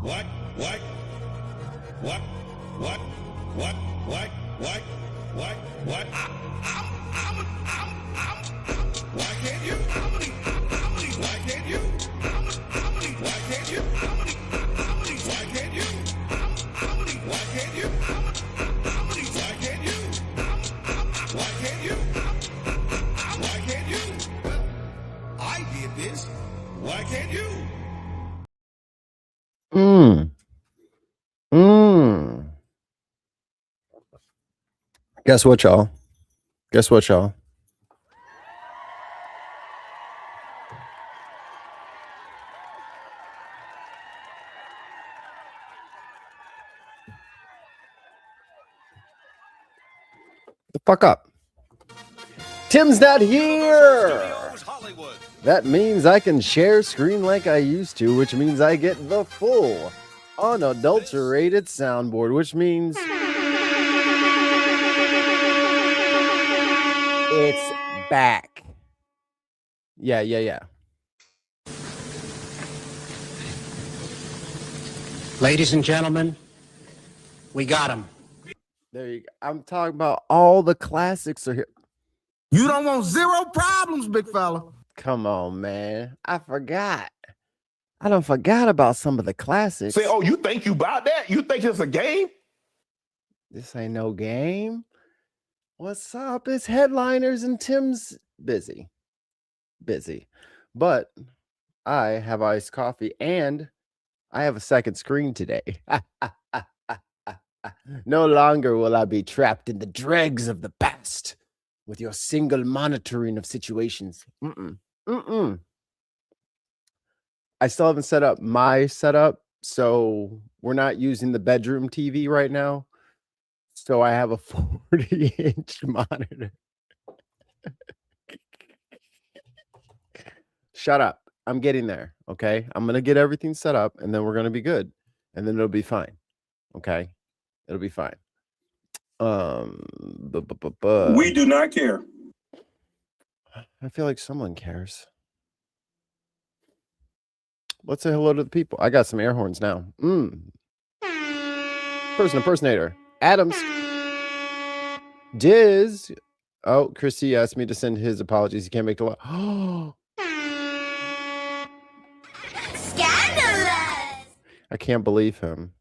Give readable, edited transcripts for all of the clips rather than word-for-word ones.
What? What? What? What? What? What? What? What? What? Why can't you? Why can't you? Why can't you? Why can't you? Why can't you? Why can't you? Why can't you? Why can't you? I did this. Why can't you? Guess what, y'all? Guess what, y'all? The fuck up. Tim's not here. That means I can share screen like I used to, which means I get the full unadulterated soundboard, which means it's back. Yeah. Ladies and gentlemen, we got him. There you go. I'm talking about all the classics are here. You don't want zero problems, big fella. Come on, man. I forgot. I done forgot about some of the classics. Say, oh, you think you bought that? You think it's a game? This ain't no game. What's up? It's headliners and Tim's busy. But I have iced coffee and I have a second screen today. No longer will I be trapped in the dregs of the past with your single monitoring of situations. I still haven't set up my setup, so we're not using the bedroom TV right now. So I have a 40-inch monitor. Shut up. I'm getting there, okay? I'm going to get everything set up, and then we're going to be good. And then it'll be fine, okay? It'll be fine. We do not care. I feel like someone cares. Let's say hello to the people. I got some air horns now. Person impersonator. Adams. Diz. Oh, Christy asked me to send his apologies. He can't make the law. Scandalous! I can't believe him.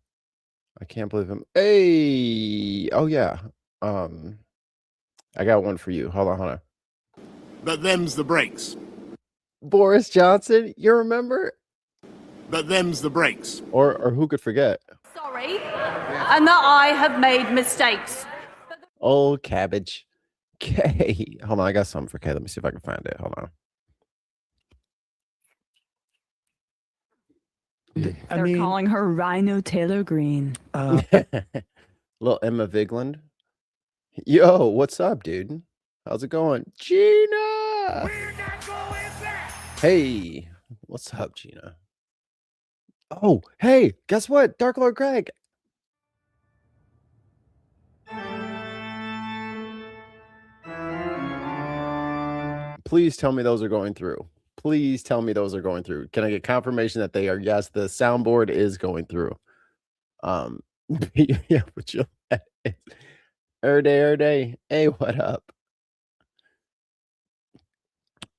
Hey. Oh, yeah. I got one for you. Hold on. But them's the breaks. Boris Johnson, you remember? But them's the breaks. Or who could forget? Sorry, and that I have made mistakes. Old cabbage. Kay. Hold on, I got something for Kay. Let me see if I can find it. Hold on. They're calling her Rhino Taylor Green. Little Emma Vigland. Yo, what's up, dude? How's it going? Gina! Hey, what's up, Gina? Oh, hey, guess what? Dark Lord Craig. Please tell me those are going through. Please tell me those are going through. Can I get confirmation that they are? Yes, the soundboard is going through. Yeah, but you day. Hey, what up?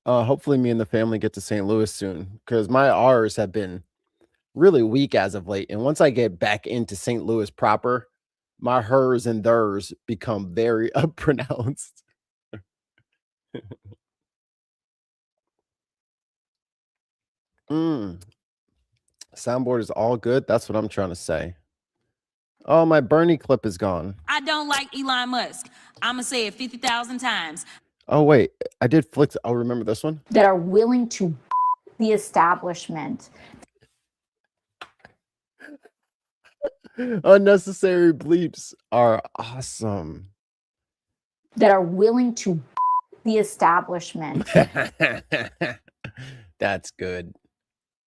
Hopefully me and the family get to St. Louis soon, because my R's have been really weak as of late. And once I get back into St. Louis proper, my hers and thurs become very pronounced. Soundboard is all good. That's what I'm trying to say. Oh, my Bernie clip is gone. I don't like Elon Musk. I'm going to say it 50,000 times. Oh, wait. I did flick. I'll remember this one. That are willing to the establishment. Unnecessary bleeps are awesome. That are willing to the establishment. That's good.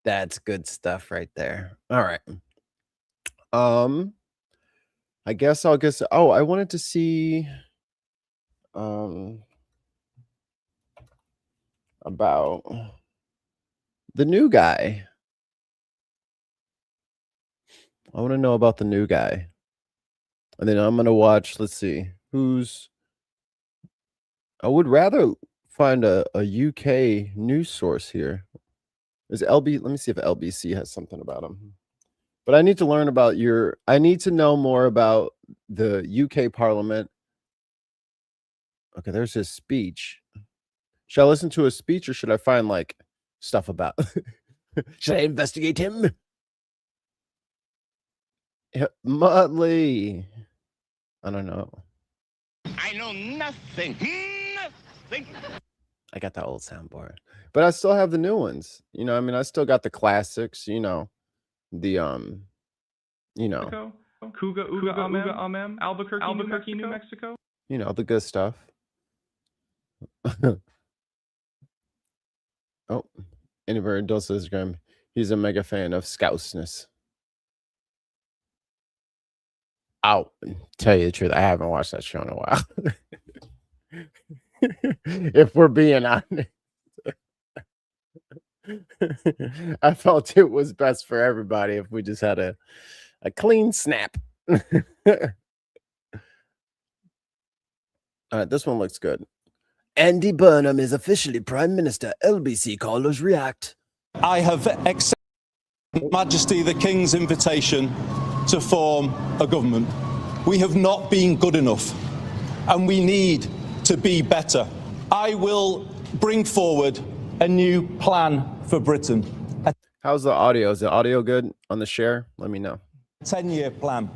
That's good stuff right there. All right. I guess I'll guess. Oh, I wanted to see about the new guy. I want to know about the new guy. And then I'm going to watch, let's see, I would rather find a UK news source here. Is LB, let me see if LBC has something about him. But I need to learn about I need to know more about the UK Parliament. Okay, there's his speech. Should I listen to his speech or should I find like stuff about? Should I investigate him? Muttley. I don't know. I know nothing. Nothing. I got that old soundboard, but I still have the new ones. You know, I mean, I still got the classics. You know, the you know, Kuga Uga Amem, Albuquerque, New Mexico. You know, the good stuff. Oh, anywhere does Instagram. He's a mega fan of Scoutness. I'll tell you the truth, I haven't watched that show in a while. If we're being honest. I felt it was best for everybody if we just had a clean snap. All right, this one looks good. Andy Burnham is officially Prime Minister. LBC callers react. I have accepted Majesty the King's invitation to form a government. We have not been good enough, and we need to be better. I will bring forward a new plan for Britain. How's the audio? Is the audio good on the share? Let me know. 10-year plan.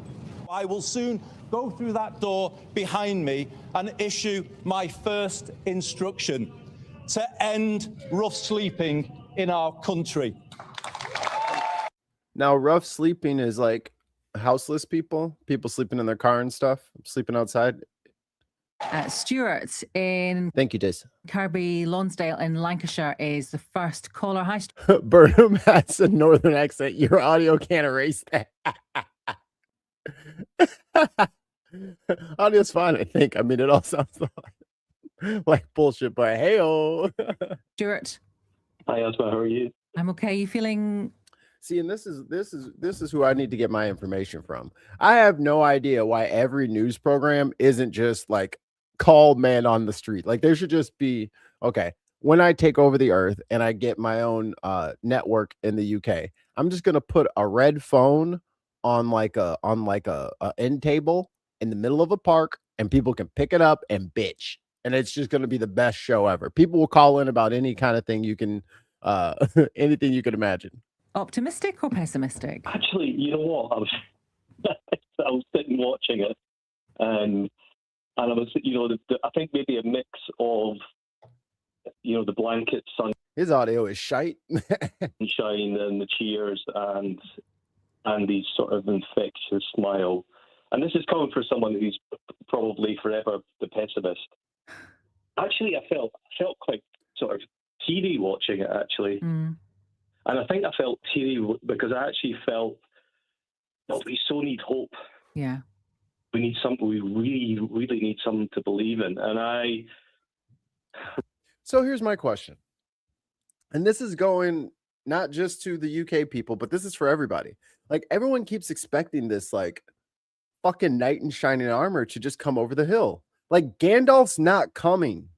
I will soon go through that door behind me and issue my first instruction to end rough sleeping in our country. Now, rough sleeping is like houseless people sleeping in their car and stuff, sleeping outside. Stuart in Thank you, Tates. Kirby Lonsdale in Lancashire is the first caller. Hi, Burnham has a northern accent. Your audio can't erase that. Audio's fine, I think. I mean, it all sounds like bullshit, but hey-oh. Stuart. Hi, Asma. How are you? I'm okay. You feeling? See, and this is who I need to get my information from. I have no idea why every news program isn't just like call man on the street. Like there should just be, okay, when I take over the earth and I get my own network in the UK, I'm just gonna put a red phone on like a end table in the middle of a park, and people can pick it up and bitch, and it's just gonna be the best show ever. People will call in about any kind of thing you can anything you could imagine. Optimistic or pessimistic? Actually, you know what? I was sitting watching it, and I was, I think maybe a mix of, the blanket sun. His audio is shite. Sunshine and the cheers and Andy's sort of infectious smile. And this is coming from someone who's probably forever the pessimist. Actually, I felt quite sort of teary watching it, actually. Mm. And I think I felt teary because I actually felt that we so need hope. Yeah. We need something, we really, really need something to believe in. And So here's my question. And this is going not just to the UK people, but this is for everybody. Like everyone keeps expecting this like fucking knight in shining armor to just come over the hill. Like Gandalf's not coming.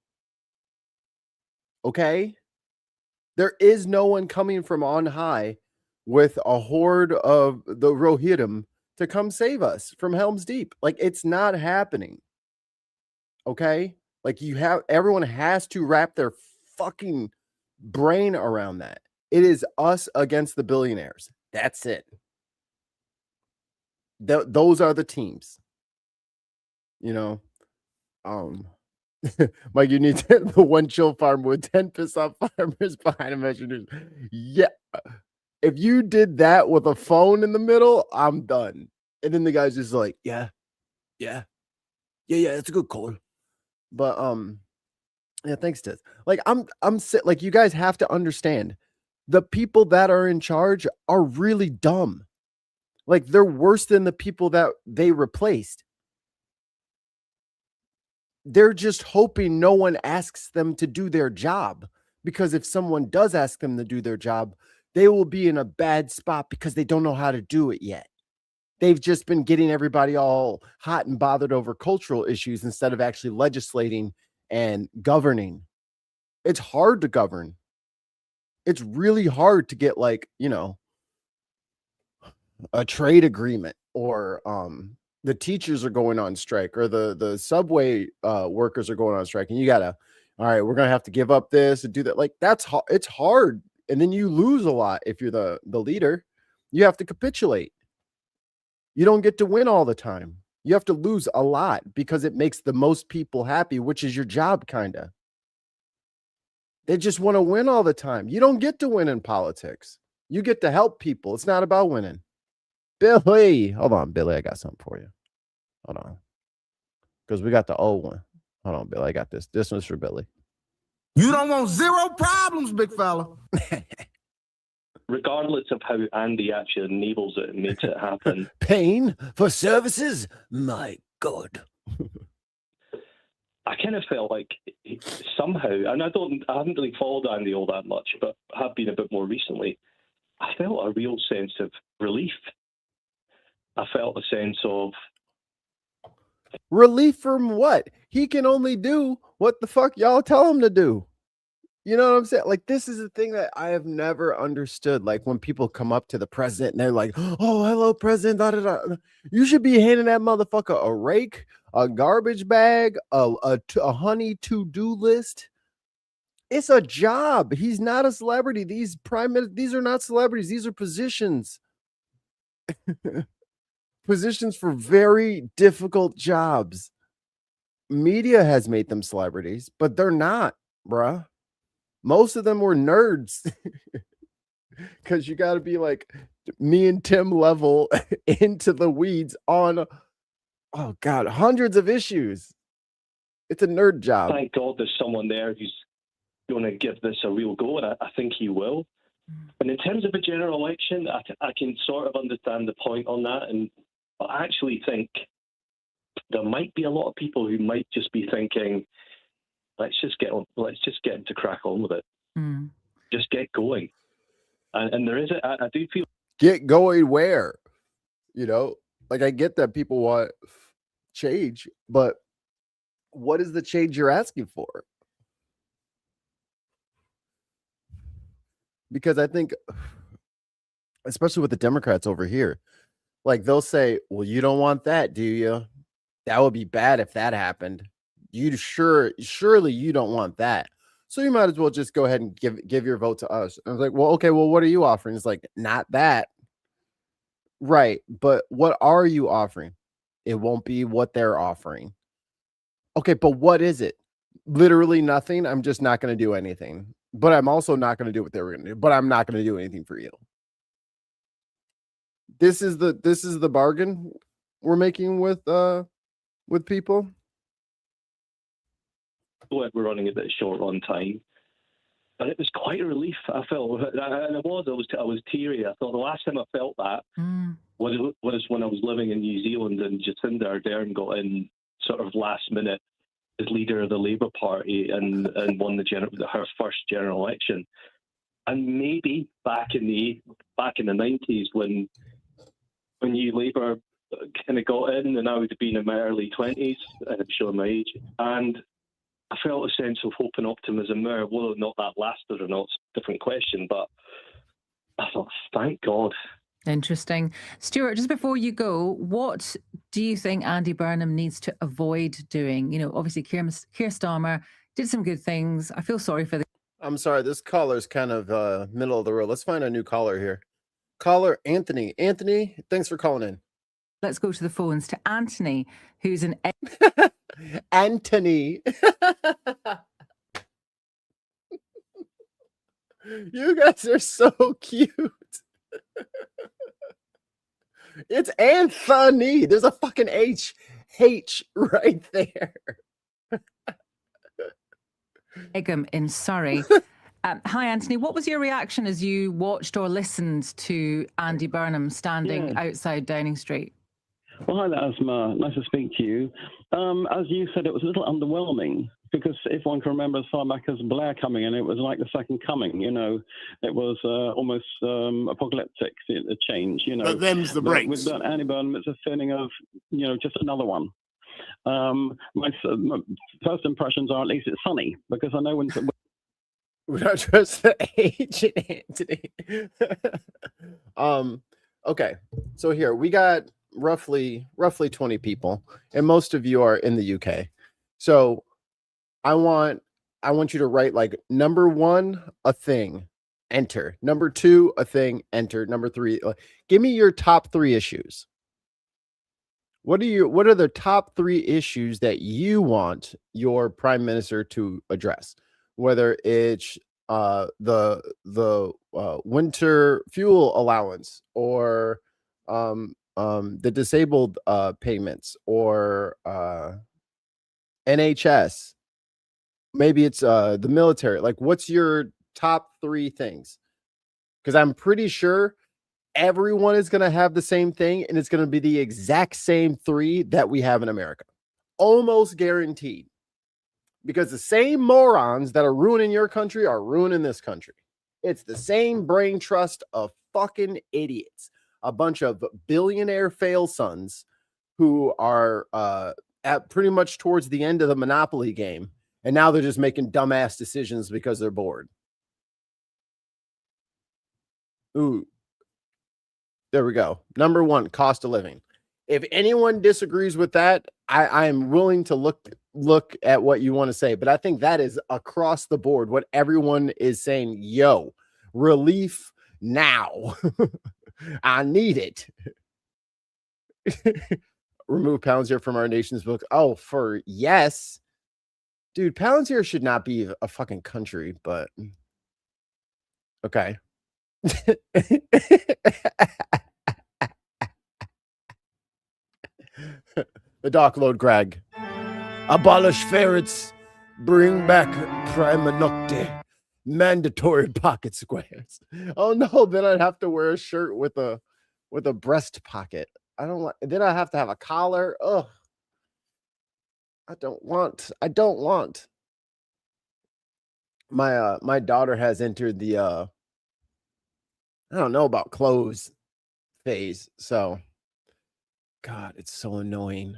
Okay? There is no one coming from on high with a horde of the Rohirrim to come save us from Helm's Deep. Like it's not happening. Okay? Like everyone has to wrap their fucking brain around that. It is us against the billionaires. That's it. Those are the teams. Mike, you need the one chill farm with 10 piss off farmers behind a measure. Yeah. If you did that with a phone in the middle, I'm done. And then the guy's just like, yeah, it's a good call. But yeah, thanks, Tiz. Like like you guys have to understand the people that are in charge are really dumb. Like they're worse than the people that they replaced. They're just hoping no one asks them to do their job, because if someone does ask them to do their job, they will be in a bad spot because they don't know how to do it yet. They've just been getting everybody all hot and bothered over cultural issues instead of actually legislating and governing. It's hard to govern. It's really hard to get, like, you know, a trade agreement, or the teachers are going on strike, or the subway workers are going on strike, and you gotta, all right, we're gonna have to give up this and do that. Like, it's hard, and then you lose a lot if you're the leader. You have to capitulate. You don't get to win all the time. You have to lose a lot because it makes the most people happy, which is your job, kind of. They just want to win all the time. You don't get to win in politics. You get to help people. It's not about winning. Billy, hold on, Billy. I got something for you. Hold on. Because we got the old one. Hold on, Billy. I got this. This one's for Billy. You don't want zero problems, big fella. Regardless of how Andy actually enables it and makes it happen. Paying for services? My God. I kind of felt like somehow, and I haven't really followed Andy all that much, but have been a bit more recently. I felt a real sense of relief. I felt a sense of relief from what? He can only do what the fuck y'all tell him to do. You know what I'm saying? Like, this is the thing that I have never understood. Like, when people come up to the president and they're like, oh, hello, president. Da, da, da. You should be handing that motherfucker a rake, a garbage bag, a honey to-do list. It's a job. He's not a celebrity. These are not celebrities. These are positions. Positions for very difficult jobs. Media has made them celebrities, but they're not, bruh. Most of them were nerds. Because you got to be like me and Tim level into the weeds on, oh God, hundreds of issues. It's a nerd job. Thank God there's someone there who's going to give this a real go, and I think he will. And in terms of a general election, I can sort of understand the point on that, and I actually think there might be a lot of people who might just be thinking, let's just get him to crack on with it. Just get going. And there is I do feel get going where, you know, like, I get that people want change, but what is the change you're asking for? Because I think, especially with the Democrats over here, like, they'll say, well, you don't want that, do you? That would be bad if that happened. Surely you don't want that. So you might as well just go ahead and give your vote to us. I was like, well, okay, well, what are you offering? It's like, not that. Right. But what are you offering? It won't be what they're offering. Okay, but what is it? Literally nothing. I'm just not going to do anything. But I'm also not going to do what they were going to do. But I'm not going to do anything for you. This is the bargain we're making with people. We're running a bit short on time, but it was quite a relief. I felt, and I was teary. I thought the last time I felt that was when I was living in New Zealand, and Jacinda Ardern got in sort of last minute as leader of the Labour Party and won her first general election. And maybe back in the 90s when New Labour kind of got in, and I would have been in my early 20s, I'm showing my age, and I felt a sense of hope and optimism there. Whether or not that lasted or not, it's a different question, but I thought, thank God. Interesting. Stuart, just before you go, what do you think Andy Burnham needs to avoid doing? You know, obviously Keir Starmer did some good things. I feel sorry for the... I'm sorry, this caller's kind of middle of the road. Let's find a new caller here. Caller Anthony. Anthony, thanks for calling in. Let's go to the phones to Anthony, who's an... Anthony. You guys are so cute. It's Anthony. There's a fucking H right there. Egham in Surrey. Hi, Anthony. What was your reaction as you watched or listened to Andy Burnham standing outside Downing Street? Well, hi there, Asma. Nice to speak to you. As you said, it was a little underwhelming because if one can remember as far back as Blair coming in, it was like the second coming. You know, it was almost apocalyptic. A change. You know, But them's the breaks. With that Andy Burnham, it's a feeling of just another one. My first impressions are at least it's sunny because I know when. We don't trust the agent, Anthony. Okay, so here we got roughly 20 people, and most of you are in the UK. So I want you to write like number 1, a thing, enter. Number 2, a thing, enter. Number 3, give me your top 3 issues. What are the top 3 issues that you want your prime minister to address? Whether it's the winter fuel allowance, or the disabled payments, or NHS, maybe it's the military. Like, what's your top 3 things? Because I'm pretty sure everyone is going to have the same thing, and it's going to be the exact same 3 that we have in America. Almost guaranteed. Because the same morons that are ruining your country are ruining this country. It's the same brain trust of fucking idiots. A bunch of billionaire fail sons who are at pretty much towards the end of the Monopoly game. And now they're just making dumbass decisions because they're bored. Ooh. There we go. Number 1, cost of living. If anyone disagrees with that, I am willing to look at what you want to say. But I think that is across the board what everyone is saying. Yo, relief now. I need it. Remove Palantir from our nation's book. Oh, for yes. Dude, Palantir should not be a fucking country, but okay. The Dock Lord Greg. Abolish ferrets. Bring back prima nocte. Mandatory pocket squares. Oh no, then I'd have to wear a shirt with a breast pocket. I don't like. Then I have to have a collar. Ugh. I don't want. My daughter has entered the I don't know about clothes phase, so God, it's so annoying.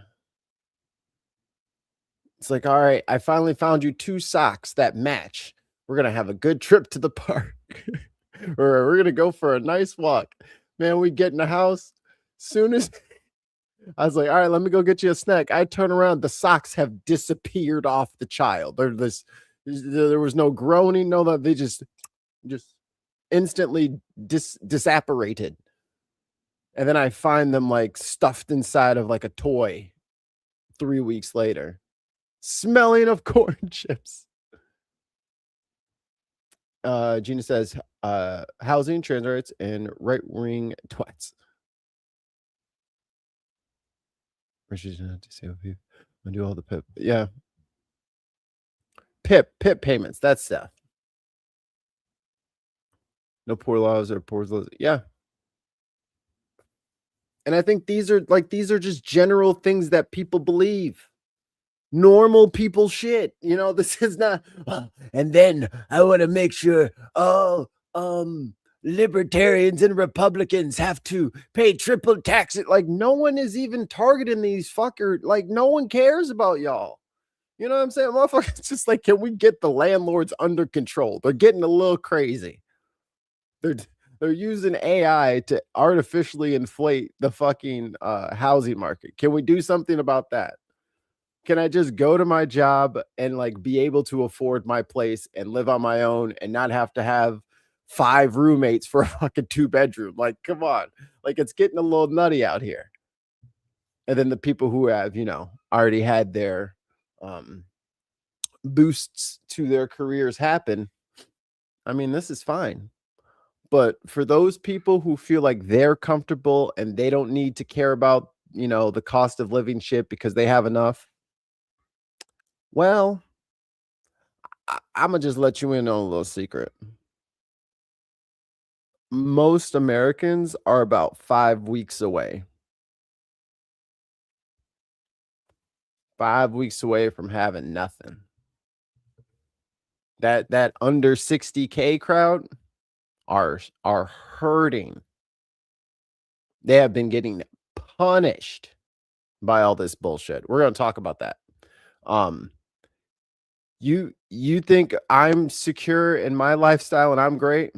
It's like, all right, I finally found you 2 socks that match. We're gonna have a good trip to the park. Or we're gonna go for a nice walk. Man, we get in the house. Soon as I was like, all right, let me go get you a snack. I turn around, the socks have disappeared off the child. There was no groaning, no that they just instantly disapparated. And then I find them like stuffed inside of like a toy 3 weeks later, smelling of corn chips. Gina says, housing, trans rights, and right-wing twats. Richard's not disabled people. I do all the PIP. Yeah. PIP payments. That stuff. No poor laws or poor laws. Yeah. And I think these are just general things that people believe. Normal people shit. You know, this is not. And then I want to make sure libertarians and Republicans have to pay triple taxes. Like, no one is even targeting these fuckers. Like, no one cares about y'all. You know what I'm saying? Motherfuckers, just like, can we get the landlords under control? They're getting a little crazy. They're using AI to artificially inflate the fucking housing market. Can we do something about that? Can I just go to my job and like be able to afford my place and live on my own and not have to have 5 roommates for a fucking 2-bedroom? Like, come on. Like, it's getting a little nutty out here. And then the people who have, you know, already had their boosts to their careers happen. I mean, this is fine. But for those people who feel like they're comfortable and they don't need to care about, you know, the cost of living shit because they have enough, well, I'm going to just let you in on a little secret. Most Americans are about 5 weeks away. 5 weeks away from having nothing. that under 60K crowd are hurting. They have been getting punished by all this bullshit. We're going to talk about that. You think I'm secure in my lifestyle and I'm great?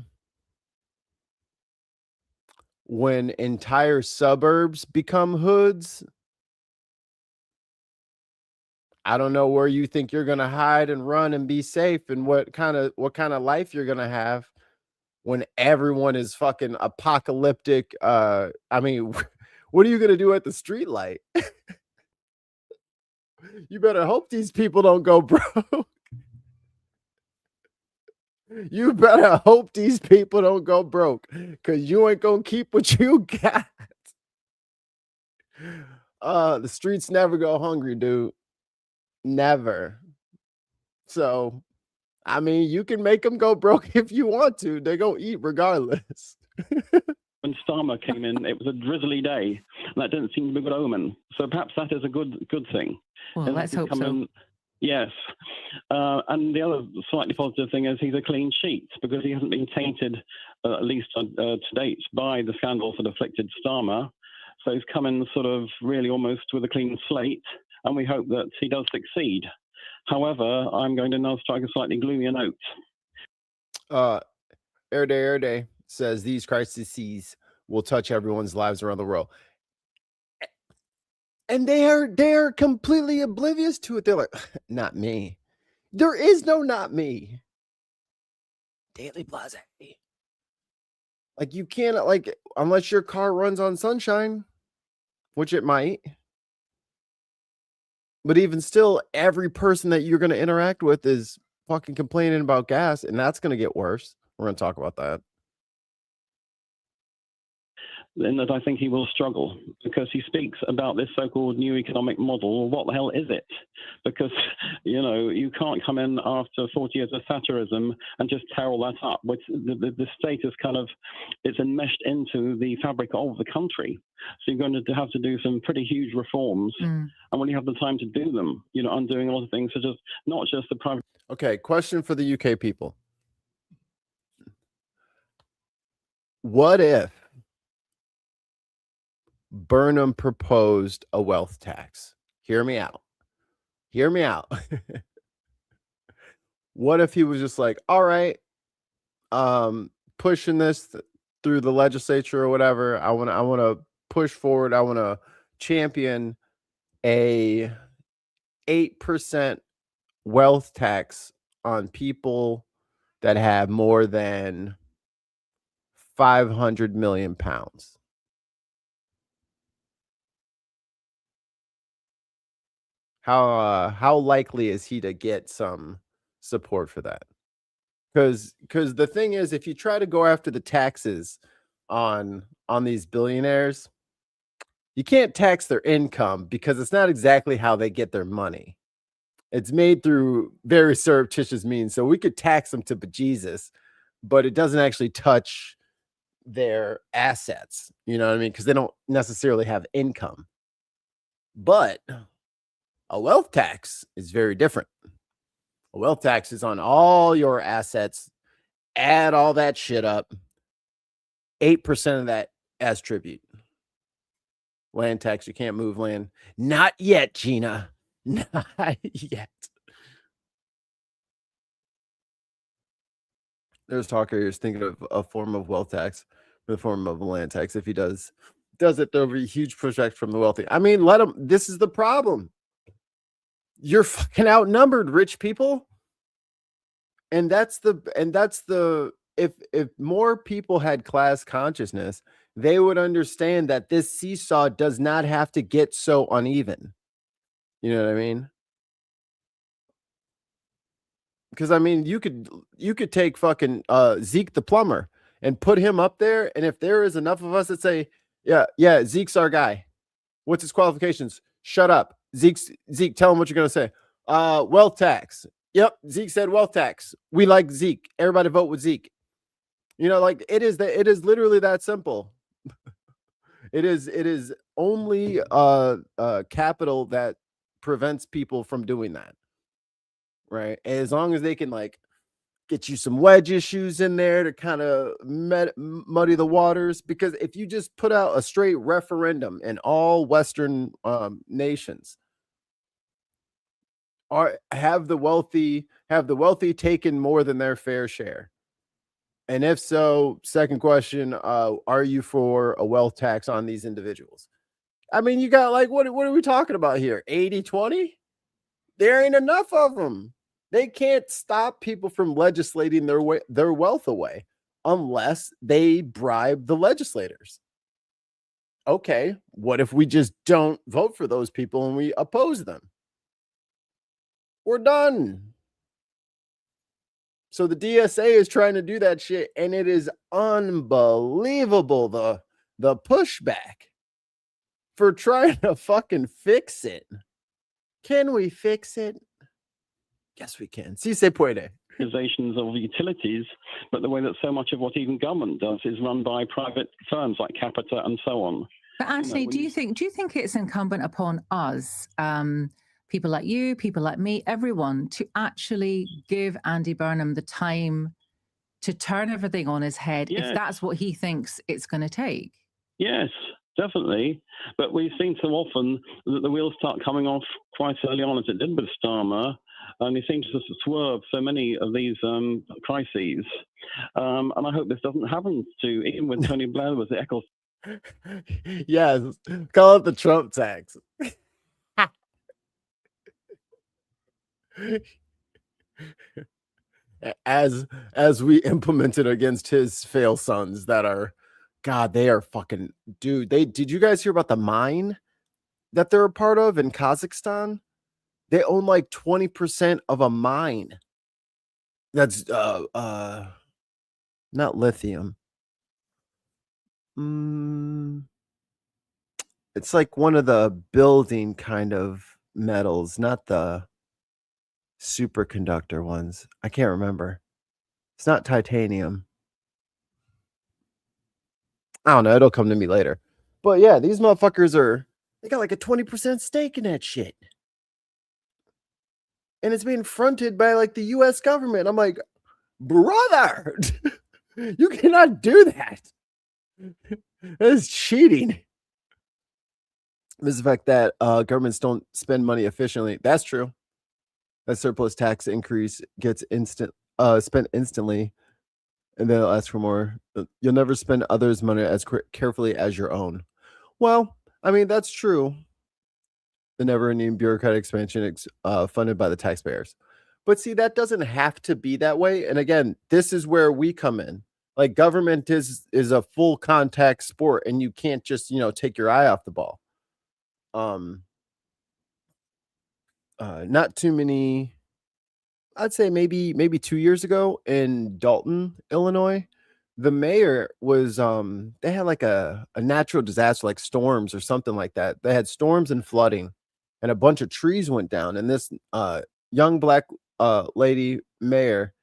When entire suburbs become hoods, I don't know where you think you're going to hide and run and be safe, and what kind of life you're going to have when everyone is fucking apocalyptic. I mean, what are you going to do at the street light? You better hope these people don't go broke. You better hope these people don't go broke, because you ain't going to keep what you got. The streets never go hungry, dude. Never. So, I mean, you can make them go broke if you want to. They're going to eat regardless. When Starmer came in, it was a drizzly day, and that didn't seem to be a good omen. So perhaps that is a good thing. Well, And let's he's hope come so. in- yes. And the other slightly positive thing is he's a clean sheet, because he hasn't been tainted, at least to date, by the scandals that afflicted Starmer. So he's come in sort of really almost with a clean slate, and we hope that he does succeed. However, I'm going to now strike a slightly gloomier note. Air Day says these crises will touch everyone's lives around the world. And they are completely oblivious to it. They're like, not me. There is no not me. Daily Blase. Like, you can't, like, unless your car runs on sunshine, which it might. But even still, every person that you're going to interact with is fucking complaining about gas, and that's going to get worse. We're going to talk about that. In that I think he will struggle, because he speaks about this so-called new economic model. What the hell is it? Because, you can't come in after 40 years of Thatcherism and just tear all that up. Which the state is it's enmeshed into the fabric of the country. So you're going to have to do some pretty huge reforms. And when you have the time to do them, undoing a lot of things, such as not just the private. Okay, question for the UK people. What if Burnham proposed a wealth tax? Hear me out. What if he was just like, all right, pushing this through the legislature or whatever. I want to push forward. I want to champion a 8% wealth tax on people that have more than 500 million pounds. How likely is he to get some support for that? Because the thing is, if you try to go after the taxes on these billionaires, you can't tax their income, because it's not exactly how they get their money. It's made through very surreptitious means. So we could tax them to bejesus, but it doesn't actually touch their assets. You know what I mean? Because they don't necessarily have income. But a wealth tax is very different. A wealth tax is on all your assets. Add all that shit up. 8% of that as tribute. Land tax, you can't move land. Not yet, Gina. Not yet. There's talk here is thinking of a form of wealth tax, the form of a land tax. If he does it, there'll be huge pushback from the wealthy. I mean, let him. This is the problem. You're fucking outnumbered, rich people. And that's the if more people had class consciousness, they would understand that this seesaw does not have to get so uneven. You know what I mean? Because I mean, you could take fucking Zeke the plumber and put him up there, and if there is enough of us that say, yeah, Zeke's our guy. What's his qualifications? Shut up. Zeke, tell him what you're gonna say. Wealth tax. Yep, Zeke said wealth tax. We like Zeke. Everybody vote with Zeke. Like it is literally that simple. It is only capital that prevents people from doing that. Right? As long as they can get you some wedge issues in there to kind of muddy the waters. Because if you just put out a straight referendum in all Western nations, have the wealthy taken more than their fair share? And if so, second question, are you for a wealth tax on these individuals? I mean, you got like, what are we talking about here? 80-20? There ain't enough of them. They can't stop people from legislating their wealth away unless they bribe the legislators. Okay, what if we just don't vote for those people and we oppose them? We're done. So the DSA is trying to do that shit, and it is unbelievable the pushback for trying to fucking fix it. Can we fix it? Yes, we can. Si se puede. Organizations of utilities, but the way that so much of what even government does is run by private firms like Capita and so on. But Anthony, do you think it's incumbent upon us, people like you, people like me, everyone, to actually give Andy Burnham the time to turn everything on his head if that's what he thinks it's going to take? Yes, definitely. But we've seen so often that the wheels start coming off quite early on, as it did with Starmer, and he seems to swerve so many of these crises. And I hope this doesn't happen to, even with Tony Blair with the Eccles. Yes, call it the Trump tax. as we implemented against his fail sons that are, God, they are fucking, dude. Did you guys hear about the mine that they're a part of in Kazakhstan? They own like 20% of a mine. That's not lithium. It's like one of the building kind of metals, not the superconductor ones. I can't remember. It's not titanium. I don't know. It'll come to me later. But yeah, these motherfuckers they got like a 20% stake in that shit. And it's being fronted by like the US government. I'm like, brother, you cannot do that. That is cheating. This is the fact that governments don't spend money efficiently. That's true. That surplus tax increase gets spent instantly, and then they'll ask for more. You'll never spend others' money as carefully as your own. Well, I mean, that's true. The never-ending bureaucratic expansion funded by the taxpayers. But see, that doesn't have to be that way. And again, this is where we come in. Like, government is a full contact sport, and you can't just, take your eye off the ball. Not too many, I'd say maybe 2 years ago in Dalton, Illinois, the mayor was they had like a natural disaster, like storms or something like that. They had storms and flooding, and a bunch of trees went down, and this young black lady mayor,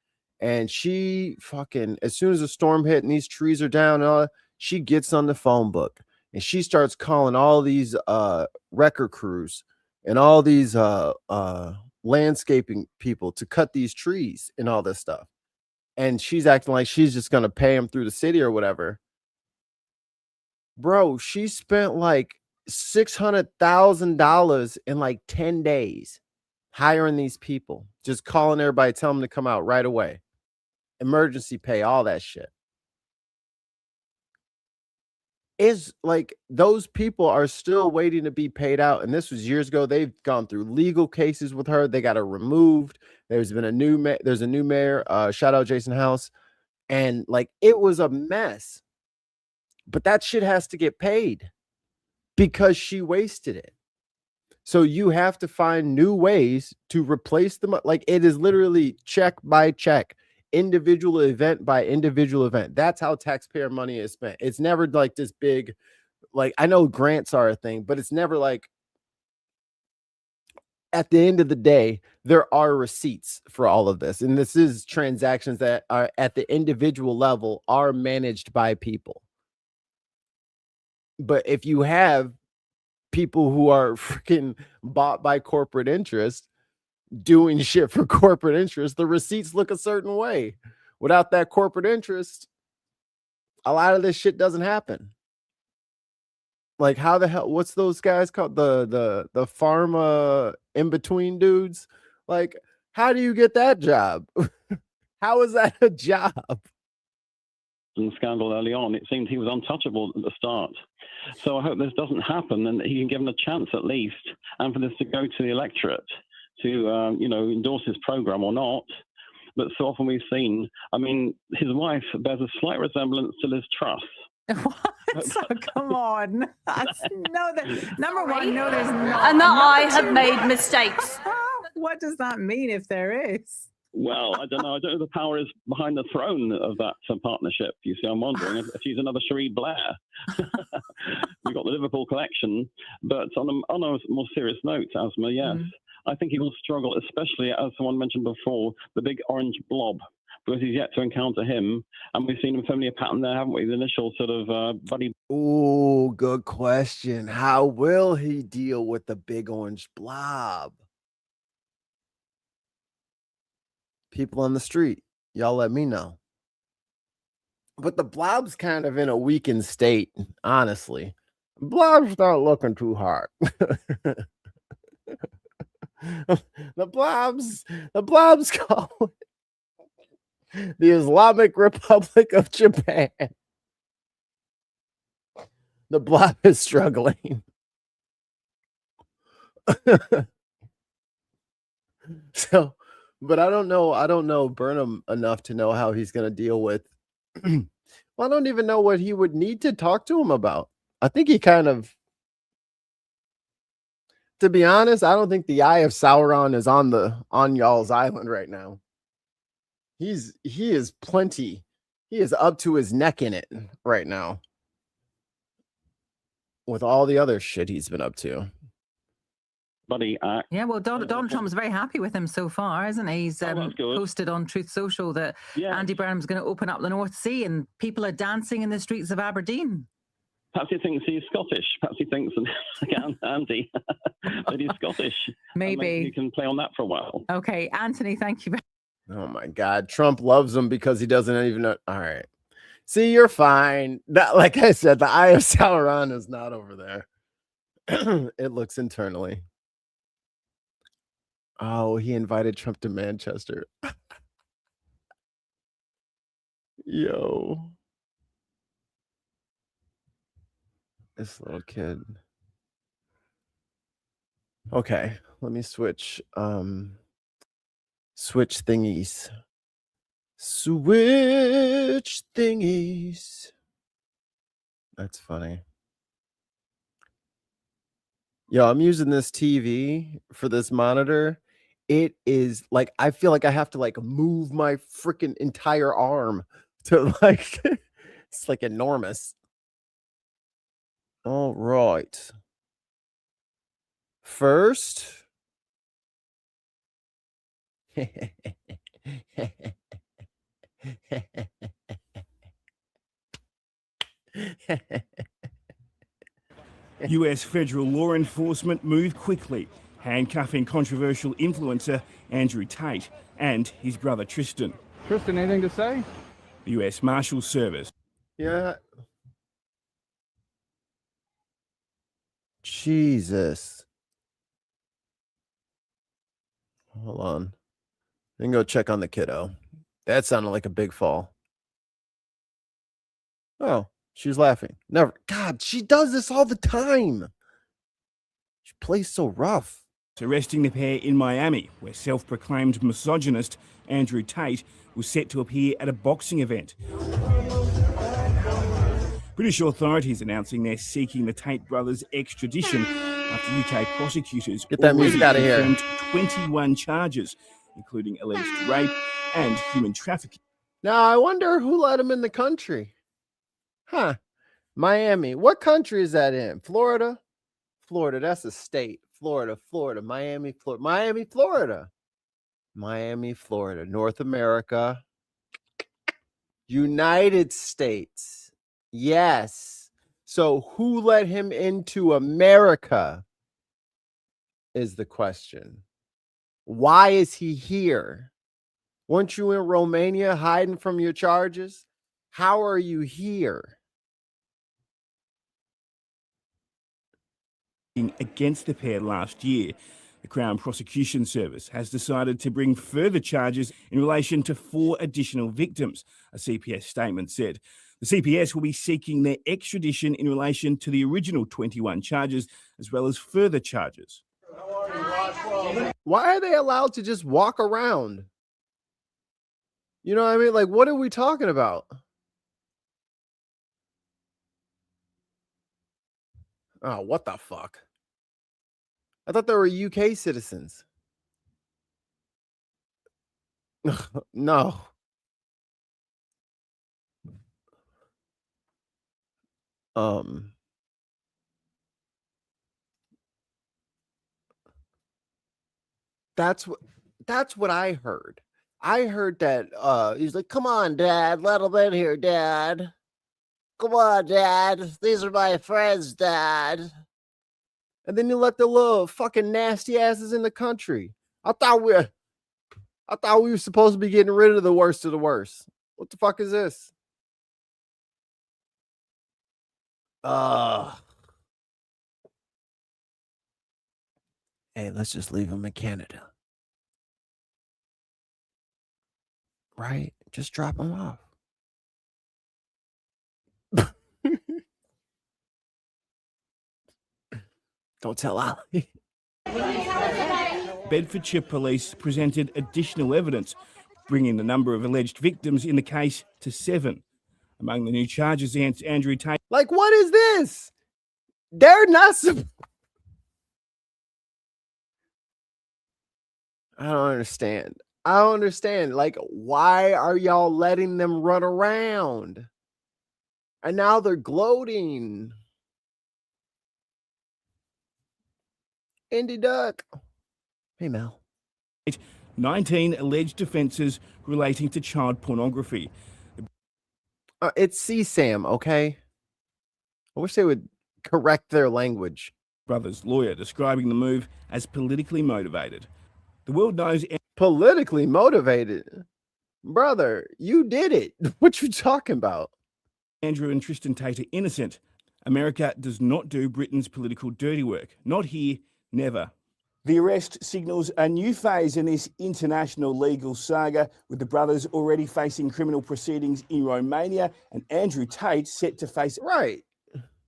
and she fucking, as soon as the storm hit and these trees are down, she gets on the phone book and she starts calling all these wrecker crews and all these landscaping people to cut these trees and all this stuff. And she's acting like she's just going to pay them through the city or whatever. Bro, she spent like $600,000 in like 10 days hiring these people, just calling everybody, telling them to come out right away. Emergency pay, all that shit. Is like those people are still waiting to be paid out, and this was years ago. They've gone through legal cases with her. They got her removed. There's a new mayor. Shout out Jason House, and like it was a mess. But that shit has to get paid because she wasted it. So you have to find new ways to replace them. Like it is literally check by check. Individual event by individual event. That's how taxpayer money is spent. It's never like this big, like I know grants are a thing, but it's never like at the end of the day, there are receipts for all of this. And this is transactions that are at the individual level are managed by people. But if you have people who are freaking bought by corporate interest, doing shit for corporate interest, the receipts look a certain way. Without that corporate interest, a lot of this shit doesn't happen. Like, how the hell, what's those guys called? The pharma in between dudes? Like, how do you get that job? How is that a job? And scandal early on, it seemed he was untouchable at the start. So I hope this doesn't happen and that he can give him a chance at least, and for this to go to the electorate to, endorse his program or not. But so often we've seen, I mean, his wife bears a slight resemblance to Liz Truss. What? So, come on. Number one, no, there's not. And that I have made mistakes. What does that mean if there is? Well, I don't know. I don't know the power is behind the throne of that partnership. You see, I'm wondering if she's another Cherie Blair. We've got the Liverpool collection. But on a more serious note, Asma, yes, I think he will struggle, especially, as someone mentioned before, the big orange blob, because he's yet to encounter him. And we've seen him familiar pattern there, haven't we? The initial sort of buddy. Oh, good question. How will he deal with the big orange blob? People on the street, y'all let me know. But the blob's kind of in a weakened state, honestly. Blob's not looking too hard. The blob's called the Islamic Republic of Japan. The blob is struggling. So, but I don't know Burnham enough to know how he's going to deal with. Well, I don't even know what he would need to talk to him about. I think he kind of, to be honest, I don't think the Eye of Sauron is on y'all's island right now. He is up to his neck in it right now with all the other shit he's been up to. Buddy act. Yeah, well, Donald Trump's very happy with him so far, isn't he? He's posted on Truth Social that Andy Burnham's going to open up the North Sea and people are dancing in the streets of Aberdeen. Perhaps he thinks he's Scottish. Perhaps he thinks, like Andy, that he's Scottish. Maybe. You can play on that for a while. Okay, Anthony, thank you. Oh, my God. Trump loves him because he doesn't even know. All right. See, you're fine. Like I said, the Eye of Sauron is not over there. It looks internally. Oh, he invited Trump to Manchester. Yo. This little kid. Okay, let me switch. Switch thingies. Switch thingies. That's funny. Yo, I'm using this TV for this monitor. It is like, I feel like I have to like move my freaking entire arm to like, it's like enormous. All right. First. US federal law enforcement moved quickly, handcuffing controversial influencer Andrew Tate and his brother Tristan. Tristan, anything to say? The US Marshal Service. Yeah. Jesus. Hold on. Then go check on the kiddo. That sounded like a big fall. Oh, she was laughing. Never. God, she does this all the time. She plays so rough. Arresting the pair in Miami, where self-proclaimed misogynist Andrew Tate was set to appear at a boxing event. British authorities announcing they're seeking the Tate brothers' extradition after UK prosecutors get that music out of here. Confirmed 21 charges, including alleged rape and human trafficking. Now, I wonder who let him in the country. Huh. Miami. What country is that in? Florida? Florida. That's a state. Florida. Miami, Florida. Miami, Florida. North America. United States. Yes. So who let him into America is the question. Why is he here? Weren't you in Romania hiding from your charges? How are you here? Against the pair last year, the Crown Prosecution Service has decided to bring further charges in relation to 4 additional victims, a CPS statement said. The CPS will be seeking their extradition in relation to the original 21 charges, as well as further charges. Why are they allowed to just walk around? You know what I mean? Like, what are we talking about? Oh, what the fuck? I thought they were UK citizens. No. That's what I heard. I heard that he's like, "Come on, Dad, let him in here, Dad. Come on, Dad. These are my friends, Dad." And then you let the little fucking nasty asses in the country. I thought we were supposed to be getting rid of the worst of the worst. What the fuck is this? Hey, let's just leave them in Canada. Right? Just drop them off. Don't tell Ali. Bedfordshire Police presented additional evidence, bringing the number of alleged victims in the case to 7. Among the new charges against Andrew Tate. Like, what is this? They're not. I don't understand. I don't understand. Like, why are y'all letting them run around? And now they're gloating. Indy Duck. Hey, Mel. 19 alleged offences relating to child pornography. It's CSAM, okay? I wish they would correct their language. Brother's lawyer describing the move as politically motivated. The world knows... Politically motivated? Brother, you did it. What you talking about? Andrew and Tristan Tate are innocent. America does not do Britain's political dirty work. Not here, never. The arrest signals a new phase in this international legal saga, with the brothers already facing criminal proceedings in Romania and Andrew Tate set to face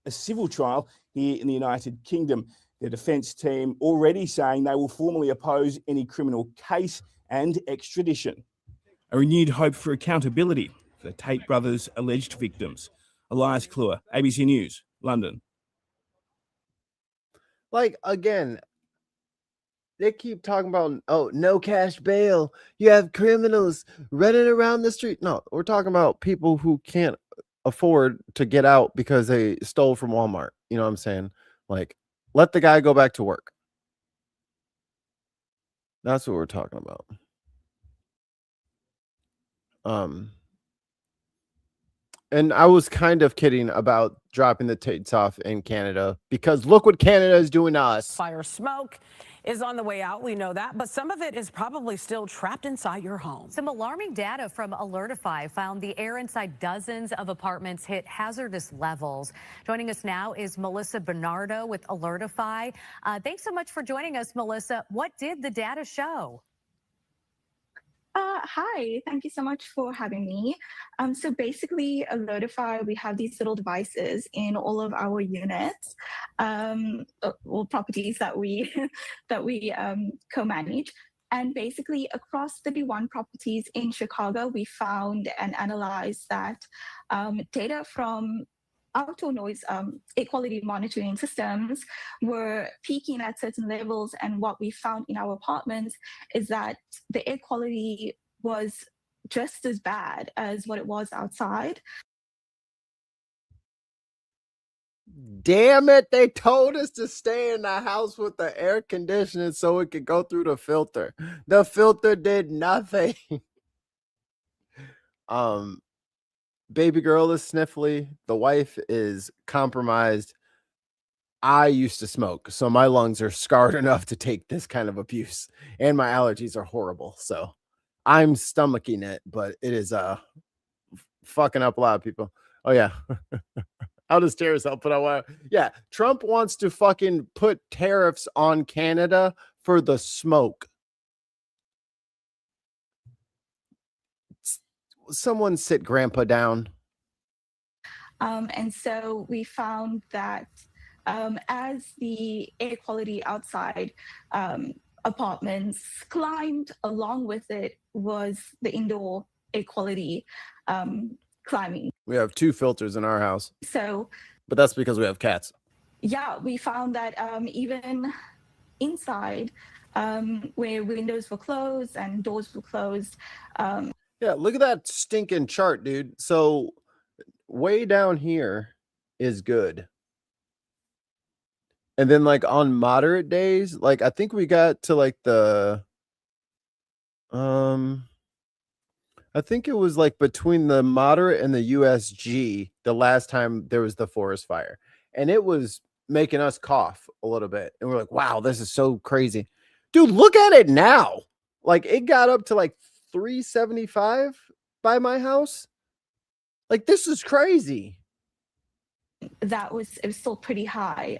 a civil trial here in the United Kingdom. The defence team already saying they will formally oppose any criminal case and extradition. A renewed hope for accountability for the Tate brothers' alleged victims. Elias Kluwer, ABC News, London. Like, again, they keep talking about, oh, no cash bail. You have criminals running around the street. No, we're talking about people who can't afford to get out because they stole from Walmart. You know what I'm saying? Like, let the guy go back to work. That's what we're talking about. And I was kind of kidding about dropping the Tates off in Canada, because look what Canada is doing to us. Fire smoke is on the way out, we know that, but some of it is probably still trapped inside your home. Some alarming data from Alertify found the air inside dozens of apartments hit hazardous levels. Joining us now is Melissa Bernardo with Alertify. Thanks so much for joining us, Melissa. What did the data show? Hi, thank you so much for having me. So basically, Alertify, we have these little devices in all of our units, or properties that we co-manage. And basically, across 31 properties in Chicago, we found and analyzed that data from outdoor noise air quality monitoring systems were peaking at certain levels, and what we found in our apartments is that the air quality was just as bad as what it was outside. Damn it, they told us to stay in the house with the air conditioning so it could go through the filter. The filter did nothing. Baby girl is sniffly. The wife is compromised. I used to smoke, so my lungs are scarred enough to take this kind of abuse, and my allergies are horrible. So I'm stomaching it, but it is fucking up a lot of people. Oh yeah. How does tariffs help put out? Yeah, Trump wants to fucking put tariffs on Canada for the smoke. Someone sit grandpa down. And so we found that as the air quality outside apartments climbed, along with it was the indoor air quality climbing. We have 2 filters in our house. So, but that's because we have cats. Yeah, we found that even inside, where windows were closed and doors were closed. Yeah, look at that stinking chart, dude. So way down here is good. And then like on moderate days, like I think we got to like the I think it was like between the moderate and the USG the last time there was the forest fire. And it was making us cough a little bit. And we're like, wow, this is so crazy. Dude, look at it now. Like it got up to like 375 by my house. Like this is crazy. It was still pretty high,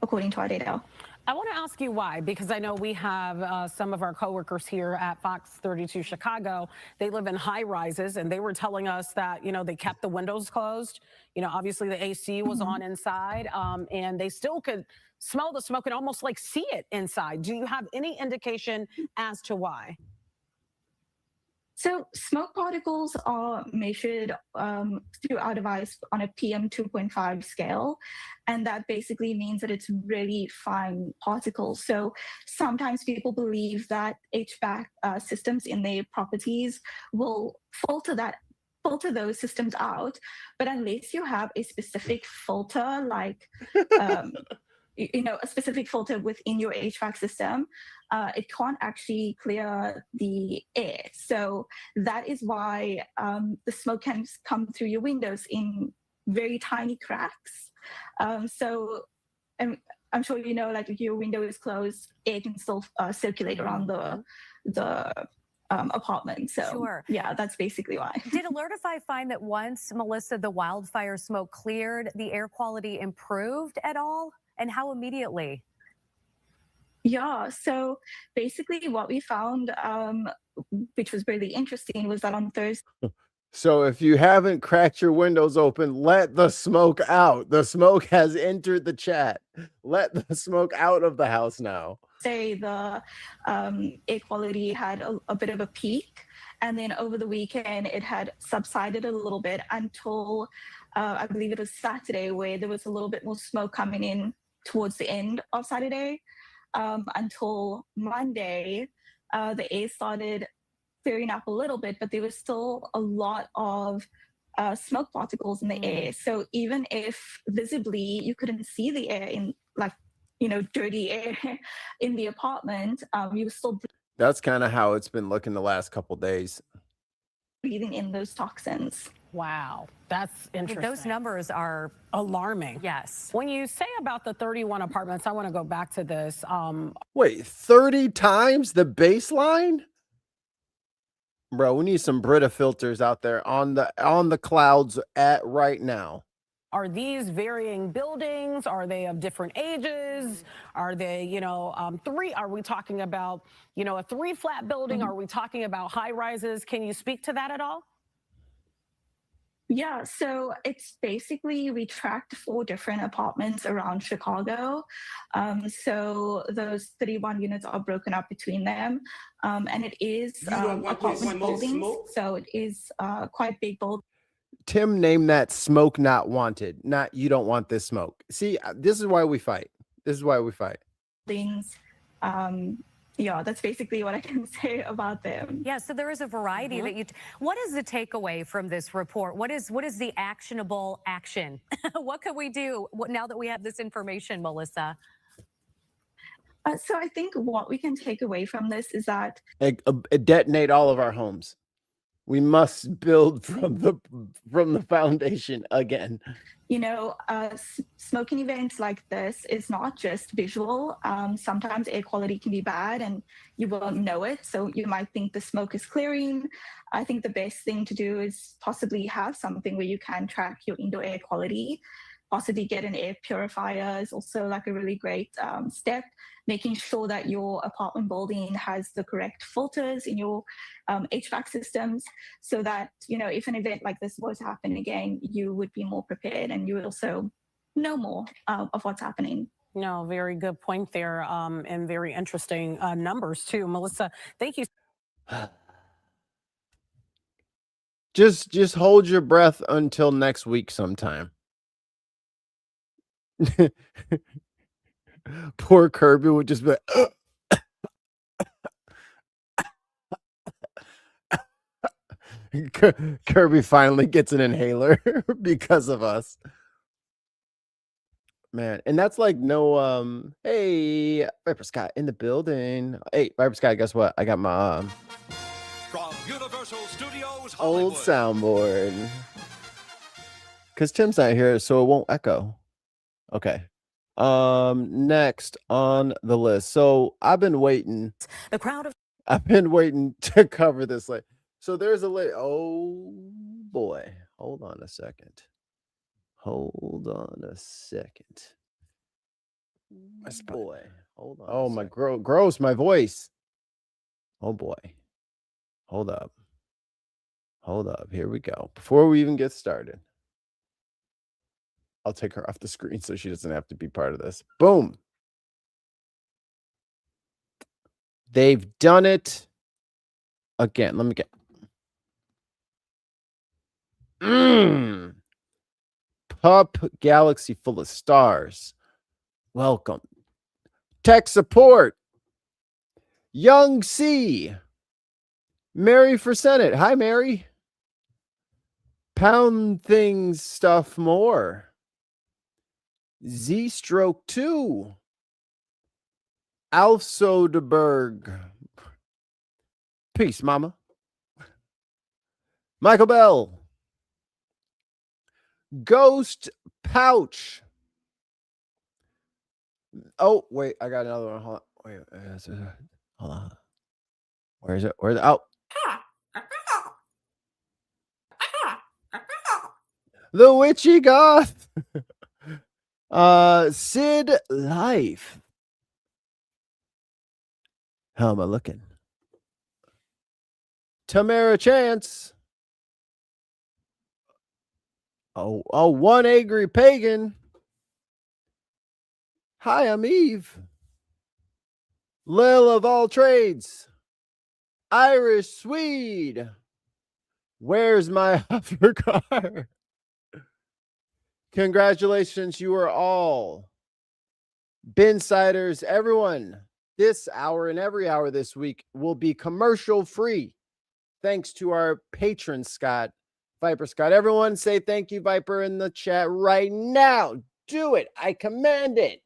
according to our data. I want to ask you why, because I know we have some of our coworkers here at Fox 32 Chicago. They live in high rises, and they were telling us that, they kept the windows closed. Obviously the AC was on inside, and they still could smell the smoke and almost like see it inside. Do you have any indication as to why? So smoke particles are measured through our device on a PM 2.5 scale, and that basically means that it's really fine particles. So sometimes people believe that HVAC systems in their properties will filter those systems out, but unless you have a specific filter, like a specific filter within your HVAC system, it can't actually clear the air. So that is why the smoke can come through your windows in very tiny cracks. So I'm sure like if your window is closed, air can still circulate around the apartment. So Sure. Yeah, that's basically why. Did Alertify find that once, Melissa, the wildfire smoke cleared, the air quality improved at all? And how immediately? Yeah, so basically what we found, which was really interesting, was that on Thursday. So if you haven't cracked your windows open, let the smoke out. The smoke has entered the chat. Let the smoke out of the house now. Say the air quality had a bit of a peak, and then over the weekend it had subsided a little bit until I believe it was Saturday, where there was a little bit more smoke coming in towards the end of Saturday, until Monday. The air started clearing up a little bit, but there was still a lot of smoke particles in the air. So even if visibly you couldn't see the air in dirty air in the apartment, you were still That's kind of how it's been looking the last couple days. breathing in those toxins. Wow, that's interesting. Those numbers are alarming. Yes. When you say about the 31 apartments, I want to go back to this. Wait, 30 times the baseline? Bro, we need some Brita filters out there on the clouds at right now. Are these varying buildings? Are they of different ages? Are they, three? Are we talking about, a 3-flat building? Are we talking about high rises? Can you speak to that at all? Yeah, so it's basically, we tracked 4 different apartments around Chicago. So those 31 units are broken up between them. And it is apartment buildings. So it is quite big buildings. Tim named that smoke not wanted, not you don't want this smoke. See, this is why we fight. This is why we fight. Things. Yeah, that's basically what I can say about them. Yeah, so there is a variety that what is the takeaway from this report? What is the actionable action? What can we do now that we have this information, Melissa? So I think what we can take away from this is that Detonate all of our homes. We must build from the foundation again. You know, smoking events like this is not just visual. Sometimes air quality can be bad and you won't know it. So you might think the smoke is clearing. I think the best thing to do is possibly have something where you can track your indoor air quality. Possibly get an air purifier is also like a really great step. Making sure that your apartment building has the correct filters in your HVAC systems, so that, you know, if an event like this was to happen again, you would be more prepared and you would also know more of what's happening. No, very good point there, and very interesting numbers too. Melissa, thank you. Just hold your breath until next week sometime. Poor Kirby would just be like, Kirby finally gets an inhaler because of us. Man, and that's like no hey, Viper Scott in the building. Hey, Viper Scott, guess what? I got my From Universal Studios old soundboard. Cause Tim's not here, so it won't echo. Okay. Next on the list. So I've been waiting. I've been waiting to cover this. Like, so there's a oh boy. Hold on a second. Boy. Hold on. Oh my gross, my voice. Oh boy. Hold up. Here we go. Before we even get started, I'll take her off the screen so she doesn't have to be part of this. Boom. They've done it again. Let me get. Pup Galaxy full of stars. Welcome. Tech support. Young C. Mary for Senate. Hi, Mary. Pound things stuff more. Z Stroke 2. Alf Soderberg. Peace, mama. Michael Bell. Ghost Pouch. Oh, wait, I got another one. Hold on. Wait, hold on. Where is it? Where's it? Oh. The Witchy Goth. Sid Life. How am I looking? Tamara Chance. Oh, one angry pagan. Hi, I'm Eve. Lil of all trades. Irish Swede. Where's my hover car? Congratulations, you are all Binsiders. Everyone, this hour and every hour this week will be commercial free. Thanks to our patron, Scott. Viper Scott. Everyone say thank you, Viper, in the chat right now. Do it. I command it.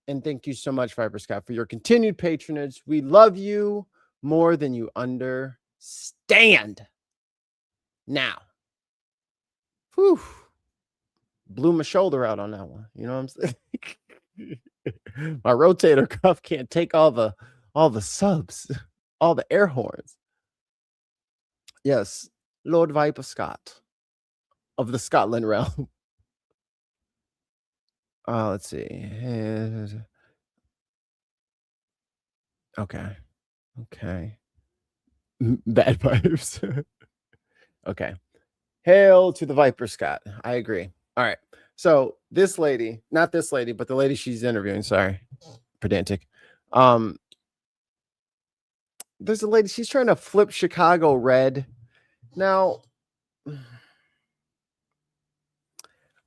And thank you so much, Viper Scott, for your continued patronage. We love you more than you understand. Now, whew, blew my shoulder out on that one. You know what I'm saying? My rotator cuff can't take all the subs, all the air horns. Yes, Lord Viper Scott of the Scotland realm. Let's see. Okay. Bad vibes. Okay. Hail to the Viper Scott. I agree. All right. So this lady, not this lady, but the lady she's interviewing. Sorry, pedantic. There's a lady. She's trying to flip Chicago red. Now,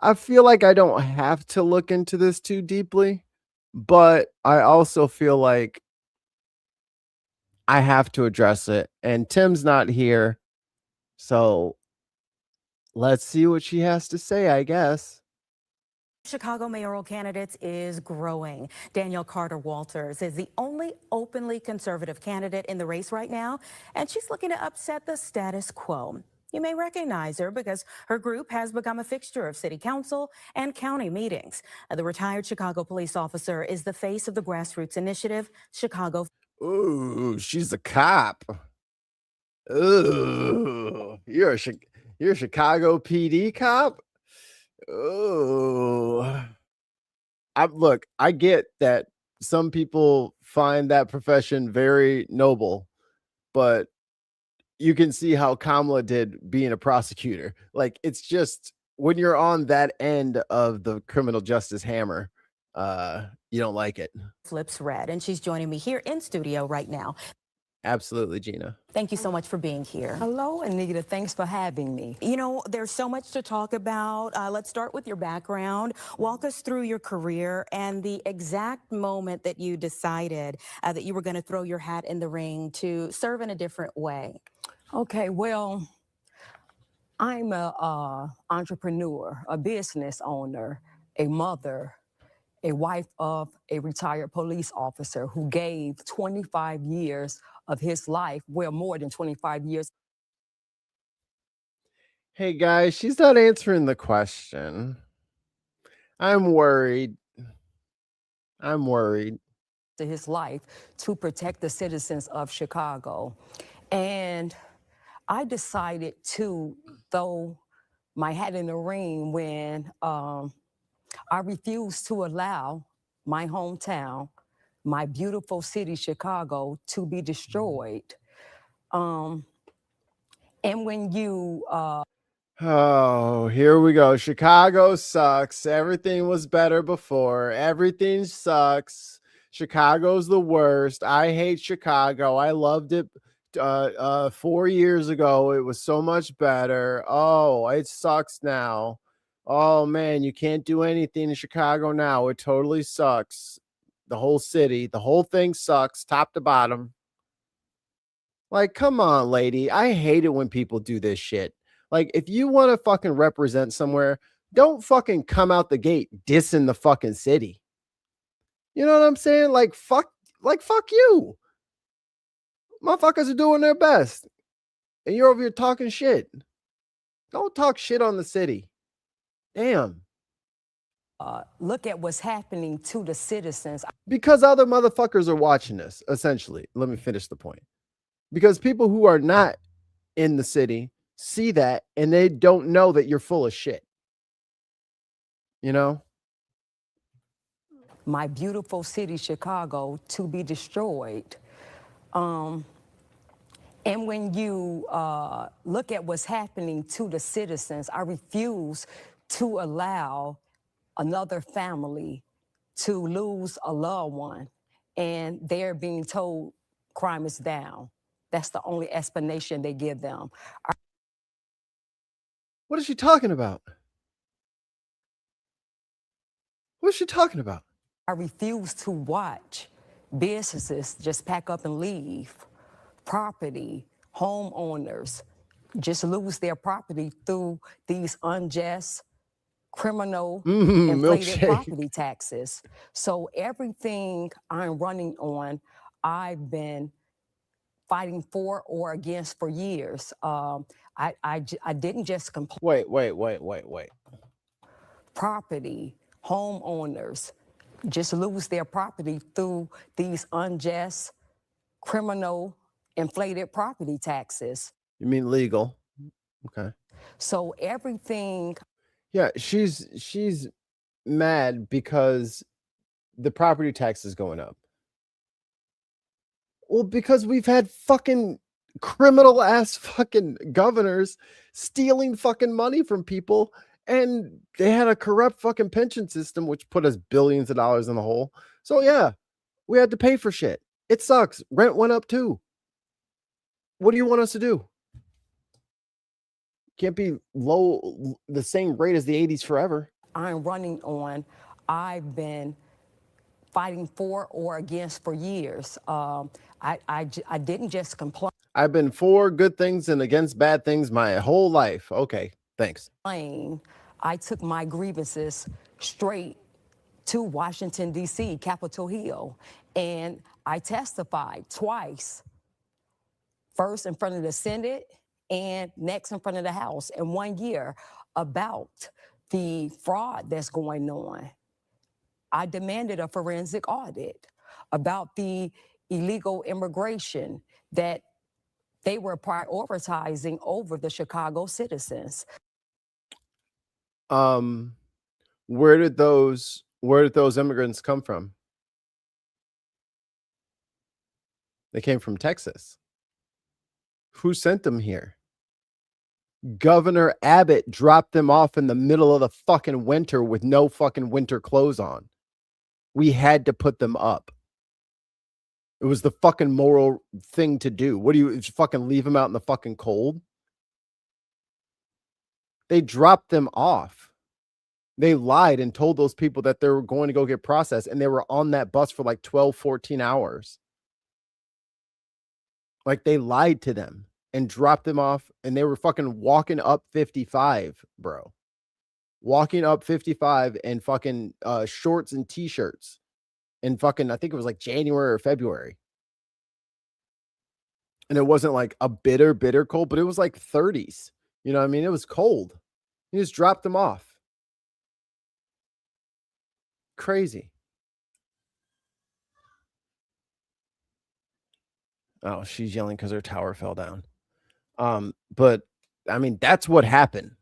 I feel like I don't have to look into this too deeply, but I also feel like I have to address it. And Tim's not here, so let's see what she has to say, I guess. Chicago mayoral candidates is growing. Danielle Carter Walters is the only openly conservative candidate in the race right now, and she's looking to upset the status quo. You may recognize her because her group has become a fixture of city council and county meetings. The retired Chicago police officer is the face of the grassroots initiative, Chicago. Ooh, she's a cop. Ooh, you're a Chicago PD cop? Oh, look, I get that some people find that profession very noble, but you can see how Kamala did being a prosecutor. Like, it's just when you're on that end of the criminal justice hammer, you don't like it. Flips red, and she's joining me here in studio right now. Absolutely, Gina. Thank you so much for being here. Hello, Anita. Thanks for having me. You know, there's so much to talk about. Let's start with your background. Walk us through your career and the exact moment that you decided that you were going to throw your hat in the ring to serve in a different way. Okay, well, I'm a entrepreneur, a business owner, a mother, a wife of a retired police officer who gave 25 years of his life, well, more than 25 years. Hey, guys, she's not answering the question. I'm worried. I'm worried. To his life to protect the citizens of Chicago. And I decided to throw my hat in the ring when I refused to allow my hometown, my beautiful city, Chicago, to be destroyed. And when you... Oh, here we go. Chicago sucks. Everything was better before. Everything sucks. Chicago's the worst. I hate Chicago. I loved it 4 years ago. It was so much better. Oh, it sucks now. Oh, man, you can't do anything in Chicago now. It totally sucks. The whole city, the whole thing sucks, top to bottom. Like, come on, lady. I hate it when people do this shit. Like, if you want to fucking represent somewhere, don't fucking come out the gate dissing the fucking city. You know what I'm saying? Like, fuck you. Motherfuckers are doing their best. And you're over here talking shit. Don't talk shit on the city. Damn. Look at what's happening to the citizens. Because other motherfuckers are watching this, essentially. Let me finish the point. Because people who are not in the city see that and they don't know that you're full of shit. You know? My beautiful city, Chicago, to be destroyed. And when you look at what's happening to the citizens, I refuse to allow another family to lose a loved one and they're being told crime is down. That's the only explanation they give them. What is she talking about? What is she talking about? I refuse to watch businesses just pack up and leave. Property, homeowners just lose their property through these unjust, criminal, inflated property taxes. So everything I'm running on, I've been fighting for or against for years. I didn't just complain. Wait. Property, homeowners just lose their property through these unjust, criminal, inflated property taxes. You mean legal? Okay. So everything. Yeah, she's mad because the property tax is going up. Well, because we've had fucking criminal ass fucking governors stealing fucking money from people, and they had a corrupt fucking pension system which put us billions of dollars in the hole. So yeah, we had to pay for shit. It sucks. Rent went up too. What do you want us to do? Can't be low the same rate as the 80s forever. I'm running on. I've been fighting for or against for years. I didn't just complain. I've been for good things and against bad things my whole life. Okay, thanks. I took my grievances straight to Washington, D.C., Capitol Hill. And I testified twice, first in front of the Senate and next in front of the House in 1 year, about the fraud that's going on. I demanded a forensic audit about the illegal immigration that they were prioritizing over the Chicago citizens. Where did those immigrants come from? They came from Texas. Who sent them here? Governor Abbott dropped them off in the middle of the fucking winter with no fucking winter clothes on. We had to put them up. It was the fucking moral thing to do. What do you fucking leave them out in the fucking cold? They dropped them off. They lied and told those people that they were going to go get processed, and they were on that bus for like 12, 14 hours. Like, they lied to them and dropped them off, and they were fucking walking up 55, bro. Walking up 55 and fucking shorts and t-shirts. In fucking, I think it was like January or February. And it wasn't like a bitter cold, but it was like 30s. You know what I mean? It was cold. You just dropped them off. Crazy. Oh, she's yelling because her tower fell down. But I mean, that's what happened.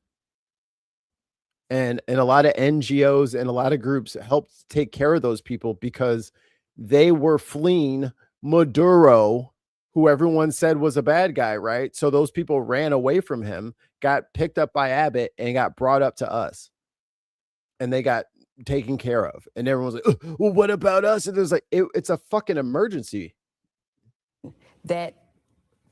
And a lot of NGOs and a lot of groups helped take care of those people because they were fleeing Maduro, who everyone said was a bad guy, right? So those people ran away from him, got picked up by Abbott, and got brought up to us. And they got taken care of. And everyone's like, oh, well, what about us? And there's like, it's a fucking emergency. That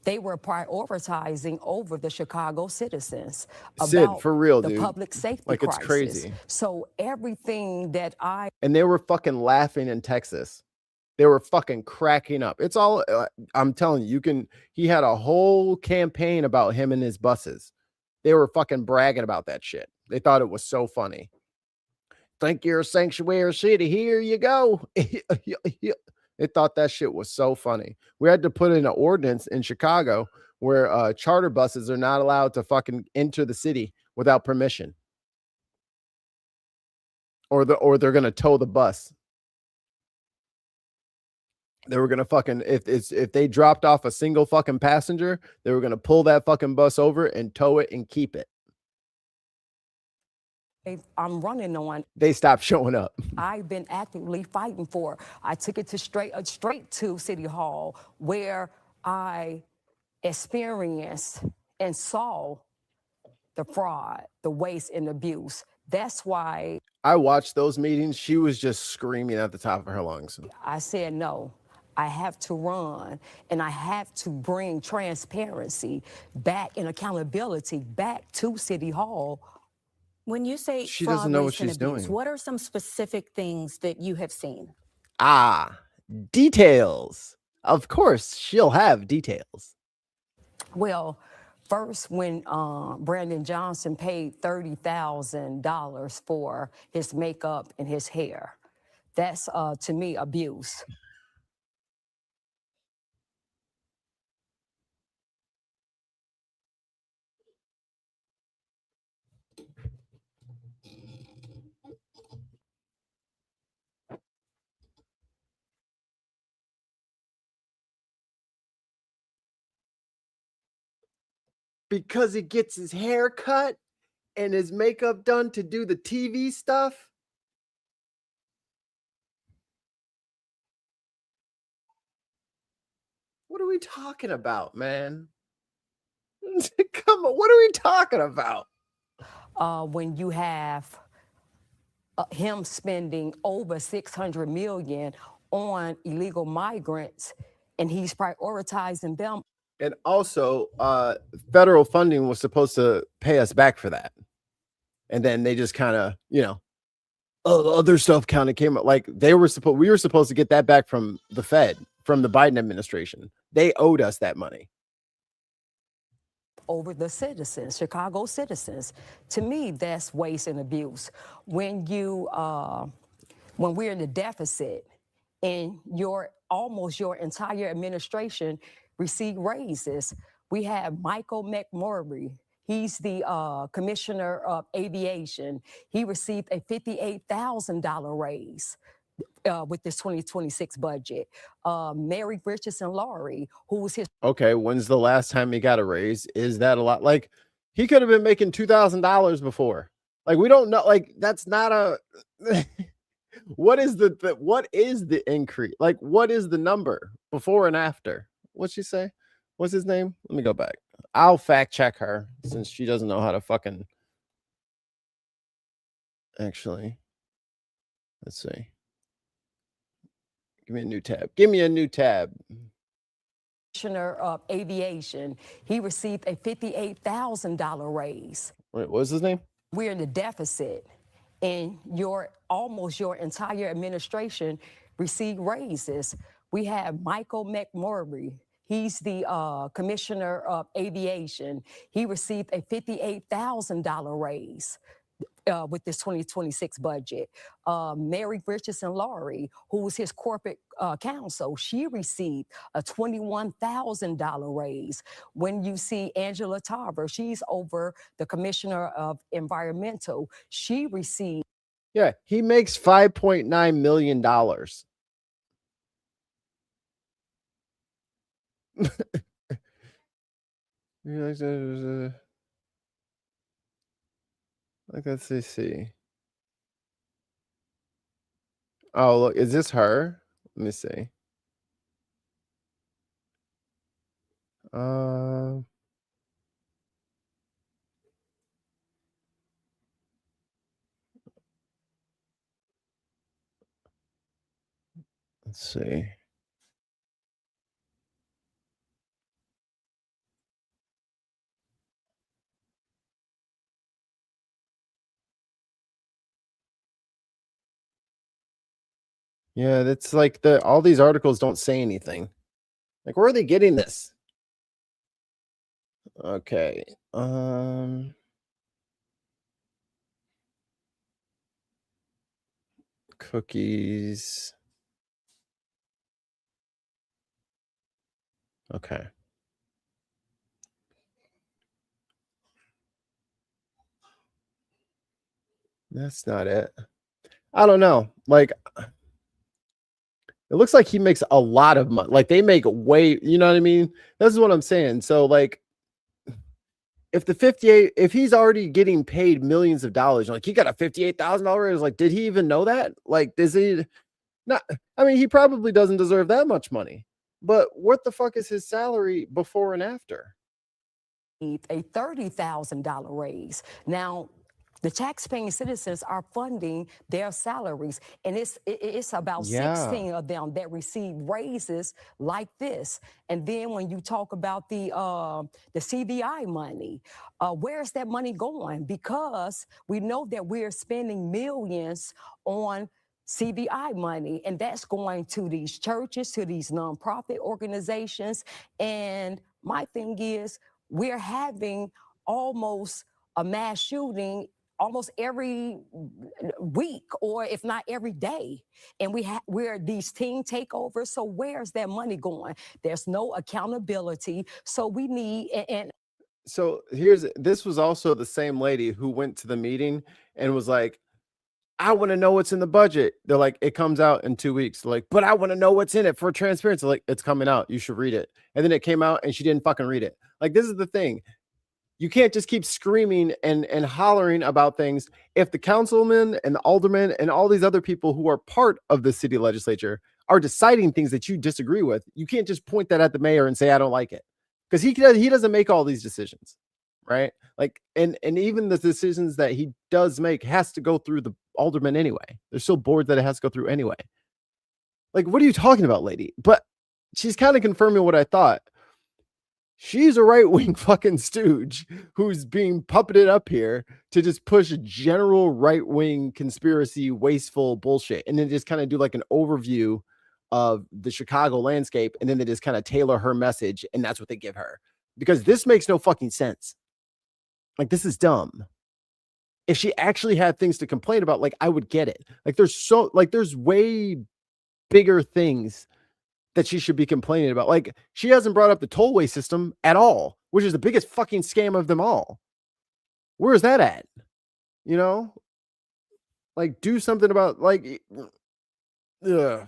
they were prioritizing over the Chicago citizens. Sid, about for real, the dude. public safety Like, crisis. it's crazy. So everything that And they were fucking laughing in Texas. They were fucking cracking up. It's all, I'm telling you, he had a whole campaign about him and his buses. They were fucking bragging about that shit. They thought it was so funny. Think you're a sanctuary city. Here you go. They thought that shit was so funny. We had to put in an ordinance in Chicago where charter buses are not allowed to fucking enter the city without permission. Or they're going to tow the bus. They were going to fucking, if they dropped off a single fucking passenger, they were going to pull that fucking bus over and tow it and keep it. I'm running on. They stopped showing up. I've been actively fighting for. I took it to straight to City Hall, where I experienced and saw the fraud, the waste, and abuse. That's why I watched those meetings. She was just screaming at the top of her lungs. I said, no, I have to run, and I have to bring transparency back and accountability back to City Hall. When you say She fraud, doesn't know what waste, and she's abuse, doing. what are some specific things that you have seen? Details. Of course, she'll have details. Well, first, when Brandon Johnson paid $30,000 for his makeup and his hair, that's, to me, abuse. Because he gets his hair cut and his makeup done to do the TV stuff. What are we talking about, man? Come on, what are we talking about? When you have him spending over $600 million on illegal migrants, and he's prioritizing them. And also, federal funding was supposed to pay us back for that. And then they just kind of, other stuff kind of came up. Like we were supposed to get that back from the Fed, from the Biden administration. They owed us that money. over the citizens, Chicago citizens. To me, that's waste and abuse. When we're in the deficit and almost your entire administration received raises. We have Michael McMurray. He's the commissioner of aviation. He received a $58,000 raise with this 2026 budget. Mary Richardson Laurie, who was his. Okay, when's the last time he got a raise? Is that a lot? Like, he could have been making $2,000 before. Like, we don't know. Like, that's not a. What is the increase? Like, what is the number before and after? What'd she say? What's his name? Let me go back. I'll fact check her since she doesn't know how to fucking. Actually, let's see. Give me a new tab. Give me a new tab. Commissioner of aviation. He received a $58,000 raise. Wait, what's his name? We're in the deficit, and almost your entire administration received raises. We have Michael McMurray. He's the commissioner of aviation. He received a $58,000 raise with this 2026 budget. Mary Richardson Laurie, who was his corporate counsel, she received a $21,000 raise. When you see Angela Tarver, she's over the commissioner of environmental, she received. Yeah, he makes $5.9 million. Like, let's see. Oh, look, is this her? Let me see. Let's see. Yeah, that's like all these articles don't say anything. Like, where are they getting this? Okay. Cookies. Okay. That's not it. I don't know. Like, it looks like he makes a lot of money. Like, they make way, you know what I mean? This is what I'm saying. So, like, if he's already getting paid millions of dollars, like, he got a $58,000 raise, like, did he even know that? Like, does he not? I mean, he probably doesn't deserve that much money, but what the fuck is his salary before and after? A $30,000 raise. Now, the taxpaying citizens are funding their salaries, and it's about 16 of them that receive raises like this. And then when you talk about the CVI money, where's that money going? Because we know that we're spending millions on CVI money, and that's going to these churches, to these nonprofit organizations. And my thing is, we're having almost a mass shooting almost every week, or if not every day. And we're these teen takeovers. So where's that money going? There's no accountability. So we need, So this was also the same lady who went to the meeting and was like, I want to know what's in the budget. They're like, it comes out in 2 weeks. They're like, but I want to know what's in it for transparency. Like, it's coming out. You should read it. And then it came out and she didn't fucking read it. Like, this is the thing. You can't just keep screaming and hollering about things. If the councilmen and the aldermen and all these other people who are part of the city legislature are deciding things that you disagree with, you can't just point that at the mayor and say, I don't like it. Because he doesn't make all these decisions, right? Like, and even the decisions that he does make has to go through the aldermen anyway. There's still boards that it has to go through anyway. Like, what are you talking about, lady? But she's kind of confirming what I thought. She's a right-wing fucking stooge who's being puppeted up here to just push general right-wing conspiracy, wasteful bullshit. And then just kind of do like an overview of the Chicago landscape. And then they just kind of tailor her message. And that's what they give her. because this makes no fucking sense. Like, this is dumb. If she actually had things to complain about, like, I would get it. Like, there's way bigger things that she should be complaining about. Like, she hasn't brought up the tollway system at all, which is the biggest fucking scam of them all. Where is that at? You know? Like, do something about, like, ugh.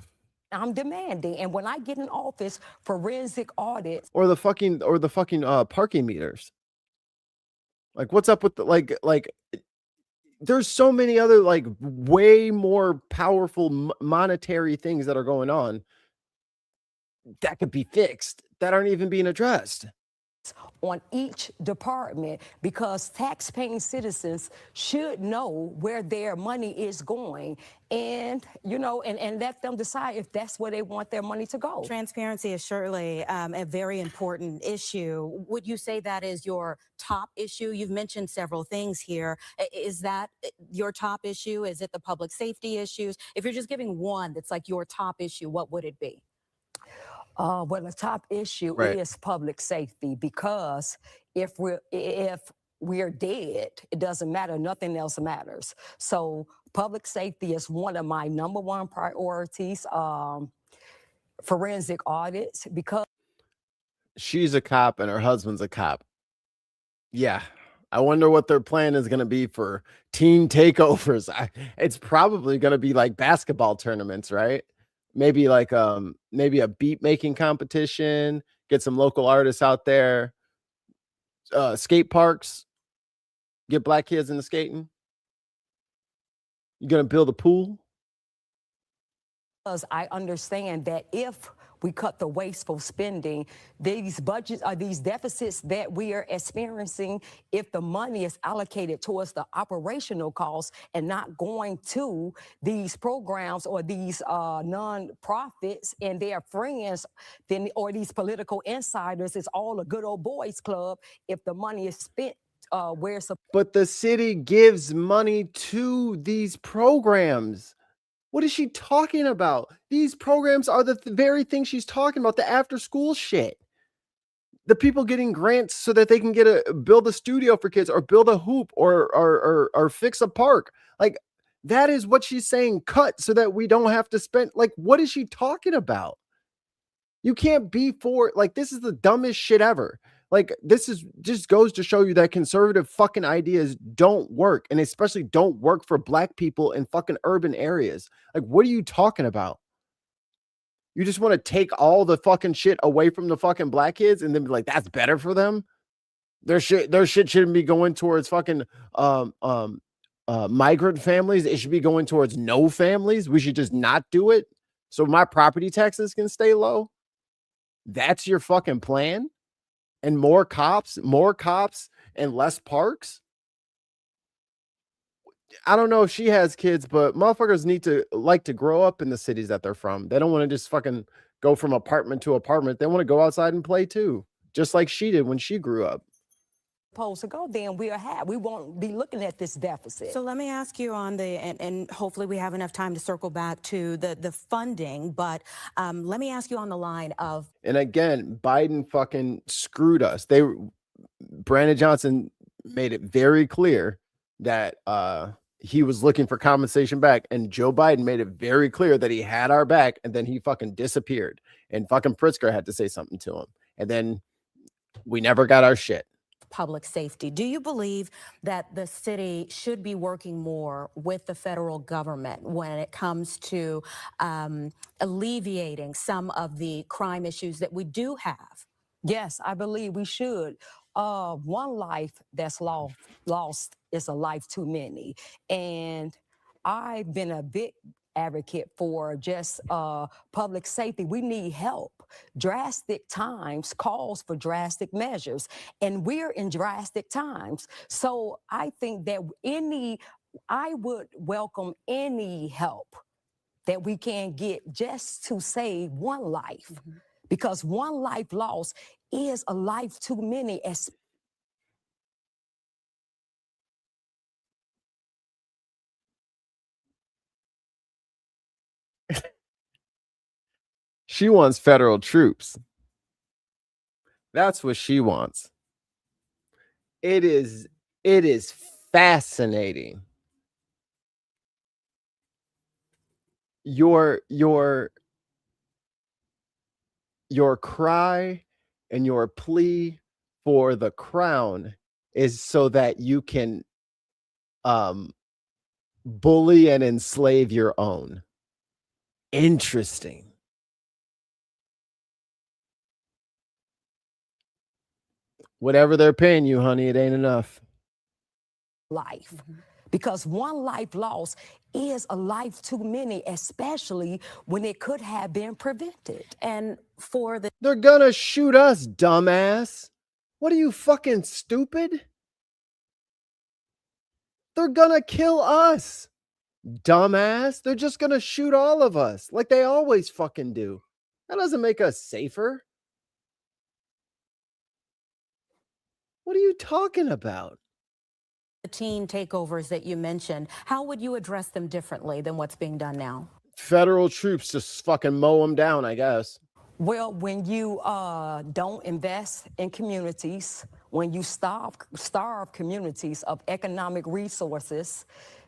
I'm demanding, and when I get in office, forensic audits Or the fucking parking meters. Like, what's up with the like there's so many other like way more powerful monetary things that are going on that could be fixed that aren't even being addressed on each department, because tax-paying citizens should know where their money is going, and and let them decide if that's where they want their money to go. Transparency is surely a very important issue. Would you say that is your top issue? You've mentioned several things here. Is that your top issue? Is it the public safety issues? If you're just giving one that's like your top issue, what would it be? Well, the top issue is public safety, because if we're dead, it doesn't matter. Nothing else matters. So public safety is one of my number one priorities. Forensic audits, because she's a cop and her husband's a cop. Yeah. I wonder what their plan is going to be for teen takeovers. It's probably going to be like basketball tournaments, right? Maybe like maybe a beat making competition, get some local artists out there, skate parks, get black kids into skating. You're going to build a pool? Because I understand that if we cut the wasteful spending, these budgets are these deficits that we are experiencing, if the money is allocated towards the operational costs and not going to these programs or these non-profits and their friends, then or these political insiders, it's all a good old boys club if the money is spent but the city gives money to these programs. What is she talking about? These programs are the very thing she's talking about, the after school shit. The people getting grants so that they can build a studio for kids or build a hoop or fix a park. Like, that is what she's saying, cut so that we don't have to spend. Like, what is she talking about? You can't be for, like, this is the dumbest shit ever. Like, this is just goes to show you that conservative fucking ideas don't work, and especially don't work for black people in fucking urban areas. Like, what are you talking about? You just want to take all the fucking shit away from the fucking black kids and then be like, that's better for them? Their shit shouldn't be going towards fucking migrant families. It should be going towards no families. We should just not do it so my property taxes can stay low. That's your fucking plan? And more cops and less parks? I don't know if she has kids, but motherfuckers need to grow up in the cities that they're from. They don't want to just fucking go from apartment to apartment. They want to go outside and play too, just like she did when she grew up. Supposed to go, then we won't be looking at this deficit. So let me ask you on and hopefully we have enough time to circle back to the funding, but let me ask you on the line of. And again, Biden fucking screwed us. Brandon Johnson made it very clear that he was looking for compensation back, and Joe Biden made it very clear that he had our back, and then he fucking disappeared, and fucking Pritzker had to say something to him, and then we never got our shit. Public safety. Do you believe that the city should be working more with the federal government when it comes to alleviating some of the crime issues that we do have? Yes, I believe we should. One life that's lost is a life too many. And I've been a big advocate for just public safety. We need help. Drastic times calls for drastic measures, and we're in drastic times. So I think that I would welcome any help that we can get just to save one life, because one life lost is a life too many. She wants federal troops. That's what she wants. It is fascinating. Your cry and your plea for the crown is so that you can bully and enslave your own. Interesting. Whatever they're paying you, honey, it ain't enough. Life. Because one life lost is a life too many, especially when it could have been prevented. And for the... They're gonna shoot us, dumbass. What are you, fucking stupid? They're gonna kill us, dumbass. They're just gonna shoot all of us like they always fucking do. That doesn't make us safer. What are you talking about? The teen takeovers that you mentioned, how would you address them differently than what's being done now? Federal troops just fucking mow them down, I guess. Well, when you don't invest in communities, when you starve communities of economic resources,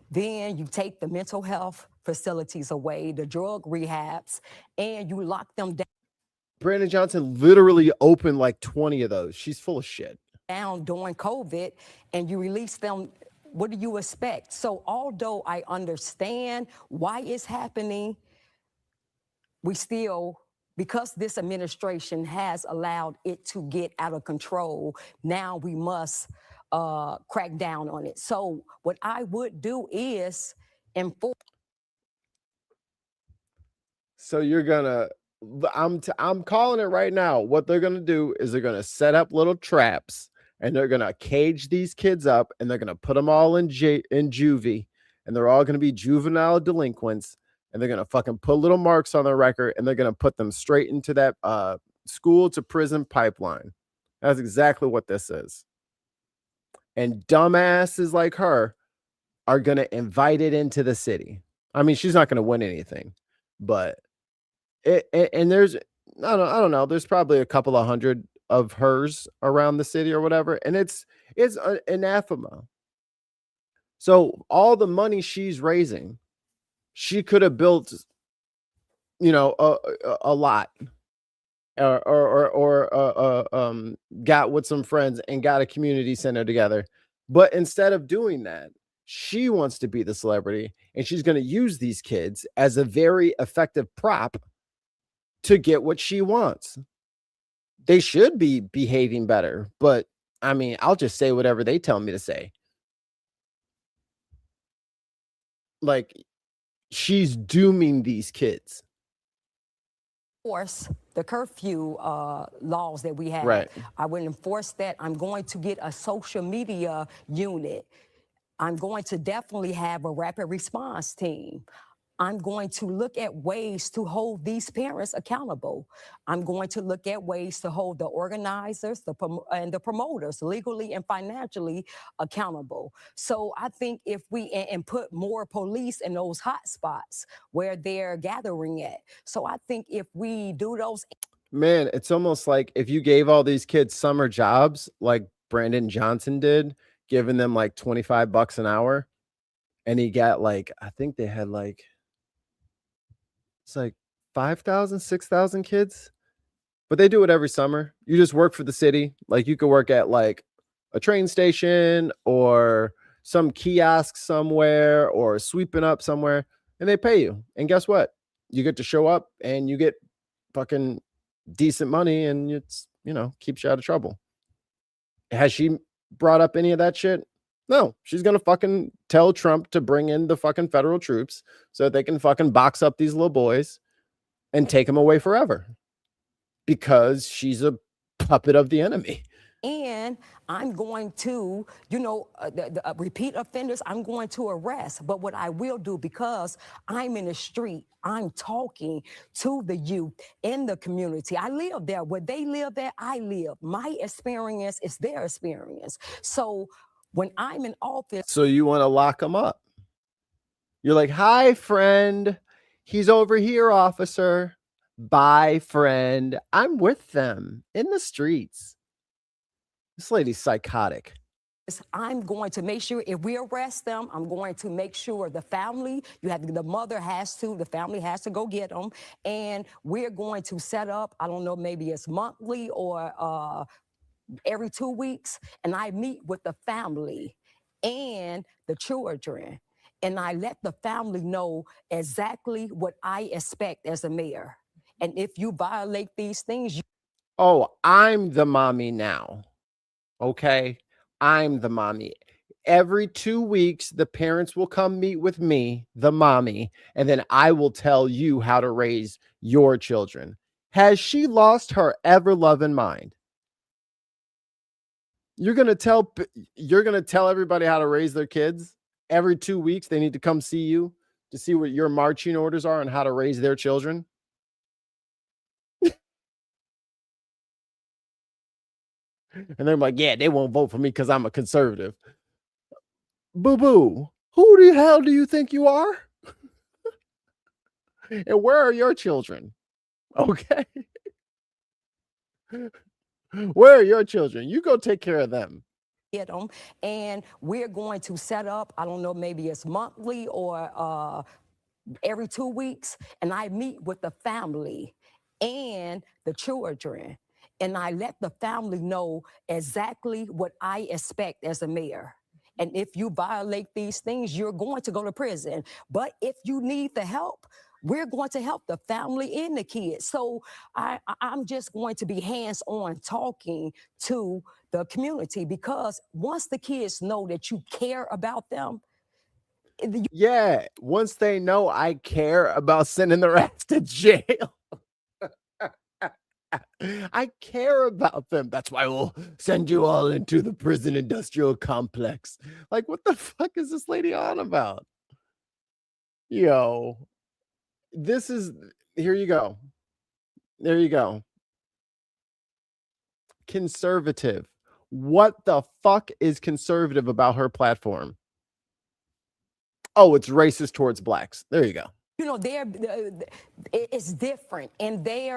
then you take the mental health facilities away, the drug rehabs, and you lock them down. Brandon Johnson literally opened like 20 of those. She's full of shit. Down during COVID, and you release them. What do you expect? So although I understand why it's happening, we still, because this administration has allowed it to get out of control, now we must crack down on it. So what I would do is enforce. So you're gonna, I'm calling it right now. What they're gonna do is they're gonna set up little traps and they're gonna cage these kids up and they're gonna put them all in juvie, and they're all gonna be juvenile delinquents, and they're gonna fucking put little marks on their record, and they're gonna put them straight into that school to prison pipeline. That's exactly what this is. And dumbasses like her are gonna invite it into the city. I mean, she's not gonna win anything, but and there's I don't know. There's probably a couple of hundred of hers around the city or whatever, and it's anathema. So all the money she's raising, she could have built, you know, a lot, or got with some friends and got a community center together. But instead of doing that, she wants to be the celebrity, and she's going to use these kids as a very effective prop to get what she wants. They should be behaving better, but I mean, I'll just say whatever they tell me to say. Like, she's dooming these kids. Enforce the curfew laws that we have. Right. I will enforce that. I'm going to get a social media unit. I'm going to definitely have a rapid response team. I'm going to look at ways to hold these parents accountable. I'm going to look at ways to hold the organizers and the promoters legally and financially accountable. So I think if we and put more police in those hot spots where they're gathering at. So I think if we do those. Man, it's almost like if you gave all these kids summer jobs like Brandon Johnson did, giving them like $25 an hour, and he got like, I think they had like, it's like 5,000, 6,000 kids, but they do it every summer. You just work for the city. Like you could work at like a train station or some kiosk somewhere or sweeping up somewhere, and they pay you. And guess what? You get to show up and you get fucking decent money, and it's, you know, keeps you out of trouble. Has she brought up any of that shit? No, she's going to fucking tell Trump to bring in the fucking federal troops so that they can fucking box up these little boys and take them away forever, because she's a puppet of the enemy. And I'm going to, you know, the repeat offenders, I'm going to arrest. But what I will do, because I'm in the street, I'm talking to the youth in the community. I live there. Where they live there, I live. My experience is their experience. So when I'm in office. So you want to lock them up. You're like, hi, friend. He's over here, officer. Bye, friend. I'm with them in the streets. This lady's psychotic. I'm going to make sure if we arrest them, I'm going to make sure the family, the mother has to, the family has to go get them. And we're going to set up, I don't know, maybe it's monthly or every 2 weeks. And I meet with the family and the children. And I let the family know exactly what I expect as a mayor. And if you violate these things, Oh, I'm the mommy now. Okay. I'm the mommy. Every 2 weeks, the parents will come meet with me, the mommy, and then I will tell you how to raise your children. Has she lost her ever-loving mind? You're gonna tell everybody how to raise their kids? Every 2 weeks, they need to come see you to see what your marching orders are on how to raise their children? And they're like, yeah, they won't vote for me because I'm a conservative. Boo-boo, who the hell do you think you are? And where are your children? Okay. Where are your children? You go take care of them. get them. And we're going to set up, I don't know, maybe it's monthly or every 2 weeks. And I meet with the family and the children. And I let the family know exactly what I expect as a mayor. And if you violate these things, you're going to go to prison. But if you need the help, we're going to help the family and the kids. So I'm just going to be hands-on talking to the community, because once the kids know that you care about them. Yeah, once they know I care about sending their ass to jail. I care about them. That's why we'll send you all into the prison industrial complex. Like, what the fuck is this lady on about? Yo, here you go. There you go. Conservative. What the fuck is conservative about her platform? Oh, it's racist towards blacks. There you go. You know, it's different, and they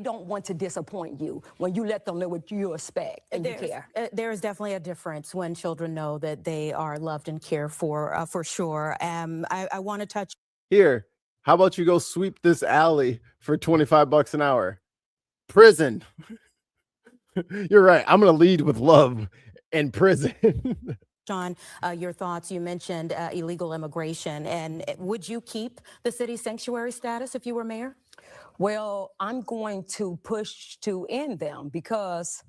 don't want to disappoint you when you let them know what you expect and you care. There is definitely a difference when children know that they are loved and cared for sure. I want to touch. Here, how about you go sweep this alley for $25 an hour? Prison. You're right. I'm going to lead with love and prison. John, your thoughts. You mentioned illegal immigration, and would you keep the city sanctuary status if you were mayor? Well, I'm going to push to end them, because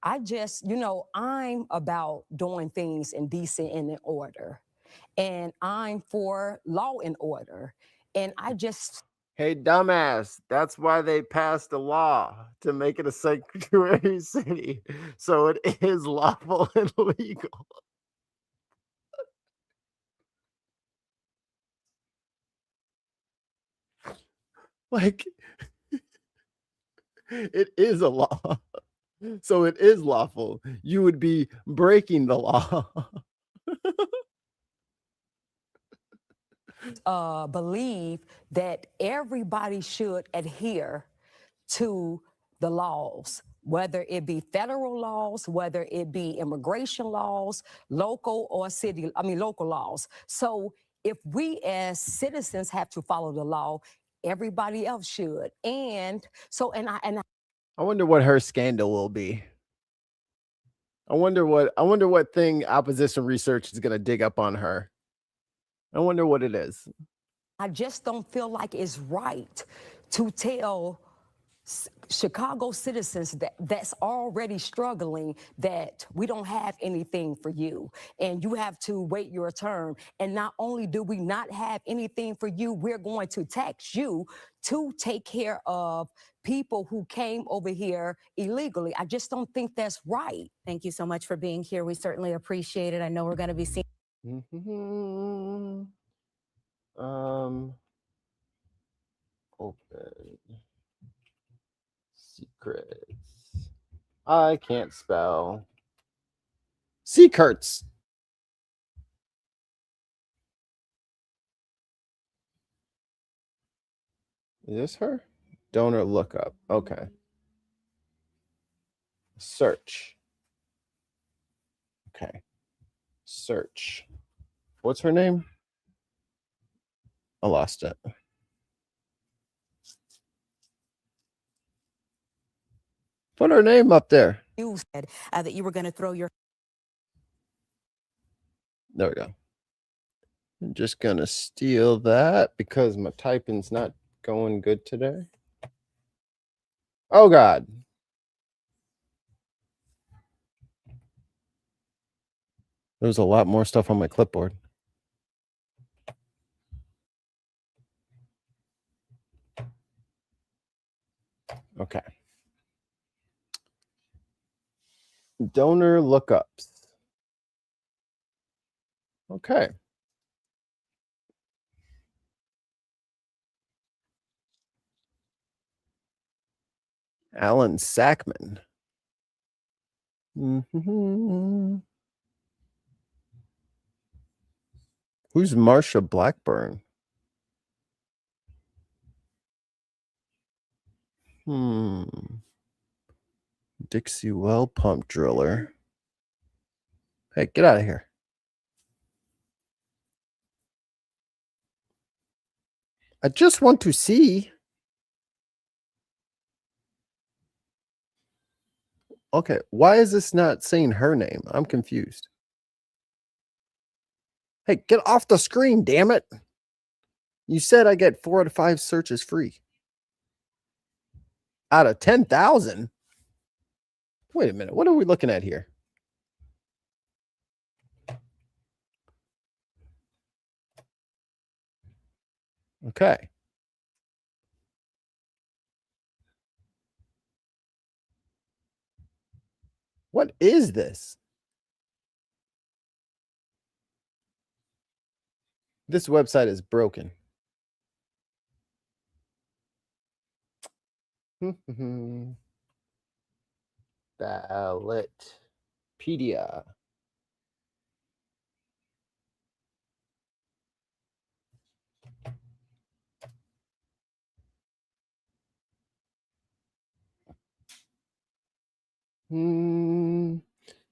I just, I'm about doing things in decent and in order, and I'm for law and order, and I just. Hey, dumbass, that's why they passed a law to make it a sanctuary city, so it is lawful and legal. Like, it is a law, so it is lawful. You would be breaking the law. Believe that everybody should adhere to the laws, whether it be federal laws, whether it be immigration laws, local laws. So if we as citizens have to follow the law, everybody else should. And so, I wonder what her scandal will be. I wonder what thing opposition research is going to dig up on her. I wonder what it is. I just don't feel like it's right to tell Chicago citizens that's already struggling that we don't have anything for you and you have to wait your turn. And not only do we not have anything for you, we're going to tax you to take care of people who came over here illegally. I just don't think that's right. Thank you so much for being here. We certainly appreciate it. I know we're going to be seeing. Open secrets. I can't spell. Secrets. Is this her? Donor lookup. Okay. Search. Okay. Search. What's her name? I lost it. Put her name up there. You said that you were going to throw your. There we go. I'm just going to steal that because my typing's not going good today. Oh, God. There's a lot more stuff on my clipboard. Okay. Donor lookups. Okay. Alan Sackman. Who's Marsha Blackburn? Dixie Well Pump Driller. Hey, get out of here. I just want to see. Okay, why is this not saying her name? I'm confused. Hey, get off the screen, damn it. You said I get 4 out of 5 searches free. Out of 10,000? Wait a minute. What are we looking at here? Okay. What is this? This website is broken. Ballotpedia.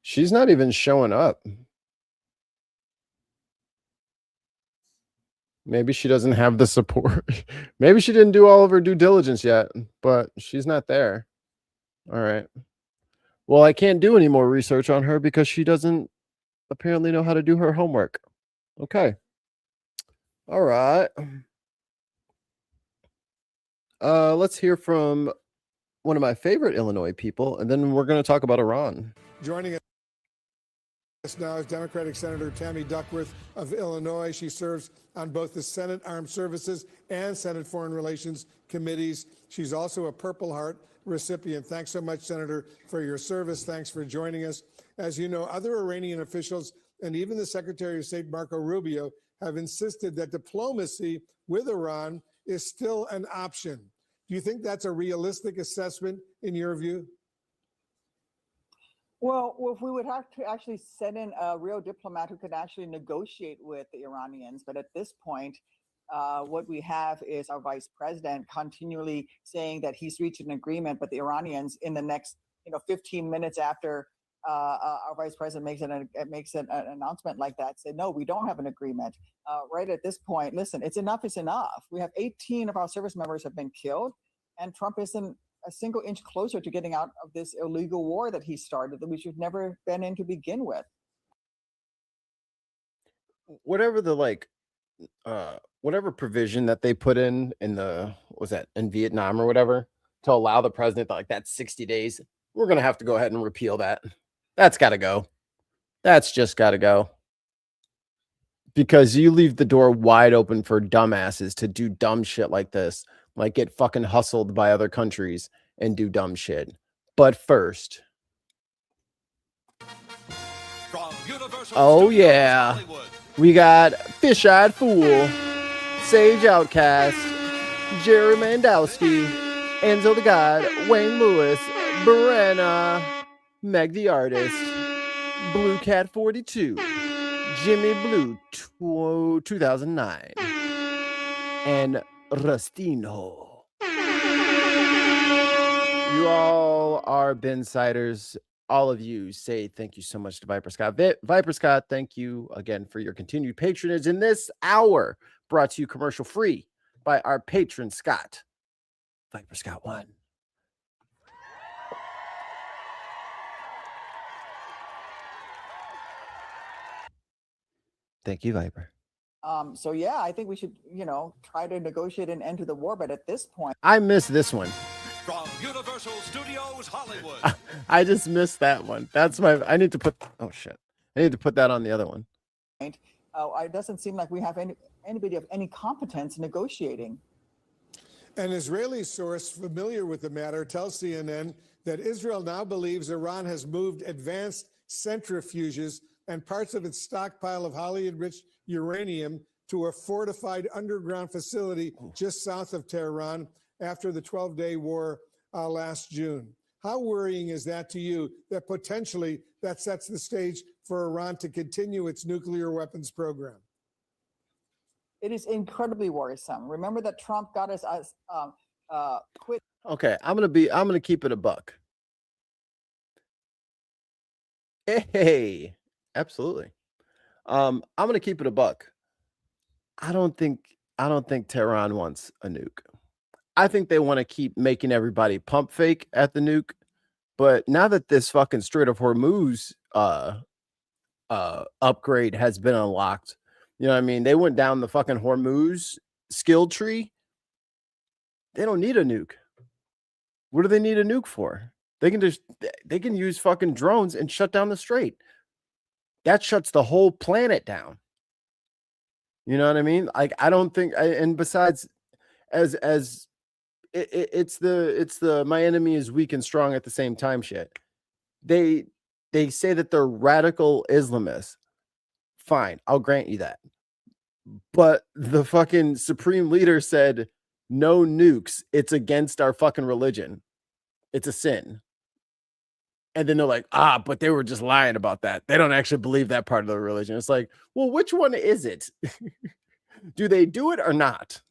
She's not even showing up. Maybe she doesn't have the support. Maybe she didn't do all of her due diligence yet, but she's not there. All right. Well, I can't do any more research on her because she doesn't apparently know how to do her homework. Okay. All right. Let's hear from one of my favorite Illinois people, and then we're going to talk about Iran. Joining us now is Democratic Senator Tammy Duckworth of Illinois. She serves on both the Senate Armed Services and Senate Foreign Relations committees. She's also a Purple Heart recipient. Thanks so much, Senator, for your service. Thanks for joining us. As you know, other Iranian officials and even the Secretary of State, Marco Rubio, have insisted that diplomacy with Iran is still an option. Do you think that's a realistic assessment in your view? Well, if we would have to actually send in a real diplomat who could actually negotiate with the Iranians. But at this point, what we have is our vice president continually saying that he's reached an agreement, but the Iranians in the next 15 minutes after our vice president makes an announcement like that, say, no, we don't have an agreement. Right at this point, listen, it's enough is enough. We have 18 of our service members have been killed, and Trump isn't a single inch closer to getting out of this illegal war that he started, that we should never been in to begin with. Whatever the whatever provision that they put in the, was that in Vietnam or whatever, to allow the president that's 60 days. We're going to have to go ahead and repeal that. That's got to go. That's just got to go. Because you leave the door wide open for dumbasses to do dumb shit like this, like get fucking hustled by other countries and do dumb shit. But first, oh yeah, we got Fish-Eyed Fool, Sage Outcast, Jerry Mandowski, Enzo the God, Wayne Lewis, Brenna, Meg the Artist, Blue Cat 42, Jimmy Blue 2009, and Rustino. You all are Binsiders. All of you say thank you so much to Viper Scott. Viper Scott, thank you again for your continued patronage in this hour, brought to you commercial free by our patron Scott. Viper Scott 1. Thank you, Viper. So yeah, I think we should, try to negotiate an end to the war. But at this point, I missed this one. From Universal Studios Hollywood. I just missed that one. That's my. I need to put. Oh shit! I need to put that on the other one. it doesn't seem like we have anybody of any competence negotiating. An Israeli source familiar with the matter tells CNN that Israel now believes Iran has moved advanced centrifuges and parts of its stockpile of highly enriched uranium to a fortified underground facility just south of Tehran after the 12-day war last June. How worrying is that to you, that potentially that sets the stage for Iran to continue its nuclear weapons program? It is incredibly worrisome. Remember that Trump got us quit. Okay, I'm gonna keep it a buck. Hey, absolutely. I'm gonna keep it a buck. I don't think Tehran wants a nuke. I think they want to keep making everybody pump fake at the nuke. But now that this fucking Strait of Hormuz upgrade has been unlocked, you know what I mean? They went down the fucking Hormuz skill tree. They don't need a nuke. What do they need a nuke for? They can use fucking drones and shut down the strait. That shuts the whole planet down. You know what I mean? Like, I don't think, and besides, it's the my enemy is weak and strong at the same time shit. They say that they're radical Islamists. Fine, I'll grant you that. But the fucking supreme leader said, no nukes. It's against our fucking religion. It's a sin. And then they're like, but they were just lying about that. They don't actually believe that part of the religion. It's like, well, which one is it? Do they do it or not?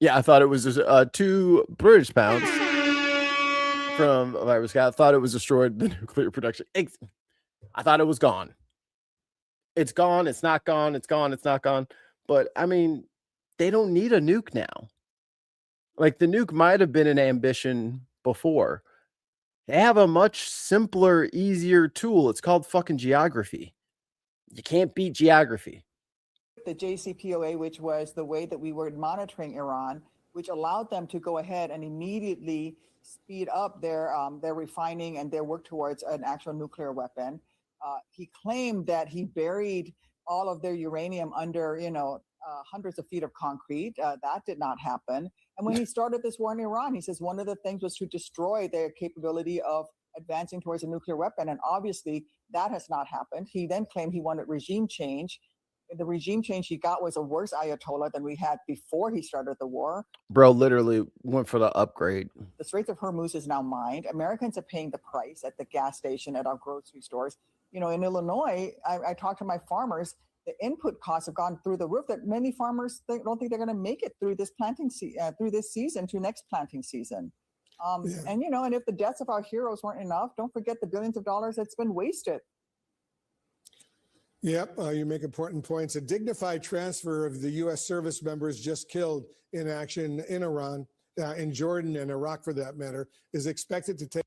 Yeah, I thought it was 2 British pounds from Viper Scott. I thought it was destroyed the nuclear production. I thought it was gone. It's gone. It's not gone. It's gone. It's not gone. But I mean, they don't need a nuke now. Like, the nuke might have been an ambition before. They have a much simpler, easier tool. It's called fucking geography. You can't beat geography. The JCPOA, which was the way that we were monitoring Iran, which allowed them to go ahead and immediately speed up their refining and their work towards an actual nuclear weapon. He claimed that he buried all of their uranium under, hundreds of feet of concrete. That did not happen. And when he started this war in Iran, he says one of the things was to destroy their capability of advancing towards a nuclear weapon. And obviously that has not happened. He then claimed he wanted regime change. The regime change he got was a worse Ayatollah than we had before he started the war. Bro literally went for the upgrade. The Straits of Hormuz is now mined. Americans are paying the price at the gas station, at our grocery stores. In Illinois, I talked to my farmers. The input costs have gone through the roof that many farmers don't think they're going to make it through this through this season to next planting season. And if the deaths of our heroes weren't enough, don't forget the billions of dollars that's been wasted. Yep, you make important points. A dignified transfer of the U.S. service members just killed in action in Iran, in Jordan and Iraq for that matter, is expected to take.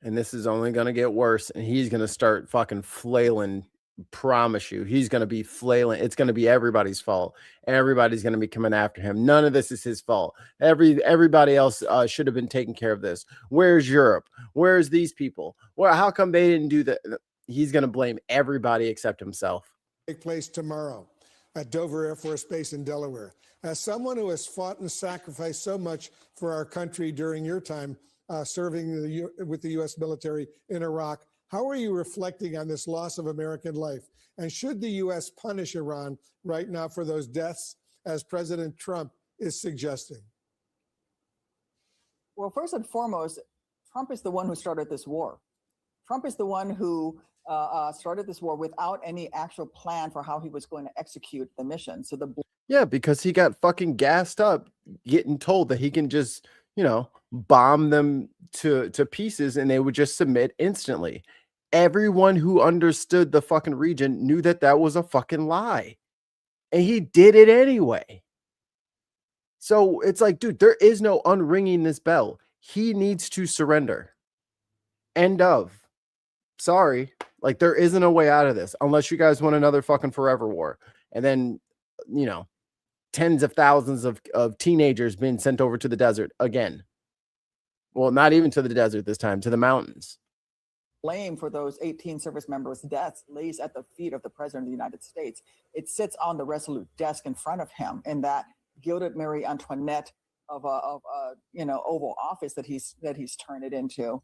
And this is only going to get worse. And he's going to start fucking flailing. Promise you, he's going to be flailing. It's going to be everybody's fault. Everybody's going to be coming after him. None of this is his fault. Everybody else should have been taking care of this. Where's Europe? Where's these people? Well, how come they didn't do that? He's going to blame everybody except himself. Take place tomorrow at Dover Air Force Base in Delaware. As someone who has fought and sacrificed so much for our country during your time serving with the U.S. military in Iraq, how are you reflecting on this loss of American life? And should the U.S. punish Iran right now for those deaths, as President Trump is suggesting? Well, first and foremost, Trump is the one who started this war. Trump is the one who started this war without any actual plan for how he was going to execute the mission. So yeah, because he got fucking gassed up getting told that he can just, bomb them to pieces and they would just submit instantly. Everyone who understood the fucking region knew that that was a fucking lie. And he did it anyway. So it's like, dude, there is no unringing this bell. He needs to surrender. End of. Sorry. Like, there isn't a way out of this unless you guys want another fucking forever war. And then, tens of thousands of teenagers being sent over to the desert again. Well, not even to the desert this time, to the mountains. Blame for those 18 service members' deaths lays at the feet of the President of the United States. It sits on the Resolute desk in front of him in that gilded Marie Antoinette of a Oval Office that he's turned it into.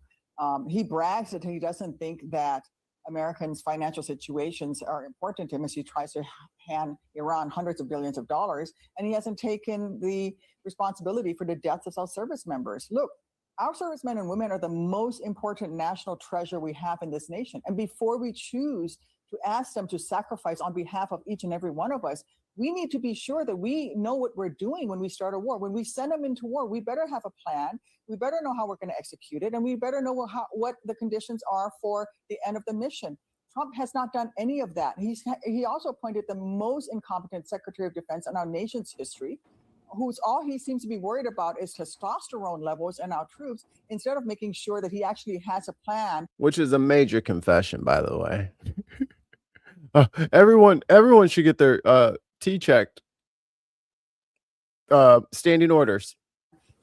He brags that he doesn't think that Americans' financial situations are important to him as he tries to hand Iran hundreds of billions of dollars, and he hasn't taken the responsibility for the deaths of our service members. Look, our servicemen and women are the most important national treasure we have in this nation. And before we choose to ask them to sacrifice on behalf of each and every one of us, we need to be sure that we know what we're doing when we start a war. When we send them into war, we better have a plan. We better know how we're going to execute it. And we better know what the conditions are for the end of the mission. Trump has not done any of that. He also appointed the most incompetent Secretary of Defense in our nation's history, who's all he seems to be worried about is testosterone levels in our troops, instead of making sure that he actually has a plan. Which is a major confession, by the way. Everyone should get their T-checked. Standing orders.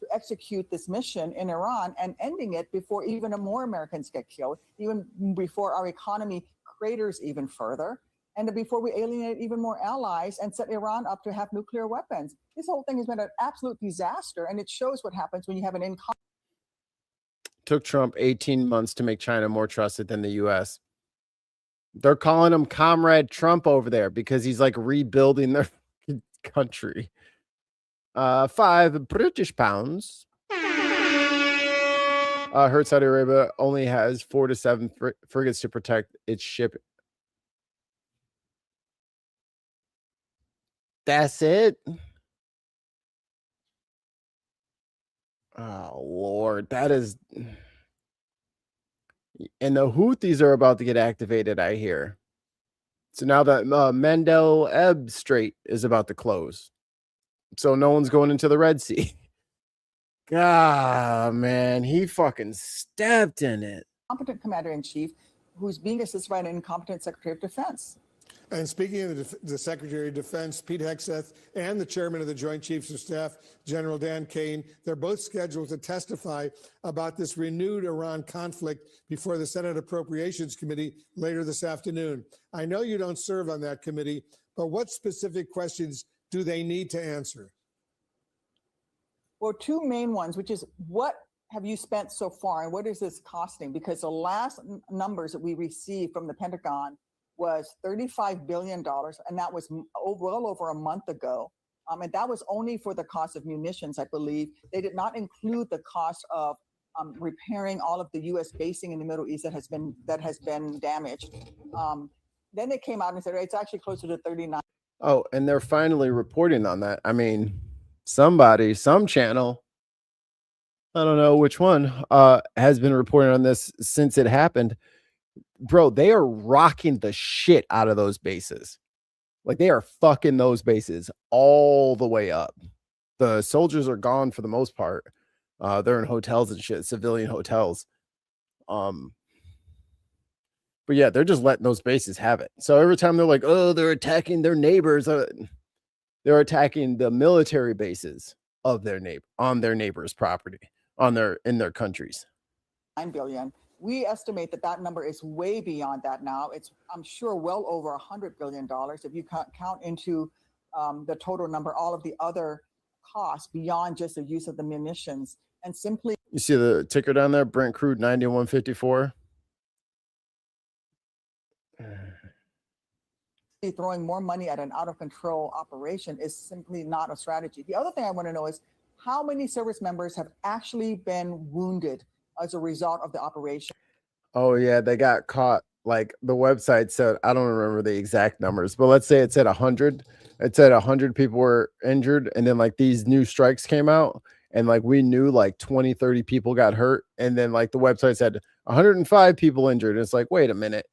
To execute this mission in Iran and ending it before even more Americans get killed, even before our economy craters even further, and before we alienate even more allies and set Iran up to have nuclear weapons. This whole thing has been an absolute disaster, and it shows what happens when you have an incompetent. Took Trump 18 months to make China more trusted than the U.S. They're calling him Comrade Trump over there because he's like rebuilding their country. 5 British pounds. Heard Saudi Arabia only has 4 to 7 frigates to protect its ship. That's it. Oh, Lord. That is... And the Houthis are about to get activated, I hear. So now that Mendel Strait is about to close. So no one's going into the Red Sea. God, man. He fucking stepped in it. Competent commander-in-chief who's being assisted by an incompetent Secretary of Defense. And speaking of the Secretary of Defense, Pete Hegseth, and the Chairman of the Joint Chiefs of Staff, General Dan Kane, they're both scheduled to testify about this renewed Iran conflict before the Senate Appropriations Committee later this afternoon. I know you don't serve on that committee, but what specific questions do they need to answer? Well, 2 main ones, which is what have you spent so far and what is this costing? Because the last numbers that we received from the Pentagon was $35 billion, and that was well over a month ago. And that was only for the cost of munitions, I believe. They did not include the cost of repairing all of the U.S. basing in the Middle East that has been damaged. Then they came out and said it's actually closer to 39. Oh, and they're finally reporting on that. I mean, some channel, I don't know which one, has been reporting on this since it happened. Bro, they are rocking the shit out of those bases. Like, they are fucking those bases all the way up. The soldiers are gone for the most part. They're in hotels and shit, civilian hotels. But yeah, they're just letting those bases have it. So every time they're like, oh, they're attacking their neighbors, they're attacking the military bases of their on their neighbors' property, in their countries. 9 billion. We estimate that number is way beyond that now. It's, I'm sure, well over $100 billion if you count into the total number, all of the other costs beyond just the use of the munitions. And simply... You see the ticker down there, Brent Crude 91.54? Throwing more money at an out-of-control operation is simply not a strategy. The other thing I want to know is how many service members have actually been wounded as a result of the operation. Oh yeah, they got caught like the website said, I don't remember the exact numbers, but let's say it said 100. It said 100 people were injured, and then like these new strikes came out, and like we knew like 20, 30 people got hurt, and then like the website said 105 people injured. And it's like, wait a minute,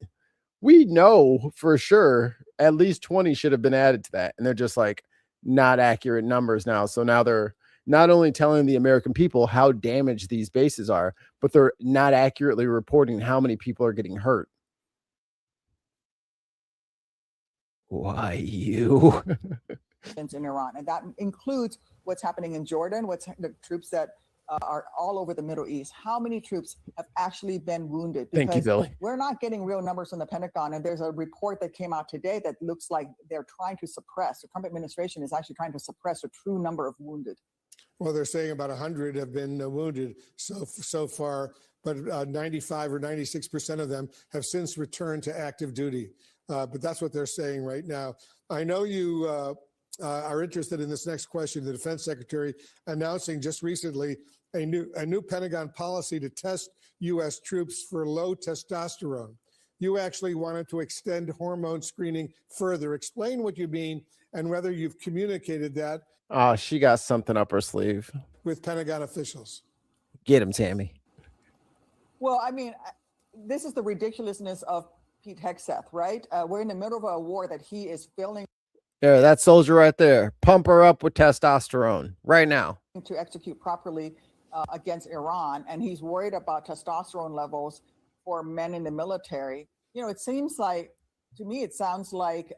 we know for sure at least 20 should have been added to that, and they're just like not accurate numbers now. So now they're not only telling the American people how damaged these bases are, but they're not accurately reporting how many people are getting hurt. Why you? In Iran, and that includes what's happening in Jordan, what's the troops that are all over the Middle East. How many troops have actually been wounded? Because Thank you, Billy. We're not getting real numbers from the Pentagon, and there's a report that came out today that looks like they're trying to suppress. The Trump administration is actually trying to suppress a true number of wounded. Well, they're saying about 100 have been wounded so far, but 95 or 96% of them have since returned to active duty. But that's what they're saying right now. I know you are interested in this next question. The Defense Secretary announcing just recently a new Pentagon policy to test U.S. troops for low testosterone. You actually wanted to extend hormone screening further. Explain what you mean and whether you've communicated that. Oh, she got something up her sleeve with Pentagon officials. Get him, Tammy. Well, I mean, this is the ridiculousness of Pete Hegseth, right? We're in the middle of a war that he is failing. There, that soldier right there. Pump her up with testosterone right now. To execute properly against Iran, and he's worried about testosterone levels for men in the military. You know, it seems like, to me, it sounds like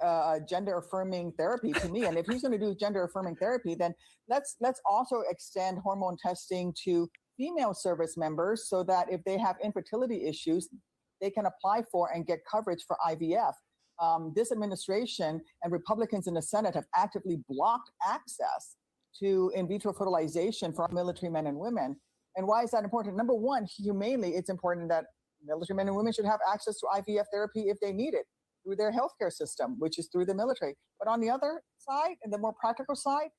gender affirming therapy to me. And if he's going to do gender affirming therapy, then let's also extend hormone testing to female service members so that if they have infertility issues, they can apply for and get coverage for IVF. This administration and Republicans in the Senate have actively blocked access to in vitro fertilization for our military men and women. And why is that important? Number one, humanely, it's important that military men and women should have access to IVF therapy if they need it through their healthcare system, which is through the military. But on the other side, and the more practical side,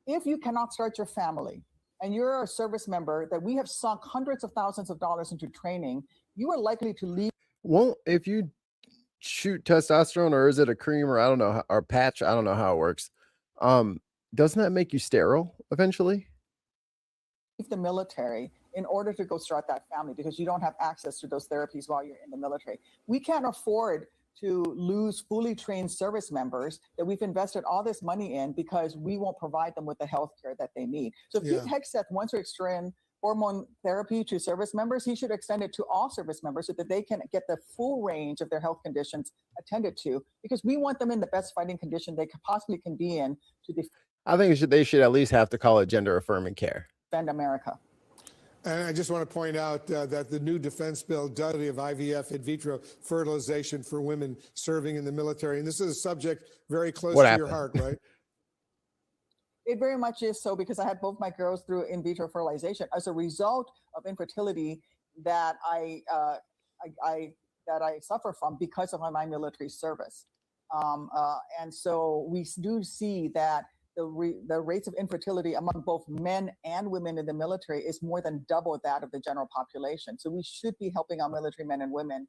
if you cannot start your family and you're a service member that we have sunk hundreds of thousands of dollars into training, you are likely to leave. Well, if you shoot testosterone, or is it a cream, or I don't know, or patch, I don't know how it works. Doesn't that make you sterile eventually? The military in order to go start that family because you don't have access to those therapies while you're in the military. We can't afford to lose fully trained service members that we've invested all this money in because we won't provide them with the health care that they need. So if Pete Hegseth wants to extend hormone therapy to service members, he should extend it to all service members so that they can get the full range of their health conditions attended to, because we want them in the best fighting condition they possibly can be in to I think they should at least have to call it gender affirming care. defend America. And I just want to point out that the new defense bill does of IVF in vitro fertilization for women serving in the military. And this is a subject very close to your heart, right? It very much is so, because I had both my girls through in vitro fertilization as a result of infertility that I suffer from because of my military service. And so we do see that the rates of infertility among both men and women in the military is more than double that of the general population. So we should be helping our military men and women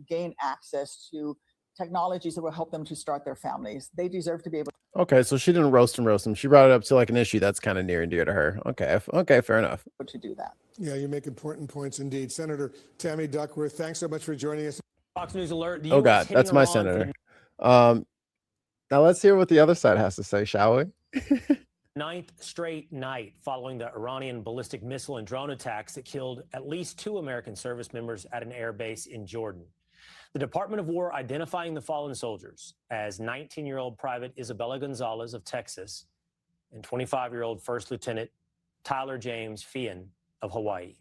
gain access to technologies that will help them to start their families. They deserve to be able to. Okay, so she didn't roast him. She brought it up to like an issue that's kind of near and dear to her. Okay, fair enough. To do that. Yeah, you make important points indeed. Senator Tammy Duckworth, thanks so much for joining us. Fox News alert. Oh God, that's my senator. Now let's hear what the other side has to say, shall we? Ninth straight night following the Iranian ballistic missile and drone attacks that killed at least 2 American service members at an air base in Jordan. The Department of War identifying the fallen soldiers as 19-year-old Private Isabella Gonzalez of Texas and 25-year-old First Lieutenant Tyler James Fian of Hawaii.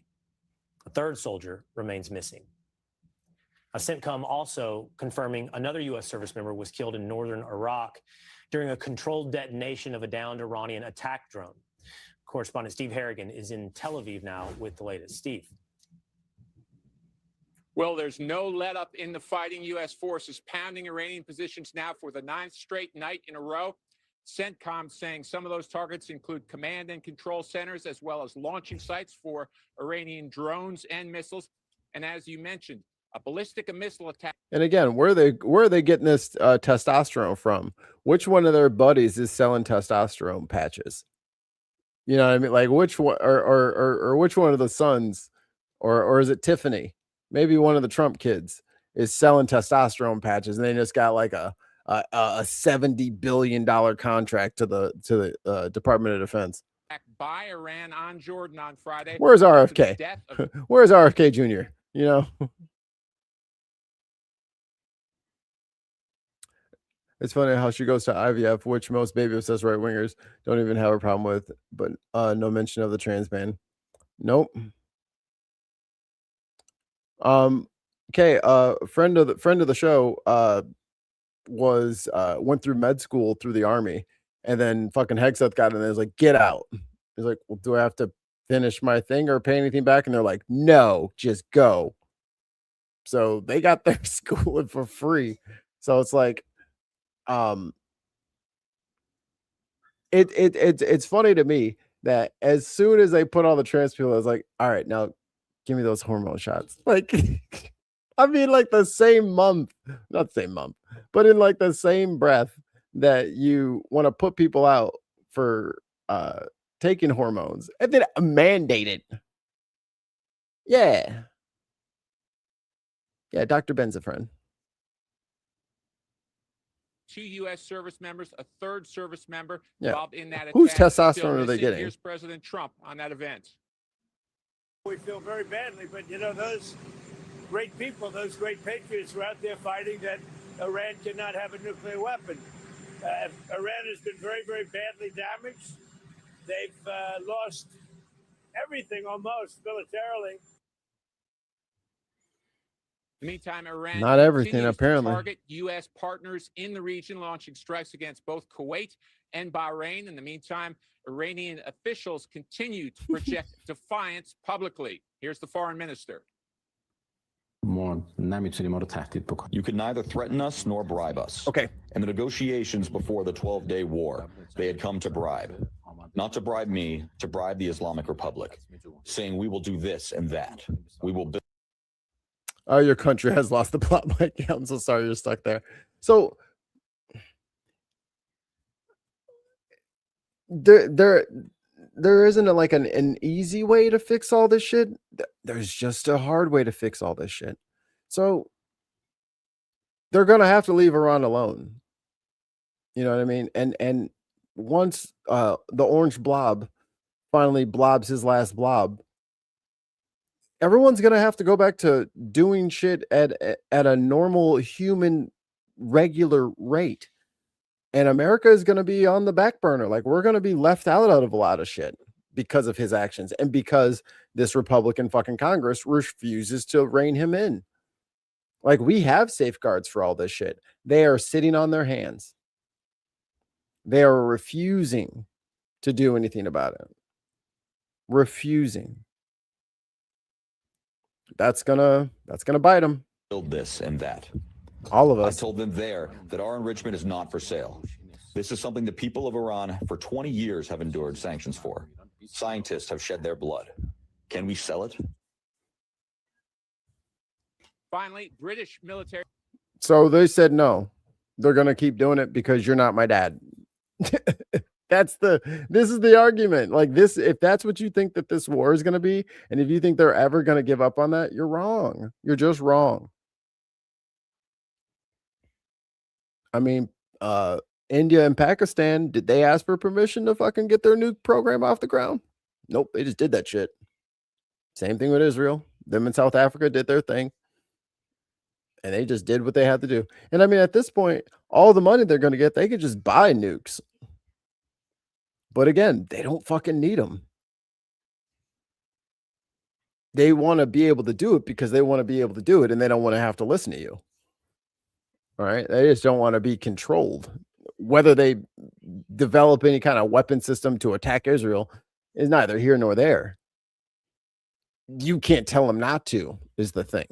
A third soldier remains missing. A CENTCOM also confirming another U.S. service member was killed in northern Iraq during a controlled detonation of a downed Iranian attack drone. Correspondent Steve Harrigan is in Tel Aviv now with the latest. Steve. Well, there's no let up in the fighting. U.S. forces pounding Iranian positions now for the 9th straight night in a row. CENTCOM saying some of those targets include command and control centers, as well as launching sites for Iranian drones and missiles. And as you mentioned, A ballistic missile attack. And again, where are they getting this testosterone from? Which one of their buddies is selling testosterone patches? You know what I mean? Like which one, or which one of the sons, or is it Tiffany? Maybe one of the Trump kids is selling testosterone patches, and they just got like a $70 billion contract to the Department of Defense. By Iran on Jordan on Friday. Where's RFK? Where's RFK Jr.? You know. It's funny how she goes to IVF, which most baby obsessed right wingers don't even have a problem with, but no mention of the trans man. Nope. Okay. Friend of the show went through med school through the army, and then fucking Hegseth got in there. He's like, get out. He's like, well, do I have to finish my thing or pay anything back? And they're like, no, just go. So they got their schooling for free. So it's like, it's funny to me that as soon as they put all the trans people, I was like, all right, now give me those hormone shots. Like, I mean, like the same month, not the same month, but in like the same breath that you want to put people out for taking hormones and then mandate it. Yeah. Yeah, Dr. Ben's a friend. 2 U.S. service members, a third service member Yeah. involved in that Whose attack. testosterone Still are they missing. getting? Here's President Trump on that event. We feel very badly, but you know, those great people, those great patriots were out there fighting that Iran cannot have a nuclear weapon. Iran has been very, very badly damaged. They've lost everything almost militarily. In the meantime, Iran Not everything, continues to apparently. target U.S. partners in the region, launching strikes against both Kuwait and Bahrain. In the meantime, Iranian officials continue to project defiance publicly. Here's the foreign minister. You could neither threaten us nor bribe us. Okay. In the negotiations before the 12-day war, they had come to bribe. Not to bribe me, to bribe the Islamic Republic, saying we will do this and that. We will build. Oh, your country has lost the plot, Mike. I'm so sorry you're stuck there. So there isn't like an easy way to fix all this shit. There's just a hard way to fix all this shit. So they're gonna have to leave Iran alone. You know what I mean? And once the orange blob finally blobs his last blob, everyone's gonna have to go back to doing shit at a normal human regular rate. And America is going to be on the back burner. Like, we're going to be left out of a lot of shit because of his actions and because this Republican fucking Congress refuses to rein him in. Like, we have safeguards for all this shit. They are sitting on their hands. They are refusing to do anything about it. Refusing. That's gonna bite them. Build this and that. All of us. I told them there that our enrichment is not for sale. This is something the people of Iran for 20 years have endured sanctions for. Scientists have shed their blood. Can we sell it? Finally, British military. So they said no. They're gonna keep doing it because you're not my dad. This is the argument. Like this, if that's what you think that this war is gonna be, and if you think they're ever gonna give up on that, you're wrong. You're just wrong. I mean, India and Pakistan, did they ask for permission to fucking get their nuke program off the ground? Nope, they just did that shit. Same thing with Israel. Them in South Africa did their thing. And they just did what they had to do. And I mean, at this point, all the money they're going to get, they could just buy nukes. But again, they don't fucking need them. They want to be able to do it because they want to be able to do it, and they don't want to have to listen to you. All right. They just don't want to be controlled. Whether they develop any kind of weapon system to attack Israel is neither here nor there. You can't tell them not to, is the thing.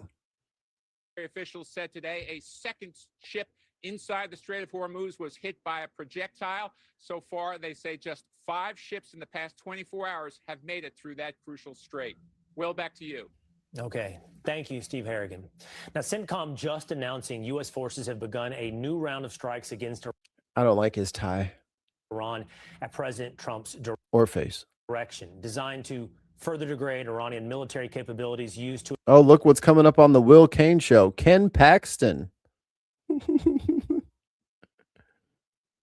Officials said today a second ship inside the Strait of Hormuz was hit by a projectile. So far, they say just 5 ships in the past 24 hours have made it through that crucial strait. Will, back to you. Okay. Thank you, Steve Harrigan. Now, CENTCOM just announcing U.S. forces have begun a new round of strikes against I don't like his tie Iran at President Trump's or face. direction, designed to further degrade Iranian military capabilities used to Oh, look what's coming up on the Will Kane show. Ken Paxton.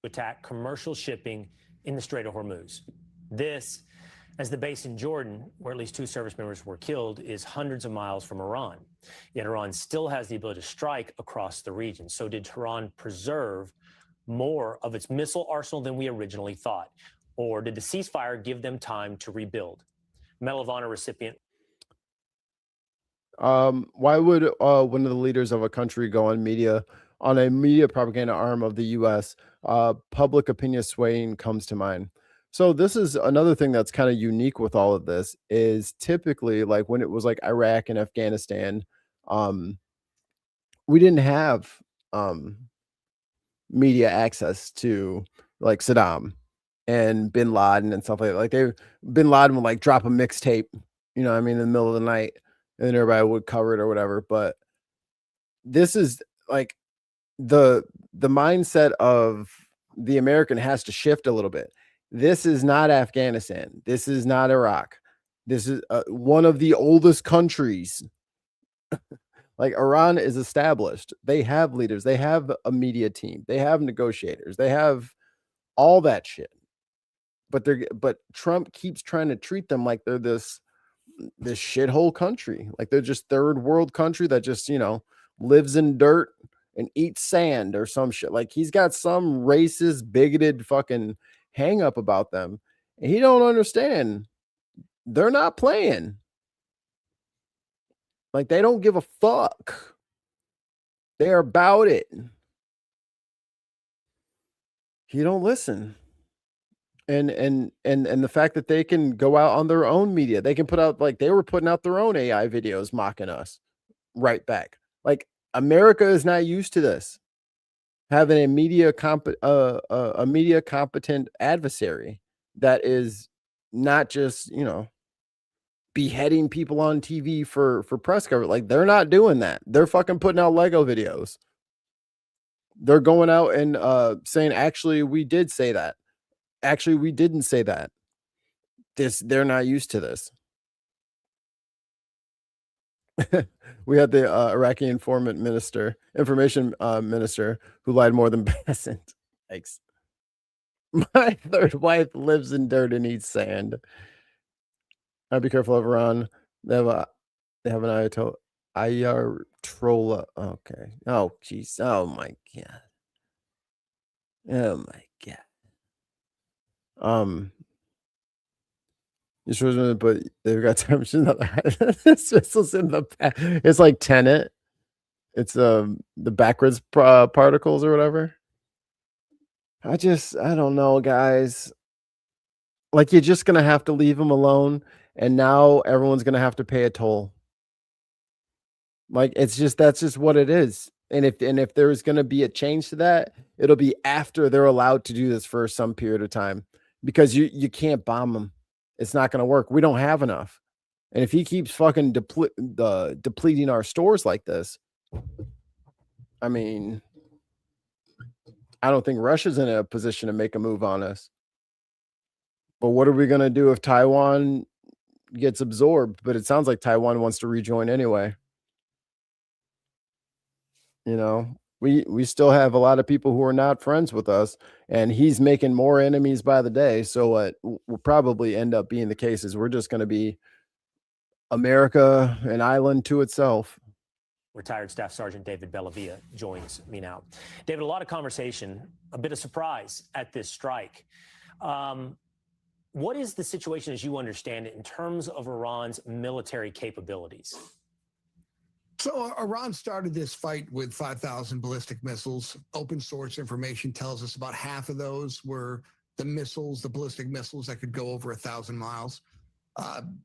attack commercial shipping in the Strait of Hormuz. This, as the base in Jordan, where at least 2 service members were killed, is hundreds of miles from Iran. Yet Iran still has the ability to strike across the region. So did Tehran preserve more of its missile arsenal than we originally thought? Or did the ceasefire give them time to rebuild? Medal of Honor recipient. Why would one of the leaders of a country go on a media propaganda arm of the U.S.? Public opinion swaying comes to mind. So this is another thing that's kind of unique with all of this is typically like when it was like Iraq and Afghanistan, we didn't have media access to like Saddam and bin Laden and stuff like that. Like bin Laden would like drop a mixtape, you know what I mean, in the middle of the night, and then everybody would cover it or whatever. But this is like the mindset of the American has to shift a little bit. This is not Afghanistan. This is not Iraq. This is one of the oldest countries. Like Iran is established. They have leaders. They have a media team. They have negotiators. They have all that shit. But Trump keeps trying to treat them like they're this shithole country. Like they're just third world country that just, you know, lives in dirt and eats sand or some shit. Like he's got some racist, bigoted fucking hang up about them. And he don't understand. They're not playing. Like they don't give a fuck. They're about it. He don't listen. And the fact that they can go out on their own media, they can put out, like they were putting out their own AI videos mocking us right back. Like America is not used to this. Having a media competent adversary that is not just, you know, beheading people on TV for press coverage. Like they're not doing that. They're fucking putting out Lego videos. They're going out and saying, actually, we did say that. Actually, we didn't say that. They're not used to this. We had the Iraqi information minister who lied more than Bassett. Thanks. My third wife lives in dirt and eats sand. I'd be careful of Iran. They have an Ayatollah. Okay. Oh, jeez. Oh my god. Oh my god. But they've got time. This missile's in the back. It's like Tenet. It's the backwards particles or whatever. I don't know, guys. Like you're just gonna have to leave them alone, and now everyone's gonna have to pay a toll. Like that's just what it is. And if there's gonna be a change to that, it'll be after they're allowed to do this for some period of time, because you can't bomb them. It's not gonna work. We don't have enough. And if he keeps fucking depleting our stores like this, I mean, I don't think Russia's in a position to make a move on us. But what are we going to do if Taiwan gets absorbed? But it sounds like Taiwan wants to rejoin anyway. You know, we still have a lot of people who are not friends with us, and he's making more enemies by the day. So what will probably end up being the case is we're just going to be America, an island to itself. Retired Staff Sergeant David Bellavia joins me now. David, a lot of conversation, a bit of surprise at this strike. What is the situation as you understand it in terms of Iran's military capabilities? So Iran started this fight with 5,000 ballistic missiles. Open source information tells us about half of those were the missiles, the ballistic missiles that could go over 1,000 miles.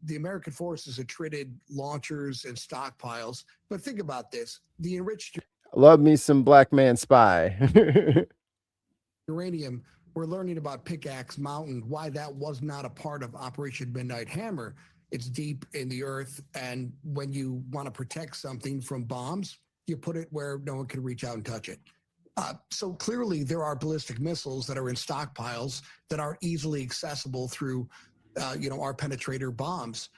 The American forces attrited launchers and stockpiles. But think about this. The enriched Love me some Black Man Spy. uranium, we're learning about Pickaxe Mountain, why that was not a part of Operation Midnight Hammer. It's deep in the earth. And when you want to protect something from bombs, you put it where no one can reach out and touch it. So clearly there are ballistic missiles that are in stockpiles that are easily accessible through, our penetrator bombs.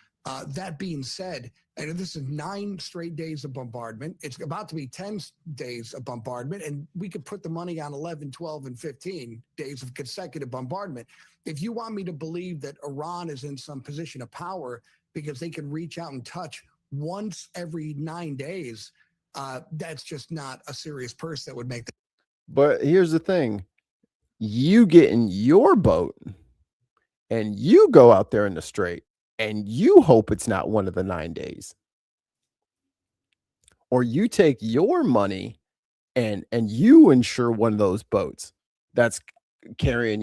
That being said, and this is 9 straight days of bombardment. It's about to be 10 days of bombardment, and we could put the money on 11, 12, and 15 days of consecutive bombardment. If you want me to believe that Iran is in some position of power because they can reach out and touch once every 9 days, that's just not a serious purse that would make that. But here's the thing. You get in your boat and you go out there in the strait and you hope it's not one of the 9 days. Or you take your money and you insure one of those boats that's carrying,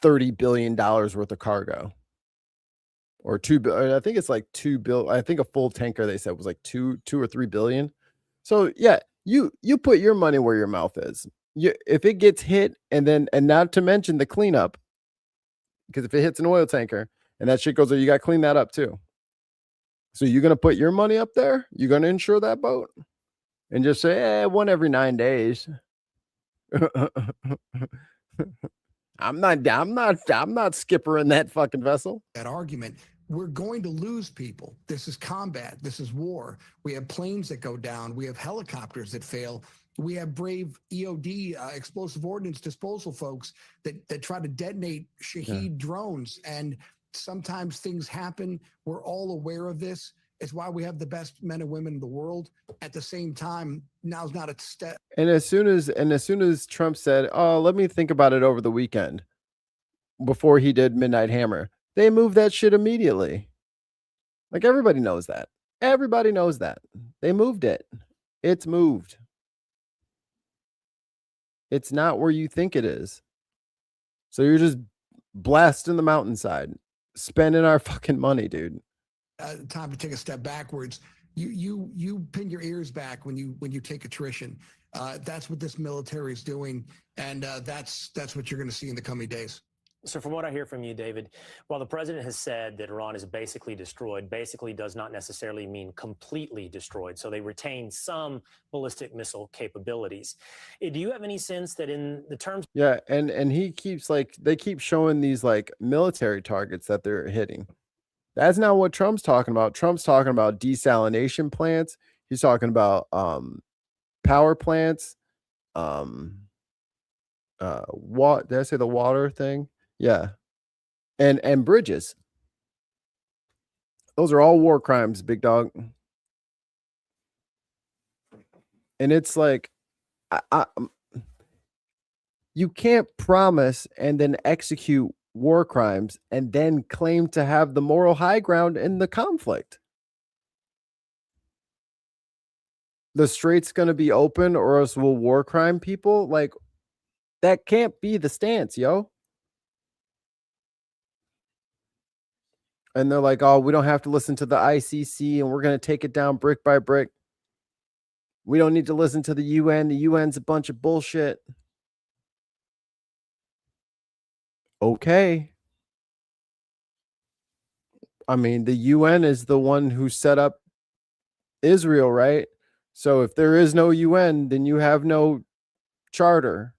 $30 billion worth of cargo. Or I think it's like $2 billion. I think a full tanker they said was like two or 3 billion. So yeah, you put your money where your mouth is. If it gets hit, and not to mention the cleanup, because if it hits an oil tanker and that shit goes there, you got to clean that up too. So you're gonna put your money up there? You're gonna insure that boat and just say, one every 9 days. I'm not skippering that fucking vessel. That argument. We're going to lose people. This is combat. This is war. We have planes that go down. We have helicopters that fail. We have brave EOD, explosive ordnance disposal folks that try to detonate Shahed drones. And sometimes things happen. We're all aware of this. It's why we have the best men and women in the world. At the same time, now's not a step. And as soon as Trump said, "Oh, let me think about it over the weekend," before he did Midnight Hammer, they moved that shit immediately. Like, everybody knows that. Everybody knows that. They moved it. It's moved. It's not where you think it is. So you're just blasting the mountainside, spending our fucking money, dude. Time to take a step backwards. You pin your ears back when you take attrition. That's what this military is doing, and that's what you're going to see in the coming days. So from what I hear from you, David, while the president has said that Iran is basically destroyed, basically does not necessarily mean completely destroyed. So they retain some ballistic missile capabilities. Do you have any sense that in the terms... Yeah, and he keeps they keep showing these military targets that they're hitting. That's not what Trump's talking about. Trump's talking about desalination plants. He's talking about power plants. What did I say? The water thing? Yeah. And bridges. Those are all war crimes, big dog. And it's like, you can't promise and then execute war crimes and then claim to have the moral high ground in the conflict. The strait's going to be open or else we'll war crime people. Like, that can't be the stance, yo. And they're like, oh, we don't have to listen to the ICC and we're going to take it down brick by brick. We don't need to listen to the UN. The UN's a bunch of bullshit. Okay. I mean, the UN is the one who set up Israel, right? So if there is no UN, then you have no charter.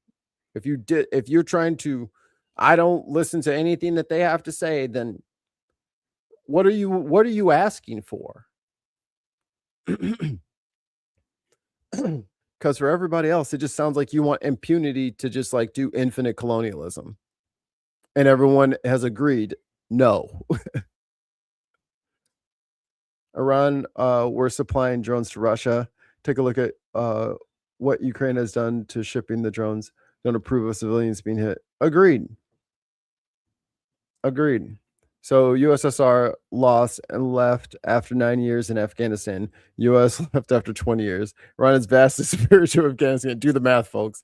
If you're trying to, I don't listen to anything that they have to say, then what are you asking for? Because for everybody else, it just sounds like you want impunity to just do infinite colonialism. And everyone has agreed, no. Iran, we're supplying drones to Russia. Take a look at what Ukraine has done to shipping the drones. Don't approve of civilians being hit. Agreed. So USSR lost and left after 9 years in Afghanistan. US left after 20 years. Iran is vastly superior to Afghanistan. Do the math, folks.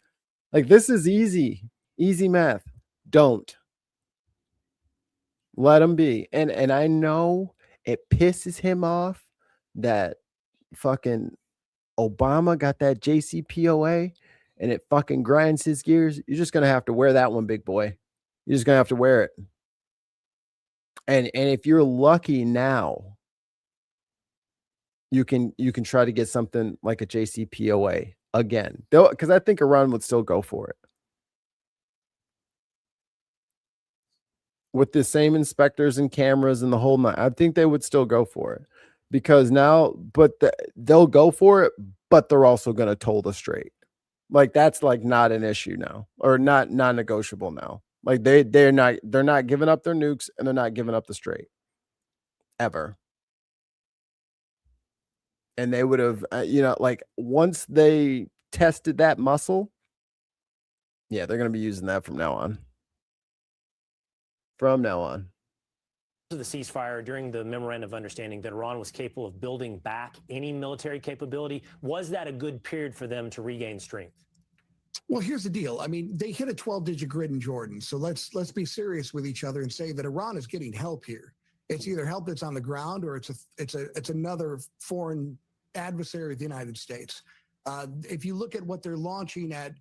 This is easy math. Don't. Let him be. And I know it pisses him off that fucking Obama got that JCPOA and it fucking grinds his gears. You're just going to have to wear that one, big boy. You're just going to have to wear it. And if you're lucky now, you can try to get something like a JCPOA again. Because I think Iran would still go for it. With the same inspectors and cameras and the whole night, I think they would still go for it. Because now, they'll go for it, but they're also going to toll the strait. Like that's like not an issue now, or not non-negotiable now. Like they're not giving up their nukes, and they're not giving up the strait ever. And they would have, like once they tested that muscle, yeah, they're going to be using that from now on. From now on. The ceasefire during the memorandum of understanding that Iran was capable of building back any military capability. Was that a good period for them to regain strength? Well, here's the deal. I mean, they hit a 12-digit grid in Jordan. So let's be serious with each other and say that Iran is getting help here. It's either help that's on the ground, or it's another foreign adversary of the United States. If you look at what they're launching at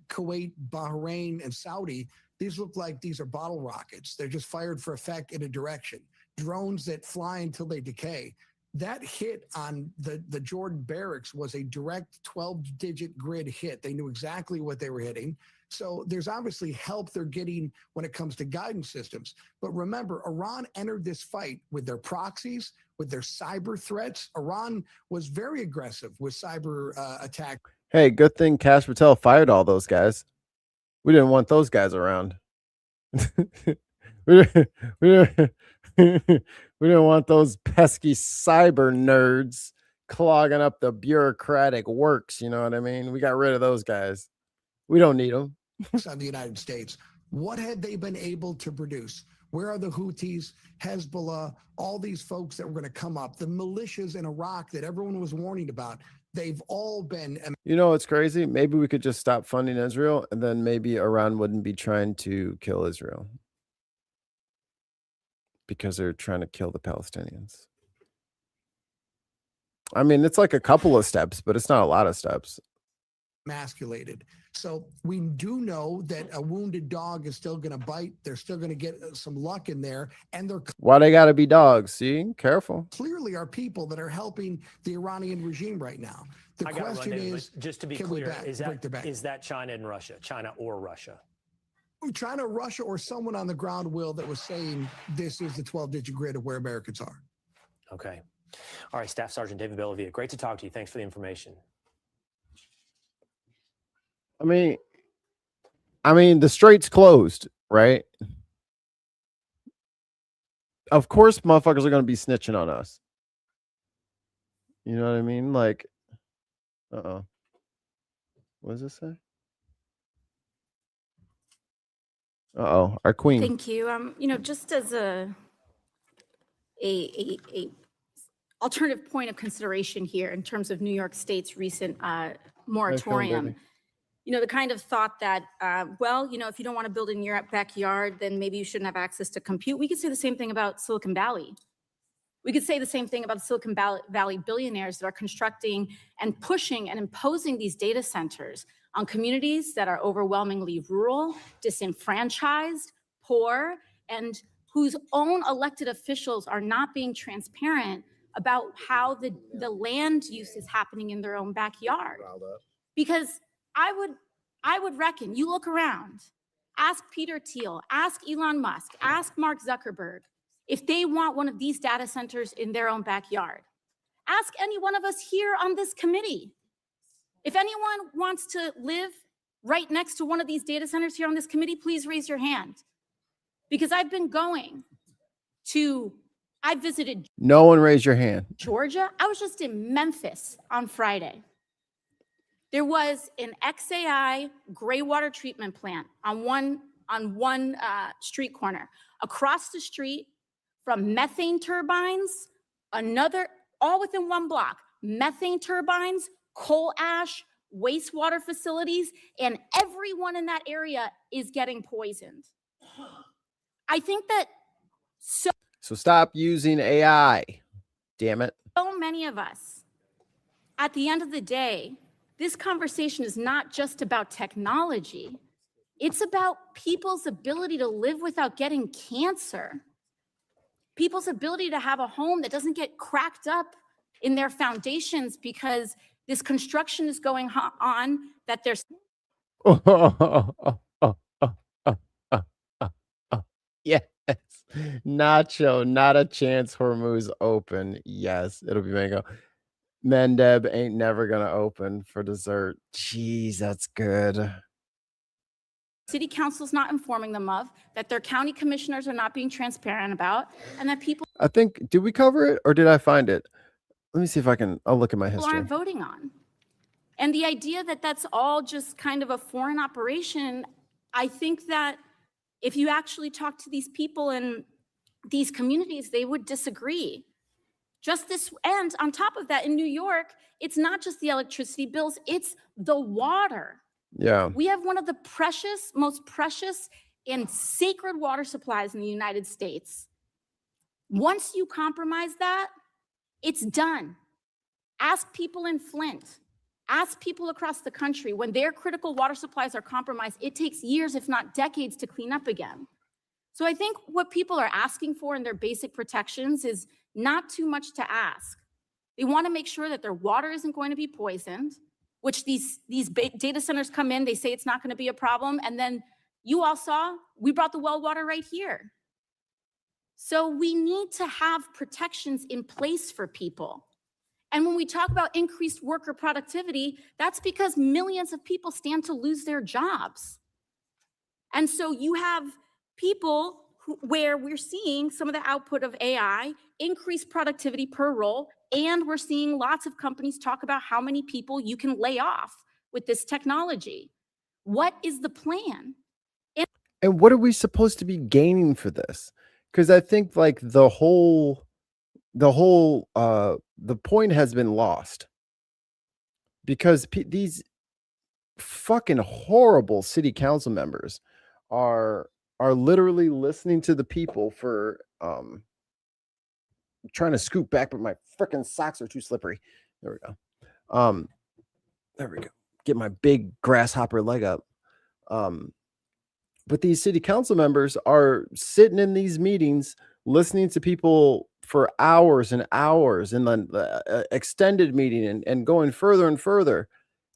Kuwait, Bahrain, and Saudi, these look like these are bottle rockets. They're just fired for effect in a direction. Drones that fly until they decay. That hit on the Jordan barracks was a direct 12-digit grid hit. They knew exactly what they were hitting. So there's obviously help they're getting when it comes to guidance systems. But remember, Iran entered this fight with their proxies, with their cyber threats. Iran was very aggressive with cyber attack. Hey, good thing Kash Patel fired all those guys. We didn't want those guys around. we didn't want those pesky cyber nerds clogging up the bureaucratic works. You know what I mean? We got rid of those guys. We don't need them. On the United States. What had they been able to produce? Where are the Houthis, Hezbollah, all these folks that were going to come up, the militias in Iraq that everyone was warning about? They've all been. You know what's crazy? Maybe we could just stop funding Israel, and then maybe Iran wouldn't be trying to kill Israel because they're trying to kill the Palestinians. I mean, it's like a couple of steps, but it's not a lot of steps. Emasculated. So we do know that a wounded dog is still going to bite. They're still going to get some luck in there. And they're Why they got to be dogs? See, careful. clearly are people that are helping the Iranian regime right now. The question is, just to be can we clear, break their back? is that China and Russia, China or Russia? China, Russia, or someone on the ground, Will, that was saying this is the 12-digit grid of where Americans are. Okay. All right, Staff Sergeant David Bellavia, great to talk to you. Thanks for the information. I mean, the strait's closed, right? Of course, motherfuckers are going to be snitching on us. You know what I mean? Like, what does this say? Our queen. Thank you. Just as a alternative point of consideration here in terms of New York State's recent moratorium. The kind of thought that, if you don't want to build in your backyard, then maybe you shouldn't have access to compute. We could say the same thing about Silicon Valley. We could say the same thing about the Silicon Valley billionaires that are constructing and pushing and imposing these data centers on communities that are overwhelmingly rural, disenfranchised, poor, and whose own elected officials are not being transparent about how the land use is happening in their own backyard. Because I would reckon, you look around, ask Peter Thiel, ask Elon Musk, ask Mark Zuckerberg, if they want one of these data centers in their own backyard. Ask any one of us here on this committee. If anyone wants to live right next to one of these data centers here on this committee, please raise your hand. Because I've been I visited No one raise your hand. Georgia. I was just in Memphis on Friday. There was an XAI gray water treatment plant on one street corner. Across the street from methane turbines, all within one block, methane turbines, coal ash, wastewater facilities, and everyone in that area is getting poisoned. I think that So stop using AI. Damn it. so many of us, at the end of the day, this conversation is not just about technology. It's about people's ability to live without getting cancer. people's ability to have a home that doesn't get cracked up in their foundations because this construction is going on, that there's Yes. Nacho, not a chance. Hormuz open. Yes, it'll be mango. Mendeb ain't never gonna open for dessert. Jeez, that's good. city council's not informing them of, that their county commissioners are not being transparent about, and that people I think, did we cover it or did I find it? Let me see if I can. I'll look at my history. aren't voting on. And the idea that that's all just kind of a foreign operation, I think that if you actually talk to these people in these communities, they would disagree. Just this, and on top of that, in New York, it's not just the electricity bills, it's the water. Yeah. We have one of the most precious and sacred water supplies in the United States. Once you compromise that, it's done. Ask people in Flint, ask people across the country, when their critical water supplies are compromised, it takes years, if not decades, to clean up again. So I think what people are asking for in their basic protections is not too much to ask. They want to make sure that their water isn't going to be poisoned, which these data centers come in, they say it's not going to be a problem. And then you all saw, we brought the well water right here. So we need to have protections in place for people. And when we talk about increased worker productivity, that's because millions of people stand to lose their jobs. And so you have people where we're seeing some of the output of AI, increased productivity per role, and we're seeing lots of companies talk about how many people you can lay off with this technology. What is the plan? And what are we supposed to be gaining for this? Because I think like the point has been lost. Because these fucking horrible city council members are literally listening to the people for trying to scoop back, but my freaking socks are too slippery. There we go. There we go. Get my big grasshopper leg up. But these city council members are sitting in these meetings, listening to people for hours and hours, and then extended meeting and going further and further.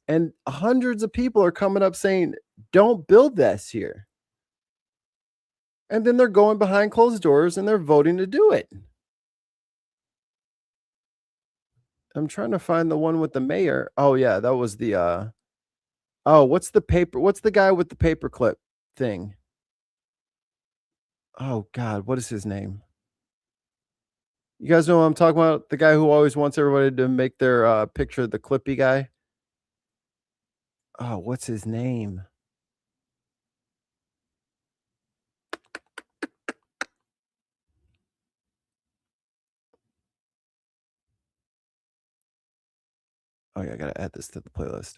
And hundreds of people are coming up saying, don't build this here. And then they're going behind closed doors and they're voting to do it. I'm trying to find the one with the mayor. Oh yeah, that was the what's the guy with the paperclip thing? Oh God, what is his name? You guys know what I'm talking about? The guy who always wants everybody to make their picture the Clippy guy. Oh, what's his name? Oh yeah, I gotta add this to the playlist.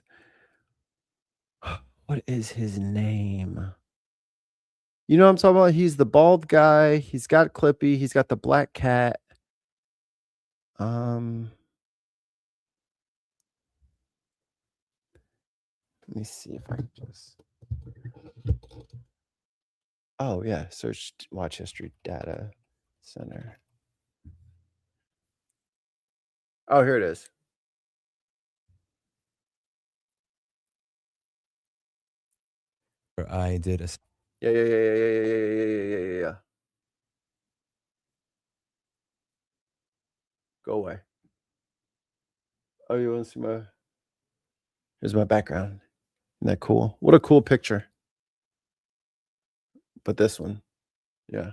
What is his name? You know what I'm talking about? He's the bald guy. He's got Clippy. He's got the black cat. Let me see if I can just. Oh yeah, search watch history data center. Oh, here it is. I did a Yeah. Go away. Oh, you want to see my? Here's my background. Isn't that cool? What a cool picture. But this one, yeah.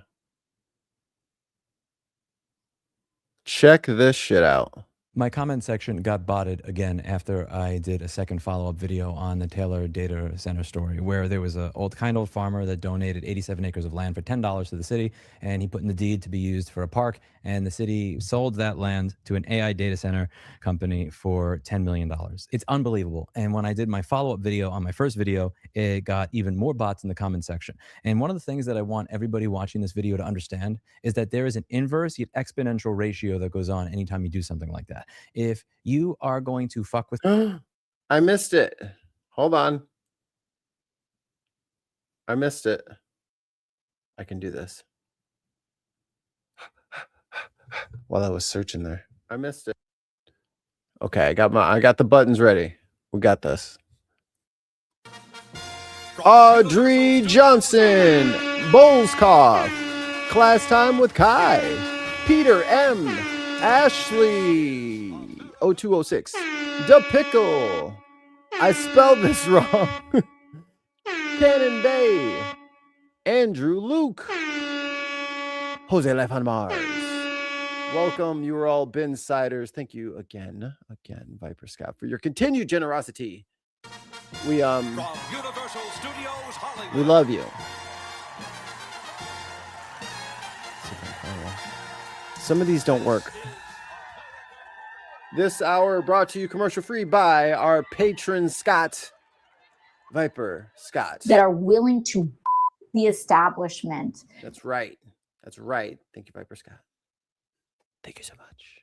Check this shit out. My comment section got botted again after I did a second follow-up video on the Taylor data center story, where there was an old farmer that donated 87 acres of land for $10 to the city, and he put in the deed to be used for a park, and the city sold that land to an AI data center company for $10 million. It's unbelievable. And when I did my follow-up video on my first video, it got even more bots in the comment section. And one of the things that I want everybody watching this video to understand is that there is an inverse yet exponential ratio that goes on anytime you do something like that. If you are going to fuck with I missed it. Hold on. I missed it. I can do this. while I was searching there. I missed it. Okay, I got the buttons ready. We got this. Audrey Johnson, Bolescoff, Class Time with Kai, Peter M, Ashley 0206, Da Pickle, I spelled this wrong, Cannon Bay, Andrew Luke, Jose Life on Mars. Welcome, you are all Binsiders. Thank you again, Viper Scott, for your continued generosity. We love you. Some of these don't work. This hour brought to you commercial free by our patron Scott, Viper Scott, that are willing to the establishment. That's right. That's right. Thank you, Viper Scott. Thank you so much.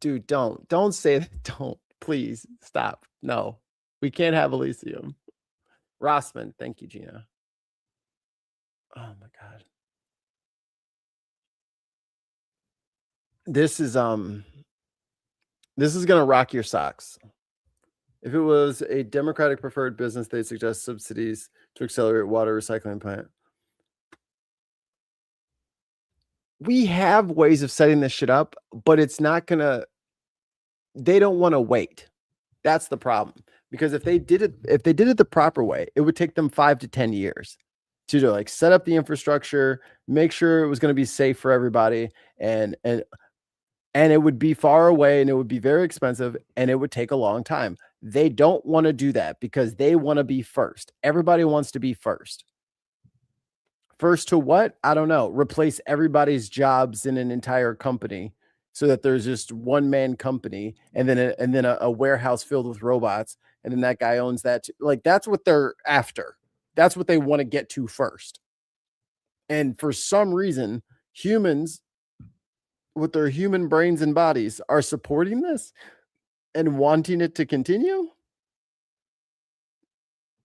Dude, don't say that. Don't. Please stop. No, we can't have Elysium. Rossman, thank you, Gina. Oh my God. This is gonna rock your socks. If it was a Democratic preferred business, they'd suggest subsidies to accelerate water recycling plant. We have ways of setting this shit up, but it's not gonna. They don't want to wait. That's the problem. Because if they did it the proper way, it would take them 5 to 10 years to like set up the infrastructure, make sure it was going to be safe for everybody, and it would be far away and it would be very expensive and it would take a long time. They don't want to do that because they want to be first. Everybody wants to be first. First to what? I don't know. Replace everybody's jobs in an entire company so that there's just one man company and then a warehouse filled with robots. And then that guy owns that. Like, that's what they're after. That's what they want to get to first. And for some reason, humans with their human brains and bodies are supporting this and wanting it to continue.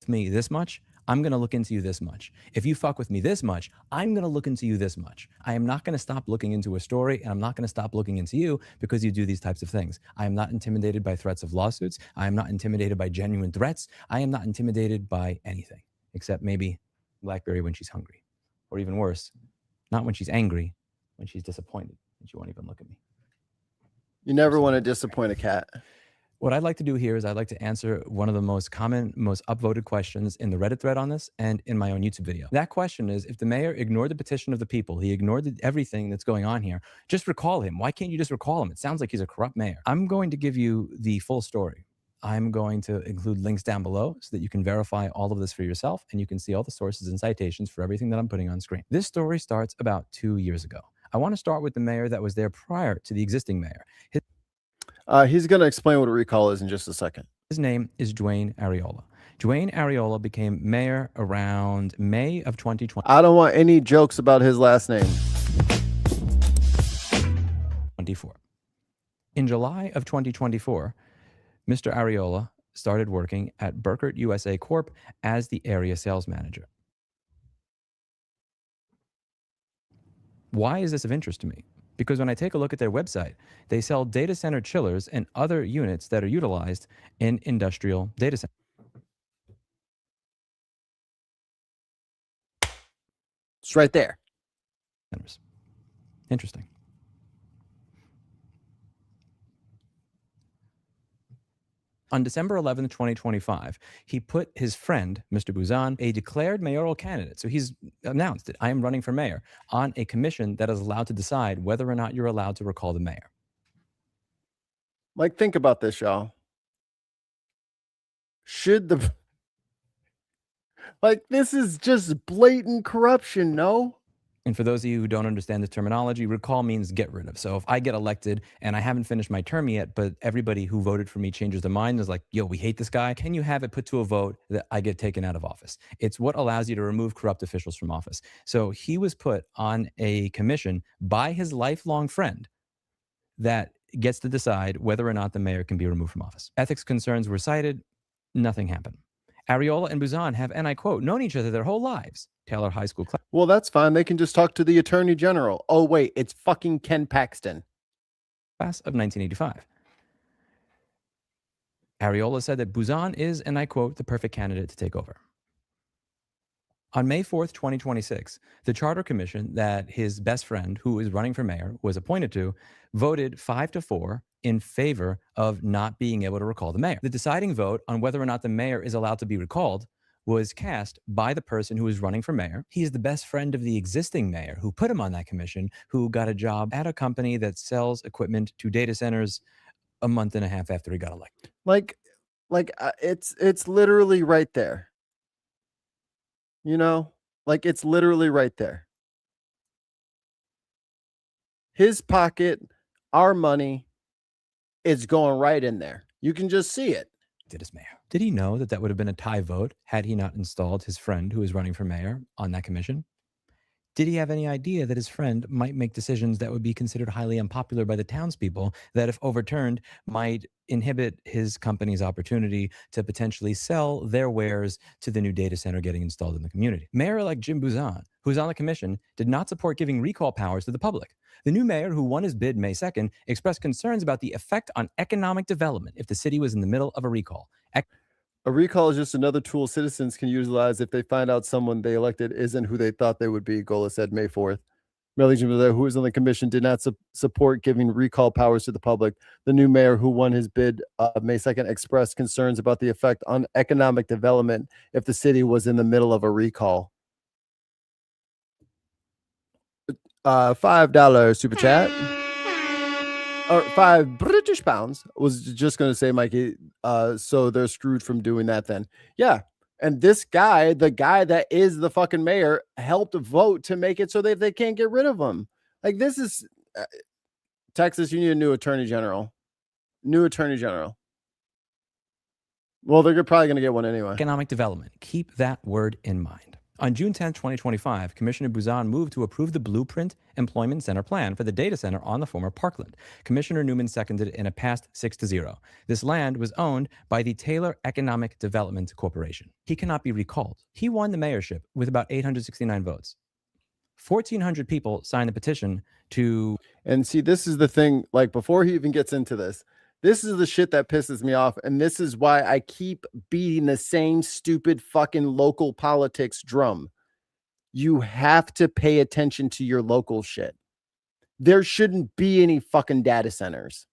Me this much, I'm going to look into you this much. If you fuck with me this much, I'm going to look into you this much. I am not going to stop looking into a story, and I'm not going to stop looking into you because you do these types of things. I am not intimidated by threats of lawsuits. I am not intimidated by genuine threats. I am not intimidated by anything except maybe Blackberry when she's hungry, or even worse, not when she's angry, when she's disappointed and she won't even look at me. You never want to disappoint a cat. What I'd like to do here is I'd like to answer one of the most common, most upvoted questions in the Reddit thread on this and in my own YouTube video. That question is, if the mayor ignored the petition of the people, he ignored everything that's going on here, just recall him. Why can't you just recall him? It sounds like he's a corrupt mayor. I'm going to give you the full story. I'm going to include links down below so that you can verify all of this for yourself and you can see all the sources and citations for everything that I'm putting on screen. This story starts about 2 years ago. I want to start with the mayor that was there prior to the existing mayor. He's going to explain what a recall is in just a second. His name is Dwayne Ariola. Dwayne Ariola became mayor around May of 2020. I don't want any jokes about his last name. 24. In July of 2024, Mr. Ariola started working at Burkert USA Corp as the area sales manager. Why is this of interest to me? Because when I take a look at their website, they sell data center chillers and other units that are utilized in industrial data centers. It's right there. Interesting. On December 11th, 2025, he put his friend, Mr. Buzan, a declared mayoral candidate. So he's announced that I am running for mayor on a commission that is allowed to decide whether or not you're allowed to recall the mayor. Like, think about this, y'all. Should the... Like, this is just blatant corruption, no? And for those of you who don't understand the terminology, recall means get rid of. So if I get elected and I haven't finished my term yet, but everybody who voted for me changes their mind, is like, yo, we hate this guy. Can you have it put to a vote that I get taken out of office? It's what allows you to remove corrupt officials from office. So he was put on a commission by his lifelong friend that gets to decide whether or not the mayor can be removed from office. Ethics concerns were cited. Nothing happened. Areola and Buzan have, and I quote, known each other their whole lives. Taylor High School class. Well, that's fine. They can just talk to the Attorney General. Oh, wait, it's fucking Ken Paxton. Class of 1985. Areola said that Buzan is, and I quote, the perfect candidate to take over. On May 4th, 2026, the Charter Commission that his best friend, who is running for mayor, was appointed to, voted 5-4 in favor of not being able to recall the mayor. The deciding vote on whether or not the mayor is allowed to be recalled was cast by the person who is running for mayor. He is the best friend of the existing mayor who put him on that commission, who got a job at a company that sells equipment to data centers a month and a half after he got elected. It's literally right there. You know, like it's literally right there. His pocket, our money, is going right in there. You can just see it. Did his mayor. Did he know that that would have been a tie vote had he not installed his friend who is running for mayor on that commission? Did he have any idea that his friend might make decisions that would be considered highly unpopular by the townspeople that, if overturned, might inhibit his company's opportunity to potentially sell their wares to the new data center getting installed in the community? Mayor-elect Jim Buzan, who's on the commission, did not support giving recall powers to the public. The new mayor, who won his bid May 2nd, expressed concerns about the effect on economic development if the city was in the middle of a recall. A recall is just another tool citizens can utilize if they find out someone they elected isn't who they thought they would be, Gola said May 4th. Mayor who was on the commission, did not support giving recall powers to the public. The new mayor, who won his bid May 2nd, expressed concerns about the effect on economic development if the city was in the middle of a recall. $5 super chat. Or £5 British pounds. Was just going to say, Mikey, so they're screwed from doing that then. Yeah. And this guy, the guy that is the fucking mayor, helped vote to make it so that they can't get rid of him. Like, this is Texas, you need a new attorney general. New attorney general. Well, they're probably going to get one anyway. Economic development. Keep that word in mind. On June 10, 2025, Commissioner Buzan moved to approve the Blueprint Employment Center plan for the data center on the former Parkland. Commissioner Newman seconded in a past 6-0. This land was owned by the Taylor Economic Development Corporation. He cannot be recalled. He won the mayorship with about 869 votes. 1,400 people signed the petition to... And see, this is the thing, like, before he even gets into this, this is the shit that pisses me off. And this is why I keep beating the same stupid fucking local politics drum. You have to pay attention to your local shit. There shouldn't be any fucking data centers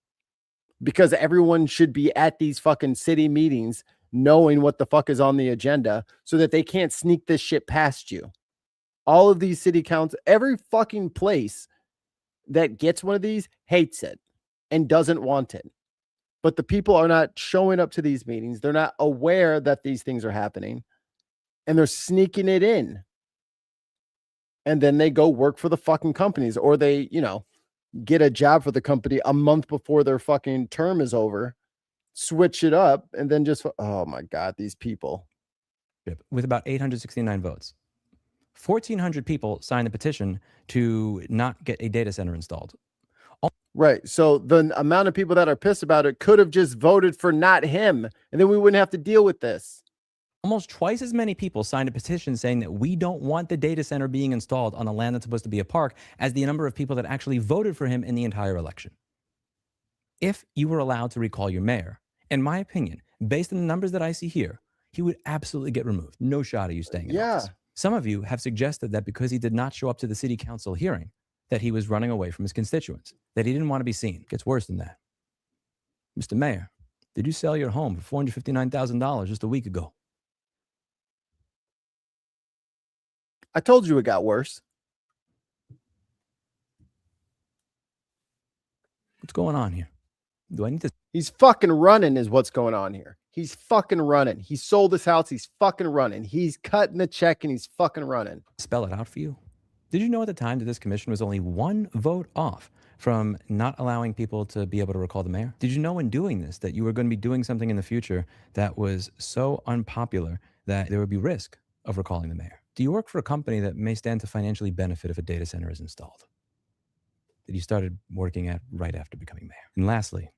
because everyone should be at these fucking city meetings knowing what the fuck is on the agenda so that they can't sneak this shit past you. All of these city councils, every fucking place that gets one of these hates it and doesn't want it. But the people are not showing up to these meetings. They're not aware that these things are happening. And they're sneaking it in. And then they go work for the fucking companies. Or they, you know, get a job for the company a month before their fucking term is over. Switch it up. And then just, oh my God, these people. With about 869 votes. 1,400 people signed the petition to not get a data center installed. Right. So the amount of people that are pissed about it could have just voted for not him. And then we wouldn't have to deal with this. Almost twice as many people signed a petition saying that we don't want the data center being installed on the land that's supposed to be a park as the number of people that actually voted for him in the entire election. If you were allowed to recall your mayor, in my opinion, based on the numbers that I see here, he would absolutely get removed. No shot of you staying in office. Some of you have suggested that because he did not show up to the city council hearing, that he was running away from his constituents, that he didn't want to be seen. It gets worse than that. Mr. Mayor, did you sell your home for $459,000 just a week ago? I told you it got worse. What's going on here? Do I need to... He's fucking running is what's going on here. He's fucking running. He sold his house. He's fucking running. He's cutting the check and he's fucking running. Spell it out for you. Did you know at the time that this commission was only one vote off from not allowing people to be able to recall the mayor? Did you know in doing this that you were going to be doing something in the future that was so unpopular that there would be risk of recalling the mayor? Do you work for a company that may stand to financially benefit if a data center is installed? That you started working at right after becoming mayor? And lastly,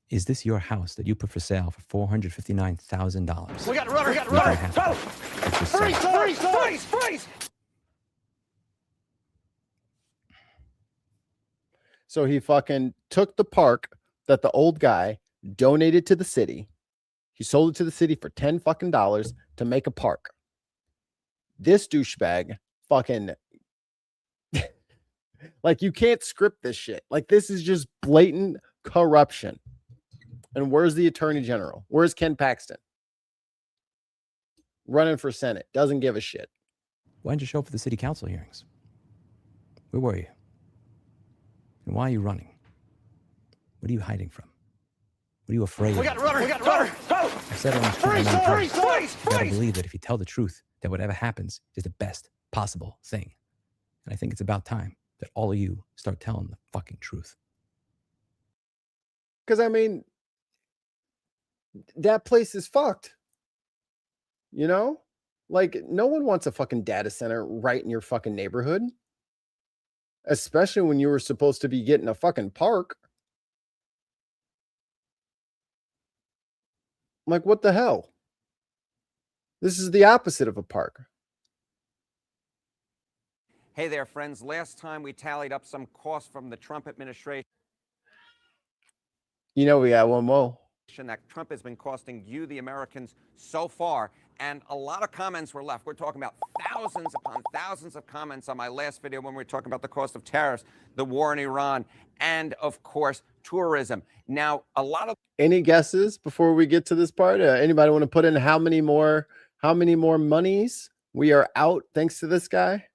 Is this your house that you put for sale for $459,000? We got rubber, go! Freeze! So he fucking took the park that the old guy donated to the city. He sold it to the city for $10 fucking to make a park. This douchebag fucking like, you can't script this shit. Like, this is just blatant corruption. And where's the attorney general? Where's Ken Paxton? Running for Senate. Doesn't give a shit. Why didn't you show up for the city council hearings? Where were you? And why are you running? What are you hiding from? What are you afraid of? We got rubber, go! I've said it on this channel many times. You gotta believe that if you tell the truth, that whatever happens is the best possible thing. And I think it's about time that all of you start telling the fucking truth. Because, I mean, that place is fucked. You know? Like, no one wants a fucking data center right in your fucking neighborhood. Especially when you were supposed to be getting a fucking park. Like, what the hell? This is the opposite of a park. Hey there, friends. Last time we tallied up some costs from the Trump administration. You know, we got one more. That Trump has been costing you, the Americans, so far. And a lot of comments were left. We're talking about thousands upon thousands of comments on my last video when we were talking about the cost of tariffs, the war in Iran, and, of course, tourism. Now, a lot of... Any guesses before we get to this part? Anybody want to put in how many more monies we are out thanks to this guy?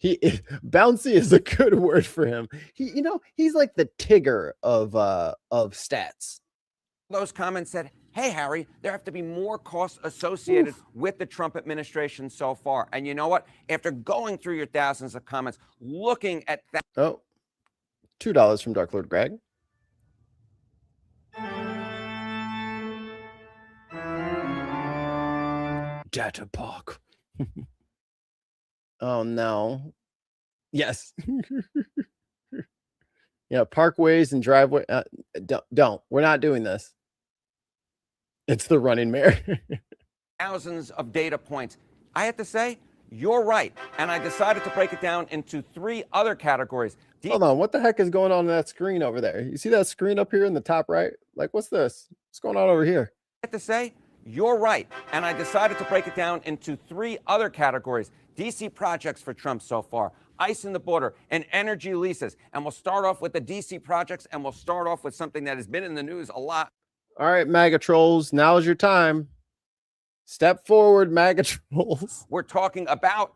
Bouncy is a good word for him. He's like the Tigger of stats. Those comments said, hey, Harry, there have to be more costs associated with the Trump administration so far. And you know what? After going through your thousands of comments, looking at that... Oh, $2 from Dark Lord Greg. Data park. Oh, no. Yes. Yeah, parkways and driveway. Don't. We're not doing this. It's the running mare. Thousands of data points. I have to say, you're right. And I decided to break it down into 3 other categories. Hold on. What the heck is going on in that screen over there? You see that screen up here in the top right? Like, what's this? What's going on over here? I have to say, you're right. And I decided to break it down into 3 other categories. DC projects for Trump so far, ice in the border, and energy leases. And we'll start off with the DC projects, and we'll start off with something that has been in the news a lot. All right, MAGA trolls, now's your time. Step forward, MAGA trolls. We're talking about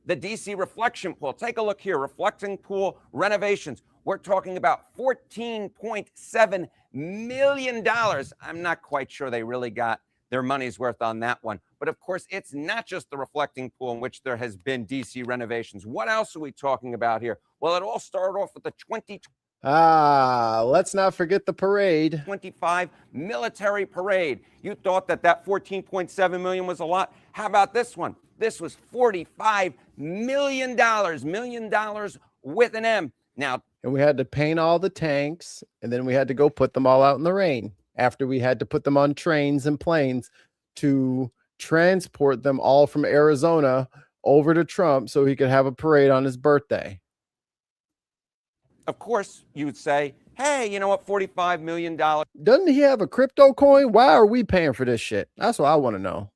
the DC reflection pool. Take a look here, reflecting pool renovations. We're talking about $14.7 million. I'm not quite sure they really got their money's worth on that one. But of course, it's not just the reflecting pool in which there has been DC renovations. What else are we talking about here? Well, it all started off with the 2020. Let's not forget the parade. 25 military parade. You thought that 14.7 million was a lot? How about this one? This was $45 million. Million dollars with an M. Now, and we had to paint all the tanks, and then we had to go put them all out in the rain after we had to put them on trains and planes to transport them all from Arizona over to Trump so he could have a parade on his birthday. Of course, you would say, hey, you know what, $45 million. Doesn't he have a crypto coin? Why are we paying for this shit? That's what I want to know.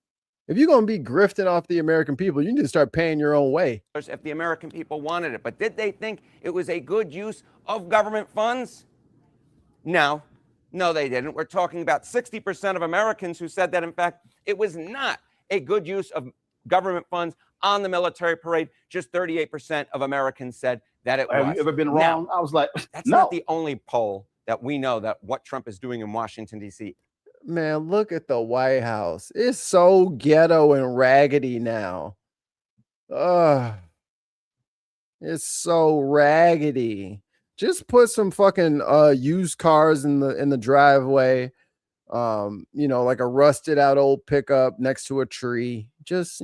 If you're going to be grifting off the American people, you need to start paying your own way. If the American people wanted it. But did they think it was a good use of government funds? No, they didn't. We're talking about 60% of Americans who said that, in fact, it was not a good use of government funds on the military parade. Just 38% of Americans said that it was. Have you ever been wrong? Now, I was like, that's no. not the only poll that we know that what Trump is doing in Washington, D.C. Man, look at the White House. It's so ghetto and raggedy now. It's so raggedy. Just put some fucking used cars in the driveway. Like a rusted out old pickup next to a tree. Just,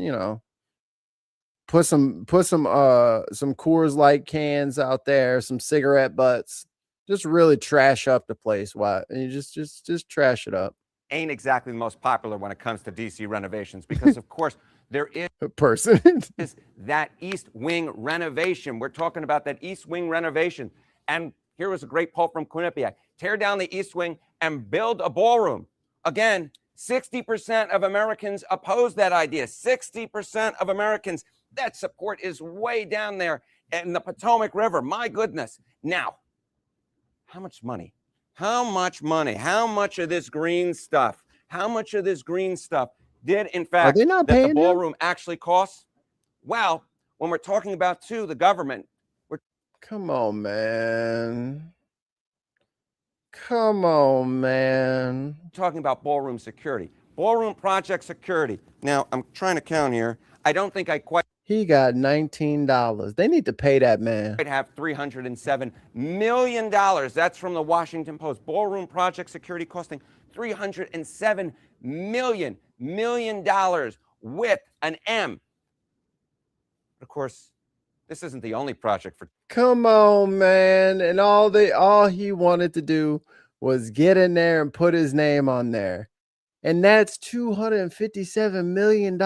put some Coors Light cans out there, some cigarette butts. Just really trash up the place. Why? And you just trash it up. Ain't exactly the most popular when it comes to DC renovations because, of course, there is A person. is that East Wing renovation. We're talking about that East Wing renovation. And here was a great poll from Quinnipiac. Tear down the East Wing and build a ballroom. Again, 60% of Americans oppose that idea. 60% of Americans. That support is way down there in the Potomac River. My goodness. Now, how much money? How much money? How much of this green stuff? How much of this green stuff did, in fact, they not that the paying ballroom actually cost? Well, when we're talking about, too, the government, we're Come on, man. Come on, man. talking about ballroom security, ballroom project security. Now, I'm trying to count here. I don't think I quite He got $19. They need to pay that man. have $307 million. That's from the Washington Post. Ballroom project security costing $307 million with an M. Of course, this isn't the only project for Come on, man. And all he wanted to do was get in there and put his name on there. And that's $257 million.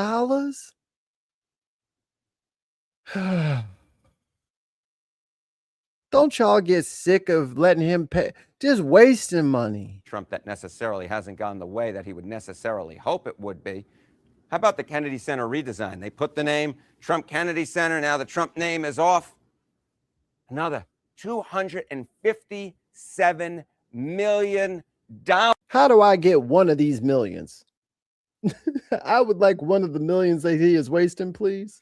Don't y'all get sick of letting him pay, just wasting money? Trump that necessarily hasn't gone the way that he would necessarily hope it would be. How about the Kennedy Center redesign? They put the name Trump Kennedy Center. Now the Trump name is off. Another $257 million. How do I get one of these millions? I would like one of the millions that he is wasting, please.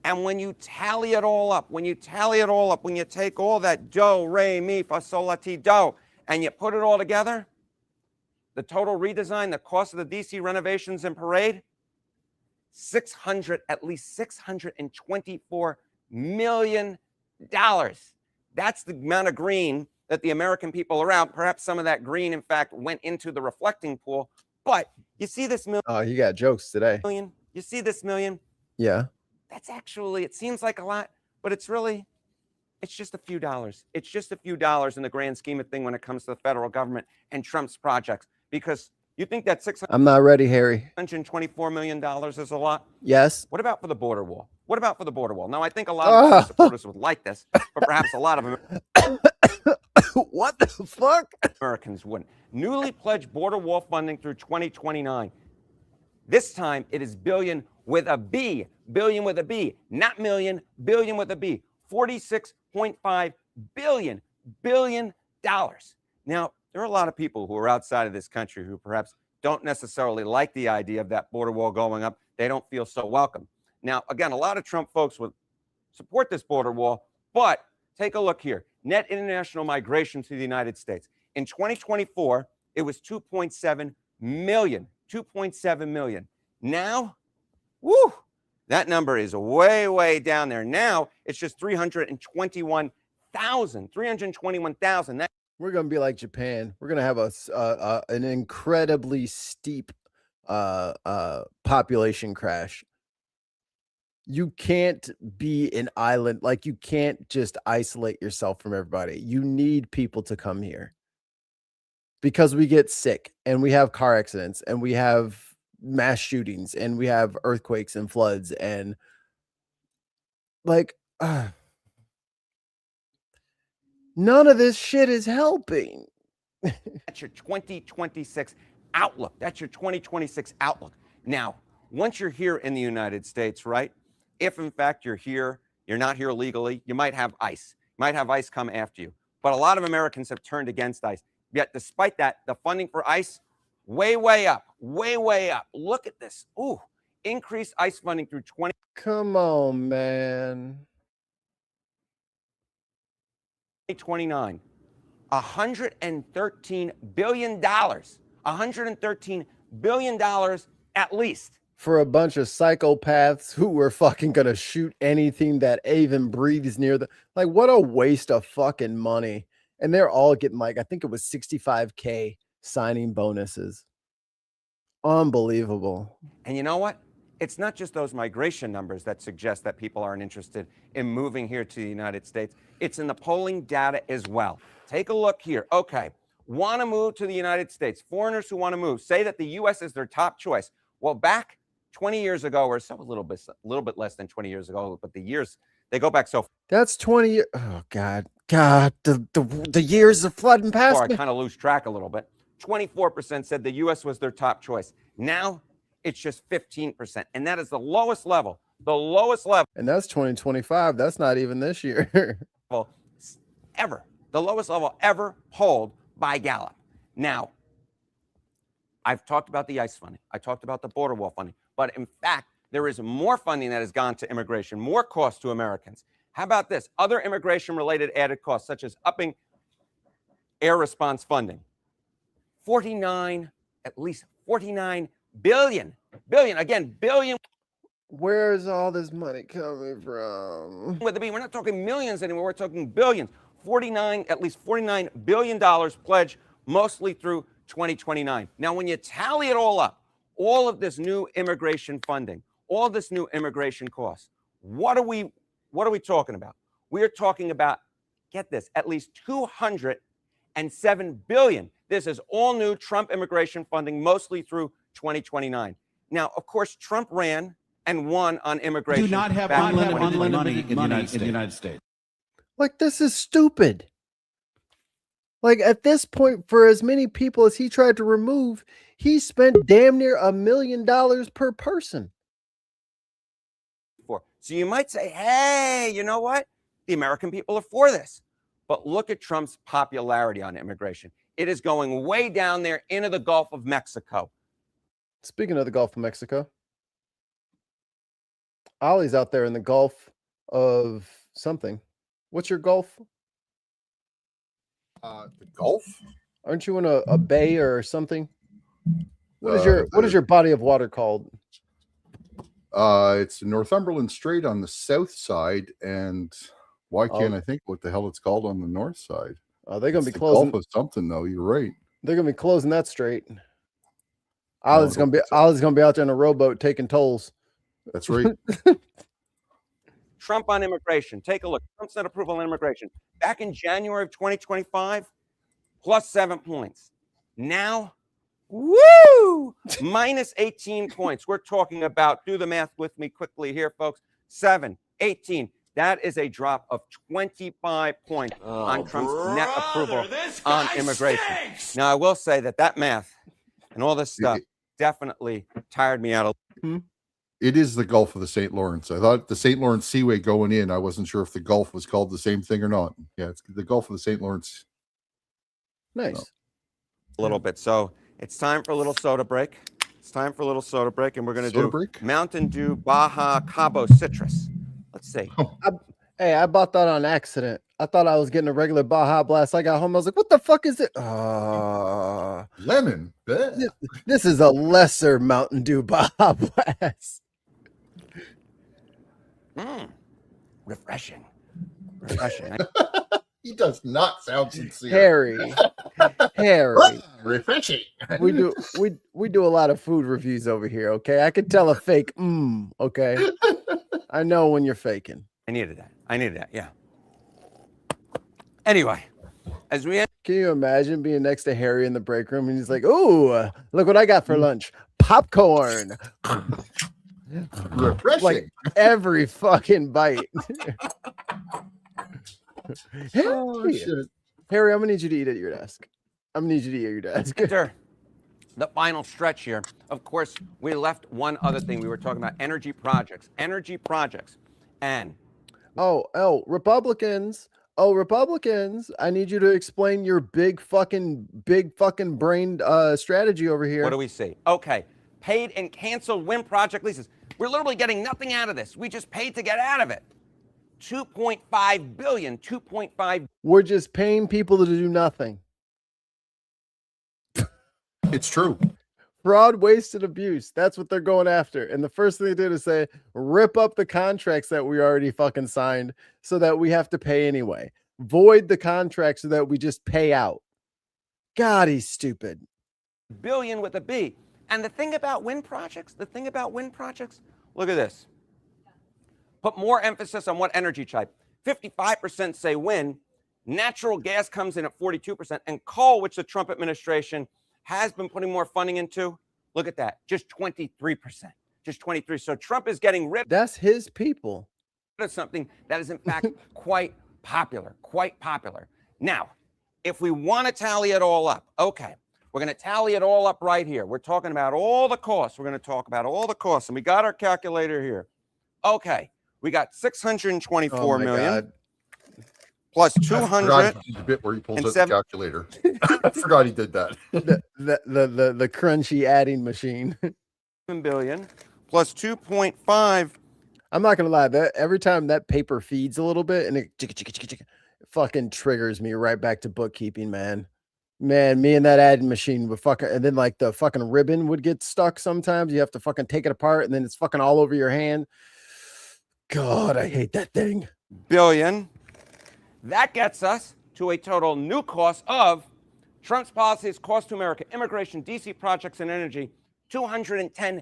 And when you tally it all up, when you take all that do, re, mi, fa, sol, la, ti, do, and you put it all together, the total redesign, the cost of the DC renovations and parade, at least $624 million. That's the amount of green that the American people are out. Perhaps some of that green, in fact, went into the reflecting pool. But you see this million? Oh, you got jokes today. You see this million? Yeah. That's actually, it seems like a lot, but it's just a few dollars. It's just a few dollars in the grand scheme of thing when it comes to the federal government and Trump's projects. Because you think that I'm not ready, Harry. $624 million is a lot? Yes. What about for the border wall? What about for the border wall? Now, I think a lot of Trump supporters would like this, but perhaps a lot of them. What the fuck? Americans wouldn't. Newly pledged border wall funding through 2029. This time it is billion with a B, not million, billion with a B. $46.5 billion. Now, there are a lot of people who are outside of this country who perhaps don't necessarily like the idea of that border wall going up. They don't feel so welcome. Now, again, a lot of Trump folks would support this border wall, but take a look here. Net international migration to the United States. In 2024, it was 2.7 million. 2.7 million. Now, woo, that number is way, way down there. Now, it's just 321,000. 321,000. We're going to be like Japan. We're going to have an incredibly steep population crash. You can't be an island. Like, you can't just isolate yourself from everybody. You need people to come here because we get sick and we have car accidents and we have mass shootings and we have earthquakes and floods and like none of this shit is helping. That's your 2026 outlook. That's your 2026 outlook. Now, once you're here in the United States, right? If in fact you're here, you're not here legally, you might have ICE. You might have ICE come after you. But a lot of Americans have turned against ICE. Yet despite that, the funding for ICE, way, way up, way, way up. Look at this. Ooh, increased ICE funding through 20. Come on, man. 2029, $113 billion. $113 billion at least. For a bunch of psychopaths who were fucking gonna shoot anything that even breathes near the, like, what a waste of fucking money. And they're all getting, like, I think it was 65K signing bonuses. Unbelievable. And you know what? it's not just those migration numbers that suggest that people aren't interested in moving here to the United States. It's in the polling data as well. Take a look here. Okay, want to move to the United States. Foreigners who want to move say that the U.S. is their top choice. Well, back 20 years ago, or so a little bit less than 20 years ago, but the years, they go back so far. That's 20 years. Oh, God. The years are flooding past I me. kind of lose track a little bit. 24% said the U.S. was their top choice. Now it's just 15%. And that is the lowest level, And that's 2025. That's not even this year. ever, the lowest level ever polled by Gallup. Now, I've talked about the ICE funding. I talked about the border wall funding. But in fact, there is more funding that has gone to immigration, more cost to Americans. How about this? Other immigration-related added costs, such as upping air response funding. At least 49 billion. Billion. Where is all this money coming from? With the B, we're not talking millions anymore. We're talking billions. At least $49 billion pledged, mostly through 2029. Now, when you tally it all up, all of this new immigration funding, all this new immigration costs, what are we talking about? We are talking about, get this, at least $207 billion. This is all new Trump immigration funding, mostly through 2029. Now, of course, Trump ran and won on immigration. Do not have unlimited money in the United States. Like, this is stupid. Like, at this point, for as many people as he tried to remove, he spent damn near $1 million per person. So you might say, hey, you know what? The American people are for this. But look at Trump's popularity on immigration. It is going way down there into the Gulf of Mexico. Speaking of the Gulf of Mexico, Ollie's out there in the Gulf of something. What's your Gulf? The Gulf? Aren't you in a bay or something? What is your body of water called? It's the Northumberland Strait on the south side, and why can't I think what the hell it's called on the north side? They're going to be the closing. Gulf of something, though. You're right. They're going to be closing that strait. Ollie's going to be out there in a rowboat taking tolls. That's right. Trump on immigration. Take a look. Trump's not approval on immigration. Back in January of 2025, plus 7 points. Now, woo! Minus 18 points. We're talking about, do the math with me quickly here, folks. 7, 18. That is a drop of 25 points on Trump's net approval on immigration. Now, I will say that math and all this stuff definitely tired me out a little. It is the Gulf of the St. Lawrence. I thought the St. Lawrence Seaway going in, I wasn't sure if the Gulf was called the same thing or not. Yeah, it's the Gulf of the St. Lawrence. Nice. So. A little bit. So it's time for a little soda break. And we're going to do Mountain Dew Baja Cabo Citrus. Let's see. I bought that on accident. I thought I was getting a regular Baja Blast. I got home. I was like, what the fuck is it? Lemon. This is a lesser Mountain Dew Baja Blast. Refreshing. He does not sound sincere. Harry. Refreshing. We do a lot of food reviews over here, okay? I could tell a fake okay? I know when you're faking. I needed that, yeah. Anyway, can you imagine being next to Harry in the break room and he's like, "Ooh, look what I got for lunch. Popcorn." Refreshing. Like every fucking bite. Harry, I'm gonna need you to eat at your desk. Enter the final stretch here. Of course, we left one other thing. We were talking about energy projects. And Republicans, I need you to explain your big fucking brain strategy over here. What do we see? Okay, paid and canceled wind project leases. We're literally getting nothing out of this. We just paid to get out of it. 2.5 billion, 2.5. We're just paying people to do nothing. It's true. Fraud, waste, and abuse. That's what they're going after. And the first thing they did is say, rip up the contracts that we already fucking signed so that we have to pay anyway. Void the contract so that we just pay out. God, he's stupid. Billion with a B. And the thing about wind projects, look at this. Put more emphasis on what energy type. 55% say wind. Natural gas comes in at 42%. And coal, which the Trump administration has been putting more funding into, look at that, just 23%. Just 23. So Trump is getting rid. That's his people. Of something that is in fact quite popular. Now, if we want to tally it all up, okay, we're going to tally it all up right here. We're talking about all the costs. We're going to talk about all the costs, and we got our calculator here. Okay, we got 624 million. God. Plus 200. The bit where he pulls out the calculator. I forgot he did that. the crunchy adding machine. 7 billion plus 2.5. I'm not gonna lie, that every time that paper feeds a little bit and it fucking triggers me right back to bookkeeping, man. Man, me and that adding machine would fucking, and then like the fucking ribbon would get stuck sometimes. You have to fucking take it apart and then it's fucking all over your hand. God, I hate that thing. Billion. That gets us to a total new cost of Trump's policies, cost to America, immigration, DC projects, and energy, 210.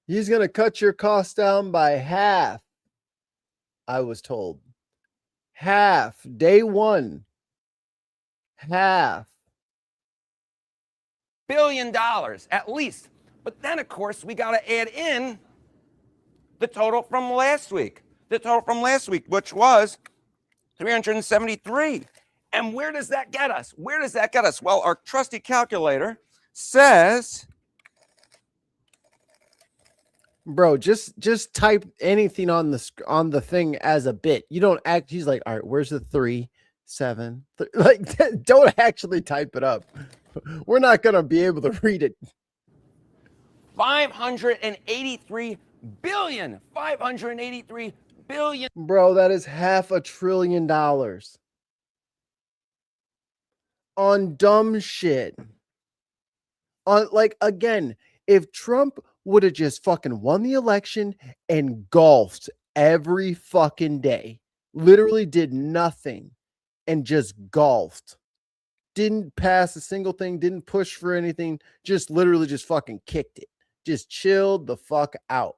He's going to cut your costs down by half, I was told. Half. Day one. Half. $1 billion at least. But then, of course, we got to add in the total from last week. Which was 373. And where does that get us? Well, our trusty calculator says... Bro, just type anything on the thing as a bit. You don't act. He's like, all right, where's the 3, 7? Like, don't actually type it up. We're not gonna be able to read it. 583 billion. 583 billion. Bro, that is $500 billion on dumb shit. On, like, again, if Trump would have just fucking won the election and golfed every fucking day, literally did nothing and just golfed, didn't pass a single thing, didn't push for anything, just literally just fucking kicked it, just chilled the fuck out,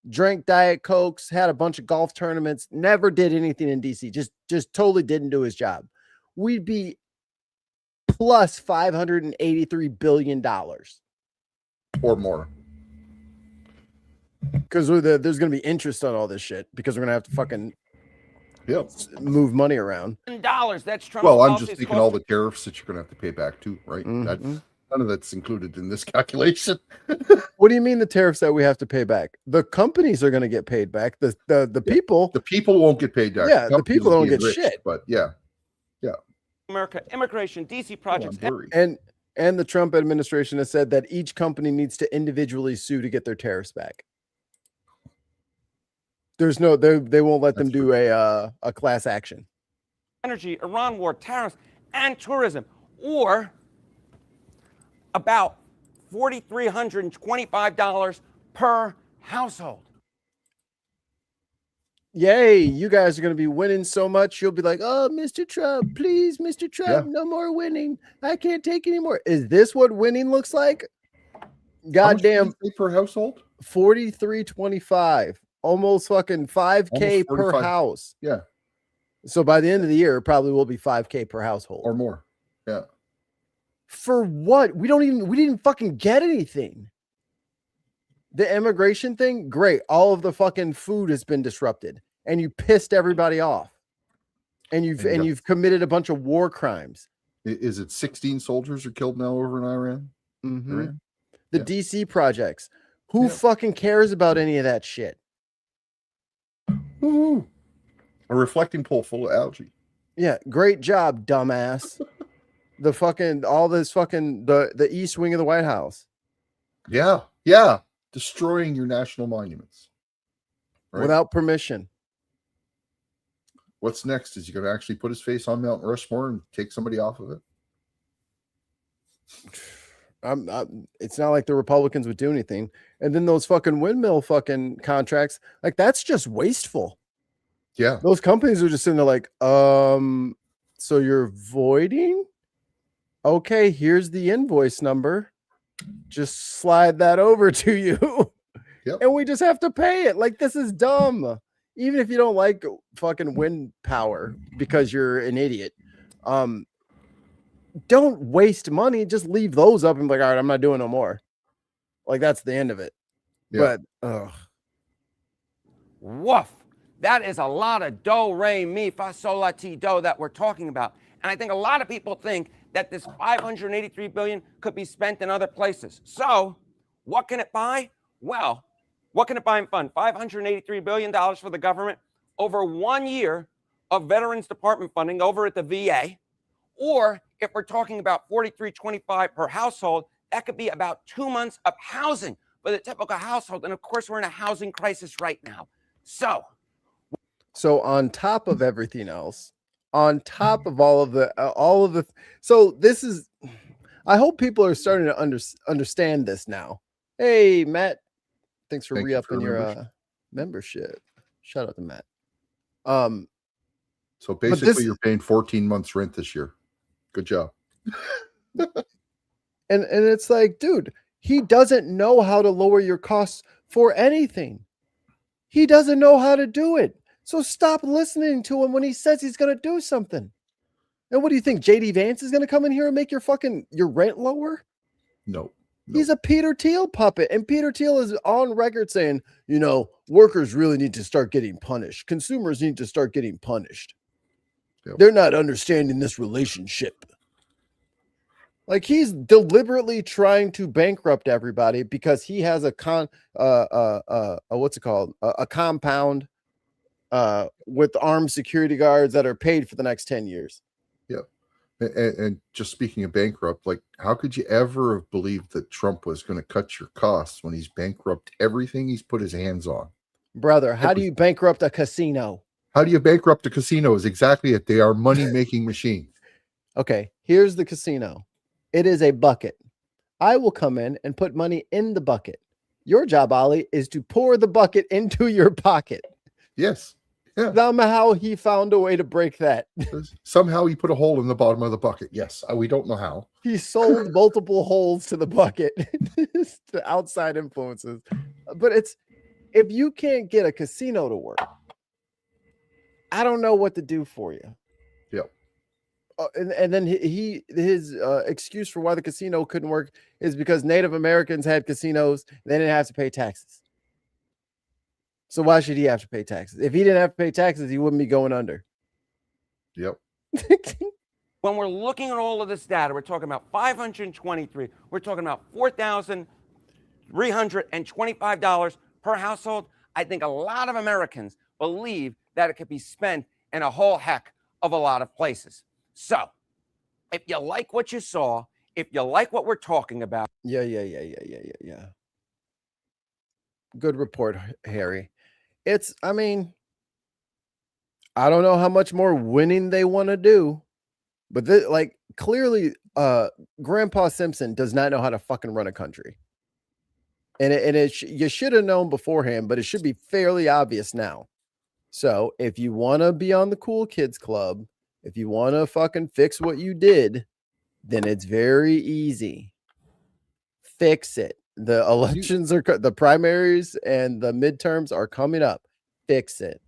drank Diet Cokes, had a bunch of golf tournaments, never did anything in DC, just totally didn't do his job, we'd be plus $583 billion or more. Because there's going to be interest on all this shit because we're going to have to fucking move money around. That's Trump. Well, I'm just thinking all the tariffs that you're going to have to pay back too, right? Mm-hmm. None of that's included in this calculation. What do you mean the tariffs that we have to pay back? The companies are going to get paid back. The people. The people won't get paid back. Yeah, the people don't get shit. But yeah. America, immigration, DC projects. And the Trump administration has said that each company needs to individually sue to get their tariffs back. There's no, they won't let them do a class action. Energy, Iran war, tariffs, and tourism, or about $4,325 per household. Yay, you guys are going to be winning so much. You'll be like, oh, Mr. Trump, please, Mr. Trump, no more winning. I can't take any more. Is this what winning looks like? Goddamn. Per household? $4,325. Almost fucking $5K per house. Yeah. So by the end of the year, it probably will be $5K per household. Or more. Yeah. For what? We didn't fucking get anything. The immigration thing, great. All of the fucking food has been disrupted, and you pissed everybody off, and you've committed a bunch of war crimes. Is it 16 soldiers are killed now over in Iran? Mm-hmm. Iran? The DC projects. Who fucking cares about any of that shit? Woo-hoo. A reflecting pool full of algae. Yeah, great job, dumbass. The East Wing of the White House. Yeah. Destroying your national monuments. Right? Without permission. What's next? Is he going to actually put his face on Mount Rushmore and take somebody off of it? It's not like the Republicans would do anything. And then those fucking windmill fucking contracts, like that's just wasteful. Yeah. Those companies are just sitting there like, so you're voiding? Okay, here's the invoice number. just slide that over to you. Yep. And we just have to pay it. Like, this is dumb. Even if you don't like fucking wind power because you're an idiot, don't waste money. Just leave those up and be like, all right, I'm not doing no more. Like, that's the end of it. Yeah. But Woof. That is a lot of do, re, mi, fa, sol, la, ti, do that we're talking about. And I think a lot of people think that this $583 billion could be spent in other places. So what can it buy? Well, what can it buy and fund? $583 billion for the government over 1 year of Veterans Department funding over at the VA. Or if we're talking about $43.25 per household, that could be about 2 months of housing for the typical household. And of course, we're in a housing crisis right now. So on top of everything else, on top of all of the, so this is, I hope people are starting to understand this now. Hey, Matt, thanks for re-upping your membership. Shout out to Matt. So basically, you're paying 14 months rent this year. Good job. And it's like, dude, he doesn't know how to lower your costs for anything. He doesn't know how to do it. So stop listening to him when he says he's going to do something. And what do you think? JD Vance is going to come in here and make your rent lower? No. He's a Peter Thiel puppet. And Peter Thiel is on record saying, workers really need to start getting punished. Consumers need to start getting punished. Yep. They're not understanding this relationship. Like, he's deliberately trying to bankrupt everybody because he has a compound with armed security guards that are paid for the next 10 years. Yep. And just speaking of bankrupt, like, how could you ever have believed that Trump was going to cut your costs when he's bankrupt everything he's put his hands on? Brother, how do you bankrupt a casino? How do you bankrupt a casino is exactly it. They are money-making machines. Okay, here's the casino. It is a bucket. I will come in and put money in the bucket. Your job, Ollie, is to pour the bucket into your pocket. Yes. Yeah. Somehow he found a way to break that. Somehow he put a hole in the bottom of the bucket. Yes. We don't know how. He sold multiple holes to the bucket to outside influences. But if you can't get a casino to work, I don't know what to do for you. Yep. And then his excuse for why the casino couldn't work is because Native Americans had casinos. They didn't have to pay taxes. So why should he have to pay taxes? If he didn't have to pay taxes, he wouldn't be going under. Yep. when we're looking at all of this data, we're talking about 523, we're talking about $4,325 per household. I think a lot of Americans believe that it could be spent in a whole heck of a lot of places. So if you like what you saw, if you like what we're talking about. Yeah. Good report, Harry. I don't know how much more winning they want to do, but clearly Grandpa Simpson does not know how to fucking run a country. And you should have known beforehand, but it should be fairly obvious now. So if you want to be on the cool kids club, if you want to fucking fix what you did, then it's very easy. Fix it. The elections the primaries and the midterms are coming up. Fix it.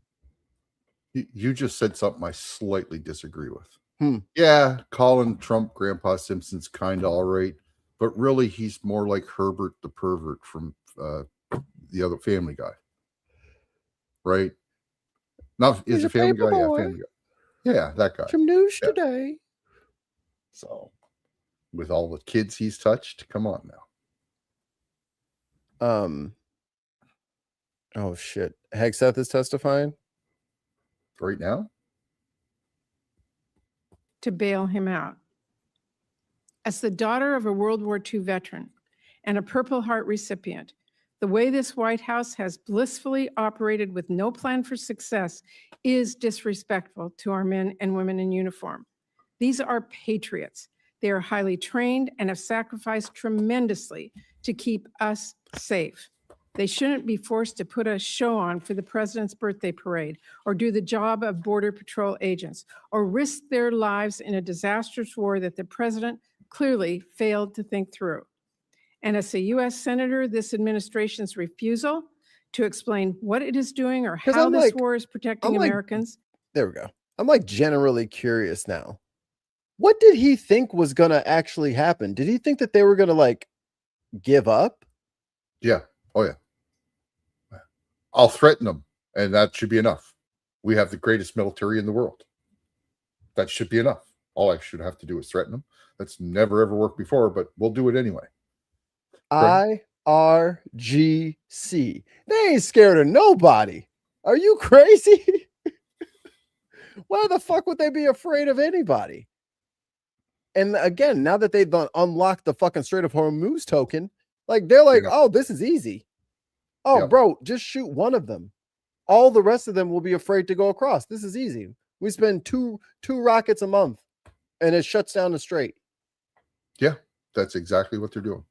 You just said something I slightly disagree with. Yeah, calling Trump Grandpa Simpson's kind of all right, but really he's more like Herbert the pervert from the other Family Guy, right? Not is a Family Guy, yeah, Family Guy. Yeah, that guy. Some news today. So, with all the kids he's touched, come on now. Oh shit. Hegseth is testifying right now to bail him out. As the daughter of a World War II veteran and a Purple Heart recipient, the way this White House has blissfully operated with no plan for success is disrespectful to our men and women in uniform. These are patriots. They are highly trained and have sacrificed tremendously to keep us safe. They shouldn't be forced to put a show on for the president's birthday parade, or do the job of Border Patrol agents, or risk their lives in a disastrous war that the president clearly failed to think through. And as a U.S. Senator, this administration's refusal to explain what it is doing or how this war is protecting Americans. There we go. I'm like generally curious now. What did he think was going to actually happen? Did he think that they were going to like give up? Yeah. Oh, yeah. I'll threaten them, and that should be enough. We have the greatest military in the world. That should be enough. All I should have to do is threaten them. That's never, ever worked before, but we'll do it anyway. IRGC. They ain't scared of nobody. Are you crazy? Why the fuck would they be afraid of anybody? And again, now that they've unlocked the fucking Strait of Hormuz token, like they're like, oh, this is easy. Oh, bro, just shoot one of them. All the rest of them will be afraid to go across. This is easy. We spend two rockets a month, and it shuts down the strait. Yeah, that's exactly what they're doing.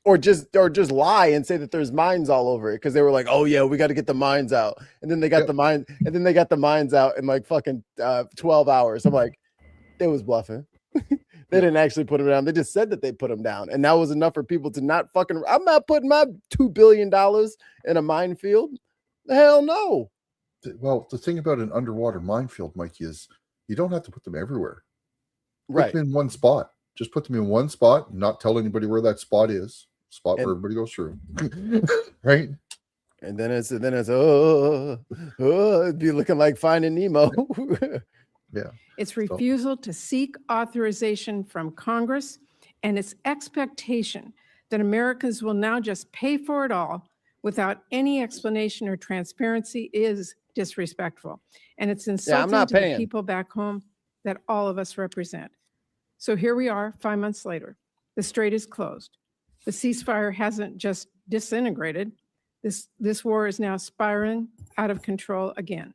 Or just lie and say that there's mines all over it because they were like, oh yeah, we got to get the mines out, and then they got the mine, and then they got the mines out in like fucking 12 hours. I'm like, they was bluffing. They didn't actually put them down. They just said that they put them down, and that was enough for people to not fucking. I'm not putting my $2 billion in a minefield. Hell no. Well, the thing about an underwater minefield, Mikey, is you don't have to put them everywhere. Put them in one spot. Just put them in one spot, not tell anybody where that spot is. Where everybody goes through. Right? And then it's it'd be looking like Finding Nemo. Yeah. Its refusal to seek authorization from Congress and its expectation that Americans will now just pay for it all without any explanation or transparency is disrespectful. And it's insulting to the people back home that all of us represent. So here we are 5 months later. The strait is closed. The ceasefire hasn't just disintegrated. This war is now spiraling out of control again.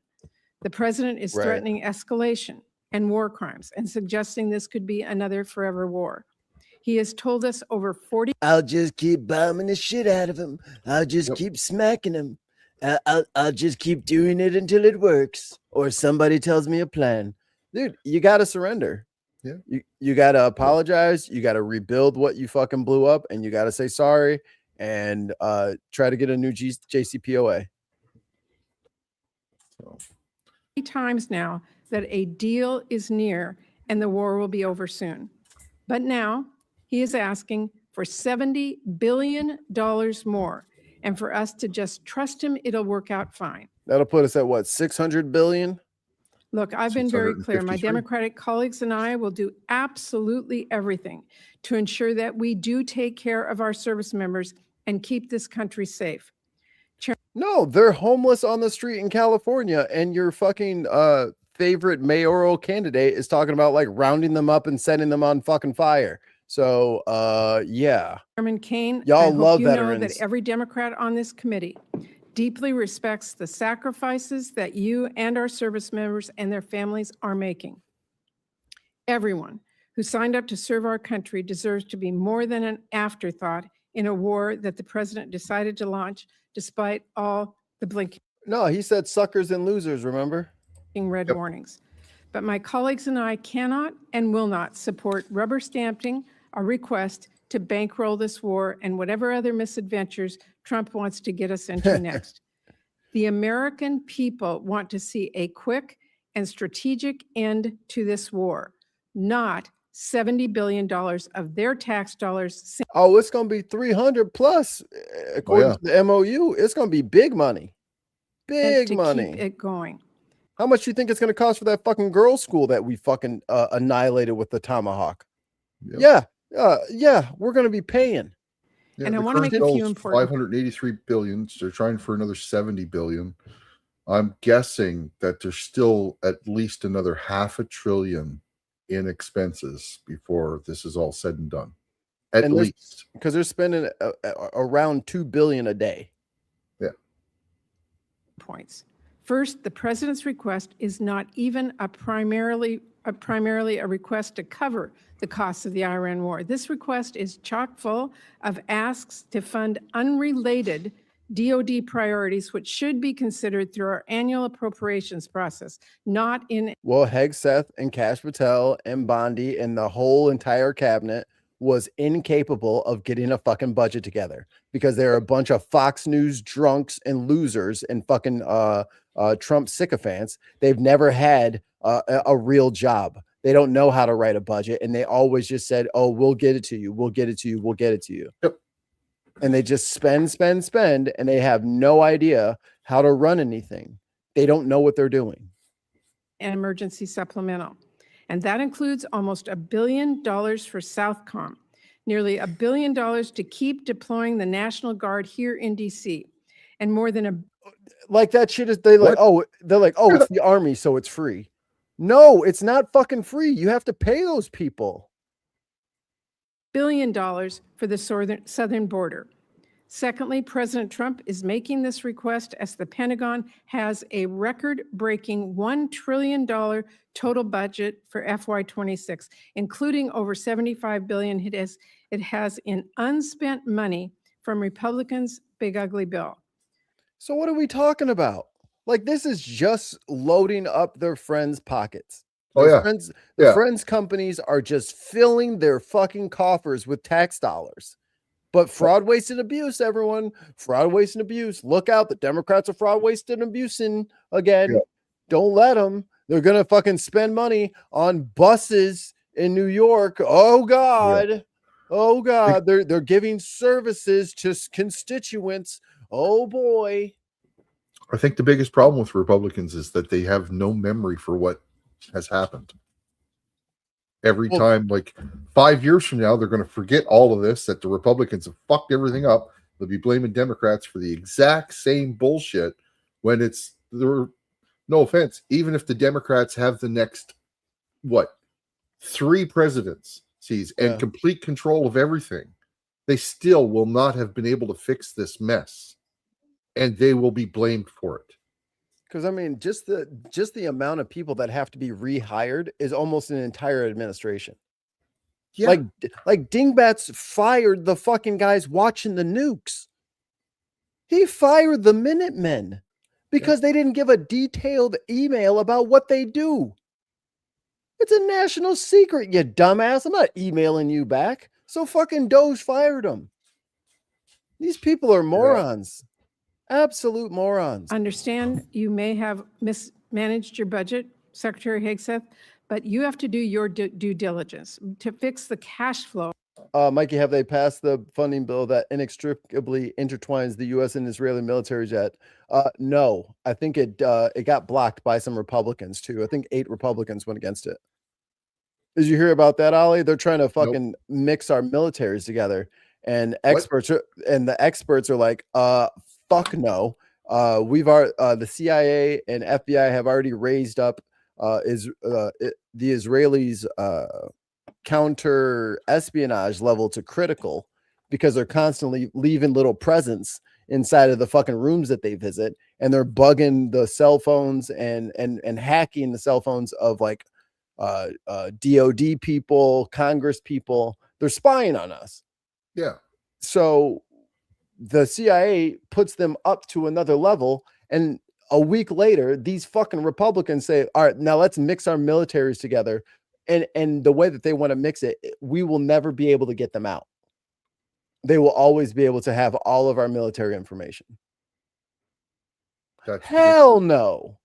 The president is threatening escalation and war crimes and suggesting this could be another forever war. He has told us over 40. I'll just keep bombing the shit out of him. I'll just keep smacking him. I'll just keep doing it until it works. Or somebody tells me a plan. Dude, you got to surrender. Yeah. You got to apologize. You got to rebuild what you fucking blew up. And you got to say sorry and try to get a new JCPOA. Times now that a deal is near and the war will be over soon. But now he is asking for $70 billion more. And for us to just trust him, it'll work out fine. That'll put us at what, 600 billion? Look, I've been very clear. My Democratic colleagues and I will do absolutely everything to ensure that we do take care of our service members and keep this country safe. No, they're homeless on the street in California, and your fucking favorite mayoral candidate is talking about like rounding them up and setting them on fucking fire. So, yeah. Chairman Kane, y'all love veterans. Know that every Democrat on this committee deeply respects the sacrifices that you and our service members and their families are making. Everyone who signed up to serve our country deserves to be more than an afterthought in a war that the president decided to launch despite all the blinking. No, he said suckers and losers, remember? Red warnings. But my colleagues and I cannot and will not support rubber stamping a request to bankroll this war and whatever other misadventures Trump wants to get us into next. The American people want to see a quick and strategic end to this war, not $70 billion of their tax dollars. Oh, it's going to be 300 plus, according to the MOU. It's going to be big money. Big money. Keep it going. How much do you think it's going to cost for that fucking girls' school that we fucking annihilated with the Tomahawk? Yep. Yeah, we're going to be paying. Yeah, and I want to make a few important. 583 billion. So they're trying for another 70 billion. I'm guessing that there's still at least another $500 billion in expenses before this is all said and done. At least because they're spending around $2 billion a day. Yeah. Points. First, the president's request is not even primarily a request to cover the costs of the Iran war. This request is chock full of asks to fund unrelated DoD priorities, which should be considered through our annual appropriations process, not in. Well, Hegseth and Kash Patel and Bondi and the whole entire cabinet was incapable of getting a fucking budget together because they're a bunch of Fox News drunks and losers and fucking Trump sycophants. They've never had a real job. They don't know how to write a budget, and they always just said, "Oh, we'll get it to you. We'll get it to you. We'll get it to you." Yep. And they just spend, and they have no idea how to run anything. They don't know what they're doing. An emergency supplemental. And that includes almost $1 billion for Southcom, nearly $1 billion to keep deploying the National Guard here in DC, and more than like that shit is they're like, oh, it's the army, so it's free. No, it's not fucking free. You have to pay those people. $1 billion for the southern border. Secondly, President Trump is making this request as the Pentagon has a record-breaking $1 trillion total budget for FY26, including over $75 billion it has in unspent money from Republicans' big ugly bill. So what are we talking about? Like, this is just loading up their friends' pockets. Friends' companies are just filling their fucking coffers with tax dollars. But fraud, waste, and abuse, everyone. Fraud, waste, and abuse. Look out. The Democrats are fraud, waste, and abusing again. Yeah. Don't let them. They're going to fucking spend money on buses in New York. Oh, God. Yeah. Oh, God. They're giving services to constituents. Oh, boy. I think the biggest problem with Republicans is that they have no memory for what has happened. Every time, like 5 years from now, they're going to forget all of this, that the Republicans have fucked everything up. They'll be blaming Democrats for the exact same bullshit when it's, no offense, even if the Democrats have the next, 3 presidencies and complete control of everything, they still will not have been able to fix this mess. And they will be blamed for it. Because I mean, just the amount of people that have to be rehired is almost an entire administration. Yeah. Like Dingbats fired the fucking guys watching the nukes. He fired the Minutemen because they didn't give a detailed email about what they do. It's a national secret, you dumbass. I'm not emailing you back. So fucking Doge fired them. These people are morons. Absolute morons. Understand you may have mismanaged your budget, Secretary Hegseth, but you have to do your due diligence to fix the cash flow. Mikey, have they passed the funding bill that inextricably intertwines the U.S. and Israeli militaries yet? No, I think it got blocked by some Republicans too. I think 8 Republicans went against it. Did you hear about that, Ollie? They're trying to fucking mix our militaries together, and the experts are like, fuck no. The CIA and FBI have already raised up the Israelis' counter espionage level to critical because they're constantly leaving little presents inside of the fucking rooms that they visit, and they're bugging the cell phones and hacking the cell phones of like DOD people, Congress people. They're spying on us. Yeah. So the CIA puts them up to another level, and a week later, these fucking Republicans say, all right, now let's mix our militaries together. And the way that they want to mix it, we will never be able to get them out. They will always be able to have all of our military information. Hell no.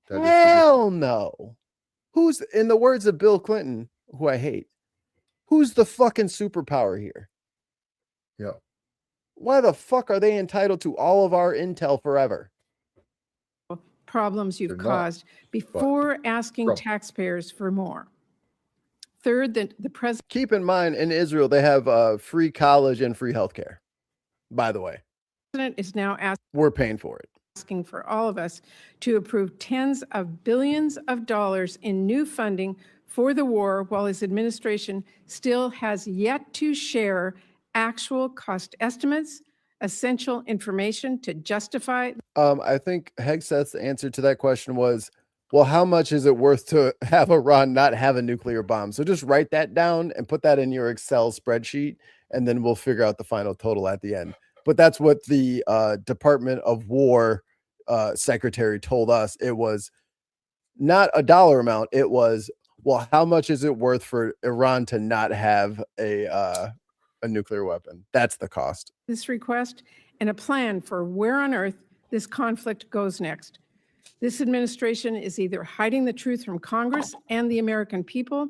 Hell no. Who's, in the words of Bill Clinton, who I hate, who's the fucking superpower here? Yeah. Why the fuck are they entitled to all of our intel forever? Problems you've caused before asking taxpayers for more. Third, the president. Keep in mind, in Israel, they have free college and free healthcare. By the way, the president is now we're paying for it. Asking for all of us to approve tens of billions of dollars in new funding for the war, while his administration still has yet to share actual cost estimates, essential information to justify. I think Hegseth's answer to that question was, well, how much is it worth to have Iran not have a nuclear bomb? So just write that down and put that in your Excel spreadsheet, and then we'll figure out the final total at the end. But that's what the Department of War secretary told us. It was not a dollar amount. It was, Well, how much is it worth for Iran to not have a nuclear weapon? That's the cost. This request and a plan for where on earth this conflict goes next. This administration is either hiding the truth from Congress and the American people,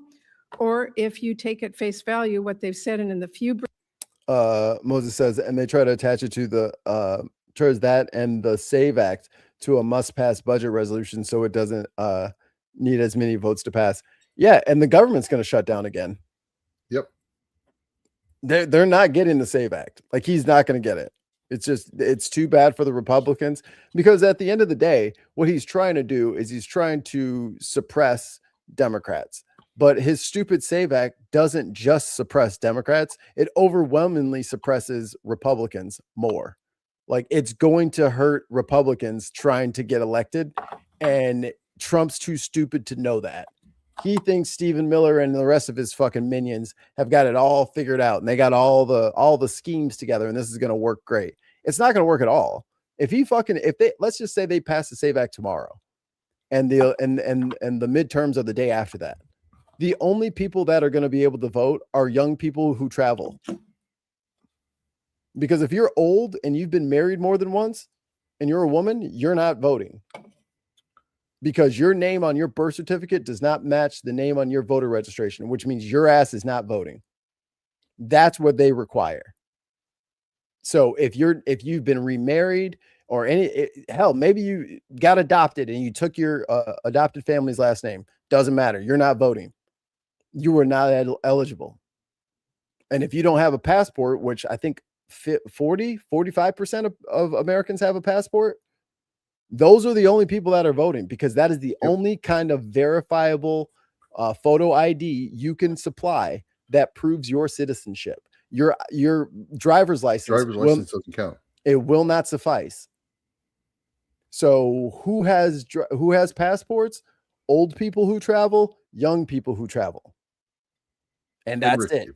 or if you take at face value what they've said in the few. Moses says, and they try to attach it to the towards that and the SAVE Act to a must-pass budget resolution, so it doesn't need as many votes to pass. Yeah, and the government's going to shut down again. Yep. They're not getting the SAVE Act. Like, he's not going to get it. It's too bad for the Republicans, because at the end of the day, what he's trying to do is he's trying to suppress Democrats. But his stupid SAVE Act doesn't just suppress Democrats. It overwhelmingly suppresses Republicans more. Like, it's going to hurt Republicans trying to get elected. And Trump's too stupid to know that. He thinks Stephen Miller and the rest of his fucking minions have got it all figured out, and they got all the schemes together, and this is going to work great. It's not going to work at all. If they, let's just say they pass the SAVE Act tomorrow, and the midterms are the day after that, the only people that are going to be able to vote are young people who travel. Because if you're old and you've been married more than once and you're a woman, you're not voting. Because your name on your birth certificate does not match the name on your voter registration, which means your ass is not voting. That's what they require. So if you've been remarried or hell, maybe you got adopted and you took your adopted family's last name, doesn't matter. You're not voting. You are not eligible. And if you don't have a passport, which I think 45% of Americans have a passport, those are the only people that are voting, because that is the only kind of verifiable photo ID you can supply that proves your citizenship. Your driver's license doesn't count. It will not suffice. So who has passports? Old people who travel, young people who travel. And that's it.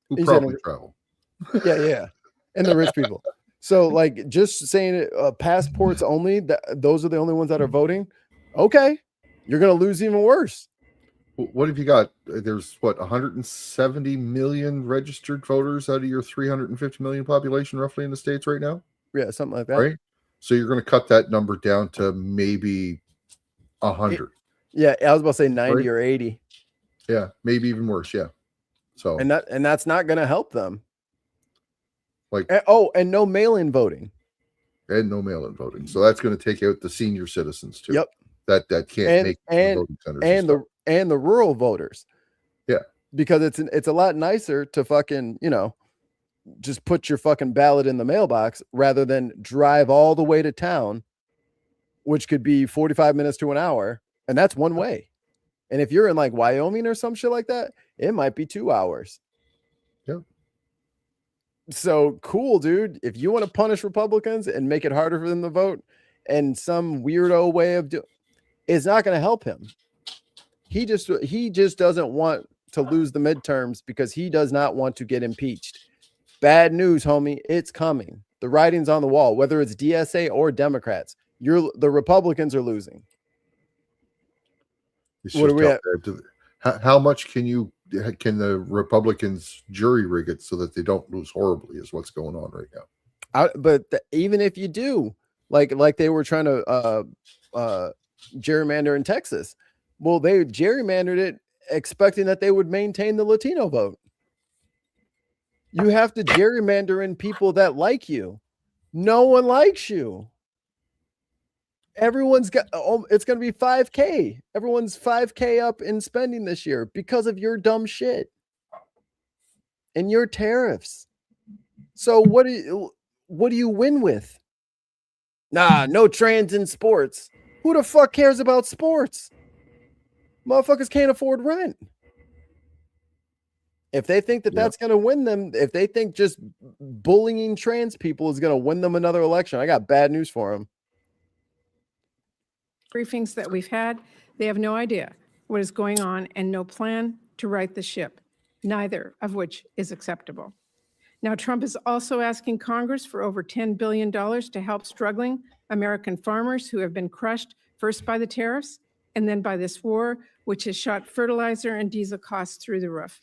Who probably travel. Yeah. And the rich people. So, like, just saying passports only, those are the only ones that are voting. Okay, you're going to lose even worse. What have you got? There's 170 million registered voters out of your 350 million population roughly in the States right now? Yeah, something like that. Right? So you're going to cut that number down to maybe 100. Yeah, I was about to say 90 right? or 80. Yeah, maybe even worse. Yeah. So and that's not going to help them. Like, and no mail-in voting. And no mail-in voting. So that's going to take out the senior citizens too. Yep. That can't make the voting centers and the rural voters. Yeah. Because it's a lot nicer to fucking, just put your fucking ballot in the mailbox rather than drive all the way to town, which could be 45 minutes to an hour, and that's one way. And if you're in like Wyoming or some shit like that, it might be 2 hours. Yep. So cool, dude. If you want to punish Republicans and make it harder for them to vote in some weirdo way of doing, it's not going to help him. He just doesn't want to lose the midterms because he does not want to get impeached. Bad news, homie. It's coming. The writing's on the wall, whether it's DSA or Democrats. The Republicans are losing. What are we at? How much can the Republicans jury rig it so that they don't lose horribly is what's going on right now. But even if you do, like they were trying to gerrymander in Texas, well, they gerrymandered it expecting that they would maintain the Latino vote. You have to gerrymander in people that like you. No one likes you. Everyone's got, it's going to be 5K. Everyone's 5K up in spending this year because of your dumb shit and your tariffs. So what do you win with? Nah, no trans in sports. Who the fuck cares about sports? Motherfuckers can't afford rent. If they think that that's going to win them, if they think just bullying trans people is going to win them another election, I got bad news for them. Briefings that we've had, they have no idea what is going on and no plan to right the ship, neither of which is acceptable. Now, Trump is also asking Congress for over $10 billion to help struggling American farmers who have been crushed first by the tariffs and then by this war, which has shot fertilizer and diesel costs through the roof.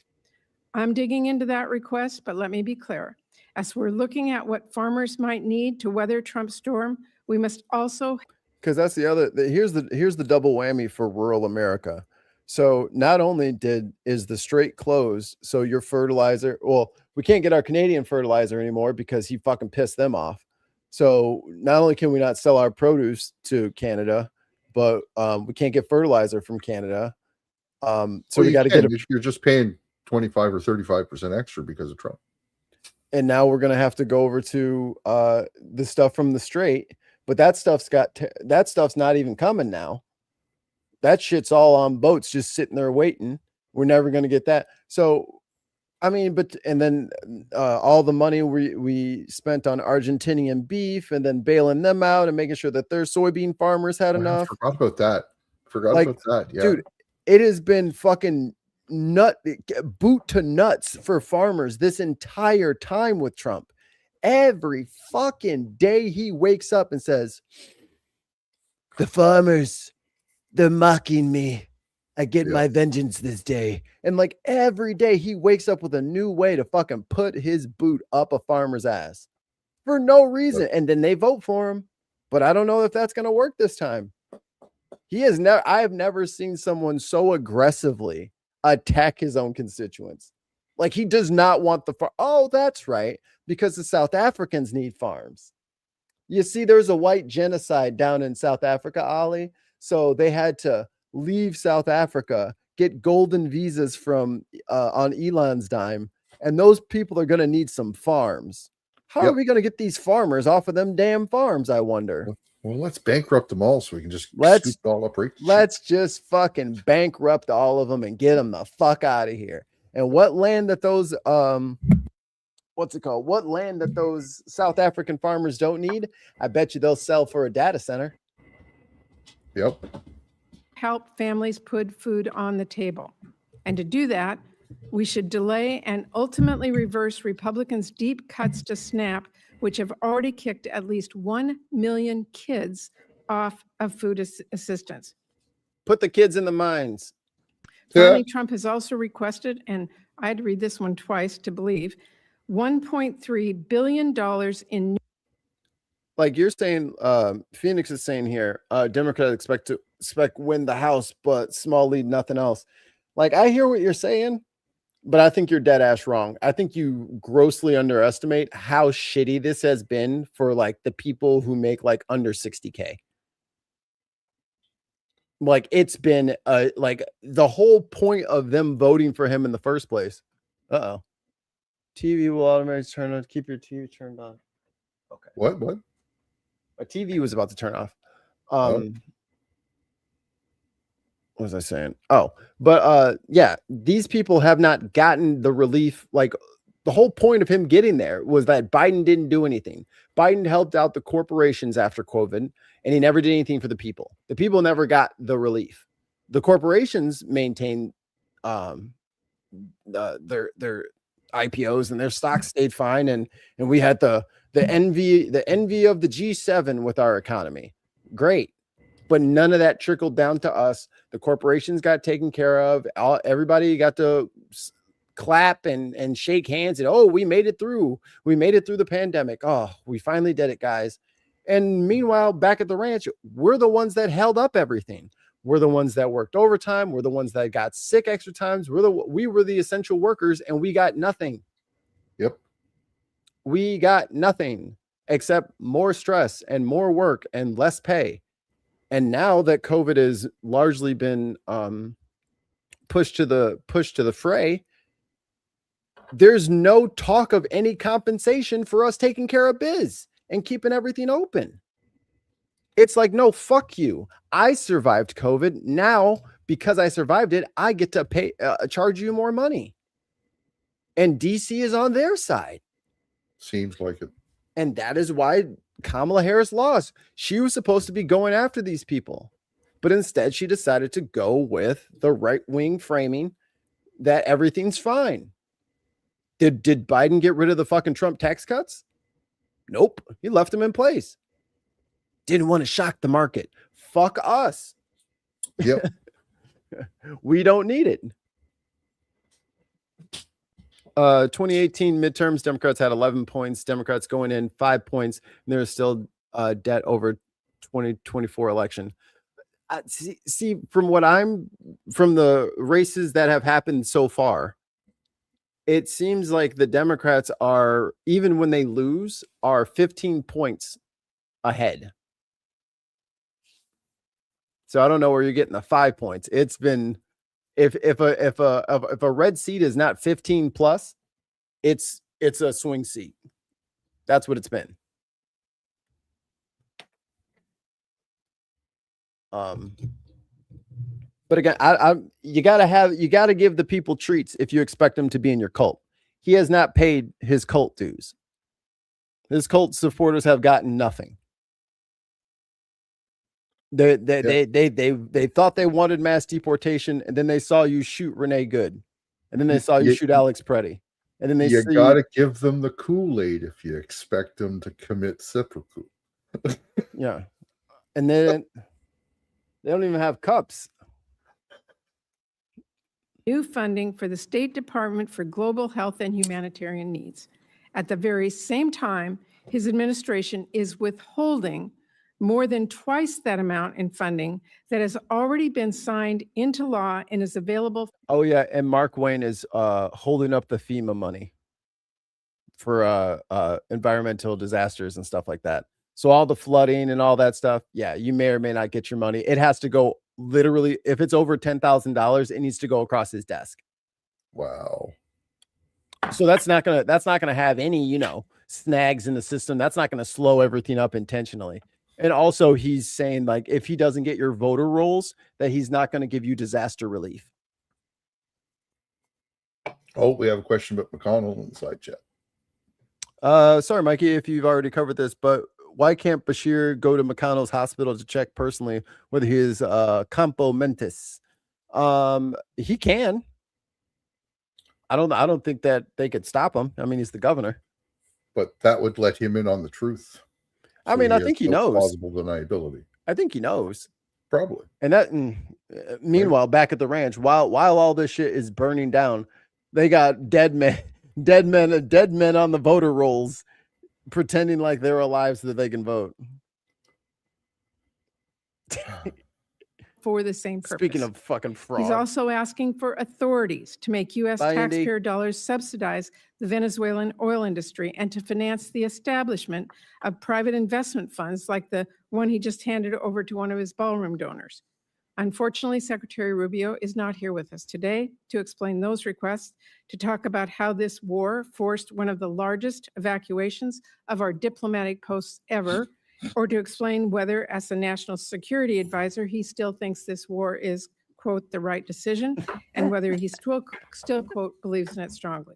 I'm digging into that request, but let me be clear. As we're looking at what farmers might need to weather Trump's storm, we must also... Because that's the other, here's the double whammy for rural America. So not only is the strait closed, so your fertilizer, well, we can't get our Canadian fertilizer anymore because he fucking pissed them off. So not only can we not sell our produce to Canada, but we can't get fertilizer from Canada. So we got to get you're just paying 25 or 35% extra because of Trump. And now we're going to have to go over to the stuff from the strait, but that stuff's not even coming now. That shit's all on boats just sitting there waiting. We're never going to get that. So, I mean, and then all the money we spent on Argentinian beef and then bailing them out and making sure that their soybean farmers had enough. I forgot about that. About that. Yeah. Dude, it has been fucking boot to nuts for farmers this entire time with Trump. Every fucking day he wakes up and says, the farmers, they're mocking me. I get my vengeance this day. And like every day he wakes up with a new way to fucking put his boot up a farmer's ass for no reason. And then they vote for him. But I don't know if that's going to work this time. I have never seen someone so aggressively attack his own constituents. Like he does not want the farm. Oh, that's right. Because the South Africans need farms. You see, there's a white genocide down in South Africa, Ali. So they had to leave South Africa, get golden visas from on Elon's dime. And those people are going to need some farms. How are we going to get these farmers off of them damn farms, I wonder? Well, let's bankrupt them all so we can just scoop it all up. Let's just fucking bankrupt all of them and get them the fuck out of here. And what land that those what land that those South African farmers don't need, I bet you they'll sell for a data center. Yep. Help families put food on the table. And to do that, we should delay and ultimately reverse Republicans' deep cuts to SNAP, which have already kicked at least 1 million kids off of food assistance. Put the kids in the mines. Finally, Trump has also requested, and I had to read this one twice to believe, $1.3 billion in. Like you're saying, Phoenix is saying here, Democrats expect win the House, but small lead, nothing else. Like I hear what you're saying, but I think you're dead ass wrong. I think you grossly underestimate how shitty this has been for like the people who make like under 60K. Like it's been like the whole point of them voting for him in the first place. TV will automatically turn on. Keep your TV turned on. Okay. What? My TV was about to turn off. What was I saying? Yeah, these people have not gotten the relief. Like the whole point of him getting there was that Biden didn't do anything. Biden helped out the corporations after COVID, and he never did anything for the people. The people never got the relief. The corporations maintained their IPOs and their stocks stayed fine, and we had the envy of the G7 with our economy. Great. But none of that trickled down to us. The corporations got taken care of. Everybody got to clap and shake hands and, we made it through. We made it through the pandemic. Oh, we finally did it, guys. And meanwhile, back at the ranch, we're the ones that held up everything. We're the ones that worked overtime. We're the ones that got sick extra times. We were the essential workers, and we got nothing. Yep. We got nothing except more stress and more work and less pay. And now that COVID has largely been pushed to the fray, there's no talk of any compensation for us taking care of biz and keeping everything open. It's like, no, fuck you. I survived COVID. Now, because I survived it, I get to pay, charge you more money. And DC is on their side. Seems like it. And that is why Kamala Harris lost. She was supposed to be going after these people, but instead she decided to go with the right-wing framing that everything's fine. Did Biden get rid of the fucking Trump tax cuts? Nope. He left them in place. Didn't want to shock the market. Fuck us. Yep. We don't need it. 2018 midterms, Democrats had 11 points. Democrats going in 5 points. And there's still debt over 2024 election. See, from the races that have happened so far, it seems like the Democrats are, even when they lose, are 15 points ahead. So I don't know where you're getting the 5 points. It's been, if a red seat is not 15 plus, it's a swing seat. That's what it's been. But again, you gotta give the people treats if you expect them to be in your cult. He has not paid his cult dues. His cult supporters have gotten nothing. They thought they wanted mass deportation, and then they saw you shoot Renee Good, and then they saw you shoot Alex Preddy, and then you gotta give them the Kool-Aid if you expect them to commit seppuku. Yeah, and then they don't even have cups. New funding for the State Department for Global Health and Humanitarian Needs. At the very same time, his administration is withholding more than twice that amount in funding that has already been signed into law and is available. Oh yeah, and Mark Wayne is holding up the FEMA money for environmental disasters and stuff like that. So all the flooding and all that stuff, yeah, you may or may not get your money. It has to go literally, if it's over $10,000, it needs to go across his desk. Wow. So that's not gonna have any, snags in the system. That's not gonna slow everything up intentionally. And also he's saying, like, if he doesn't get your voter rolls, that he's not going to give you disaster relief. Oh, we have a question about McConnell in the side chat. Sorry, Mikey, if you've already covered this, but why can't Bashir go to McConnell's hospital to check personally whether he is campo mentis? He can. I don't think that they could stop him. I mean, he's the governor. But that would let him in on the truth. I mean, I think he knows. Plausible deniability. I think he knows. Probably. And meanwhile, back at the ranch, while all this shit is burning down, they got dead men on the voter rolls, pretending like they're alive so that they can vote. For the same purpose. Speaking of fucking fraud. He's also asking for authorities to make U.S. taxpayer dollars subsidize the Venezuelan oil industry and to finance the establishment of private investment funds like the one he just handed over to one of his ballroom donors. Unfortunately, Secretary Rubio is not here with us today to explain those requests, to talk about how this war forced one of the largest evacuations of our diplomatic posts ever, or to explain whether, as a national security advisor, he still thinks this war is, quote, the right decision, and whether he still, quote, believes in it strongly.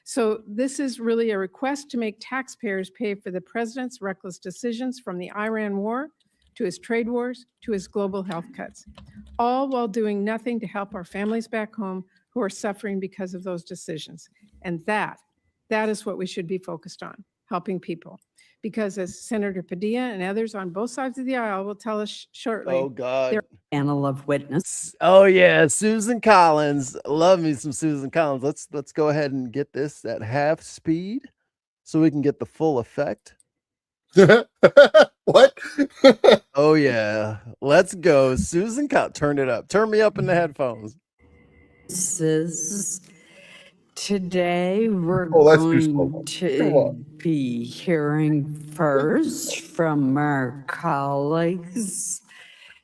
So this is really a request to make taxpayers pay for the president's reckless decisions, from the Iran war to his trade wars to his global health cuts, all while doing nothing to help our families back home who are suffering because of those decisions. And that is what we should be focused on, helping people. Because as Senator Padilla and others on both sides of the aisle will tell us shortly. Oh, God. Panel of witness. Oh, yeah. Susan Collins. Love me some Susan Collins. Let's go ahead and get this at half speed so we can get the full effect. What? Oh, yeah. Let's go. Susan Collins. Turn it up. Turn me up in the headphones. Today, we're going to be hearing first from our colleagues,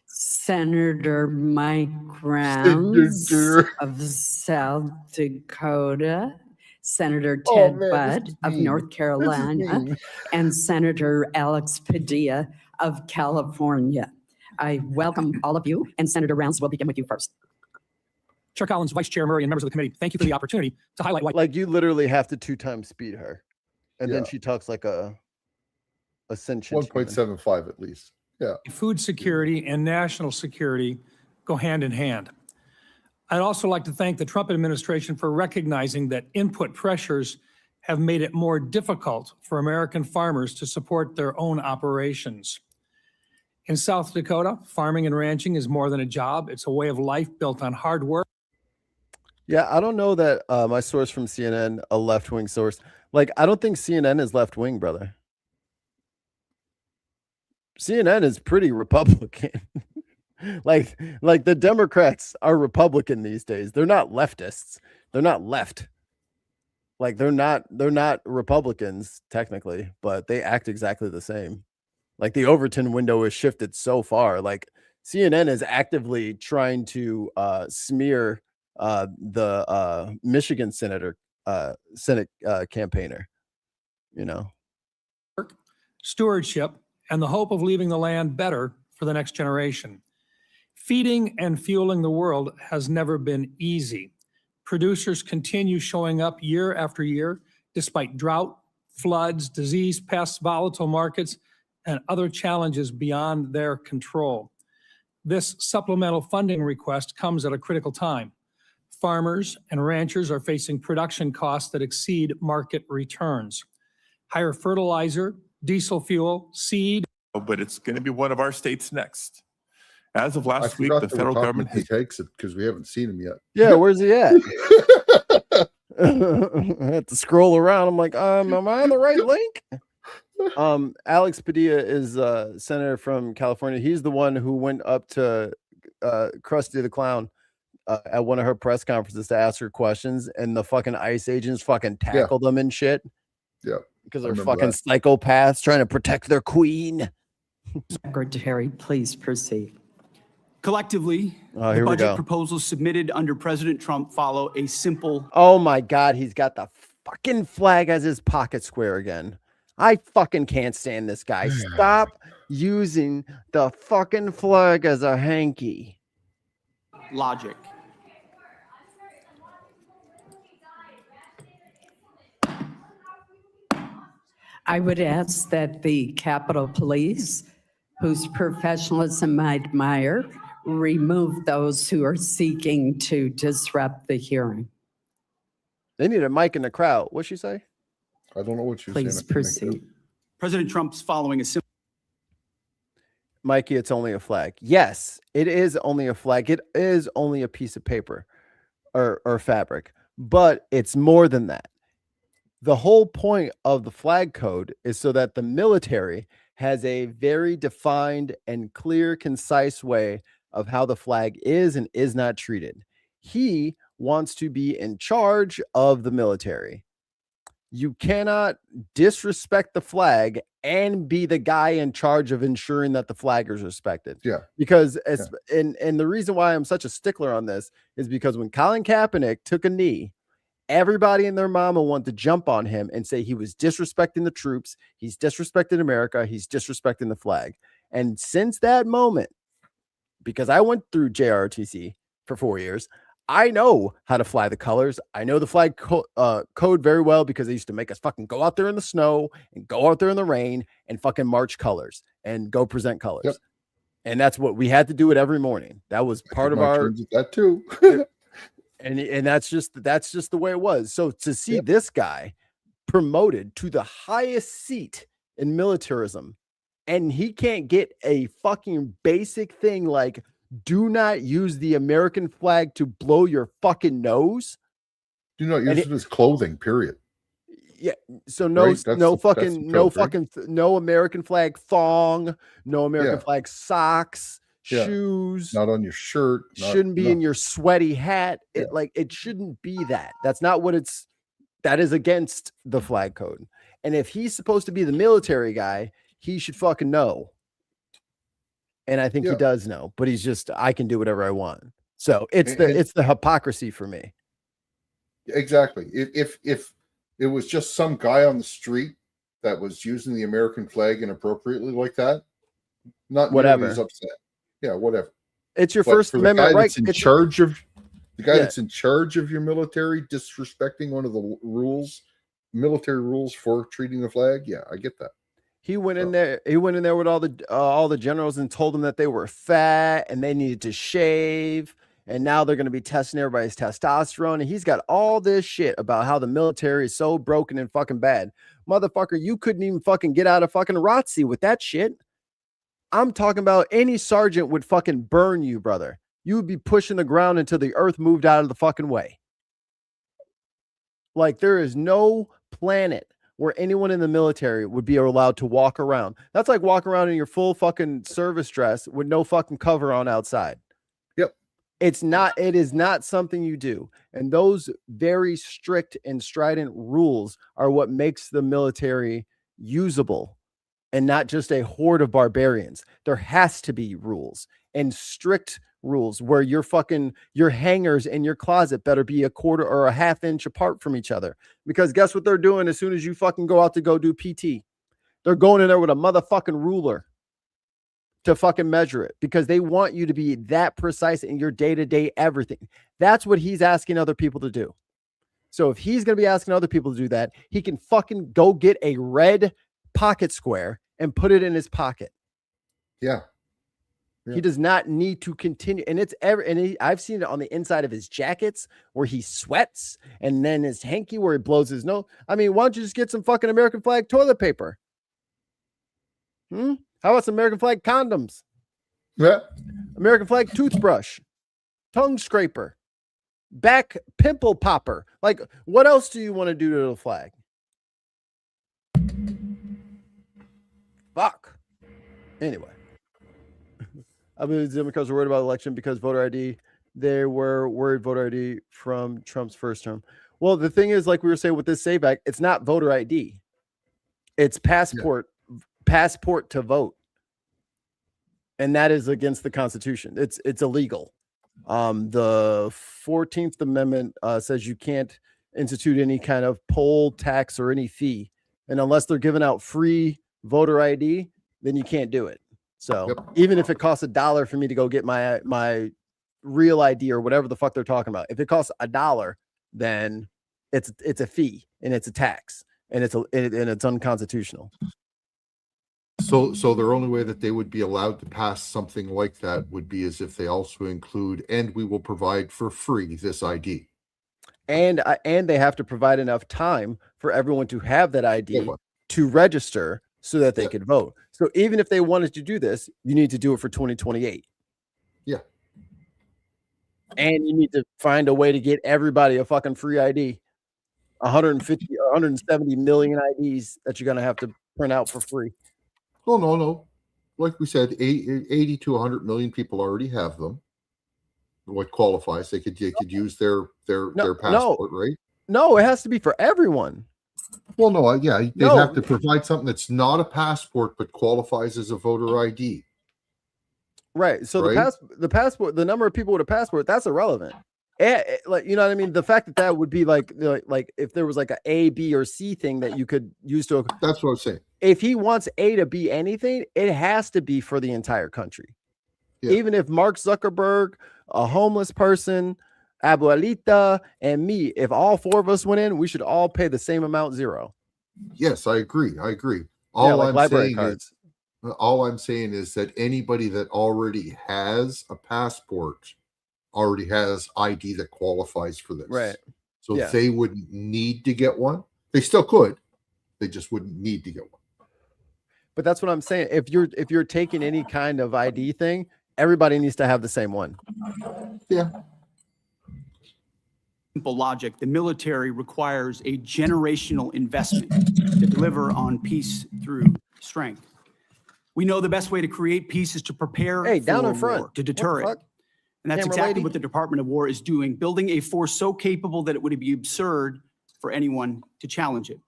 Senator Mike Rounds of South Dakota, Senator Ted Budd of North Carolina, and Senator Alex Padilla of California. I welcome all of you, and Senator Rounds will begin with you first. Chair Collins, Vice Chair Murray, and members of the committee, thank you for the opportunity to highlight why. Like, you literally have to 2x speed her. And then she talks like a sentient 1.75 at least. Yeah. Food security and national security go hand in hand. I'd also like to thank the Trump administration for recognizing that input pressures have made it more difficult for American farmers to support their own operations. In South Dakota, farming and ranching is more than a job. It's a way of life built on hard work. Yeah, I don't know that my source from CNN, a left-wing source. Like, I don't think CNN is left-wing, brother. CNN is pretty Republican. like the Democrats are Republican these days. They're not leftists. They're not left. Like they're not Republicans technically, but they act exactly the same. Like the Overton window is shifted so far. Like CNN is actively trying to smear the Michigan Senate campaigner, you know. Stewardship and the hope of leaving the land better for the next generation. Feeding and fueling the world has never been easy. Producers continue showing up year after year, despite drought, floods, disease, pests, volatile markets, and other challenges beyond their control. This supplemental funding request comes at a critical time. Farmers and ranchers are facing production costs that exceed market returns. Higher fertilizer, diesel fuel, seed. But it's going to be one of our states next. As of I last week, forgot the that we're federal talking government about takes it because we haven't seen him yet. Yeah, where's he at? I had to scroll around. I'm like, am I on the right link? Alex Padilla is senator from California. He's the one who went up to Krusty the Clown at one of her press conferences to ask her questions, and the fucking ICE agents fucking tackled them and shit. Yeah, because they're fucking psychopaths trying to protect their queen. Secretary, please proceed. Collectively, Oh, the here we budget go. proposals submitted under President Trump follow a simple. Oh my God, he's got the fucking flag as his pocket square again. I fucking can't stand this guy. Stop using the fucking flag as a hanky. Logic. I would ask that the Capitol Police, whose professionalism I admire, remove those who are seeking to disrupt the hearing. They need a mic in the crowd. What'd she say? I don't know what you're Please saying. proceed. President Trump's following a simple. Mikey, it's only a flag. Yes, it is only a flag. It is only a piece of paper or fabric, but it's more than that. The whole point of the flag code is so that the military has a very defined and clear, concise way of how the flag is and is not treated. He wants to be in charge of the military. You cannot disrespect the flag and be the guy in charge of ensuring that the flag is respected. Yeah. Because and the reason why I'm such a stickler on this is because when Colin Kaepernick took a knee, everybody and their mama wanted to jump on him and say he was disrespecting the troops, he's disrespecting America, he's disrespecting the flag. And since that moment, because I went through JROTC for 4 years, I know how to fly the colors. I know the flag code very well because they used to make us fucking go out there in the snow and go out there in the rain and fucking march colors and go present colors. Yep. And that's what we had to do it every morning. That was part of our that too. and that's just the way it was. So to see this guy promoted to the highest seat in militarism, and he can't get a fucking basic thing like do not use the American flag to blow your fucking nose. Do not use it as clothing, period. Yeah. So no, Right? no American flag thong, no American flag socks, Yeah. shoes. Not on your shirt. Shouldn't be in your sweaty hat. It shouldn't be that. That's not what that is against the flag code. And if he's supposed to be the military guy, he should fucking know. And I think he does know, but he's just, I can do whatever I want. So it's the hypocrisy for me. Exactly. If it was just some guy on the street that was using the American flag inappropriately like that, not Whatever. As upset. Yeah, whatever. It's your But First for Amendment the guy right. that's in charge of the guy that's in charge of your military disrespecting one of the military rules for treating the flag. Yeah, I get that. He went in there. He went in there with all the generals and told them that they were fat and they needed to shave. And now they're going to be testing everybody's testosterone. And he's got all this shit about how the military is so broken and fucking bad. Motherfucker, you couldn't even fucking get out of fucking ROTC with that shit. I'm talking about any sergeant would fucking burn you, brother. You would be pushing the ground until the earth moved out of the fucking way. Like, there is no planet where anyone in the military would be allowed to walk around. That's like walking around in your full fucking service dress with no fucking cover on outside. Yep. It is not something you do. And those very strict and strident rules are what makes the military usable and not just a horde of barbarians. There has to be rules and strict rules where your hangers in your closet better be a quarter or a half inch apart from each other. Because guess what they're doing as soon as you fucking go out to go do PT? They're going in there with a motherfucking ruler to fucking measure it because they want you to be that precise in your day-to-day everything. That's what he's asking other people to do. So if he's going to be asking other people to do that, he can fucking go get a red pocket square and put it in his pocket. Yeah. He does not need to continue. And I've seen it on the inside of his jackets where he sweats, and then his hanky where he blows his nose. I mean, why don't you just get some fucking American flag toilet paper? How about some American flag condoms? Yeah. American flag toothbrush, tongue scraper, back pimple popper. Like, what else do you want to do to the flag? Fuck. Anyway. I believe the Democrats were worried about election because voter ID. They were worried voter ID from Trump's first term. Well, the thing is, like we were saying with this SAVE Act, it's not voter ID. It's passport to vote. And that is against the Constitution. It's illegal. The 14th Amendment says you can't institute any kind of poll tax or any fee. And unless they're giving out free voter ID, then you can't do it. So even if it costs $1 for me to go get my real ID or whatever the fuck they're talking about, if it costs $1, then it's a fee and it's a tax and it's unconstitutional. So the only way that they would be allowed to pass something like that would be as if they also include, and we will provide for free this ID. And they have to provide enough time for everyone to have that ID to register so that they could vote. So even if they wanted to do this, you need to do it for 2028. Yeah. And you need to find a way to get everybody a fucking free ID. 150 or 170 million IDs that you're going to have to print out for free. Oh, no. Like we said, 80 to 100 million people already have them. What qualifies? They could use their passport, right? No, it has to be for everyone. Well, no, yeah, they have to provide something that's not a passport but qualifies as a voter ID. Right. So the passport, the number of people with a passport, that's irrelevant. Like, you know what I mean? The fact that would be like if there was like a A, B, or C thing that you could use to. That's what I'm saying. If he wants A to be anything, it has to be for the entire country. Yeah. Even if Mark Zuckerberg, a homeless person, Abuelita, and me, if all four of us went in, we should all pay the same amount, $0. Yes, I agree. All I'm saying is that anybody that already has a passport already has ID that qualifies for this. Right. So they wouldn't need to get one. They still could. They just wouldn't need to get one. But that's what I'm saying. If you're taking any kind of ID thing, everybody needs to have the same one. Yeah. Simple logic. The military requires a generational investment to deliver on peace through strength. We know the best way to create peace is to prepare down for in front. war, to deter it. And that's exactly what the Department of War is doing, building a force so capable that it would be absurd for anyone to challenge it.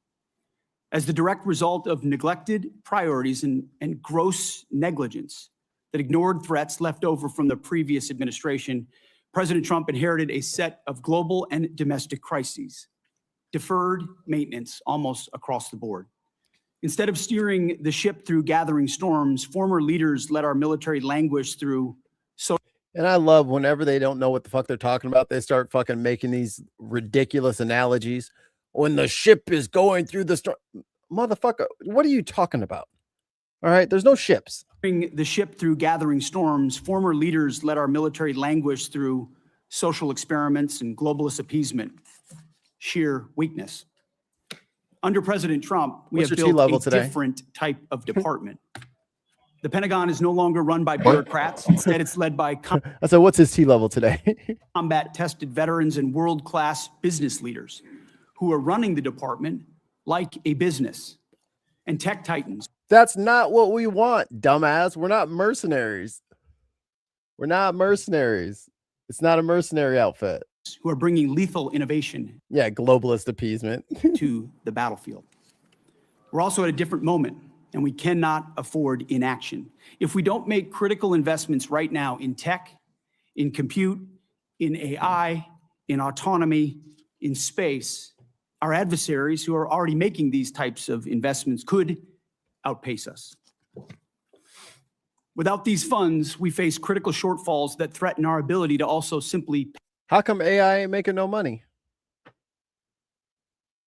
As the direct result of neglected priorities and gross negligence that ignored threats left over from the previous administration, President Trump inherited a set of global and domestic crises, deferred maintenance almost across the board. Instead of steering the ship through gathering storms, former leaders let our military languish through. And I love whenever they don't know what the fuck they're talking about, they start fucking making these ridiculous analogies. When the ship is going through the storm, motherfucker, what are you talking about? All right, there's no ships. The ship through gathering storms, former leaders let our military languish through social experiments and globalist appeasement. Sheer weakness. Under President Trump, we have built a different type of department. The Pentagon is no longer run by bureaucrats. Instead, it's led by I said, what's his T level today? combat-tested veterans and world-class business leaders who are running the department like a business, and tech titans. That's not what we want, dumbass. We're not mercenaries. We're not mercenaries. It's not a mercenary outfit. Who are bringing lethal innovation. Yeah, globalist appeasement. to the battlefield. We're also at a different moment, and we cannot afford inaction. If we don't make critical investments right now in tech, in compute, in AI, in autonomy, in space, our adversaries who are already making these types of investments could outpace us. Without these funds, we face critical shortfalls that threaten our ability to also simply. How come AI ain't making no money?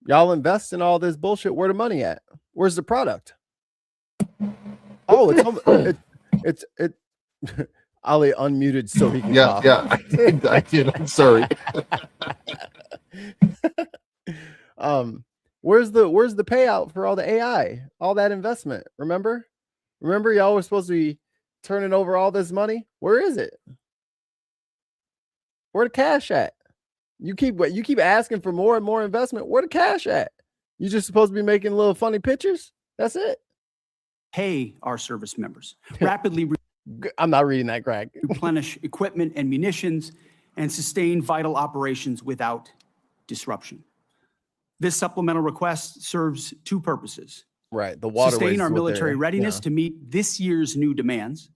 Y'all invest in all this bullshit. Where the money at? Where's the product? Oh, it's Ali unmuted so he can talk. Yeah, I did. I'm sorry. Where's the payout for all the AI, all that investment? Remember y'all were supposed to be turning over all this money. Where is it? Where the cash at? You keep asking for more and more investment. Where the cash at? You just supposed to be making little funny pictures. That's it. Pay our service members rapidly. I'm not reading that, Greg. Replenish equipment and munitions and sustain vital operations without disruption. This supplemental request serves two purposes. Right. The waterways. Sustain our military readiness to meet this year's new demands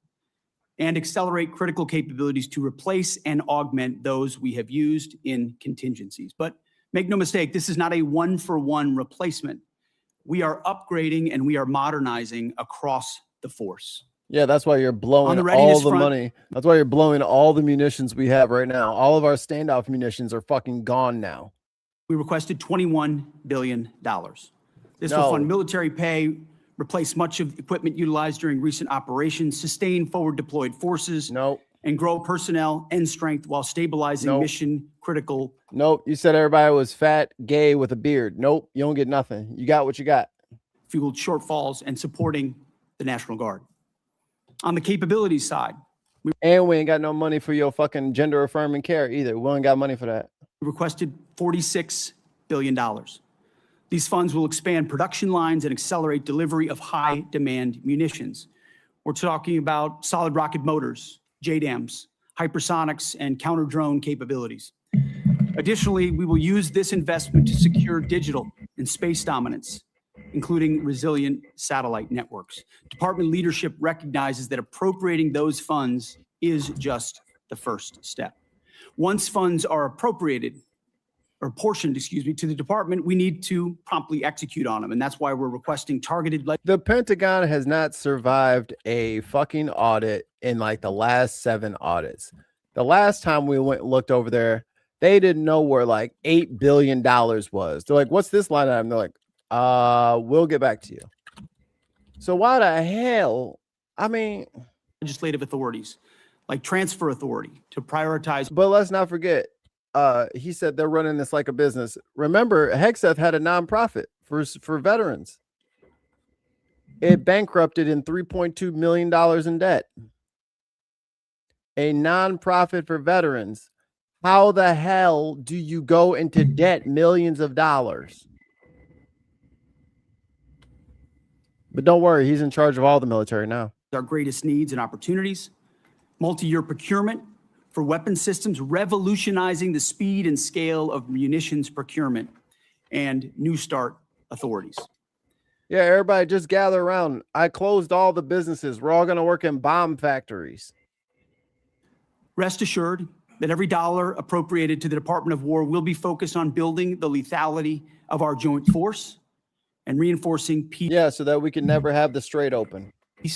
and accelerate critical capabilities to replace and augment those we have used in contingencies. But make no mistake, this is not a one-for-one replacement. We are upgrading and we are modernizing across the force. Yeah, that's why you're blowing all the money. That's why you're blowing all the munitions we have right now. All of our standoff munitions are fucking gone now. We requested $21 billion. This will fund military pay, replace much of the equipment utilized during recent operations, sustain forward deployed forces, and grow personnel and strength while stabilizing mission critical. Nope. You said everybody was fat, gay with a beard. Nope. You don't get nothing. You got what you got. Fueled shortfalls and supporting the National Guard. On the capabilities side, we ain't got no money for your fucking gender affirming care either. We ain't got money for that. We requested $46 billion. These funds will expand production lines and accelerate delivery of high demand munitions. We're talking about solid rocket motors, JDAMs, hypersonics, and counter drone capabilities. Additionally, we will use this investment to secure digital and space dominance, including resilient satellite networks. Department leadership recognizes that appropriating those funds is just the first step. Once funds are appropriated, or portioned, to the department, we need to promptly execute on them. And that's why we're requesting targeted. The Pentagon has not survived a fucking audit in like the last 7 audits. The last time we went and looked over there, they didn't know where like $8 billion was. They're like, what's this line item? They're like, we'll get back to you. So why the hell? I mean, legislative authorities like transfer authority to prioritize. But let's not forget, he said they're running this like a business. Remember, Hexeth had a nonprofit for veterans. It bankrupted in $3.2 million in debt. A nonprofit for veterans. How the hell do you go into debt millions of dollars? But don't worry, he's in charge of all the military now. Our greatest needs and opportunities. Multi-year procurement for weapon systems, revolutionizing the speed and scale of munitions procurement, and New START authorities. Yeah, everybody just gather around. I closed all the businesses. We're all going to work in bomb factories. Rest assured that every dollar appropriated to the Department of War will be focused on building the lethality of our joint force and reinforcing peace. Yeah, so that we can never have the strait open.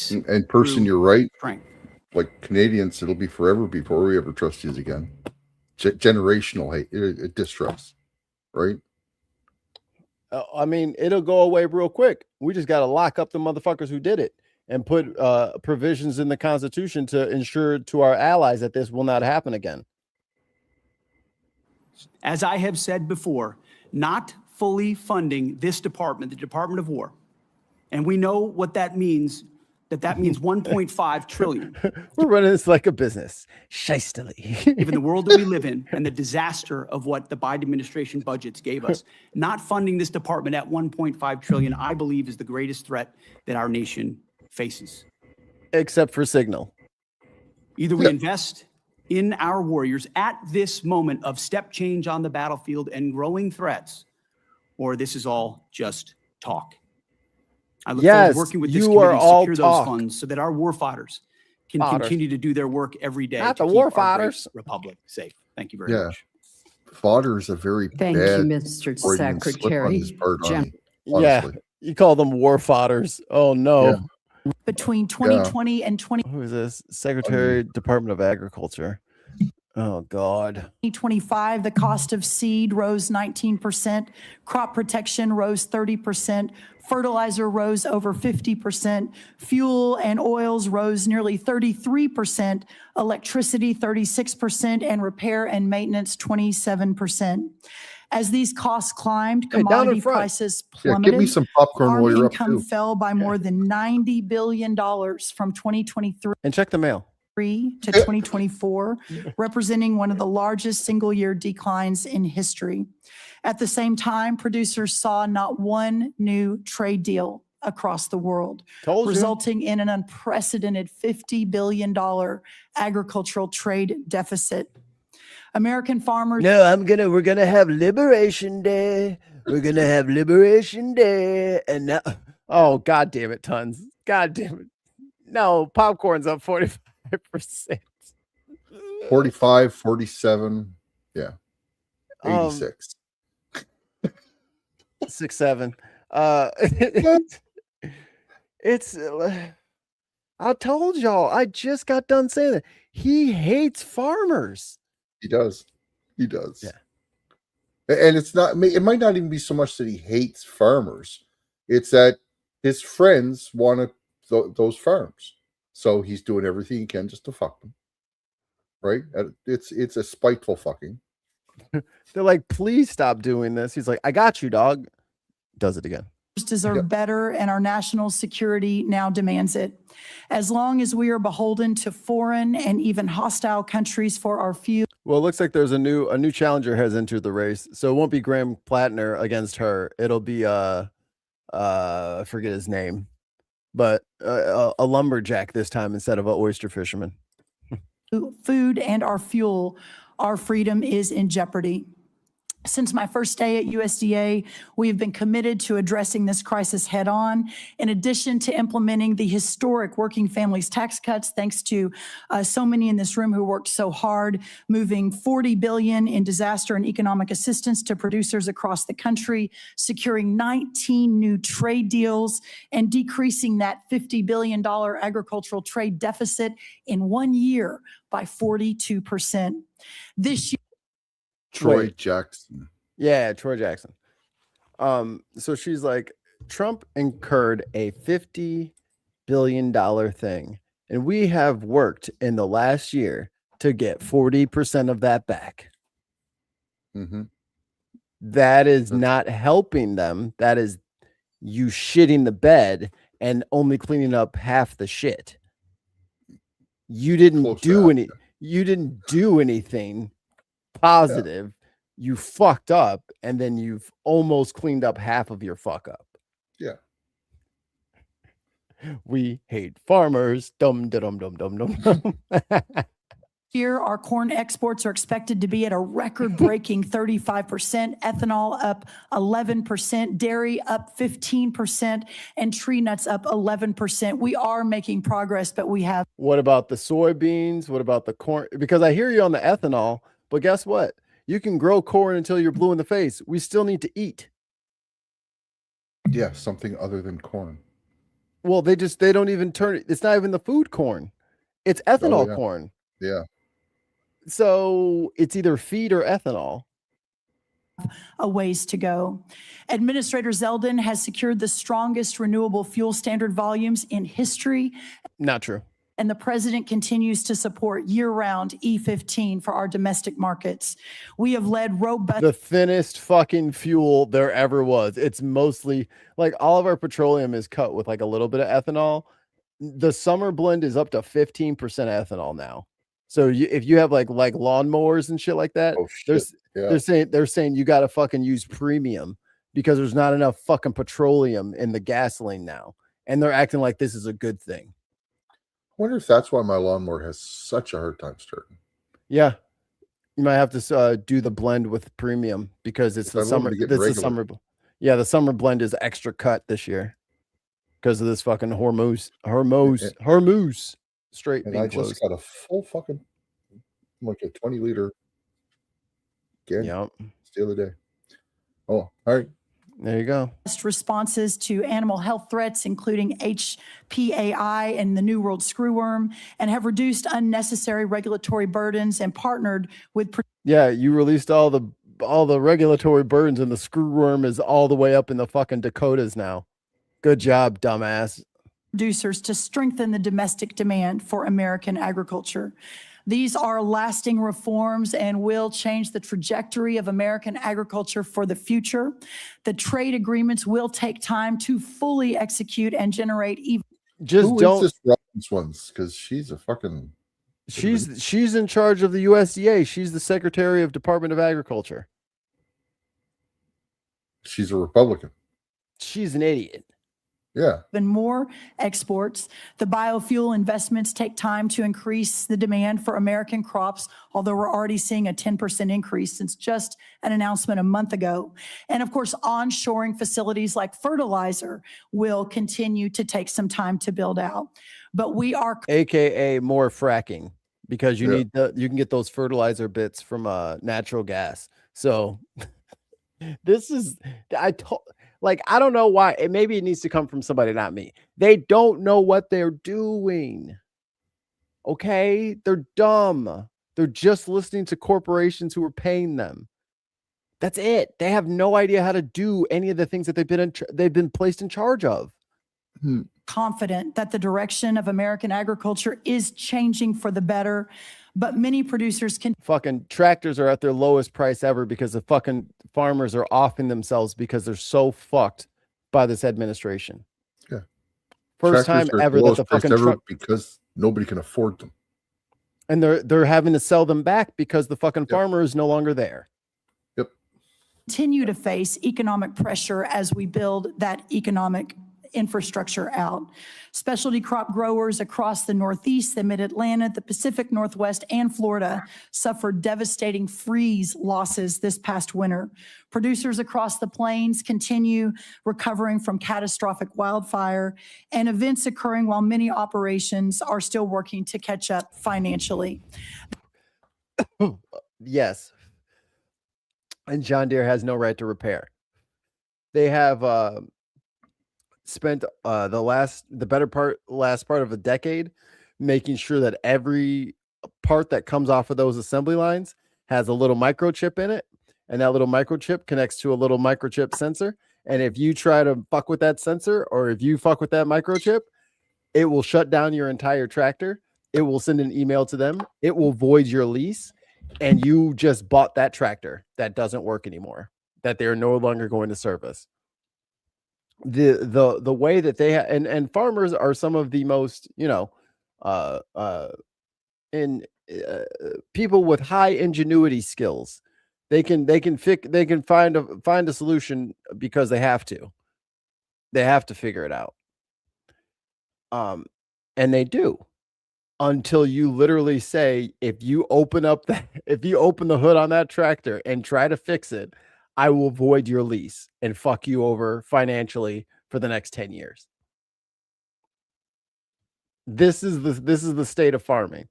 And person, you're right. Strength. Like Canadians, it'll be forever before we ever trust you again. Generational hate, distrust, right? I mean, it'll go away real quick. We just got to lock up the motherfuckers who did it and put provisions in the Constitution to ensure to our allies that this will not happen again. As I have said before, not fully funding this department, the Department of War, and we know what that means that means 1.5 trillion. We're running this like a business. Shystily. Given the world that we live in and the disaster of what the Biden administration budgets gave us, not funding this department at 1.5 trillion, I believe, is the greatest threat that our nation faces. Except for Signal. Either we invest in our warriors at this moment of step change on the battlefield and growing threats, or this is all just talk. I look forward to working with this committee to secure those funds so that our warfighters can continue to do their work every day Not to the keep our warfighters. great republic safe. Thank you very much. Fodder is a very Thank you, bad Mr. Freudian slip on Secretary. his part, Gen- honestly. You call them war fodders. Oh no. Between 2020 and Who is this? Secretary, Department of Agriculture. Oh God. 2025, the cost of seed rose 19%, crop protection rose 30%, fertilizer rose over 50%, fuel and oils rose nearly 33%, electricity 36%, and repair and maintenance 27%. As these costs climbed, Hey, down in commodity front. prices Yeah, plummeted. give me some popcorn Farm while you're up, income too. fell by more than $90 billion from 2023 And check the mail. to 2024, representing one of the largest single-year declines in history. At the same time, producers saw not one new trade deal across the world, Told you. resulting in an unprecedented $50 billion agricultural trade deficit. American farmers No, we're gonna have Liberation Day. We're gonna have Liberation Day. And now, oh God damn it, tons. God damn it. No, popcorn's up 45%. 45, 47. Yeah. 86. 6-7. It's I told y'all, I just got done saying that. He hates farmers. He does. He does. Yeah. And it's not, it might not even be so much that he hates farmers. It's that his friends want those farms. So he's doing everything he can just to fuck them. Right? It's a spiteful fucking. They're like, please stop doing this. He's like, I got you, dog. Does it again. deserve better, and our national security now demands it. As long as we are beholden to foreign and even hostile countries for our fuel. Well, it looks like there's a new challenger has entered the race. So it won't be Graham Plattner against her. It'll be I forget his name, but a lumberjack this time instead of an oyster fisherman. Food and our fuel, our freedom is in jeopardy. Since my first day at USDA, we have been committed to addressing this crisis head on. In addition to implementing the historic working families tax cuts, thanks to so many in this room who worked so hard, moving $40 billion in disaster and economic assistance to producers across the country, securing 19 new trade deals, and decreasing that $50 billion agricultural trade deficit in 1 year by 42%. This year, Troy Jackson. Yeah, Troy Jackson. So she's like, Trump incurred a $50 billion thing, and we have worked in the last year to get 40% of that back. Mm-hmm. That is not helping them. That is you shitting the bed and only cleaning up half the shit. You didn't do any. You didn't do anything positive. You fucked up, and then you've almost cleaned up half of your fuck up. Yeah. We hate farmers. Dum dum dum dum dum dum. year, our corn exports are expected to be at a record-breaking 35%, ethanol up 11%, dairy up 15%, and tree nuts up 11%. We are making progress, but we have. What about the soybeans? What about the corn? Because I hear you on the ethanol, but guess what? You can grow corn until you're blue in the face. We still need to eat. Yeah, something other than corn. Well, they don't even turn it. It's not even the food corn. It's ethanol corn. Yeah. So it's either feed or ethanol. A ways to go. Administrator Zeldin has secured the strongest renewable fuel standard volumes in history. Not true. And the president continues to support year-round E15 for our domestic markets. We have led robust. The thinnest fucking fuel there ever was. It's mostly like all of our petroleum is cut with like a little bit of ethanol. the summer blend is up to 15% ethanol now. So if you have like lawnmowers and shit like that, they're saying you got to fucking use premium because there's not enough fucking petroleum in the gasoline now, and they're acting like this is a good thing. I wonder if that's why my lawnmower has such a hard time starting. Yeah, you might have to do the blend with premium because it's the summer. The summer blend is extra cut this year because of this fucking Hormuz Strait and being I just closed. got a full fucking like a 20-liter again. Yep. The other day. Oh, all right. There you go. Responses to animal health threats, including HPAI and the New World screwworm, and have reduced unnecessary regulatory burdens and partnered with. Yeah, you released all the regulatory burdens, and the screwworm is all the way up in the fucking Dakotas now. Good job, dumbass. Producers to strengthen the domestic demand for American agriculture. These are lasting reforms and will change the trajectory of American agriculture for the future. The trade agreements will take time to fully execute and generate even. Just Who don't. is this Robbins ones? Because she's a fucking. She's in charge of the USDA. She's the Secretary of Department of Agriculture. She's a Republican. She's an idiot. Yeah. Even more exports. The biofuel investments take time to increase the demand for American crops, although we're already seeing a 10% increase since just an announcement a month ago. And of course, onshoring facilities like fertilizer will continue to take some time to build out. But we are AKA more fracking, because you can get those fertilizer bits from natural gas. So this is I don't know why. Maybe it needs to come from somebody, not me. They don't know what they're doing. Okay? They're dumb. They're just listening to corporations who are paying them. That's it. They have no idea how to do any of the things that they've been placed in charge of. confident that the direction of American agriculture is changing for the better, but many producers can. Fucking tractors are at their lowest price ever because the fucking farmers are offing themselves because they're so fucked by this administration. Yeah. First time ever that the fucking truck, because nobody can afford them. And they're having to sell them back because the fucking farmer is no longer there. Continue to face economic pressure as we build that economic infrastructure out. Specialty crop growers across the Northeast, the Mid-Atlantic, the Pacific Northwest, and Florida suffered devastating freeze losses this past winter. Producers across the plains continue recovering from catastrophic wildfire and events occurring while many operations are still working to catch up financially. Yes. And John Deere has no right to repair. They have spent the last part of a decade making sure that every part that comes off of those assembly lines has a little microchip in it, and that little microchip connects to a little microchip sensor. And if you try to fuck with that sensor, or if you fuck with that microchip, it will shut down your entire tractor. It will send an email to them. It will void your lease. And you just bought that tractor that doesn't work anymore, that they're no longer going to service. The way that they and farmers are some of the most, people with high ingenuity skills. They can find a solution because they have to. They have to figure it out. And they do. Until you literally say, if you open the hood on that tractor and try to fix it, I will void your lease and fuck you over financially for the next 10 years. This is the state of farming.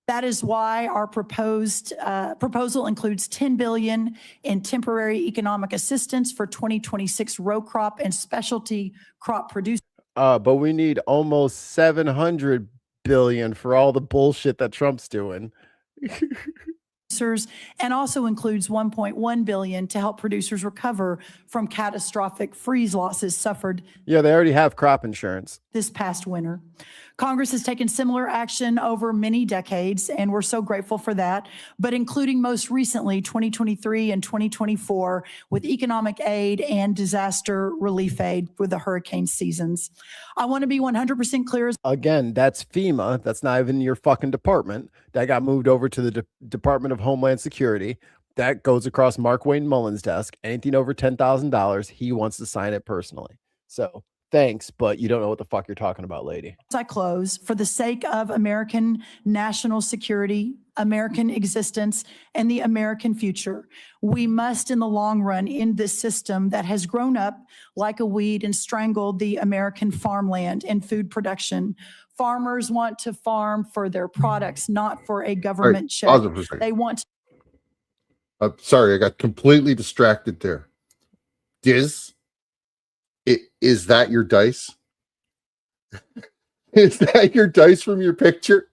That is why our proposal includes $10 billion in temporary economic assistance for 2026 row crop and specialty crop producers. But we need almost 700 billion for all the bullshit that Trump's doing. And also includes 1.1 billion to help producers recover from catastrophic freeze losses suffered. Yeah, they already have crop insurance this past winter. Congress has taken similar action over many decades, and we're so grateful for that, but including most recently 2023 and 2024 with economic aid and disaster relief aid with the hurricane seasons. I want to be 100% clear. Again, that's FEMA. That's not even your fucking department. That got moved over to the Department of Homeland Security. That goes across Mark Wayne Mullen's desk. Anything over $10,000, he wants to sign it personally. So thanks, but you don't know what the fuck you're talking about, lady. As I close, for the sake of American national security, American existence, and the American future, we must, in the long run, end this system that has grown up like a weed and strangled the American farmland and food production. Farmers want to farm for their products, not for a government check. Pause it for a second. They want to. Sorry, I got completely distracted there. Is that your dice? Is that your dice from your picture?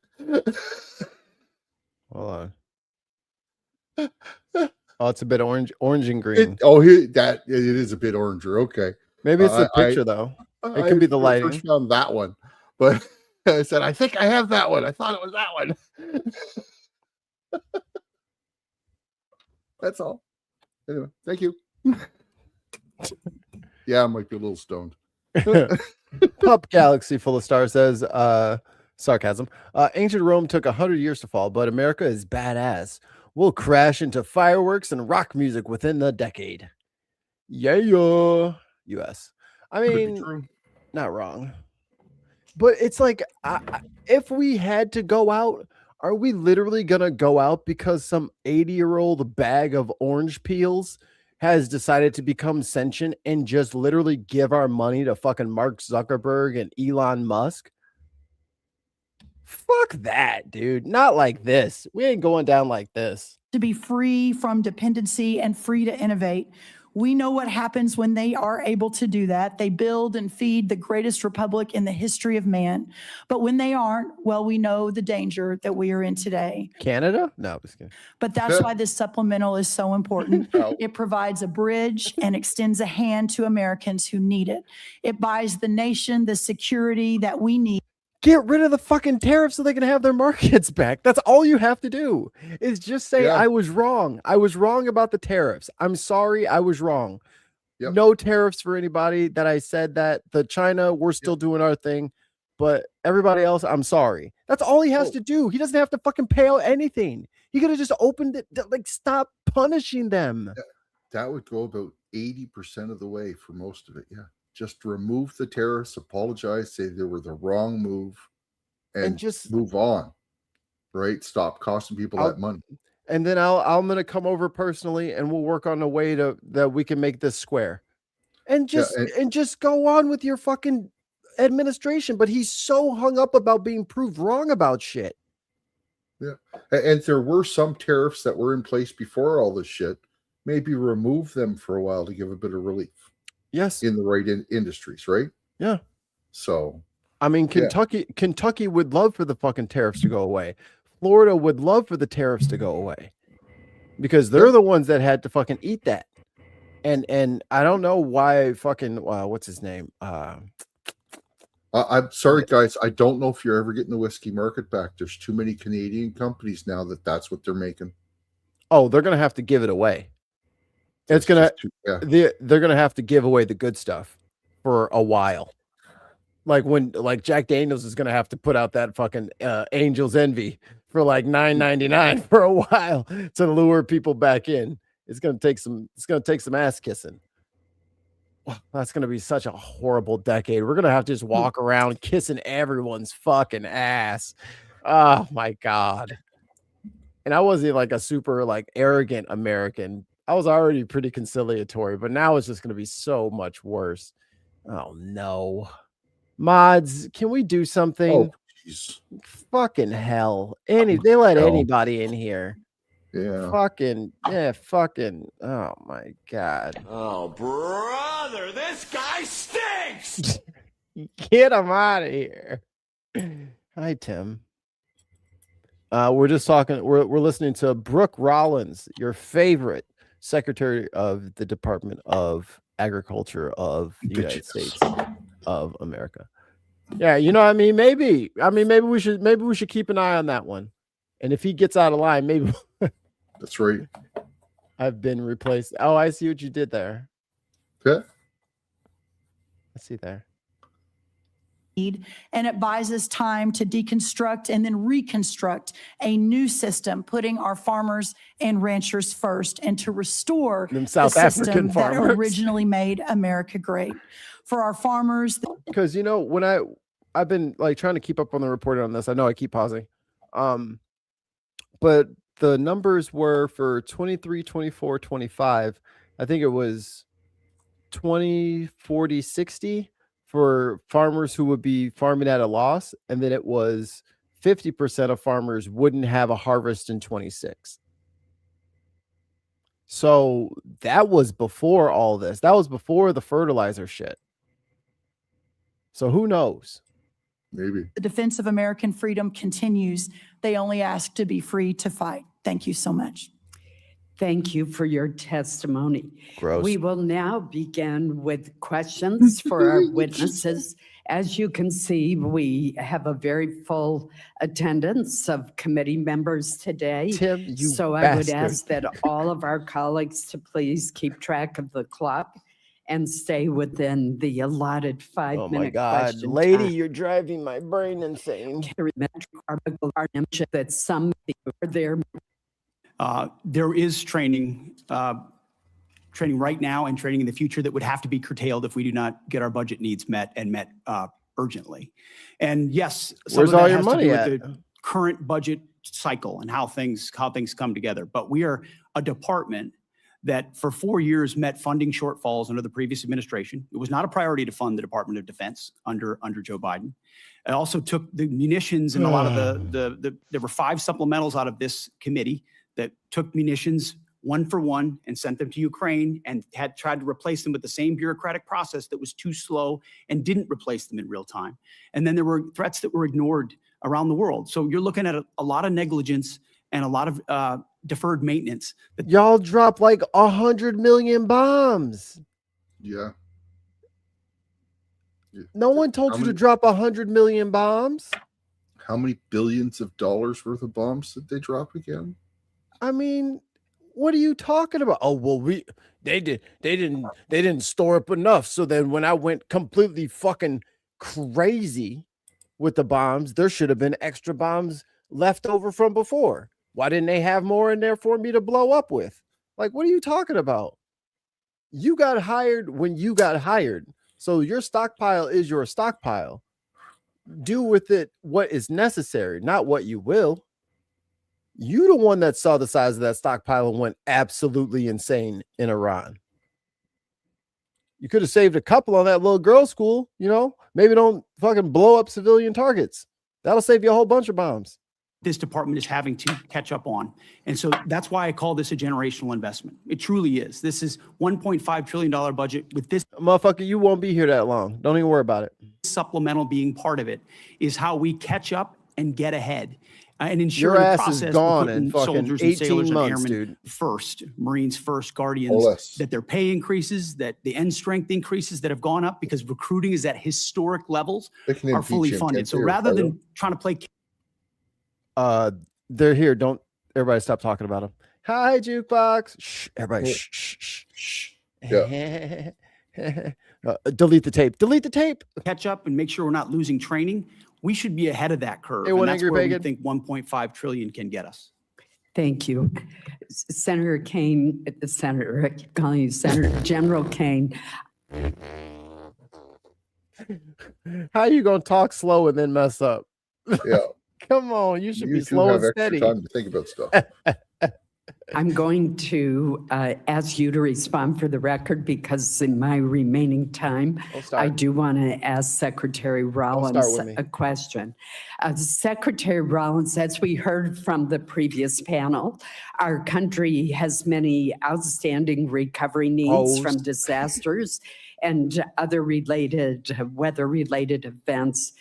Hold on. Oh, it's a bit orange and green. It is a bit oranger. Okay, maybe it's the picture though. It could be the lighting. I first found that one, but I said I think I have that one. I thought it was that one. That's all. Anyway, thank you. Yeah, I might be a little stoned. Pup Galaxy Full of Stars says, sarcasm. Ancient Rome took 100 years to fall, but America is badass. We'll crash into fireworks and rock music within the decade. Yeah, U.S. I mean, not wrong. But it's like, if we had to go out, are we literally going to go out because some 80-year-old bag of orange peels has decided to become sentient and just literally give our money to fucking Mark Zuckerberg and Elon Musk? Fuck that, dude. Not like this. We ain't going down like this. To be free from dependency and free to innovate. We know what happens when they are able to do that. They build and feed the greatest republic in the history of man. But when they aren't, well, we know the danger that we are in today. Canada? No, just kidding. But that's why this supplemental is so important. It provides a bridge and extends a hand to Americans who need it. It buys the nation the security that we need. Get rid of the fucking tariffs so they can have their markets back. That's all you have to do is just say, I was wrong. I was wrong about the tariffs. I'm sorry. I was wrong. Yep. No tariffs for anybody that I said that. The China, we're still doing our thing. But everybody else, I'm sorry. That's all he has to do. He doesn't have to fucking pay out anything. He could have just opened it. Like, stop punishing them. That would go about 80% of the way for most of it. Yeah. Just remove the tariffs, apologize, say they were the wrong move, and just move on. Right? Stop costing people that money. And then I'm gonna come over personally, and we'll work on a way that we can make this square, and just go on with your fucking administration. But he's so hung up about being proved wrong about shit. Yeah, and there were some tariffs that were in place before all this shit. Maybe remove them for a while to give a bit of relief. Yes, in the right industries, right? Yeah. So, I mean, Kentucky would love for the fucking tariffs to go away. Florida would love for the tariffs to go away because they're the ones that had to fucking eat that. And I don't know why fucking what's his name? I'm sorry, guys. I don't know if you're ever getting the whiskey market back. There's too many Canadian companies now that's what they're making. Oh, they're gonna have to give it away. It's gonna they're gonna have to give away the good stuff for a while. Like Jack Daniels is gonna have to put out that fucking Angel's Envy for like $9.99 for a while to lure people back in. It's gonna take some ass kissing. That's gonna be such a horrible decade. We're gonna have to just walk around kissing everyone's fucking ass. Oh my god. And I wasn't like a super like arrogant American. I was already pretty conciliatory, but now it's just going to be so much worse. Oh, no. Mods, can we do something? Oh, geez. Fucking hell. They let anybody in here. Yeah. Fucking. Oh, my God. Oh, brother, this guy stinks. Get him out of here. Hi, Tim. We're just talking. We're listening to Brooke Rollins, your favorite Secretary of the Department of Agriculture of the United States of America. Yeah, you know what I mean? Maybe we should keep an eye on that one. And if he gets out of line, maybe that's right. I've been replaced. Oh, I see what you did there. Okay. Let's see there. And it buys us time to deconstruct and then reconstruct a new system, putting our farmers and ranchers first, and to restore Them the South system African that farmers. originally made America great. For our farmers, Because you know, when I've been like trying to keep up on the reporting on this, I know I keep pausing. But the numbers were for 23, 24, 25. I think it was 20, 40, 60 for farmers who would be farming at a loss. And then it was 50% of farmers wouldn't have a harvest in 26. So that was before all this. That was before the fertilizer shit. So who knows? Maybe. the defense of American freedom continues. They only ask to be free to fight. Thank you so much. Thank you for your testimony. Gross. We will now begin with questions for our witnesses. As you can see, we have a very full attendance of committee members today. Tim, you so I would ask that all of our colleagues to please keep track of the clock and stay within the allotted 5-minute Oh my God, question lady, time. you're driving my brain insane. That some are there. There is training right now and training in the future that would have to be curtailed if we do not get our budget needs met and met urgently. And yes, some Where's of that all your has to money do at? with the current budget cycle and how things come together. But we are a department that for 4 years met funding shortfalls under the previous administration. It was not a priority to fund the Department of Defense under Joe Biden. It also took the munitions and a lot of there were 5 supplementals out of this committee that took munitions one for one and sent them to Ukraine and had tried to replace them with the same bureaucratic process that was too slow and didn't replace them in real time. And then there were threats that were ignored around the world. So you're looking at a lot of negligence and a lot of deferred maintenance. Y'all dropped like 100 million bombs. Yeah. No one told you to drop 100 million bombs. How many billions of dollars worth of bombs did they drop again? I mean, what are you talking about? Oh, well, they didn't store up enough. So then when I went completely fucking crazy with the bombs, there should have been extra bombs left over from before. Why didn't they have more in there for me to blow up with? Like, what are you talking about? You got hired when you got hired. So your stockpile is your stockpile. Do with it what is necessary, not what you will. You the one that saw the size of that stockpile and went absolutely insane in Iran. You could have saved a couple on that little girls' school, you know? Maybe don't fucking blow up civilian targets. That'll save you a whole bunch of bombs. This department is having to catch up on. And so that's why I call this a generational investment. It truly is. This is $1.5 trillion budget with this. Motherfucker, you won't be here that long. Don't even worry about it. Supplemental being part of it is how we catch up and get ahead. And ensure Your the ass process is gone we're in putting fucking soldiers and 18 sailors months, and airmen dude. first, Marines first, Guardians, that their pay increases, that the end strength increases that have gone up because recruiting is at historic levels are fully funded. So rather than trying to play. They're here. Don't everybody stop talking about them. Hi, jukebox. Shh, everybody. Shh, shh, shh, shh. Yeah. Delete the tape. Delete the tape. Catch up and make sure we're not losing training. We should be ahead of that curve. Hey, And one that's angry where we bacon. think 1.5 trillion can get us. Thank you. Senator Kane, Senator, I keep calling you Senator General Kane. How you gonna talk slow and then mess up? Yeah. Come on, you should You be two slow have and extra steady. time to think about stuff. I'm going to ask you to respond for the record because in my remaining time, I do want to ask Secretary Rollins with me. a question. Secretary Rollins, as we heard from the previous panel, our country has many outstanding recovery needs from disasters and other related weather-related events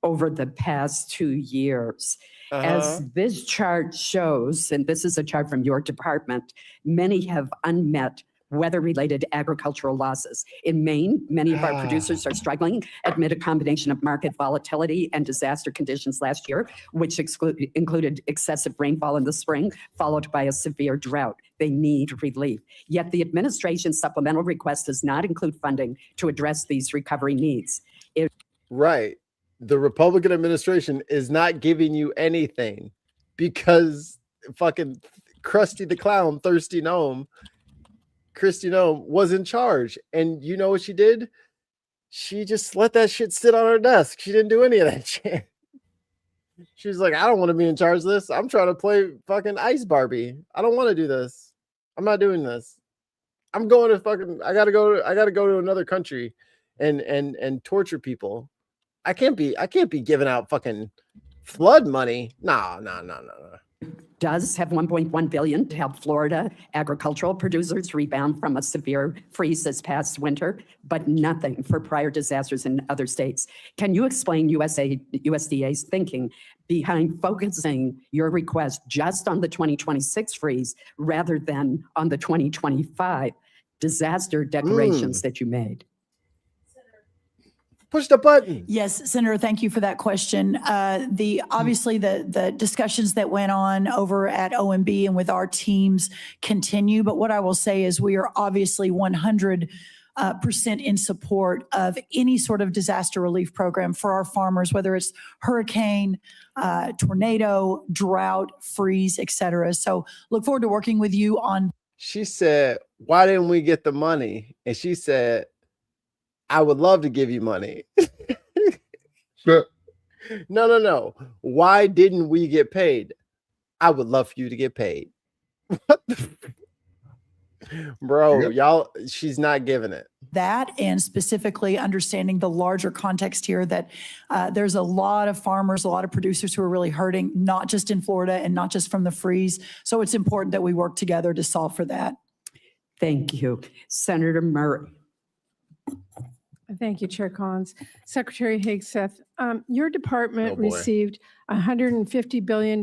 over the past 2 years. As this chart shows, and this is a chart from your department, many have unmet weather-related agricultural losses. In Maine, many of our producers are struggling amid a combination of market volatility and disaster conditions last year, which included excessive rainfall in the spring, followed by a severe drought. They need relief. Yet the administration's supplemental request does not include funding to address these recovery needs. Right. The Republican administration is not giving you anything because fucking Krusty the Clown, Thirsty Gnome, Kristi Noem was in charge. And you know what she did? She just let that shit sit on her desk. She didn't do any of that shit. She's like, I don't want to be in charge of this. I'm trying to play fucking Ice Barbie. I don't want to do this. I'm not doing this. I'm going to fucking, I gotta go to another country and torture people. I can't be giving out fucking flood money. No. Does have $1.1 billion to help Florida agricultural producers rebound from a severe freeze this past winter, but nothing for prior disasters in other states. Can you explain USDA's thinking behind focusing your request just on the 2026 freeze rather than on the 2025 disaster declarations that you made? Push the button. Yes, Senator, thank you for that question. Obviously the discussions that went on over at OMB and with our teams continue, but what I will say is we are obviously 100% in support of any sort of disaster relief program for our farmers, whether it's hurricane, tornado, drought, freeze, et cetera. So look forward to working with you on. She said, why didn't we get the money? And she said, I would love to give you money. No. Why didn't we get paid? I would love for you to get paid. What the bro, y'all, she's not giving it. That and specifically understanding the larger context here that there's a lot of farmers, a lot of producers who are really hurting, not just in Florida and not just from the freeze. So it's important that we work together to solve for that. Thank you. Senator Murray. Thank you, Chair Collins. Secretary Hegseth, your department Oh, boy. received $150 billion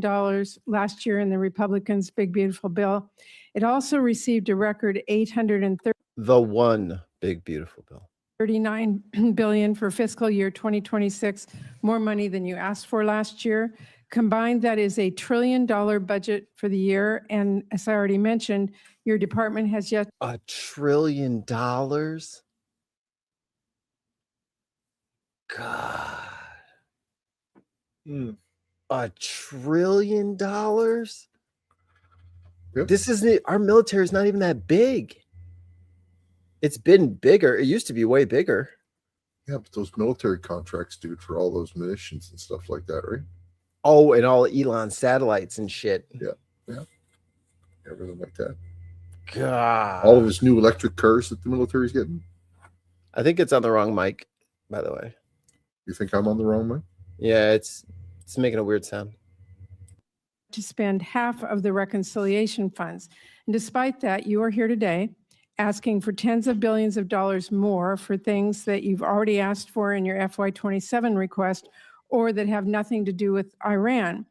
last year in the Republicans' Big Beautiful Bill. It also received a record The one big beautiful bill. $839 billion for fiscal year 2026, more money than you asked for last year. Combined, that is $1 trillion budget for the year. And as I already mentioned, your department has yet $1 trillion? God. $1 trillion? This isn't, our military is not even that big. It's been bigger. It used to be way bigger. Yeah, but those military contracts, dude, for all those munitions and stuff like that, right? Oh, and all Elon satellites and shit. Yeah. Everything like that. God. All of his new electric cars that the military's getting. I think it's on the wrong mic, by the way. You think I'm on the wrong mic? Yeah, it's making a weird sound. to spend half of the reconciliation funds. And despite that, you are here today asking for tens of billions of dollars more for things that you've already asked for in your FY27 request or that have nothing to do with Iran.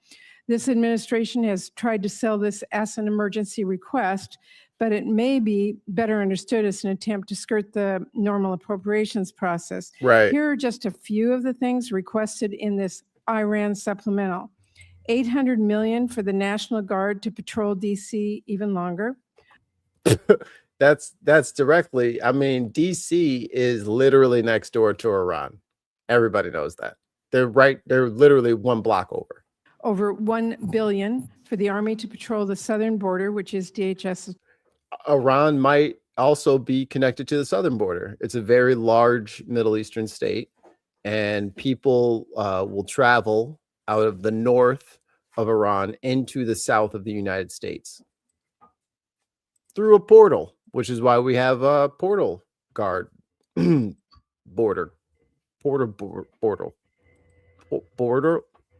This administration has tried to sell this as an emergency request, but it may be better understood as an attempt to skirt the normal appropriations process. Right. Here are just a few of the things requested in this Iran supplemental. $800 million for the National Guard to patrol DC even longer. That's directly, I mean, DC is literally next door to Iran. Everybody knows that. They're literally one block over. Over $1 billion for the Army to patrol the southern border, which is DHS. Iran might also be connected to the southern border. It's a very large Middle Eastern state, and people will travel out of the north of Iran into the south of the United States through a portal, which is why we have a portal guard border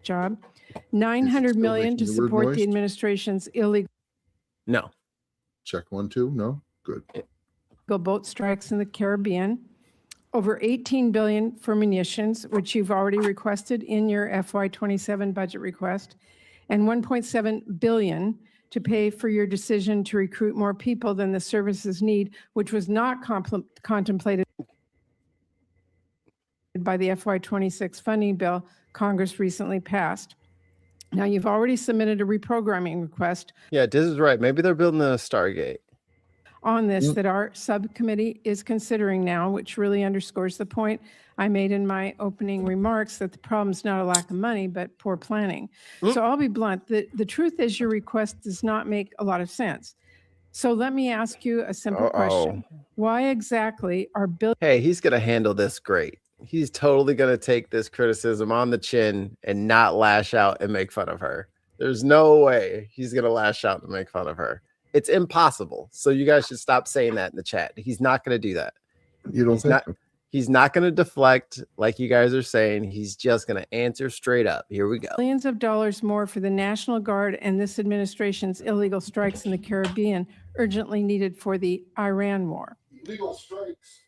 Job. $900 million to support the administration's illegal No. Check 1, 2. No. Good. boat strikes in the Caribbean. Over $18 billion for munitions, which you've already requested in your FY27 budget request, and $1.7 billion to pay for your decision to recruit more people than the services need, which was not contemplated by the FY26 funding bill Congress recently passed. Now, you've already submitted a reprogramming request. Yeah, Diz is right. Maybe they're building a Stargate On this that our subcommittee is considering now, which really underscores the point I made in my opening remarks that the problem is not a lack of money, but poor planning. So I'll be blunt. The truth is your request does not make a lot of sense. So let me ask you a simple question. Why exactly are billions? Hey, he's going to handle this great. He's totally going to take this criticism on the chin and not lash out and make fun of her. There's no way he's going to lash out and make fun of her. It's impossible. So you guys should stop saying that in the chat. He's not going to do that. You don't think so? He's not going to deflect like you guys are saying. He's just going to answer straight up. Here we go. Billions of dollars more for the National Guard and this administration's illegal strikes in the Caribbean urgently needed for the Iran war. Illegal strikes.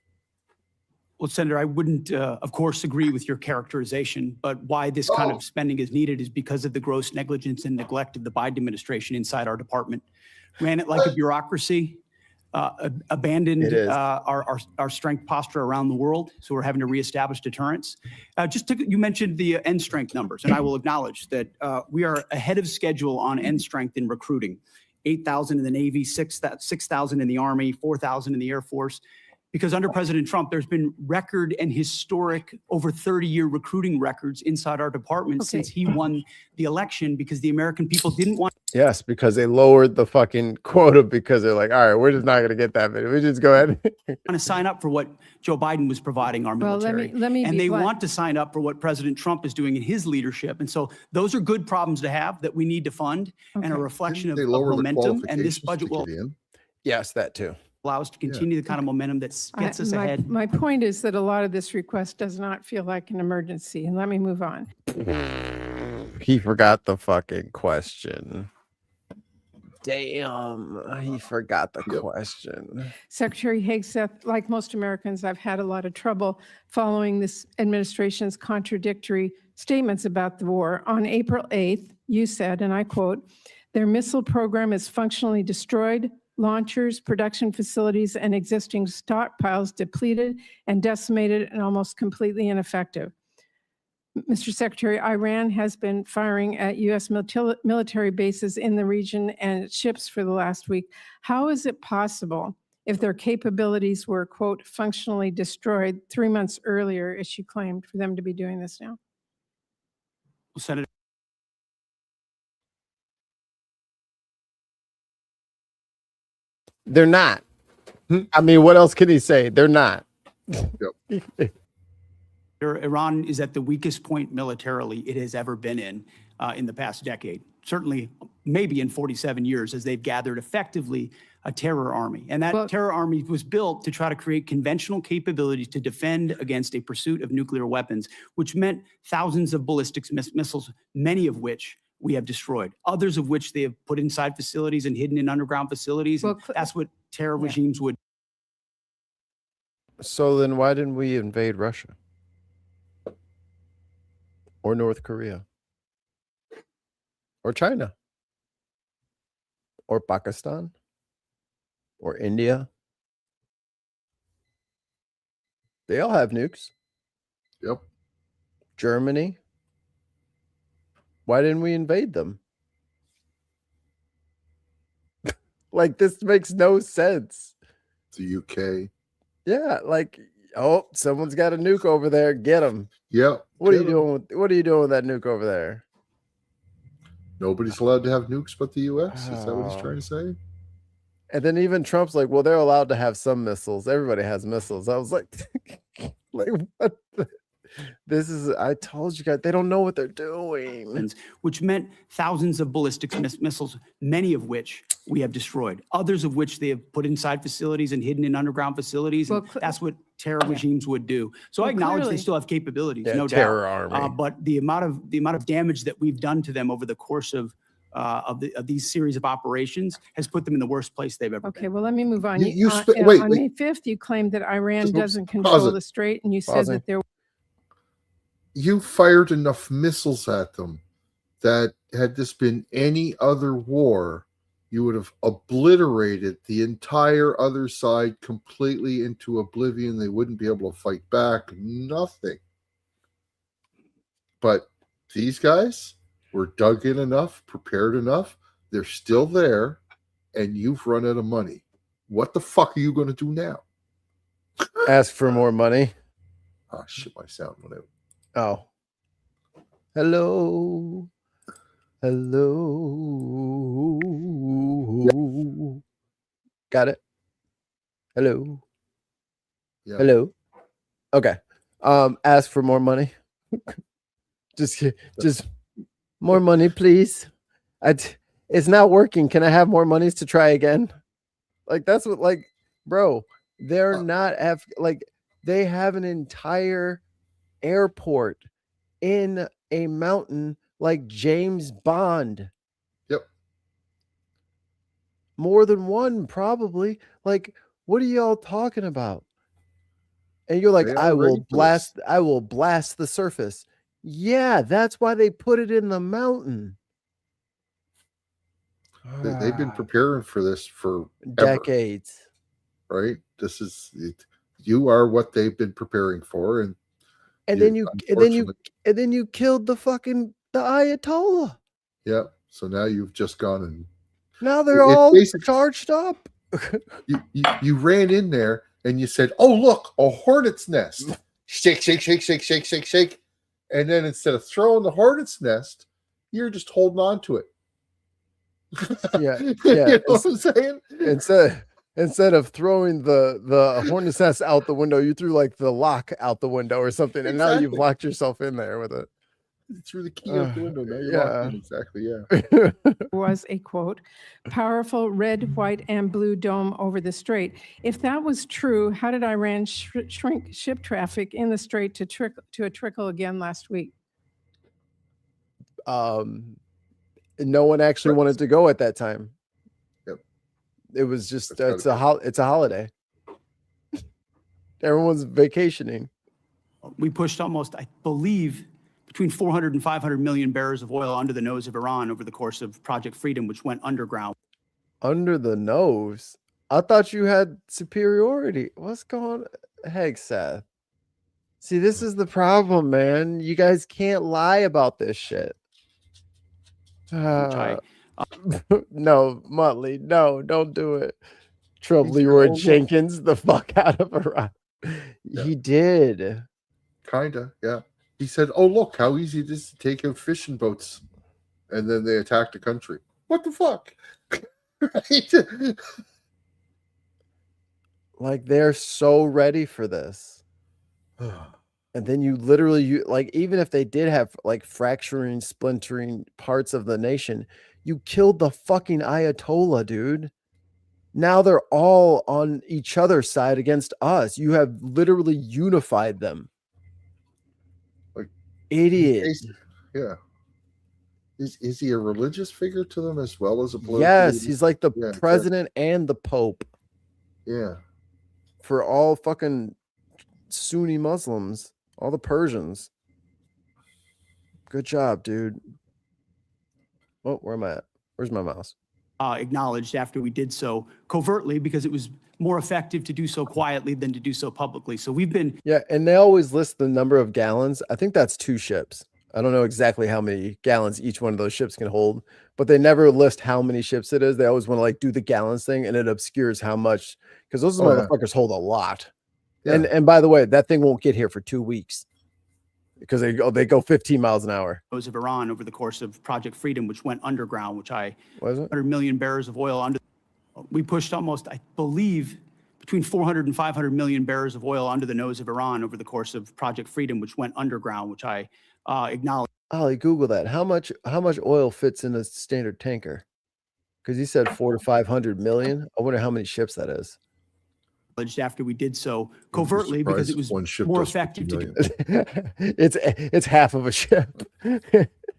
Well, Senator, I wouldn't, of course, agree with your characterization, but why this kind of spending is needed is because of the gross negligence and neglect of the Biden administration inside our department. Ran it like a bureaucracy, abandoned our strength posture around the world, so we're having to reestablish deterrence. You mentioned the end strength numbers, and I will acknowledge that we are ahead of schedule on end strength in recruiting. 8,000 in the Navy, 6,000 in the Army, 4,000 in the Air Force. Because under President Trump, there's been record and historic over 30-year recruiting records inside our department since he won the election because the American people didn't want. Yes, because they lowered the fucking quota because they're like, all right, we're just not going to get that many. We just go ahead. Want to sign up for what Joe Biden was providing our military. Well, let me and be they blunt. want to sign up for what President Trump is doing in his leadership. And so those are good problems to have that we need to fund and a reflection of momentum. And this budget will. Yes, that too. Allow us to continue the kind of momentum that gets us ahead. My point is that a lot of this request does not feel like an emergency. And let me move on. He forgot the fucking question. Damn, he forgot the question. Secretary Hegseth, like most Americans, I've had a lot of trouble following this administration's contradictory statements about the war. On April 8th, you said, and I quote, their missile program is functionally destroyed, launchers, production facilities, and existing stockpiles depleted and decimated and almost completely ineffective. Mr. Secretary, Iran has been firing at U.S. military bases in the region and ships for the last week. How is it possible, if their capabilities were, quote, functionally destroyed 3 months earlier, as she claimed, for them to be doing this now? Well, Senator. They're not. I mean, what else can he say? They're not. Iran is at the weakest point militarily it has ever been in the past decade. Certainly, maybe in 47 years, as they've gathered effectively a terror army. And that terror army was built to try to create conventional capabilities to defend against a pursuit of nuclear weapons, which meant thousands of ballistic missiles, many of which we have destroyed, others of which they have put inside facilities and hidden in underground facilities. And that's what terror regimes would. So then why didn't we invade Russia? Or North Korea? Or China? Or Pakistan? Or India? They all have nukes. Yep. Germany? Why didn't we invade them? Like, this makes no sense. The UK. Yeah, like, oh, someone's got a nuke over there. Get them. Yeah. What are you doing? What are you doing with that nuke over there? Nobody's allowed to have nukes but the US. Is that what he's trying to say? And then even Trump's like, well, they're allowed to have some missiles. Everybody has missiles. I was like, like what? This is, I told you guys, they don't know what they're doing. Which meant thousands of ballistic missiles, many of which we have destroyed, others of which they have put inside facilities and hidden in underground facilities. And that's what terror regimes would do. So I acknowledge they still have capabilities, no doubt. Terror army. But the amount of damage that we've done to them over the course of these series of operations has put them in the worst place they've ever been. Okay, well, let me move on. Wait, on May 5th, you claimed that Iran doesn't control the strait, and you said that there. You fired enough missiles at them that had this been any other war, you would have obliterated the entire other side completely into oblivion. They wouldn't be able to fight back. Nothing. But these guys were dug in enough, prepared enough. They're still there, and you've run out of money. What the fuck are you going to do now? Ask for more money. Oh, shit, my sound went out. Oh. Hello. Hello. Got it. Hello. Yeah. Hello. Okay. Ask for more money. just more money, please. It's not working. Can I have more monies to try again? Like, that's what, like, bro, they're not they have an entire airport in a mountain like James Bond. Yep. More than one, probably. Like, what are y'all talking about? And you're like, I will blast the surface. Yeah, that's why they put it in the mountain. They've been preparing for this for decades. Right? This is it. You are what they've been preparing for, and then you killed the Ayatollah. Yeah. So now you've just gone and now they're all charged up. you ran in there and you said, "Oh, look, a hornet's nest." Shake, shake, shake, shake, shake, shake, shake. And then instead of throwing the hornet's nest, you're just holding on to it. Yeah. You know what I'm saying? Instead of throwing the hornet's nest out the window, you threw like the lock out the window or something, and now you've locked yourself in there with it. You threw the key out the window. Now you're locked in. Exactly. Yeah. Was a quote, powerful red, white, and blue dome over the strait. If that was true, how did Iran shrink ship traffic in the strait to a trickle again last week? No one actually wanted to go at that time. Yep. It was just it's a holiday. Everyone's vacationing. We pushed almost, I believe, between 400 and 500 million barrels of oil under the nose of Iran over the course of Project Freedom, which went underground. Under the nose? I thought you had superiority. What's going on? Heck, Seth. See, this is the problem, man. You guys can't lie about this shit. No, Muttley, no, don't do it. Trump Leroy Jenkins the fuck out of Iran. Yeah. He did. Kinda, yeah. He said, "Oh, look how easy it is to take out fishing boats," and then they attacked the country. What the fuck? Right? Like, they're so ready for this. And then you literally, like, even if they did have like fracturing, splintering parts of the nation, you killed the fucking Ayatollah, dude. Now they're all on each other's side against us. You have literally unified them. Like, idiot. Yeah. Is he a religious figure to them as well as a political Yes, leader? he's like the president and the Pope. Yeah. For all fucking Sunni Muslims, all the Persians. Good job, dude. Oh, where am I at? Where's my mouse? Acknowledged after we did so covertly because it was more effective to do so quietly than to do so publicly. So we've been... Yeah, and they always list the number of gallons. I think that's 2 ships. I don't know exactly how many gallons each one of those ships can hold, but they never list how many ships it is. They always want to like do the gallons thing, and it obscures how much, because those motherfuckers hold a lot. Yeah. And by the way, that thing won't get here for 2 weeks because they go 15 miles an hour. Of Iran over the course of Project Freedom, which went underground, which What is it? 100 million barrels of oil under. We pushed almost, I believe, between 400 and 500 million barrels of oil under the nose of Iran over the course of Project Freedom, which went underground, which I acknowledge. Ollie, Google that. How much oil fits in a standard tanker? Because he said 400 to 500 million. I wonder how many ships that is. After we did so covertly because it was more effective to do. It's half of a ship.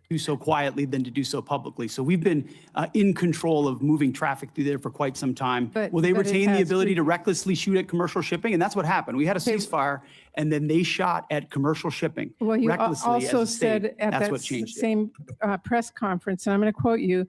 Do so quietly than to do so publicly. So we've been in control of moving traffic through there for quite some time. Will they retain the ability to recklessly shoot at commercial shipping? And that's what happened. We had a ceasefire, and then they shot at commercial shipping. Well, you recklessly also as a state. said at That's that what changed same press conference, and I'm going to quote you,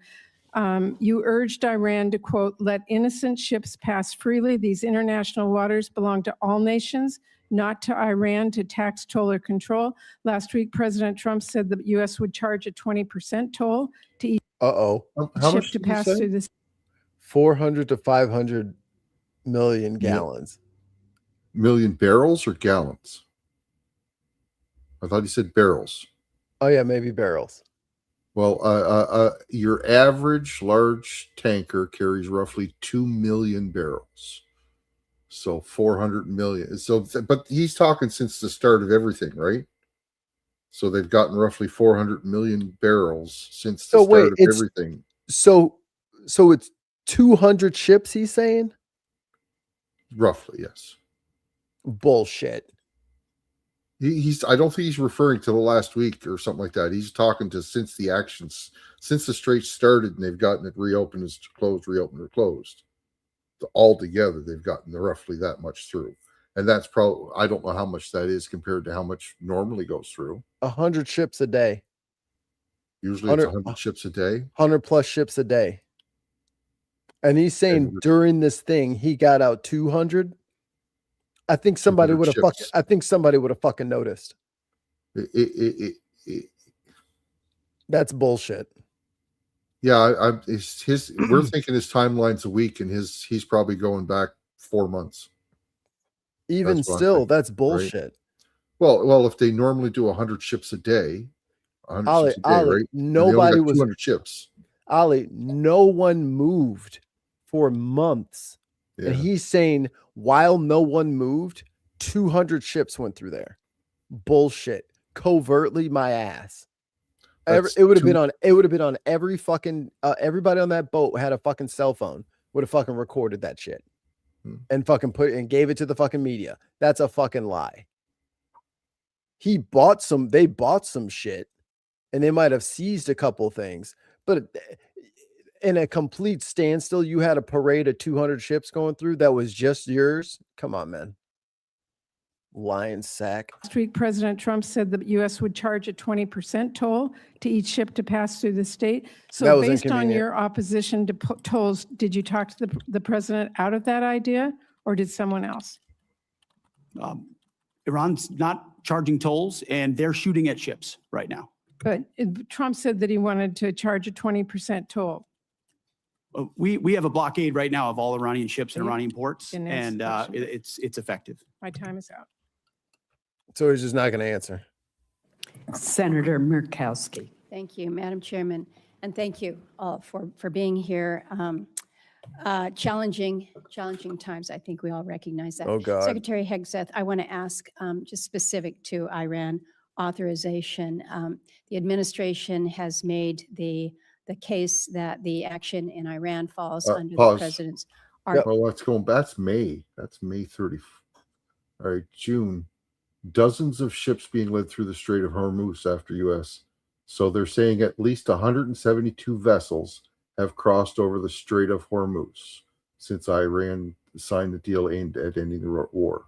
You urged Iran to, quote, let innocent ships pass freely. These international waters belong to all nations, not to Iran to tax, toll, or control. Last week, President Trump said the U.S. would charge a 20% toll to each How ship much to did he pass say? through this. 400 to 500 million gallons. Million barrels or gallons? I thought he said barrels. Oh yeah, maybe barrels. Well, your average large tanker carries roughly 2 million barrels. So 400 million. So, but he's talking since the start of everything, right? So they've gotten roughly 400 million barrels since the start of everything. So it's 200 ships, he's saying? Roughly, yes. Bullshit. I don't think he's referring to the last week or something like that. He's talking to since the Strait started and they've gotten it reopened as closed, reopened or closed. All together, they've gotten roughly that much through. And that's probably, I don't know how much that is compared to how much normally goes through. 100 ships a day. Usually it's 100 ships a day. 100 plus ships a day. And he's saying during this thing, he got out 200. I think somebody would have fucking noticed. That's bullshit. Yeah, we're thinking his timeline's a week, and he's probably going back 4 months. Even still, that's bullshit. Right? Well, if they normally do 100 ships a day, 100 ships a day, right? Nobody was 200 ships. Ollie, no one moved for months. Yeah. And he's saying while no one moved, 200 ships went through there. Bullshit. Covertly, my ass. It would have been on every fucking everybody on that boat had a fucking cell phone, would have fucking recorded that shit and fucking gave it to the fucking media. That's a fucking lie. They bought some shit and they might have seized a couple things, but in a complete standstill, you had a parade of 200 ships going through that was just yours. Come on, man. Lion sack. Last week, President Trump said the U.S. would charge a 20% toll to each ship to pass through the state. So based on your opposition to tolls, did you talk to the president out of that idea or did someone else? Iran's not charging tolls and they're shooting at ships right now. But Trump said that he wanted to charge a 20% toll. We have a blockade right now of all Iranian ships and Iranian ports, and it's effective. My time is out. So he's just not going to answer. Senator Murkowski. Thank you, Madam Chairman, and thank you all for being here. Challenging times. I think we all recognize that. Oh God. Secretary Hegseth, I want to ask just specific to Iran authorization. The administration has made the case that the action in Iran falls under the president's. Well, that's May. That's May 30th. All right, June. Dozens of ships being led through the Strait of Hormuz after U.S. So they're saying at least 172 vessels have crossed over the Strait of Hormuz since Iran signed the deal aimed at ending the war.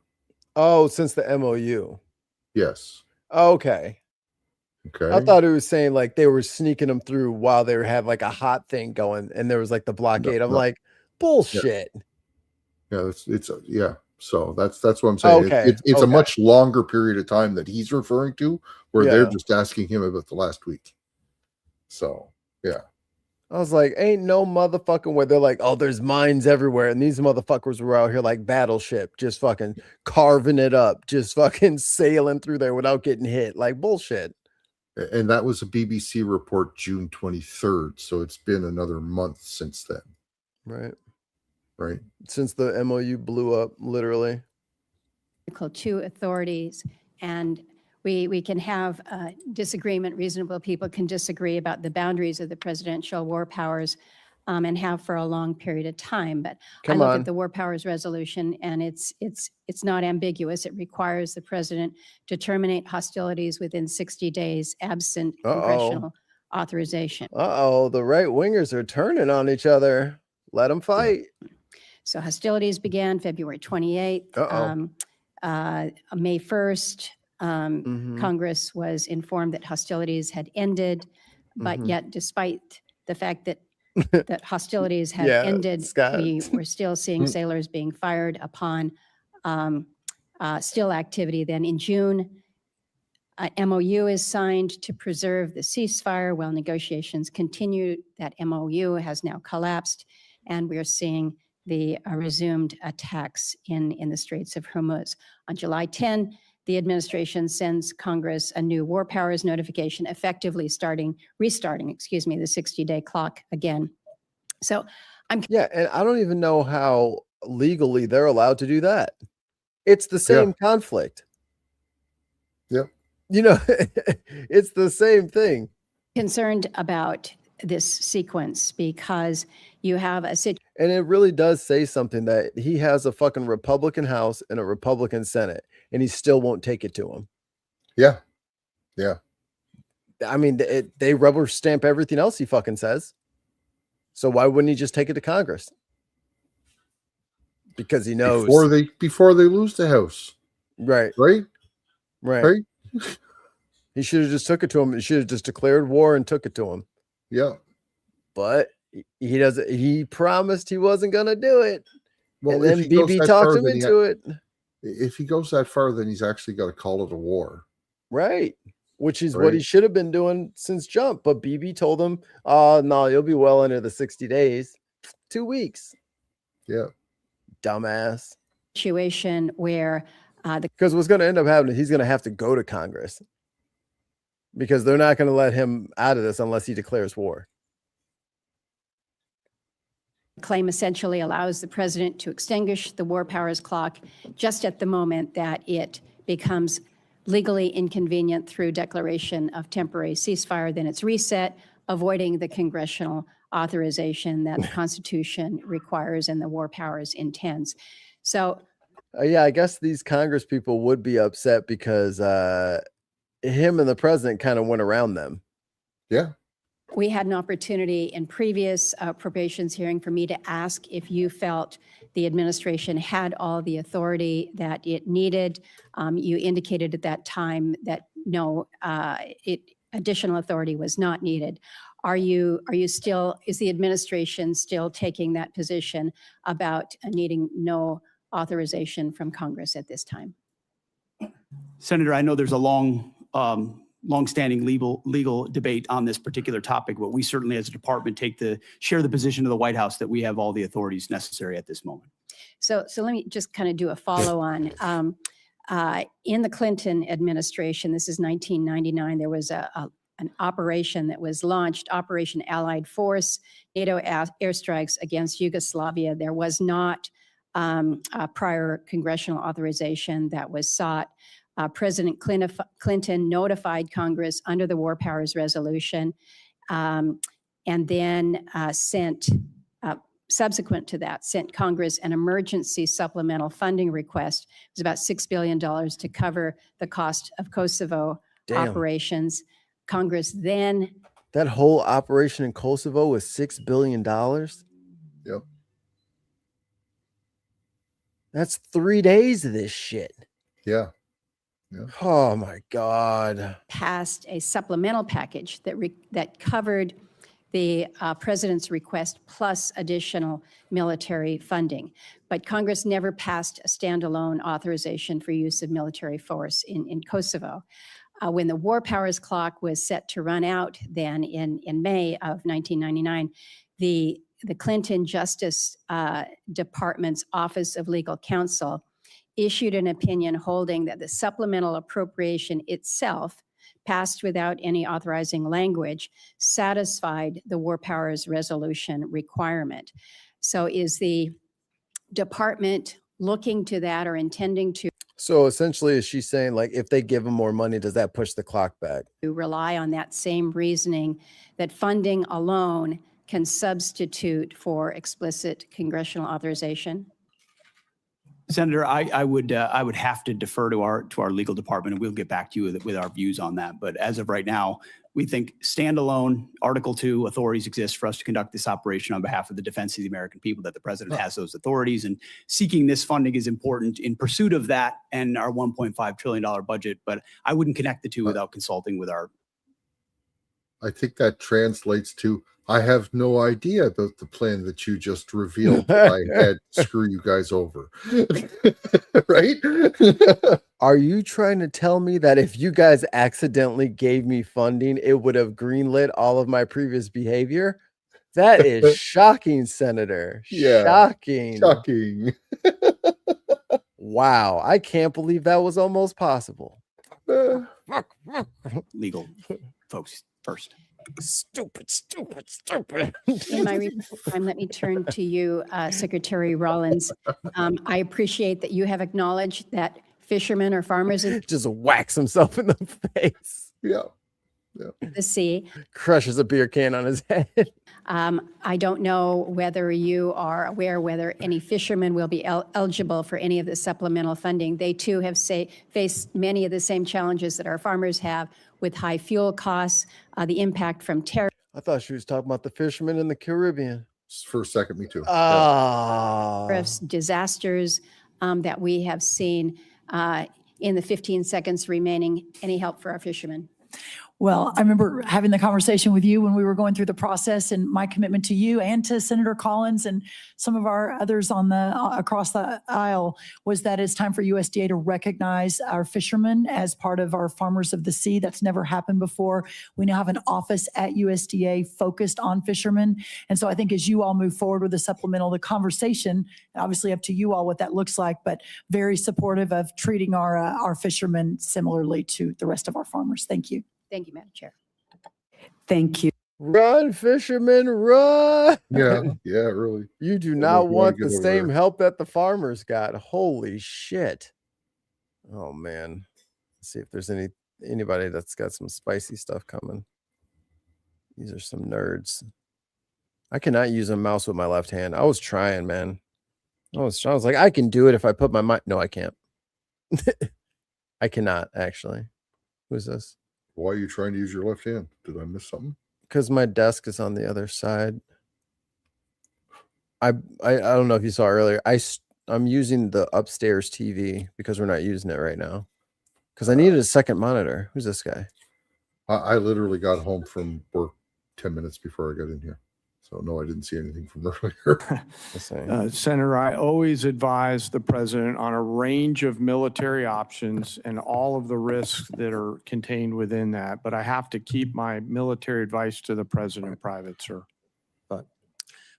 Oh, since the MOU. Yes. Okay. Okay. I thought it was saying like they were sneaking them through while they had like a hot thing going and there was like the blockade. I'm like, bullshit. Yeah, yeah. So that's what I'm saying. Okay. It's a much longer period of time that he's referring to where they're just asking him about the last week. So, yeah. I was like, ain't no motherfucking way. They're like, oh, there's mines everywhere. And these motherfuckers were out here like Battleship, just fucking carving it up, just fucking sailing through there without getting hit. Like bullshit. And that was a BBC report June 23rd. So it's been another month since then. Right. Right. Since the MOU blew up, literally. To authorities, and we can have disagreement. Reasonable people can disagree about the boundaries of the presidential war powers and have for a long period of time. But I look at the war powers resolution and it's not ambiguous. It requires the president to terminate hostilities within 60 days absent congressional authorization. The right wingers are turning on each other. Let them fight. So hostilities began February 28th. May 1st, Congress was informed that hostilities had ended, but yet despite the fact that that hostilities have Yeah, ended. Scott. We're still seeing sailors being fired upon still activity. Then in June, MOU is signed to preserve the ceasefire while negotiations continue. That MOU has now collapsed, and we're seeing the resumed attacks in the Straits of Hormuz. On July 10, the administration sends Congress a new war powers notification, effectively restarting, the 60-day clock again. So Yeah, and I don't even know how legally they're allowed to do that. It's the same conflict. Yep. You know, it's the same thing. concerned about this sequence because you have a situation. And it really does say something that he has a fucking Republican House and a Republican Senate, and he still won't take it to him. Yeah. Yeah. I mean, they rubber stamp everything else he fucking says. So why wouldn't he just take it to Congress? Because he knows before they lose the House. Right. Right? Right. He should have just took it to him. He should have just declared war and took it to him. Yeah. But he doesn't. He promised he wasn't going to do it. Well, and then BB talked him into it. If he goes that far, then he's actually got to call it a war. Right. Which is what he should have been doing since jump. But BB told him, no, you'll be well into the 60 days. 2 weeks. Yeah. Dumbass. Situation where because what's going to end up happening, he's going to have to go to Congress because they're not going to let him out of this unless he declares war. Claim essentially allows the president to extinguish the war powers clock just at the moment that it becomes legally inconvenient through declaration of temporary ceasefire. Then it's reset, avoiding the congressional authorization that the Constitution requires and the war powers intends. So, yeah, I guess these Congress people would be upset because him and the president kind of went around them. Yeah. We had an opportunity in previous appropriations hearing for me to ask if you felt the administration had all the authority that it needed. You indicated at that time that no, additional authority was not needed. Are you still, is the administration still taking that position about needing no authorization from Congress at this time? Senator, I know there's a long-standing legal debate on this particular topic, but we certainly as a department share the position of the White House that we have all the authorities necessary at this moment. So let me just kind of do a follow-on. In the Clinton administration, this is 1999, there was an operation that was launched, Operation Allied Force, NATO airstrikes against Yugoslavia. There was not a prior congressional authorization that was sought. President Clinton notified Congress under the War Powers Resolution and then subsequent to that, sent Congress an emergency supplemental funding request. It was about $6 billion to cover the cost of Kosovo operations. Congress then... That whole operation in Kosovo was $6 billion? Yep. That's 3 days of this shit. Yeah. Yeah. Oh my God. Passed a supplemental package that covered the president's request plus additional military funding. But Congress never passed a standalone authorization for use of military force in Kosovo. When the war powers clock was set to run out then in May of 1999, the Clinton Justice Department's Office of Legal Counsel issued an opinion holding that the supplemental appropriation itself, passed without any authorizing language, satisfied the War Powers Resolution requirement. So is the department looking to that or intending to? So essentially, is she saying, like, if they give them more money, does that push the clock back? To rely on that same reasoning that funding alone can substitute for explicit congressional authorization? Senator, I would have to defer to our legal department, and we'll get back to you with our views on that. But as of right now, we think standalone Article 2 authorities exist for us to conduct this operation on behalf of the defense of the American people, that the president has those authorities, and seeking this funding is important in pursuit of that and our $1.5 trillion budget. But I wouldn't connect the two without consulting with our... I think that translates to I have no idea about the plan that you just revealed that I had to screw you guys over. Right? Are you trying to tell me that if you guys accidentally gave me funding, it would have greenlit all of my previous behavior? That is shocking, Senator. Yeah. Shocking. Shocking. Wow. I can't believe that was almost possible. Legal folks first. Stupid. In my report time, let me turn to you, Secretary Rollins. I appreciate that you have acknowledged that fishermen or farmers in Just whacks himself in the face. Yeah. the sea. Crushes a beer can on his head. I don't know whether you are aware whether any fishermen will be eligible for any of the supplemental funding. They too have faced many of the same challenges that our farmers have with high fuel costs, the impact from tariffs. I thought she was talking about the fishermen in the Caribbean. For a second, me too. Disasters that we have seen in the 15 seconds remaining. Any help for our fishermen? Well, I remember having the conversation with you when we were going through the process, and my commitment to you and to Senator Collins and some of our others on the across the aisle was that it's time for USDA to recognize our fishermen as part of our farmers of the sea. That's never happened before. We now have an office at USDA focused on fishermen. And so I think as you all move forward with the supplemental, the conversation, obviously up to you all what that looks like, but very supportive of treating our fishermen similarly to the rest of our farmers. Thank you. Thank you, Madam Chair. Thank you. Run, fishermen, run. Yeah, really. You do They not look want really the good over same there. help that the farmers got. Holy shit. Oh man. Let's see if there's anybody that's got some spicy stuff coming. These are some nerds. I cannot use a mouse with my left hand. I was trying, man. I was like, I can do it if I put my mind. No, I can't. I cannot actually. Who's this? Why are you trying to use your left hand? Did I miss something? Because my desk is on the other side. I don't know if you saw earlier. I'm using the upstairs TV because we're not using it right now. Because I needed a second monitor. Who's this guy? I literally got home from work 10 minutes before I got in here. So no, I didn't see anything from earlier. Senator, I always advise the president on a range of military options and all of the risks that are contained within that. But I have to keep my military advice to the president private, sir.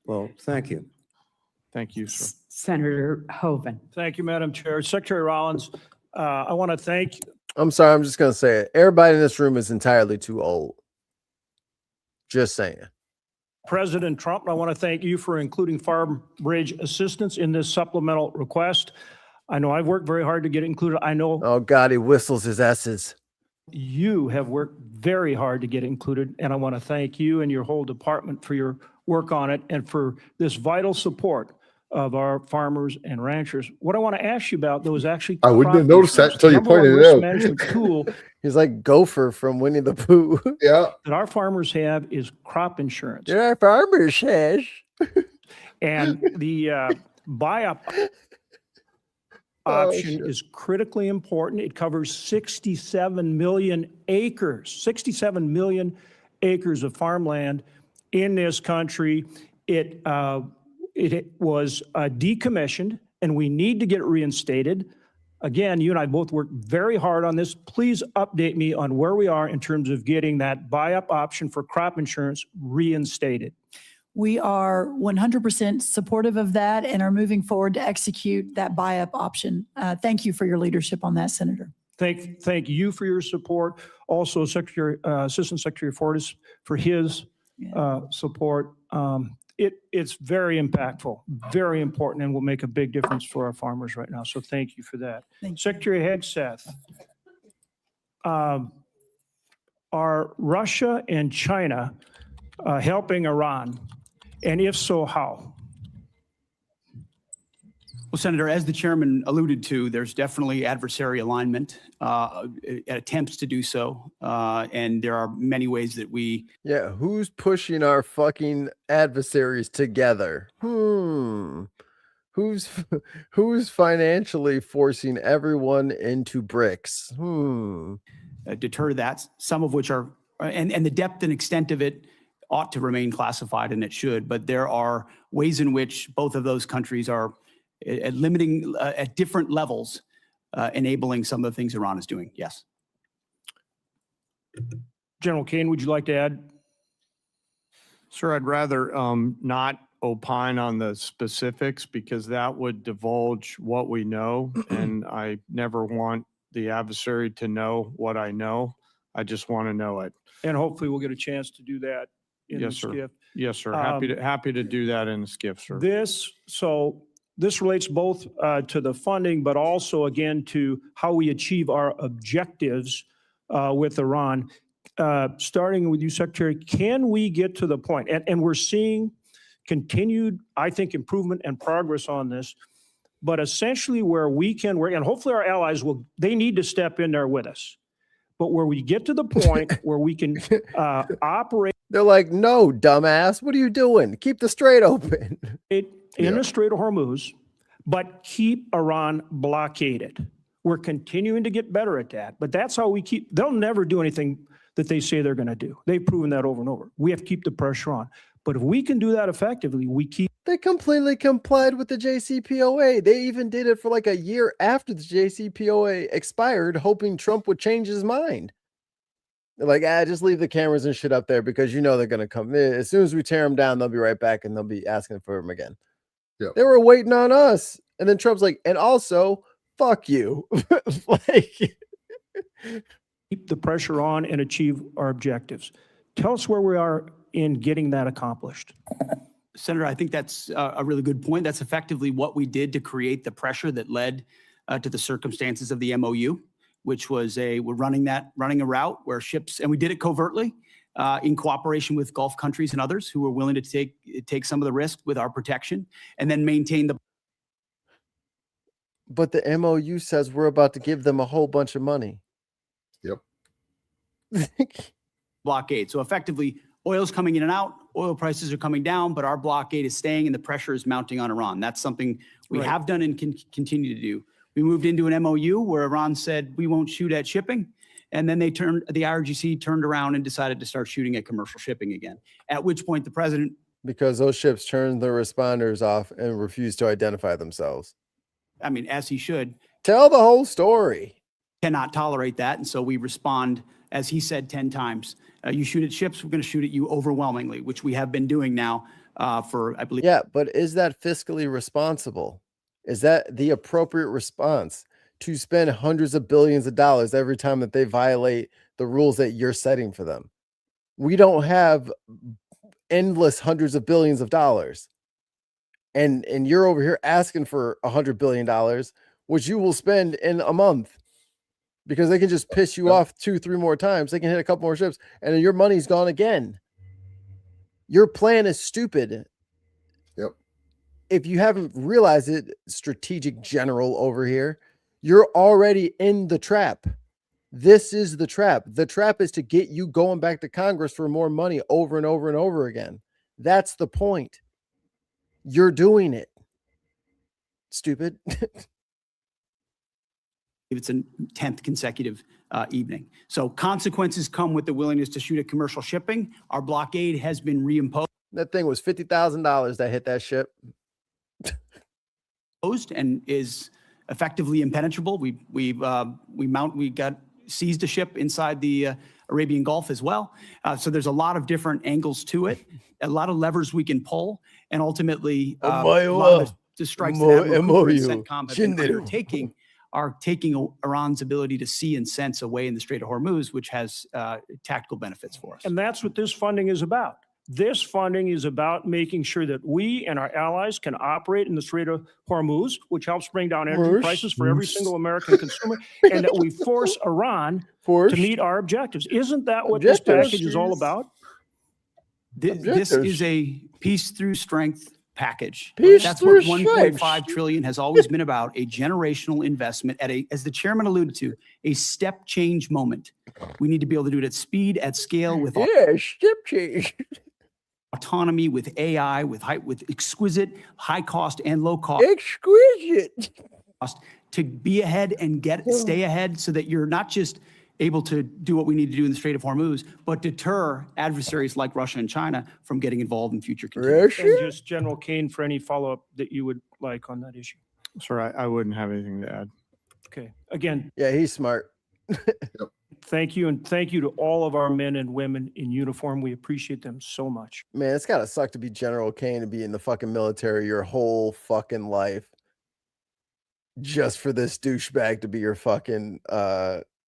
Well, thank you. Thank you, sir. Senator Hoeven. Thank you, Madam Chair. Secretary Rollins, I want to thank. I'm sorry. I'm just going to say it. Everybody in this room is entirely too old. Just saying. President Trump, I want to thank you for including farm bridge assistance in this supplemental request. I know I've worked very hard to get it included. I know. Oh, God, he whistles his S's. You have worked very hard to get it included, and I want to thank you and your whole department for your work on it and for this vital support of our farmers and ranchers. What I want to ask you about, though, is actually I wouldn't have noticed that until you pointed it out. Management tool. He's like Gopher from Winnie the Pooh. Yeah. That our farmers have is crop insurance. Our farmers has. And the buy-up option is critically important. It covers 67 million acres, 67 million acres of farmland in this country. It was decommissioned, and we need to get it reinstated. Again, you and I both worked very hard on this. Please update me on where we are in terms of getting that buy-up option for crop insurance reinstated. We are 100% supportive of that and are moving forward to execute that buy-up option. Thank you for your leadership on that, Senator. Thank you for your support. Also, Assistant Secretary Fortas for his support. It's very impactful, very important, and will make a big difference for our farmers right now. So thank you for that. Secretary Hegseth, are Russia and China helping Iran? And if so, how? Well, Senator, as the chairman alluded to, there's definitely adversary alignment, attempts to do so. And there are many ways that we. Yeah, who's pushing our fucking adversaries together? Who's financially forcing everyone into bricks? Deter that, some of which are, and the depth and extent of it ought to remain classified, and it should. But there are ways in which both of those countries are limiting at different levels, enabling some of the things Iran is doing. Yes. General Kane, would you like to add? Sir, I'd rather not opine on the specifics because that would divulge what we know, and I never want the adversary to know what I know. I just want to know it. And hopefully we'll get a chance to do that in the Yes, sir. skiff. Yes, sir. Happy to do that in the skiff, sir. This relates both to the funding, but also again to how we achieve our objectives with Iran. Starting with you, Secretary, can we get to the point, and we're seeing continued, I think, improvement and progress on this, but essentially where we can, and hopefully our allies they need to step in there with us, but where we get to the point where we can operate. They're like, no, dumbass, what are you doing? Keep the strait open. In the Strait of Hormuz, but keep Iran blockaded. We're continuing to get better at that, but that's how they'll never do anything that they say they're going to do. They've proven that over and over. We have to keep the pressure on. But if we can do that effectively, They completely complied with the JCPOA. They even did it for like a year after the JCPOA expired, hoping Trump would change his mind. They're like, just leave the cameras and shit up there because you know they're going to come. As soon as we tear them down, they'll be right back and they'll be asking for them again. Yep. They were waiting on us. And then Trump's like, and also, fuck you. keep the pressure on and achieve our objectives. Tell us where we are in getting that accomplished. Senator, I think that's a really good point. That's effectively what we did to create the pressure that led to the circumstances of the MOU, which was we're running a route where ships, and we did it covertly in cooperation with Gulf countries and others who were willing to take some of the risk with our protection and then maintain the. But the MOU says we're about to give them a whole bunch of money. Yep. Blockade. So effectively, oil's coming in and out, oil prices are coming down, but our blockade is staying and the pressure is mounting on Iran. That's something we have done and can continue to do. We moved into an MOU where Iran said we won't shoot at shipping. And then the IRGC turned around and decided to start shooting at commercial shipping again. At which point the president. Because those ships turned their responders off and refused to identify themselves. I mean, as he should. Tell the whole story. Cannot tolerate that. And so we respond, as he said 10 times, you shoot at ships, we're going to shoot at you overwhelmingly, which we have been doing now for, I believe. Yeah, but is that fiscally responsible? Is that the appropriate response to spend hundreds of billions of dollars every time that they violate the rules that you're setting for them? We don't have endless hundreds of billions of dollars. And you're over here asking for $100 billion, which you will spend in a month. Because they can just piss you off 2-3 more times. They can hit a couple more ships and then your money's gone again. Your plan is stupid. Yep. If you haven't realized it, strategic general over here, you're already in the trap. This is the trap. The trap is to get you going back to Congress for more money over and over and over again. That's the point. You're doing it. Stupid. It's a 10th consecutive evening. So consequences come with the willingness to shoot at commercial shipping. Our blockade has been reimposed. That thing was $50,000 that hit that ship. And is effectively impenetrable. We got seized a ship inside the Arabian Gulf as well. So there's a lot of different angles to it, a lot of levers we can pull, and ultimately a lot of the strikes that CENTCOM have been undertaking are taking Iran's ability to see and sense away in the Strait of Hormuz, which has tactical benefits for us. And that's what this funding is about. This funding is about making sure that we and our allies can operate in the Strait of Hormuz, which helps bring down energy prices for every single American consumer, and that we force Iran to meet our objectives. Isn't that what this package is all about? This is a peace through strength package. Peace That's through what 1.5 trillion has always been about, a generational investment at as the chairman alluded to, a step change moment. We need to be able to do it at speed, at scale, with step change. Autonomy, with AI, with exquisite high cost and low cost. Exquisite. To be ahead and stay ahead so that you're not just able to do what we need to do in the Strait of Hormuz, but deter adversaries like Russia and China from getting involved in future contentions. And just General Kane for any follow-up that you would like on that issue. Sir, I wouldn't have anything to add. Okay. Again, Yeah, he's smart. thank you, and thank you to all of our men and women in uniform. We appreciate them so much. Man, it's gotta suck to be General Kane and be in the fucking military your whole fucking life. Just for this douchebag to be your fucking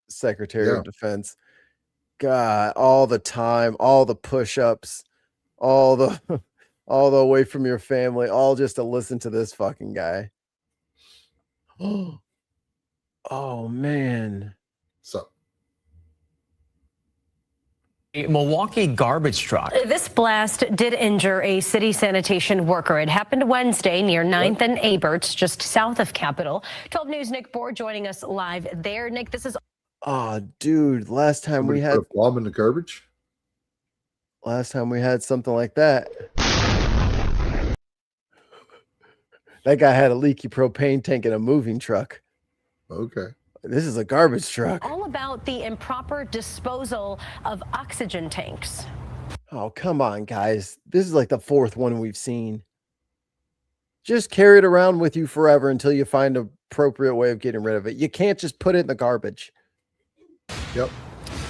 Secretary of Defense. God, all the time, all the push-ups, all the all the away from your family, all just to listen to this fucking guy. Oh man. So A Milwaukee garbage truck. This blast did injure a city sanitation worker. It happened Wednesday near 9th and Aberts, just south of Capitol. 12 News' Nick Bohr joining us live there. Nick, this is... Oh, dude, last time we had a bomb in the garbage. Last time we had something like that. That guy had a leaky propane tank in a moving truck. Okay. This is a garbage truck. all about the improper disposal of oxygen tanks. Oh, come on, guys. This is like the fourth one we've seen. Just carry it around with you forever until you find an appropriate way of getting rid of it. You can't just put it in the garbage. Yep.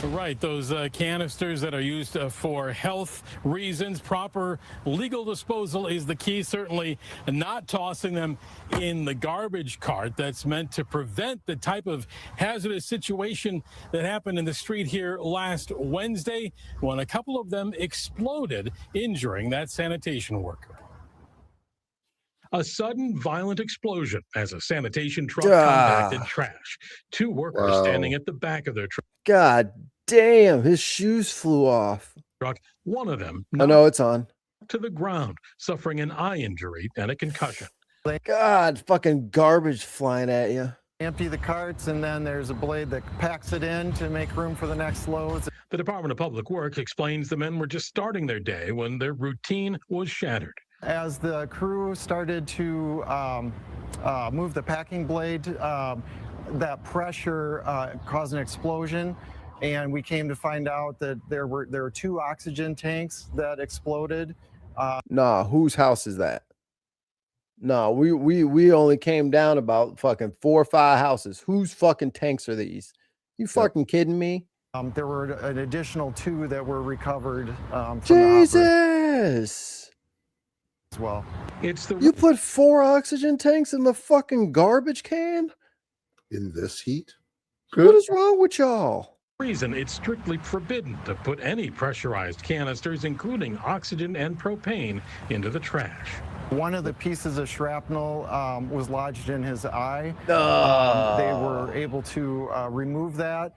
Right, those canisters that are used for health reasons. Proper legal disposal is the key, certainly not tossing them in the garbage cart. That's meant to prevent the type of hazardous situation that happened in the street here last Wednesday when a couple of them exploded, injuring that sanitation worker. A sudden violent explosion as a sanitation truck compacted trash. Two workers standing at the back of their truck. God damn, his shoes flew off. One of them I know it's on. to the ground, suffering an eye injury and a concussion. God, fucking garbage flying at you. Empty the carts, and then there's a blade that packs it in to make room for the next loads. The Department of Public Works explains the men were just starting their day when their routine was shattered. As the crew started to move the packing blade, that pressure caused an explosion, and we came to find out that there were two oxygen tanks that exploded. Nah, whose house is that? No, we only came down about fucking 4 or 5 houses. Whose fucking tanks are these? You fucking kidding me? There were an additional 2 that were recovered from Jesus. as well. You put 4 oxygen tanks in the fucking garbage can? In this heat? What is wrong with y'all? Reason it's strictly forbidden to put any pressurized canisters, including oxygen and propane, into the trash. One of the pieces of shrapnel was lodged in his eye. They were able to remove that.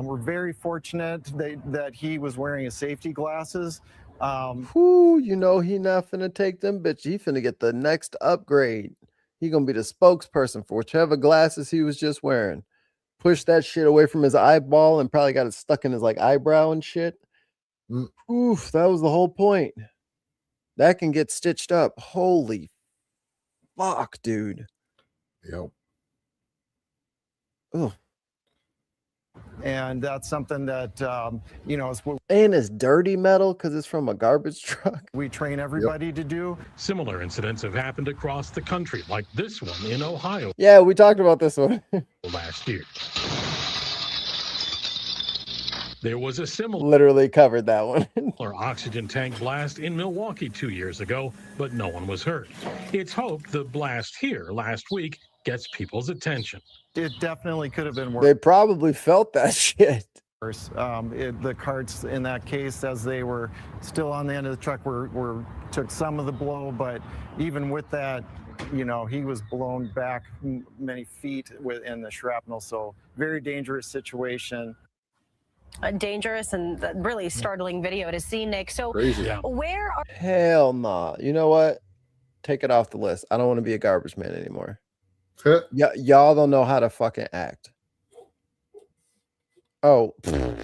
We're very fortunate that he was wearing his safety glasses. Whoo, you know he not finna take them, bitch. He finna get the next upgrade. He gonna be the spokesperson for whichever glasses he was just wearing. Push that shit away from his eyeball and probably got it stuck in his like eyebrow and shit. Oof, that was the whole point. That can get stitched up. Holy fuck, dude. Yep. Ugh. And that's something that, you know, and it's dirty metal because it's from a garbage truck. We train everybody to do. Similar incidents have happened across the country, like this one in Ohio. Yeah, we talked about this one last year. There was a similar literally covered that one. oxygen tank blast in Milwaukee 2 years ago, but no one was hurt. It's hoped the blast here last week gets people's attention. It definitely could have been worse. They probably felt that shit. The carts in that case, as they were still on the end of the truck, took some of the blow, but even with that, you know, he was blown back many feet in the shrapnel. So very dangerous situation. A dangerous and really startling video to see, Nick. So Crazy. where are... Hell nah. You know what? Take it off the list. I don't want to be a garbage man anymore. Y'all don't know how to fucking act. Oh. All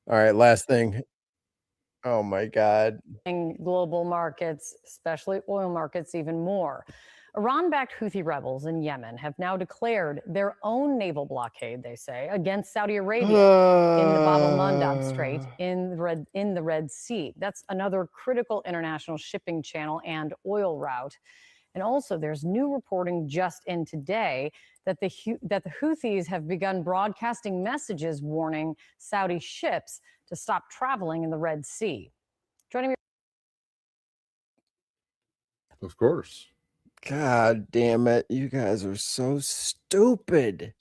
right, last thing. Oh my God. Global markets, especially oil markets, even more. Iran-backed Houthi rebels in Yemen have now declared their own naval blockade, they say, against Saudi Arabia in the Bab el-Mandab Strait in the Red Sea. That's another critical international shipping channel and oil route. And also, there's new reporting just in today that the Houthis have begun broadcasting messages warning Saudi ships to stop traveling in the Red Sea. Joining me. Of course. God damn it. You guys are so stupid.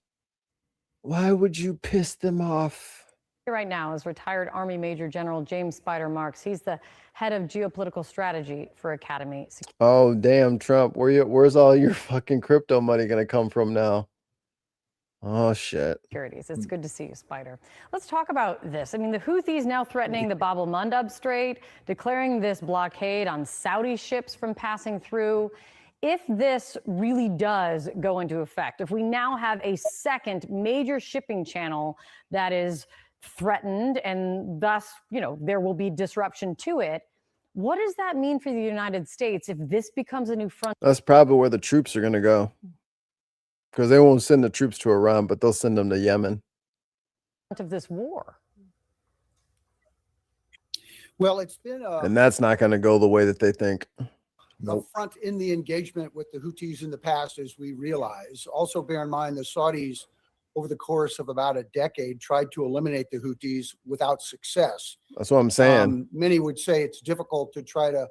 Why would you piss them off? Right now is retired Army Major General James Spider Marks. He's the head of geopolitical strategy for Academy Security. Oh, damn, Trump. Where's all your fucking crypto money going to come from now? Oh, shit. It's good to see you, Spider. Let's talk about this. I mean, the Houthis now threatening the Bab el-Mandab Strait, declaring this blockade on Saudi ships from passing through. If this really does go into effect, if we now have a second major shipping channel that is threatened and thus, there will be disruption to it, what does that mean for the United States if this becomes a new front? That's probably where the troops are going to go. Because they won't send the troops to Iran, but they'll send them to Yemen. Of this war. Well, it's been And that's not going to go the way that they think. up front in the engagement with the Houthis in the past, as we realize. Also bear in mind the Saudis, over the course of about a decade, tried to eliminate the Houthis without success. That's what I'm saying. Many would say it's difficult to try to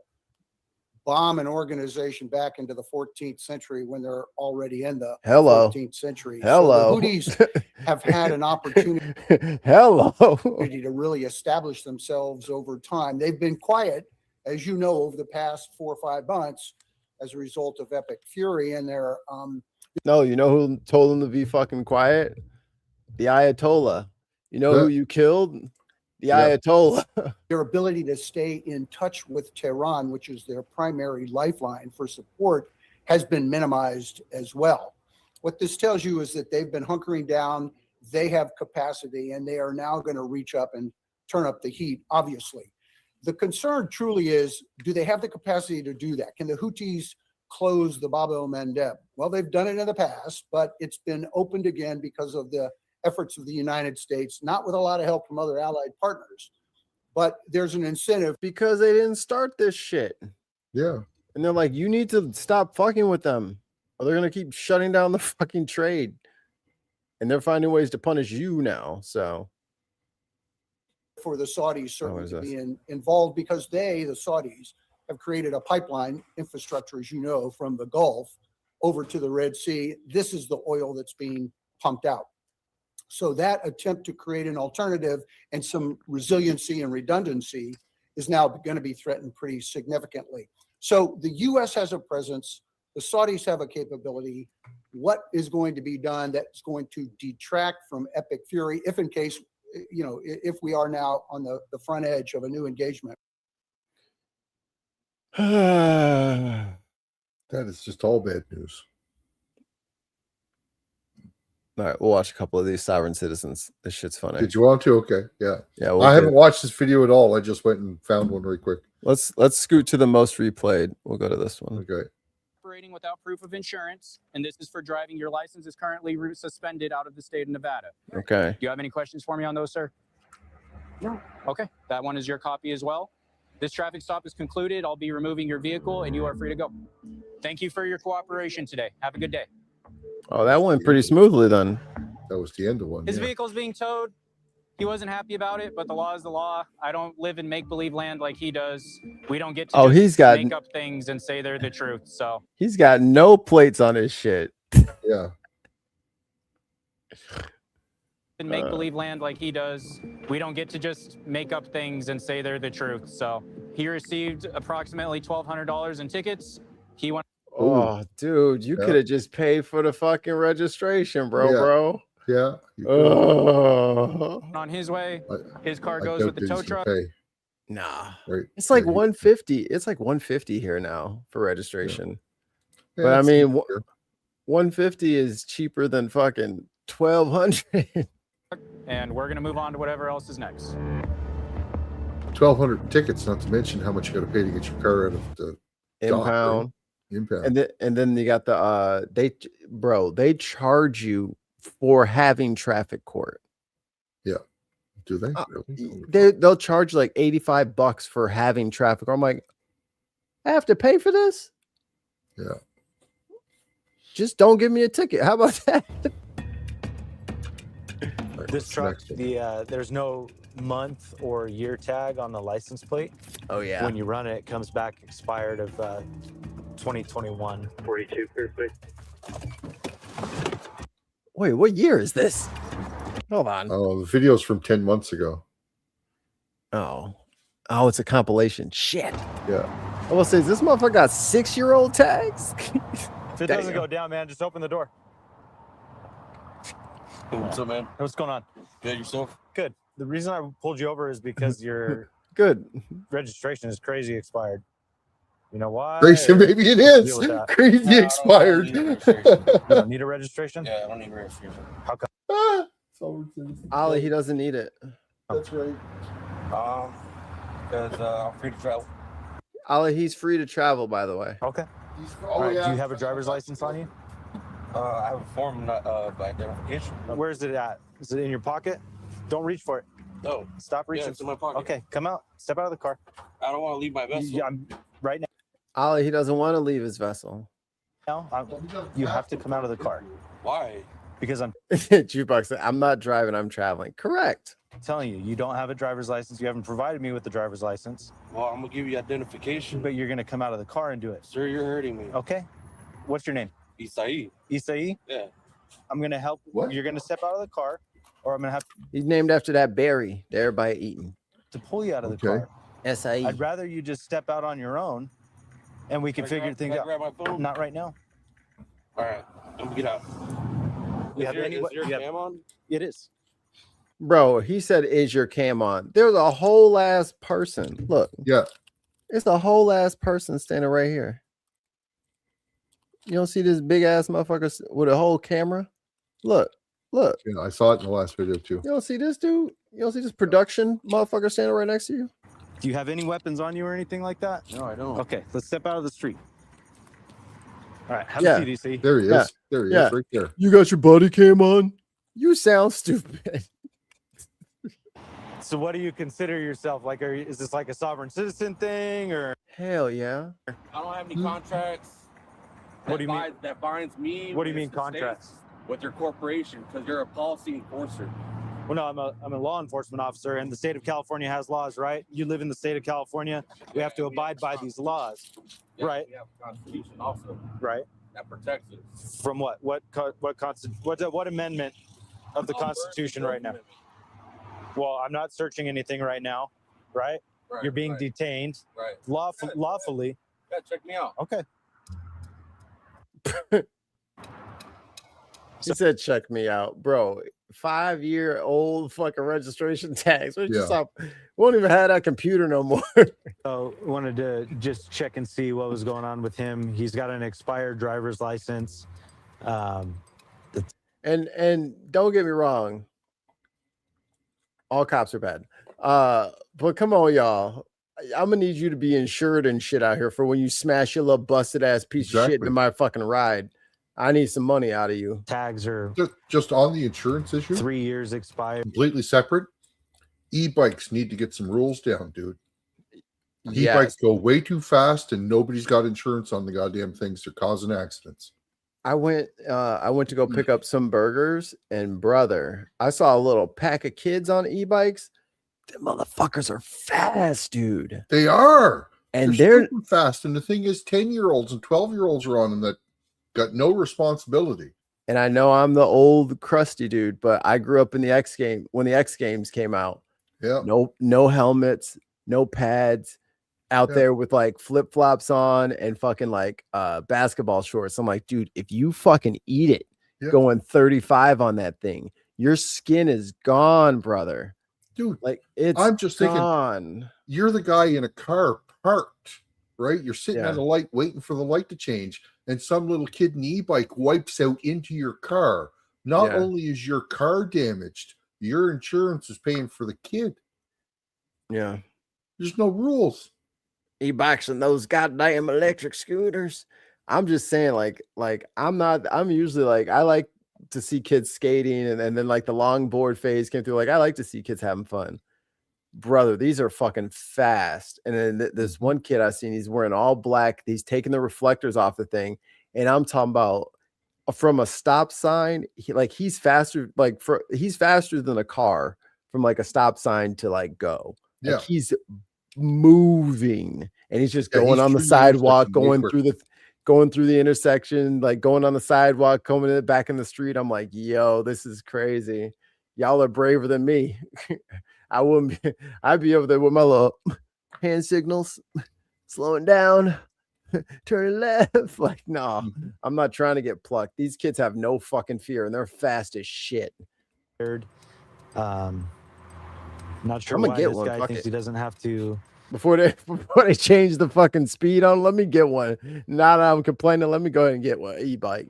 bomb an organization back into the 14th century when they're already in the 14th century. Hello. So the Houthis have had an opportunity to really establish themselves over time. They've been quiet, as you know, over the past 4 or 5 months as a result of epic fury and their No, you know who told them to be fucking quiet? The Ayatollah. You know who you killed? The Ayatollah. Their ability to stay in touch with Tehran, which is their primary lifeline for support, has been minimized as well. What this tells you is that they've been hunkering down, they have capacity, and they are now going to reach up and turn up the heat, obviously. The concern truly is, do they have the capacity to do that? Can the Houthis close the Bab el-Mandeb? Well, they've done it in the past, but it's been opened again because of the efforts of the United States, not with a lot of help from other allied partners, but there's an incentive. Because they didn't start this shit. Yeah. And they're like, you need to stop fucking with them, or they're going to keep shutting down the fucking trade. And they're finding ways to punish you now, so. For the Saudis certainly to be involved, because the Saudis, have created a pipeline infrastructure, as you know, from the Gulf over to the Red Sea. This is the oil that's being pumped out. So that attempt to create an alternative and some resiliency and redundancy is now going to be threatened pretty significantly. So the U.S. has a presence. The Saudis have a capability. What is going to be done that's going to detract from epic fury if in case, if we are now on the front edge of a new engagement? That is just all bad news. All right, we'll watch a couple of these sovereign citizens. This shit's funny. Did you want to? Okay, yeah. Yeah, I haven't watched this video at all. I just went and found one really quick. Let's scoot to the most replayed. We'll go to this one. Okay. Operating without proof of insurance, and this is for driving. Your license is currently suspended out of the state of Nevada. Okay. Do you have any questions for me on those, sir? No. Okay, that one is your copy as well. This traffic stop is concluded. I'll be removing your vehicle, and you are free to go. Thank you for your cooperation today. Have a good day. Oh, that went pretty smoothly then. That was the end of one. His vehicle's being towed. He wasn't happy about it, but the law is the law. I don't live in make-believe land like he does. We don't get to make up things and say they're the truth. So he's got no plates on his shit. Yeah. In make-believe land like he does, we don't get to just make up things and say they're the truth. So he received approximately $1,200 in tickets. He went. Oh, dude, you could have just paid for the fucking registration, bro. Yeah. On his way, his car goes with the tow truck. Nah, right. It's like 150. It's like 150 here now for registration. Yeah, but I mean, 150 is cheaper than fucking 1,200. And we're gonna move on to whatever else is next. 1,200 tickets, not to mention how much you got to pay to get your car out of the impound. Impound. And then you got the they charge you for having traffic court. Yeah. Do they? Really? They'll charge like $85 for having traffic. I'm like, I have to pay for this? Yeah. Just don't give me a ticket. How about that? This truck, there's no month or year tag on the license plate. Oh yeah. When you run it, it comes back expired of 2021. 42, perfect. Wait, what year is this? Hold on. Oh, the video's from 10 months ago. Oh, it's a compilation. Shit. Yeah. I will say, this motherfucker got 6-year-old tags? If it doesn't go down, man, just open the door. What's up, man? What's going on? Good, yourself? Good. The reason I pulled you over is because your good registration is crazy expired. You know why? Crazy, maybe it is. Crazy expired. You don't need a registration? Yeah, I don't need a registration. How come? Ollie, he doesn't need it. That's right. Because I'm free to travel. Ollie, he's free to travel, by the way. Okay. Oh, All right, yeah. do you have a driver's license on you? I have a form by identification. Where is it at? Is it in your pocket? Don't reach for it. No. Stop reaching. Yeah, it's in my pocket. Okay, come out. Step out of the car. I don't want to leave my vessel. Yeah, I'm right now. Ollie, he doesn't want to leave his vessel. You have to come out of the car. Why? Because I'm Jukebox said, I'm not driving, I'm traveling. Correct. telling you, you don't have a driver's license. You haven't provided me with the driver's license. Well, I'm going to give you identification. But you're going to come out of the car and do it. Sir, you're hurting me. Okay. What's your name? Isai. Isai? Yeah. I'm going to help. What? You're going to step out of the car, or I'm going to have He's named after that berry there by Eaton. to pull you out of the car. S.I.E. I'd rather you just step out on your own, and we can figure things out. Grab my phone? Not right now. All right. Let me get out. Is your cam on? It is. Bro, he said, is your cam on? There's a whole ass person. Look. Yeah. It's a whole ass person standing right here. You don't see this big ass motherfucker with a whole camera? Look. Look. Yeah, I saw it in the last video too. You don't see this dude? You don't see this production motherfucker standing right next to you? Do you have any weapons on you or anything like that? No, I don't. Okay, let's step out of the street. All right, have Yeah. a CDC. There he is. Yeah. There he Yeah. is, right there. You got your body cam on? You sound stupid. So what do you consider yourself? Like, is this like a sovereign citizen thing or? Hell yeah. I don't have any contracts. What do you mean? That binds me. What do you with mean the contracts? states, with your corporation, because you're a policy enforcer. Well, no, I'm a law enforcement officer, and the state of California has laws, right? You live in the state of California. We have to abide by these laws, Yeah, right? We have a constitution also Right. that protects it. From what? What amendment of the Constitution right now? Well, I'm not searching anything right now, right? Right, You're being right. detained Right. lawfully. Yeah, check me out. Okay. He said, check me out, bro. 5-year-old fucking registration tags. We just stop. We won't even have that computer no more. So wanted to just check and see what was going on with him. He's got an expired driver's license. And don't get me wrong, all cops are bad. But come on, y'all. I'm gonna need you to be insured and shit out here for when you smash your little busted ass piece of shit into my fucking ride. I need some money out of you. Tags are just on the insurance issue. 3 years expired. Completely separate. E-bikes need to get some rules down, dude. Yes. E-bikes go way too fast, and nobody's got insurance on the goddamn things. They're causing accidents. I went to go pick up some burgers, and brother, I saw a little pack of kids on e-bikes. The motherfuckers are fast, dude. They are. And they're they're super fast. And the thing is, 10-year-olds and 12-year-olds are on them that got no responsibility. And I know I'm the old crusty dude, but I grew up in the X game when the X Games came out. Yeah. No helmets, no pads, out there with like flip-flops on and fucking like basketball shorts. I'm like, dude, if you fucking eat it going 35 on that thing, your skin is gone, brother. Dude, like it's I'm just gone. Thinking you're the guy in a car parked, right? You're sitting at a light waiting for the light to change, and some little kid in an e-bike wipes out into your car. Not only is your car damaged, your insurance is paying for the kid. Yeah. There's no rules. E-bikes and those goddamn electric scooters. I'm just saying, I'm usually like, I like to see kids skating, and then like the longboard phase came through. Like, I like to see kids having fun. Brother, these are fucking fast. And then this one kid I seen, he's wearing all black. He's taking the reflectors off the thing. And I'm talking about from a stop sign, he's faster, he's faster than a car from like a stop sign to like go. Yeah. Like, he's moving, and he's just going on the sidewalk, going through the intersection, like going on the sidewalk, coming back in the street. I'm like, yo, this is crazy. Y'all are braver than me. I wouldn't be, I'd be over there with my little hand signals, slowing down, turning left. Like, no, I'm not trying to get plucked. These kids have no fucking fear, and they're fast as shit. Not sure I'm gonna why get this one. guy Fuck thinks it. he doesn't have to. Before they change the fucking speed on, let me get one. Now that I'm complaining, let me go ahead and get one e-bike.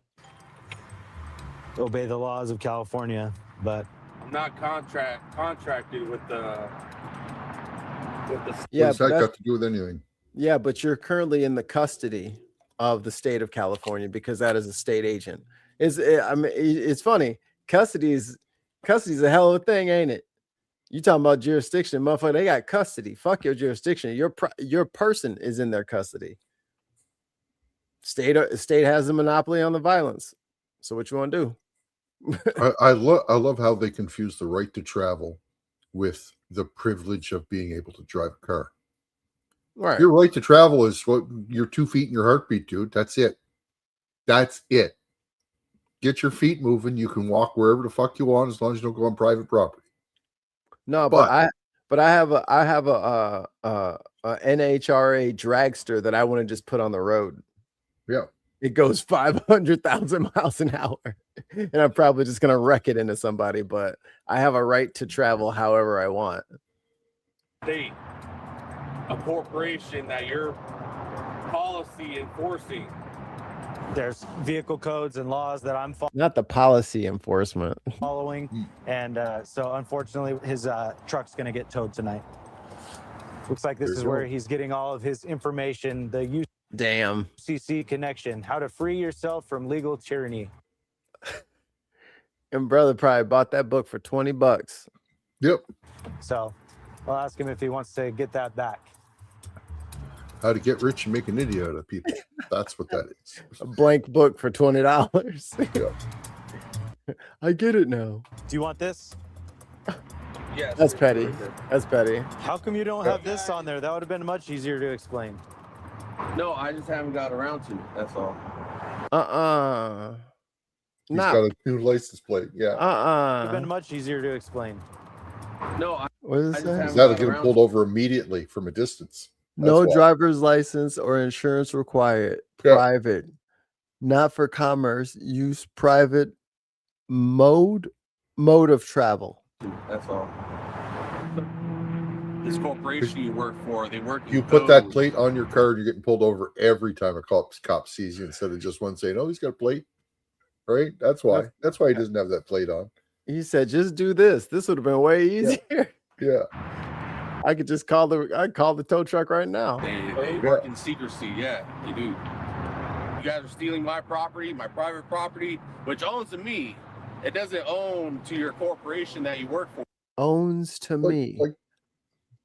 Obey the laws of California, but I'm not contracted with the. Yeah, What's that got to do with anything? Yeah, but you're currently in the custody of the state of California because that is a state agent. It's funny. Custody's a hell of a thing, ain't it? You talking about jurisdiction, motherfucker? They got custody. Fuck your jurisdiction. Your person is in their custody. State has a monopoly on the violence. So what you want to do? I love how they confuse the right to travel with the privilege of being able to drive a car. Right. Your right to travel is what your 2 feet and your heartbeat, dude. That's it. That's it. Get your feet moving. You can walk wherever the fuck you want as long as you don't go on private property. No, but I have a NHRA dragster that I want to just put on the road. Yeah. It goes 500,000 miles an hour, and I'm probably just going to wreck it into somebody, but I have a right to travel however I want. State, a corporation that you're policy enforcing. There's vehicle codes and laws that I'm Not the policy enforcement. following, and so unfortunately, his truck's going to get towed tonight. Looks like this is where he's getting all of his information. The UCC connection, how to free yourself from legal tyranny. And brother probably bought that book for $20. Yep. So I'll ask him if he wants to get that back. How to get rich and make an idiot out of people. That's what that is. A blank book for $20. Yeah. I get it now. Do you want this? Yes. That's petty. That's petty. How come you don't have this on there? That would have been much easier to explain. No, I just haven't got around to it. That's all. He's got a new license plate. Yeah. It would have been much easier to explain. No, What is that? That'll get him pulled over immediately from a distance. No driver's license or insurance required. Yeah. Private. Not for commerce. Use private mode of travel. That's all. This corporation you work for, they work. You put that plate on your car, you're getting pulled over every time a cop sees you instead of just one saying, "Oh, he's got a plate." Right? That's why. That's why he doesn't have that plate on. He said, "Just do this. This would have been way easier." Yeah. I could just call the tow truck right now. They work in secrecy. Yeah, they do. You guys are stealing my property, my private property, which owns to me. It doesn't own to your corporation that you work for. Owns to me. Belongs.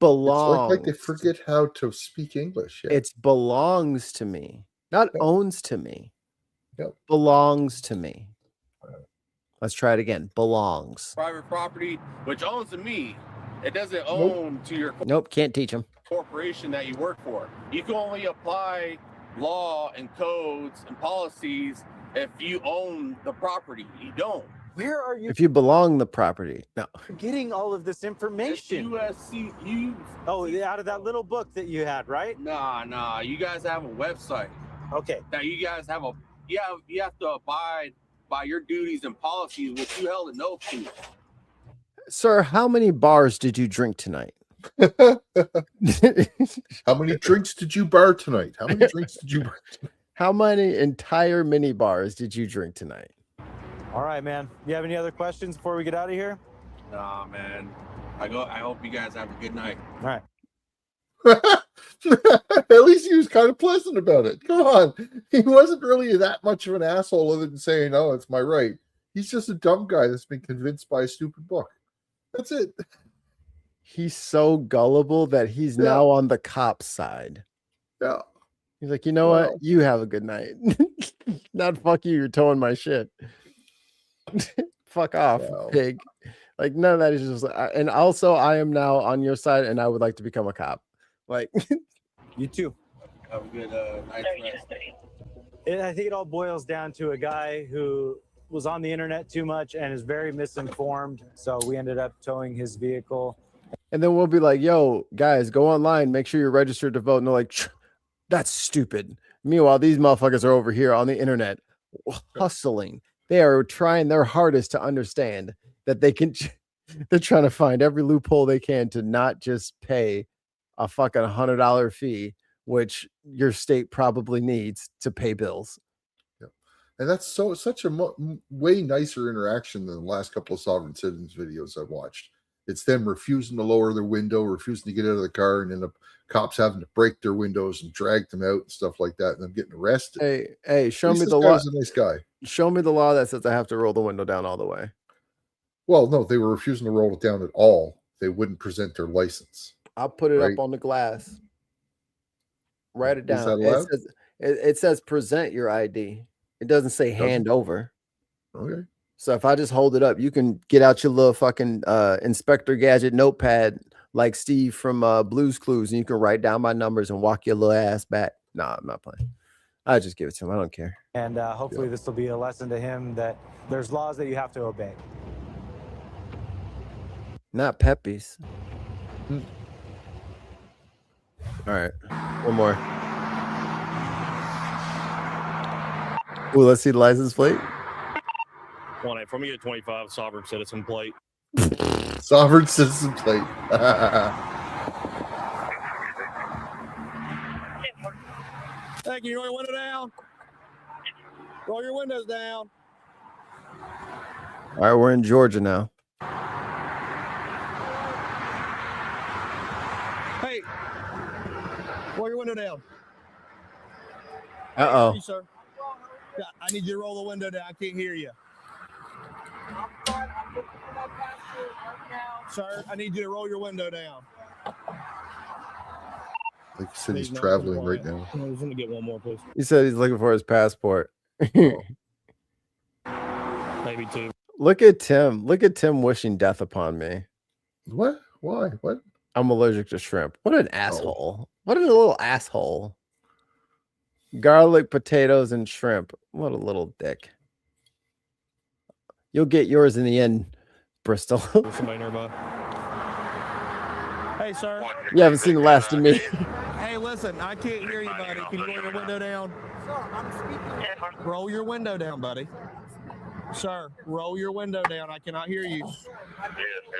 Belongs. Like they forget how to speak English. Yeah. It's belongs to me, not owns to me. Yep. Belongs to me. Let's try it again. Belongs. Private property, which owns to me. It doesn't own to your Nope, can't teach them. corporation that you work for. You can only apply law and codes and policies if you own the property. You don't. Where are you If you belong the property. No. getting all of this information? USC. Oh, out of that little book that you had, right? Nah. You guys have a website. Okay. That you guys have you have to abide by your duties and policies, which you held an oath to. Sir, how many bars did you drink tonight? How many drinks did you bar tonight? How many drinks did you bar tonight? How many entire mini bars did you drink tonight? All right, man. You have any other questions before we get out of here? Nah, man. I hope you guys have a good night. All right. At least he was kind of pleasant about it. Come on. He wasn't really that much of an asshole other than saying, oh, it's my right. He's just a dumb guy that's been convinced by a stupid book. That's it. He's so gullible that he's now on the cop's side. Yeah. He's like, you know what? You have a good night. Not fuck you. You're towing my shit. Fuck off, pig. Like, none of that is just. And also, I am now on your side, and I would like to become a cop. Like, You too. Have a good night. I think it all boils down to a guy who was on the internet too much and is very misinformed. So we ended up towing his vehicle. and then we'll be like, yo, guys, go online, make sure you're registered to vote. And they're like, that's stupid. Meanwhile, these motherfuckers are over here on the internet hustling. They are trying their hardest to understand that they can. They're trying to find every loophole they can to not just pay a fucking $100 fee, which your state probably needs to pay bills. And that's such a way nicer interaction than the last couple of sovereign citizens videos I've watched. It's them refusing to lower their window, refusing to get out of the car, and then the cops having to break their windows and drag them out and stuff like that, and them getting arrested. Hey, show me the law. A nice guy. Show me the law that says I have to roll the window down all the way. Well, no, they were refusing to roll it down at all. They wouldn't present their license. I'll put it up on the glass. Write it down. Is that allowed? It says present your ID. It doesn't say hand over. Okay. So if I just hold it up, you can get out your little fucking Inspector Gadget notepad like Steve from Blue's Clues, and you can write down my numbers and walk your little ass back. Nah, I'm not playing. I just give it to him. I don't care. And hopefully this will be a lesson to him that there's laws that you have to obey. Not Peppies. All right. One more. Ooh, let's see the license plate. From me at 25, sovereign citizen plate. Sovereign citizen plate. Thank you. Roll your window down. Roll your windows down. All right, we're in Georgia now. Hey, roll your window down. Uh-oh. Hey, sir. Yeah, I need you to roll the window down. I can't hear you. Sir, I need you to roll your window down. Like you said, he's traveling right now. I was going to get one more, please. He said he's looking for his passport. Maybe two. Look at Tim. Look at Tim wishing death upon me. What? Why? What? I'm allergic to shrimp. What an asshole. What a little asshole. Garlic, potatoes, and shrimp. What a little dick. You'll get yours in the end, Bristol. Somebody nearby. Hey, sir. You haven't seen the last of me. Hey, listen, I can't hear you, buddy. Can you roll your window down? Sir, I'm speaking. Roll your window down, buddy. Sir, roll your window down. I cannot hear you.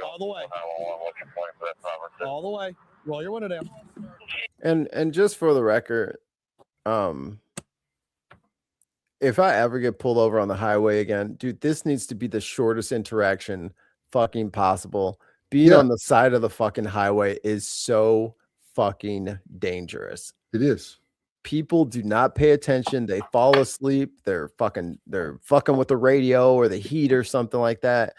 All the way. All the way. Roll your window down. And just for the record, if I ever get pulled over on the highway again, dude, this needs to be the shortest interaction fucking possible. Being on the side of the fucking highway is so fucking dangerous. It is. People do not pay attention. They fall asleep. They're fucking with the radio or the heat or something like that.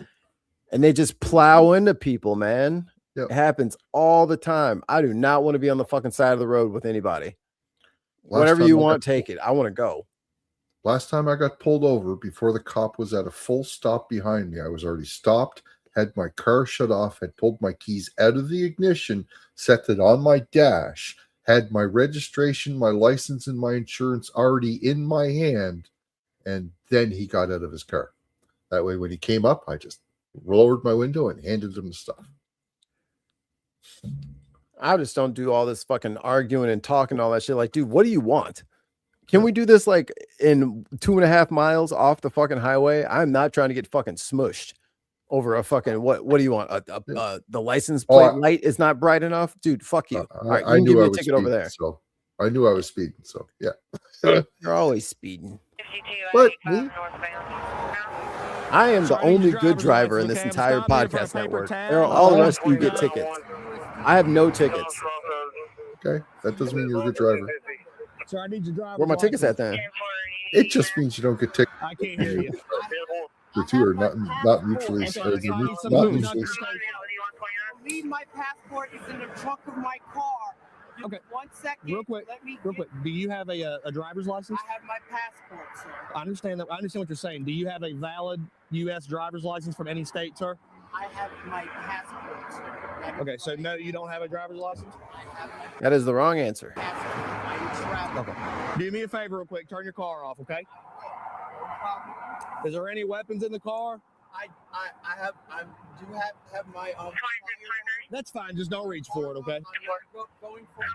And they just plow into people, man. Yep. It happens all the time. I do not want to be on the fucking side of the road with anybody. Whatever you want, take it. I want to go. Last time I got pulled over, before the cop was at a full stop behind me, I was already stopped, had my car shut off, had pulled my keys out of the ignition, set it on my dash, had my registration, my license, and my insurance already in my hand, and then he got out of his car. That way, when he came up, I just lowered my window and handed him the stuff. I just don't do all this fucking arguing and talking all that shit. Like, dude, what do you want? Can we do this like in 2.5 miles off the fucking highway? I'm not trying to get fucking smushed over a fucking what do you want? The license plate light is not bright enough, dude. Fuck you. All right, you can give me a ticket over there. So I knew I was speeding. So yeah, you're always speeding. But me? I am the only good driver in this entire podcast network. All the rest of you get tickets. I have no tickets. Okay, that doesn't mean you're a good driver. So I need your driver. Where my tickets at then? It just means you don't get tickets. I can't hear you. The two are not mutually exclusive. I believe my passport is in the trunk of my car. Okay. 1 second. Real quick. Do you have a driver's license? I have my passport, sir. I understand that. I understand what you're saying. Do you have a valid U.S. driver's license from any state, sir? I have my passport, sir. Okay, so no, you don't have a driver's license? That is the wrong answer. Okay. Do me a favor real quick. Turn your car off, okay? Is there any weapons in the car? I do have my That's fine. Just don't reach for it, okay?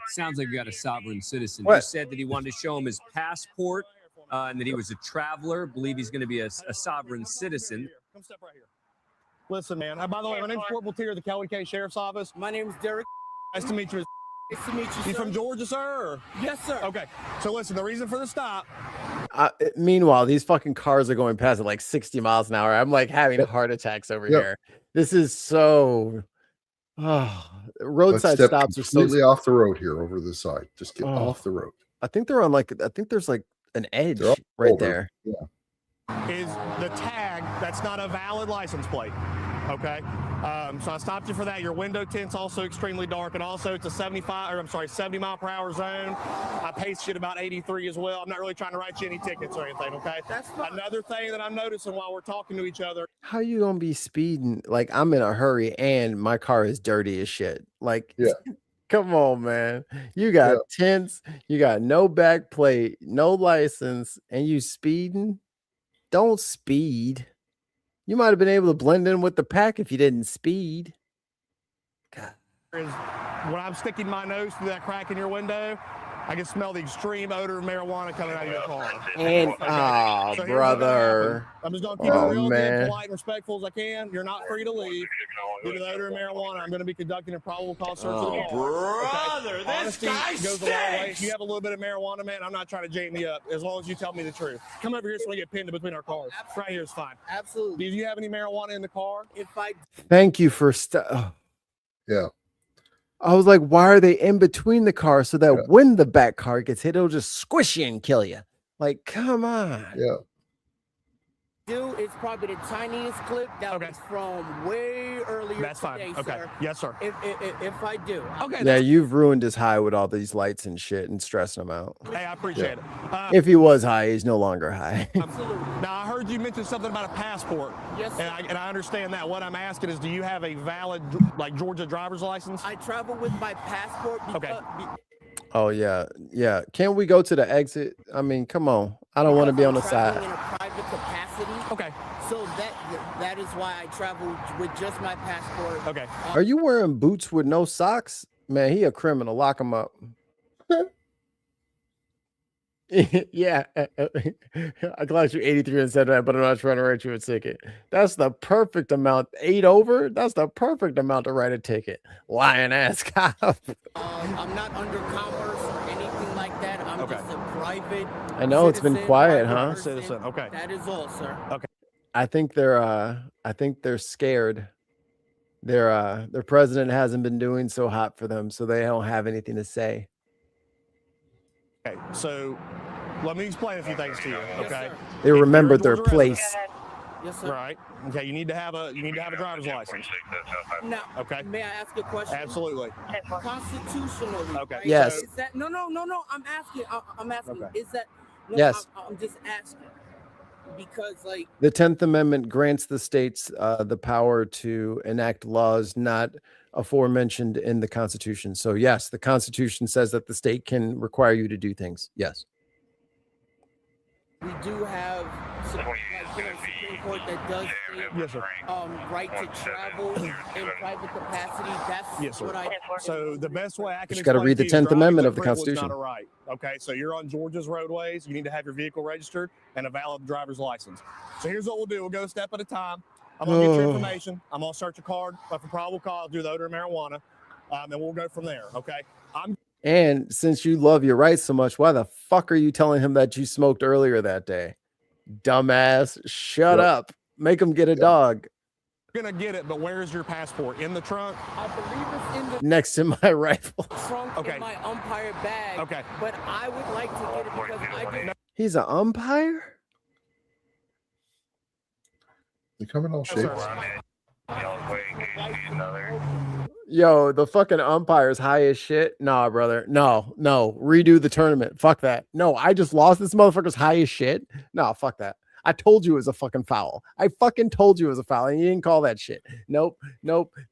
Sounds like we got a sovereign citizen. What? He said that he wanted to show him his passport and that he was a traveler. Believe he's going to be a sovereign citizen. Come step right here. Listen, man. By the way, my name's Corporal Tier of the Kelly K Sheriff's Office. My name's Derek. Nice to meet you. Nice to meet you, You sir. from Georgia, sir? Or? Yes, sir. Okay. So listen, the reason for the stop. Meanwhile, these fucking cars are going past at like 60 miles an hour. I'm like having heart attacks over here. This is so. Roadside Let's step stops are so completely off the road here over the side. Just get off the road. I think they're on like. I think there's like an edge They're right over. there. Yeah. Is the tag that's not a valid license plate. Okay. So I stopped you for that. Your window tint's also extremely dark, and also it's a 70 mile per hour zone. I paced you at about 83 as well. I'm not really trying to write you any tickets or anything, okay? That's fine. Another thing that I'm noticing while we're talking to each other. How you gonna be speeding? Like I'm in a hurry and my car is dirty as shit. Like, come on, man. You got tints, you got no back plate, no license, and you speeding. Don't speed. You might have been able to blend in with the pack if you didn't speed. Is when I'm sticking my nose through that crack in your window, I can smell the extreme odor of marijuana coming out of your car. And So here's what's gonna brother. happen. I'm just gonna keep it real good, polite, and respectful as I can. You're not free to leave due to the odor of marijuana. I'm going to be conducting a probable cause search of the car. brother, this Honesty guy goes a long way. stinks. If you have a little bit of marijuana, man, I'm not trying to jam you up. As long as you tell me the truth. Come over here so we get pinned between our cars. Right here is fine. Absolutely. Do you have any marijuana in the car? If I Thank you for Yeah. I was like, why are they in between the cars so that when the back car gets hit, it'll just squish you and kill you? Like, come on. Yeah. do is probably the tiniest clip that was from way earlier. That's fine. today, Okay. sir. Yes, sir. If I do. Okay. Yeah, you've ruined his high with all these lights and shit and stressing him out. Hey, I appreciate it. If he was high, he's no longer high. Now, I heard you mention something about a passport. Yes, sir. And I understand that. What I'm asking is, do you have a valid, like, Georgia driver's license? I travel with my passport because Oh, yeah. Yeah. Can we go to the exit? I mean, come on. I don't want to be on the side. in a private capacity. Okay. So that is why I travel with just my passport. Okay. Are you wearing boots with no socks? Man, he a criminal. Lock him up. Yeah. I clocked you 83 and said that, but I'm not trying to write you a ticket. That's the perfect amount. 8 over? That's the perfect amount to write a ticket. Lying ass cop. I'm not under commerce or anything like that. I'm just a private. I know it's been citizen, quiet, private huh? person. Citizen. Okay. That is all, sir. Okay. I think they're scared. Their president hasn't been doing so hot for them, so they don't have anything to say. Okay. So let me explain a few things to you. Okay. They remembered their place. Yes, sir. Right. Okay. You need to have a driver's license. Now, Okay. may I ask a question? Absolutely. Constitutionally. Okay. right? Yes. Is that no? I'm asking. I'm asking. Okay. Is that? No, Yes. I'm just asking because like. The 10th Amendment grants the states the power to enact laws not aforementioned in the Constitution. So yes, the Constitution says that the state can require you to do things. Yes. We do have some, like, Supreme Court that does Yes, sir. right to travel in private capacity. That's Yes, sir. what I. So the best way I can Just gotta explain read the to you is 10th driving Amendment a of the privilege, Constitution. Not a right. Okay, so you're on Georgia's roadways. You need to have your vehicle registered and a valid driver's license. So here's what we'll do. We'll go a step at a time. I'm gonna get your information. I'm gonna search your card for probable cause, do the odor of marijuana, and we'll go from there. Okay. And since you love your rights so much, why the fuck are you telling him that you smoked earlier that day? Dumbass. Shut up. Make him get a dog. gonna get it, but where's your passport? In the trunk? I believe it's in the Next to my rifle. trunk in my umpire bag. Okay. But I would like to get it because I did. He's an umpire? They come in all shapes. Yo, the fucking umpire's high as shit. Nah, brother. No. Redo the tournament. Fuck that. No, I just lost. This motherfucker's high as shit. No, fuck that. I told you it was a fucking foul. I fucking told you it was a foul, and you didn't call that shit. Nope.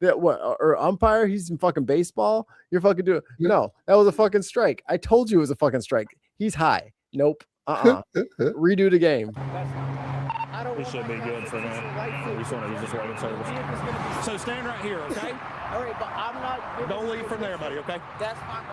That what? Or umpire? He's in fucking baseball. You're fucking doing. No, that was a fucking strike. I told you it was a fucking strike. He's high. Nope. Redo the game. We should be good for now. We just want to use this waiting service. So stand right here, okay? All right, but I'm not. Don't leave from there, buddy, okay? That's fine.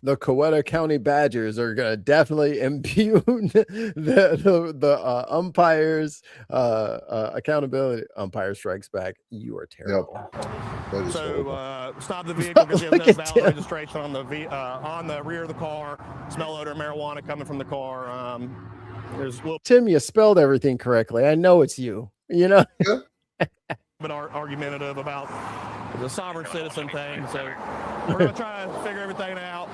The Coweta County Badgers are gonna definitely impugn the umpires accountability. Umpire strikes back. You are terrible. Yep. So stop the vehicle because you have no valid registration on the rear of the car. Smell odor of marijuana coming from the car. There's a little Tim, you spelled everything correctly. I know it's you. You know. bit argumentative about the sovereign citizen thing. So we're gonna try to figure everything out.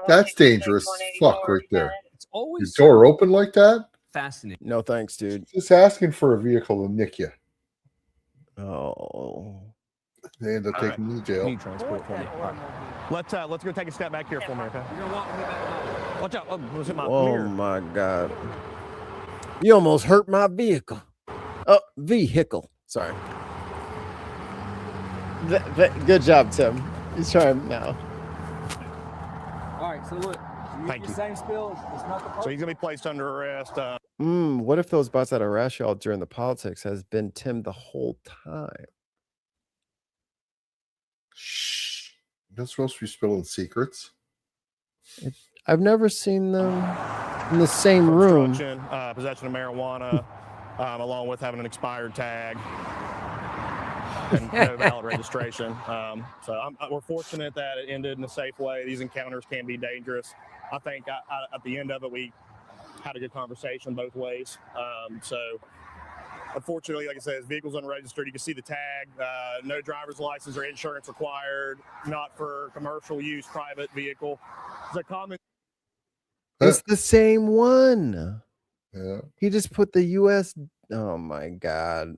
That's dangerous fuck right there. It's always Your door open like that? fascinating. No thanks, dude. Just asking for a vehicle to nick you. Oh. They end up taking you to jail. Need transport for me. Right. Let's go take a step back here for me, okay? Watch out! Oh, was it my mirror? My god. You almost hurt my vehicle. Oh, vehicle. Sorry. Good job, Tim. He's trying now. All right, so look. Thank you. Same spill. It's not the So he's gonna be placed under arrest. What if those bots that arrest y'all during the politics has been Tim the whole time? Shh. You're not supposed to be spilling secrets. I've never seen them in the same room. Possession of marijuana, along with having an expired tag and no valid registration. So we're fortunate that it ended in a safe way. These encounters can be dangerous. I think at the end of it, we had a good conversation both ways. So unfortunately, like I said, his vehicle's unregistered. You can see the tag, no driver's license or insurance required, not for commercial use, private vehicle. It's a common. It's the same one. Yeah. He just put the U.S. Oh my God.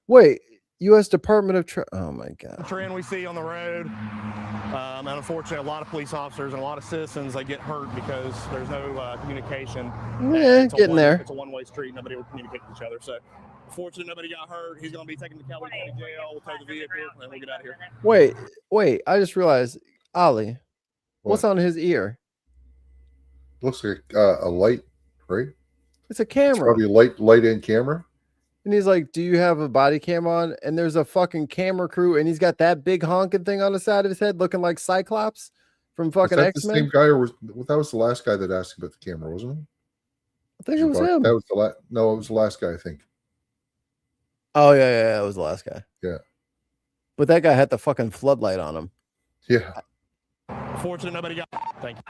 Wait, U.S. Department of oh my God. Trend we see on the road. And unfortunately, a lot of police officers and a lot of citizens, they get hurt because there's no communication. Yeah, getting there. It's a one-way street. Nobody will communicate with each other. So fortunately, nobody got hurt. He's going to be taken to Coweta County Jail. We'll tow the vehicle and we'll get out of here. Wait. I just realized, Ollie, what's on his ear? Looks like a light, right? It's a camera. It's probably a light and camera. And he's like, do you have a body cam on? And there's a fucking camera crew, and he's got that big honking thing on the side of his head looking like Cyclops from fucking X-Men. The same guy, or that was the last guy that asked about the camera, wasn't it? I think it was him. That was the no, it was the last guy, I think. Oh, yeah, it was the last guy. Yeah. But that guy had the fucking floodlight on him. Yeah. Fortunately, nobody got. Thank you.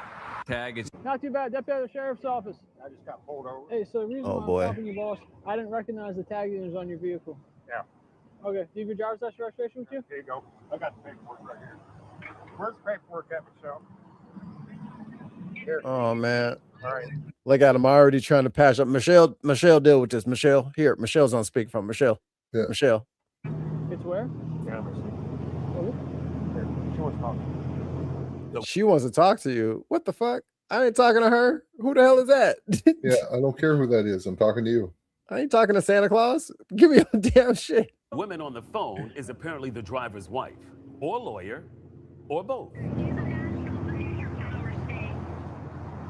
Tag is Not too bad. Deputy of the Sheriff's Office. I just got pulled over. Hey, so the reason why I'm stopping you, boss, I didn't recognize the tag that was on your vehicle. Yeah. Okay. Do you have your driver's license registration with you? Here you go. I got the paperwork right here. Where's the paperwork at, Michelle? Here. Oh, man. All right. Look at him already trying to patch up. Michelle, deal with this. Michelle, here. Michelle's on speakerphone. Michelle. Yeah. Michelle. It's where? Yeah. She wants to talk. She wants to talk to you. What the fuck? I ain't talking to her. Who the hell is that? Yeah, I don't care who that is. I'm talking to you. I ain't talking to Santa Claus. Give me your damn shit. Women on the phone is apparently the driver's wife, or lawyer, or both.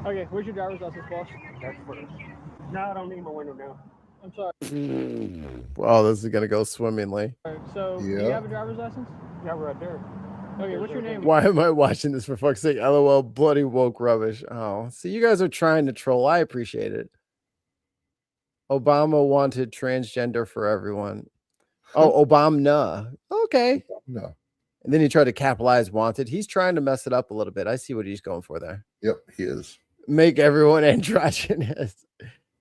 Okay, where's your driver's license, boss? That's first. No, I don't need my window down. I'm sorry. Wow, this is gonna go swimmingly. All right, so, do you have a driver's license? Yeah, right there. Okay, what's your name? Why am I watching this for fuck's sake? LOL, bloody woke rubbish. Oh, see, you guys are trying to troll. I appreciate it. Obama wanted transgender for everyone. Oh, Obama. Okay. No. And then he tried to capitalize wanted. He's trying to mess it up a little bit. I see what he's going for there. Yep, he is. Make everyone androgynous.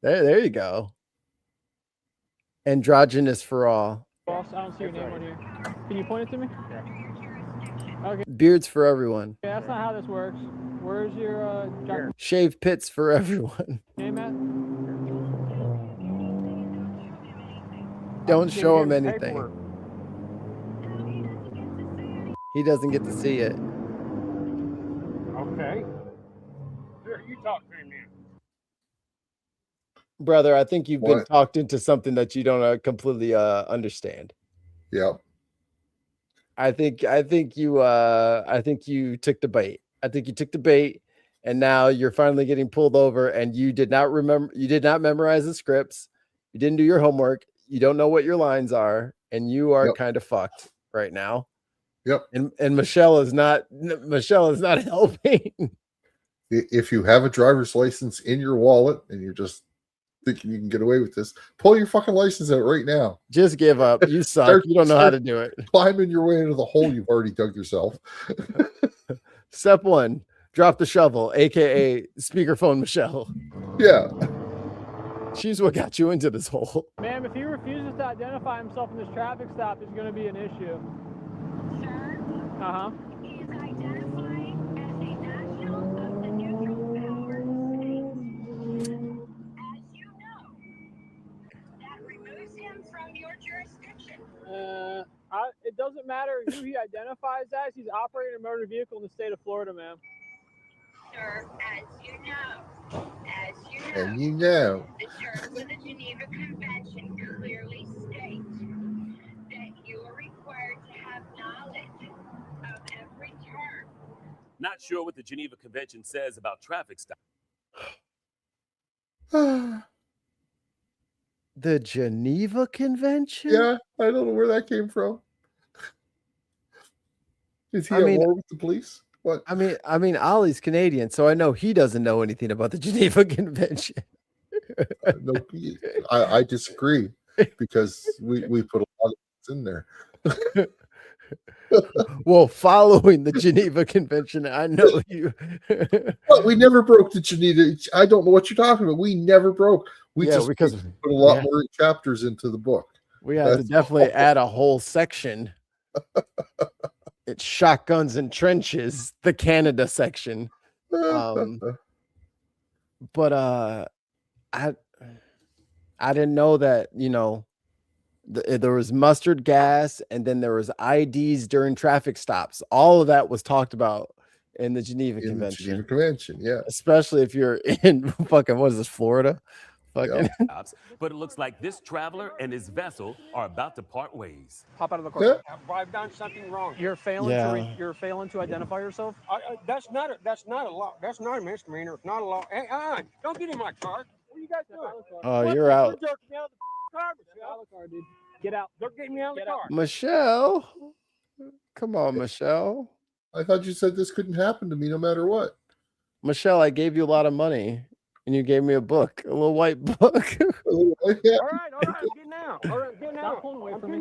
There you go. Androgynous for all. Boss, I don't see your name on here. Can you point it to me? Yeah. Okay. Beards for everyone. Yeah, that's not how this works. Where's your Shave pits for everyone. name at? Don't show him anything. He doesn't get to see it. Okay. Here, you talk to me. Brother, I think you've been talked into something that you don't completely understand. Yep. I think you took the bait. I think you took the bait, and now you're finally getting pulled over, and you did not memorize the scripts. You didn't do your homework. You don't know what your lines are, and you are kind of fucked right now. Yep. And Michelle is not helping. If you have a driver's license in your wallet and you're just thinking you can get away with this, pull your fucking license out right now. Just give up. You suck. You don't know how to do it. Climbing your way into the hole you've already dug yourself. Step 1, drop the shovel, aka speakerphone Michelle. Yeah. She's what got you into this hole. Ma'am, if he refuses to identify himself in this traffic stop, it's going to be an issue. Sir? Uh-huh. He is identifying as a national of the neutral power state. As you know, that removes him from your jurisdiction. It doesn't matter who he identifies as. He's operating a motor vehicle in the state of Florida, ma'am. Sir, as you know, And you know. the terms of the Geneva Convention clearly state that you are required to have knowledge of every term. Not sure what the Geneva Convention says about traffic stops. The Geneva Convention? Yeah, I don't know where that came from. Is he at war with the police? What? I mean, Ollie's Canadian, so I know he doesn't know anything about the Geneva Convention. No, I disagree because we put a lot of things in there. Well, following the Geneva Convention, I know you. But we never broke the Geneva. I don't know what you're talking about. We never broke. We just put a lot more chapters into the book. We had to definitely add a whole section. It's shotguns and trenches, the Canada section. But I didn't know that, there was mustard gas and then there was IDs during traffic stops. All of that was talked about in the Geneva Convention. The Geneva Convention, yeah. Especially if you're in fucking, what is this, Florida? Fucking. But it looks like this traveler and his vessel are about to part ways. Hop out of the car. I've done something wrong. You're failing you're failing to identify yourself. That's not a law. That's not a misdemeanor. It's not a law. Hey, don't get in my car. What are you guys doing? Oh, you're out. They're jerking me out of the car, Michelle. Dude. Get out. They're getting me out of the car. Michelle. Come on, Michelle. I thought you said this couldn't happen to me no matter what. Michelle, I gave you a lot of money. And you gave me a book, a little white book. All right, I'm getting out. All right, getting out. Stop pulling away from me.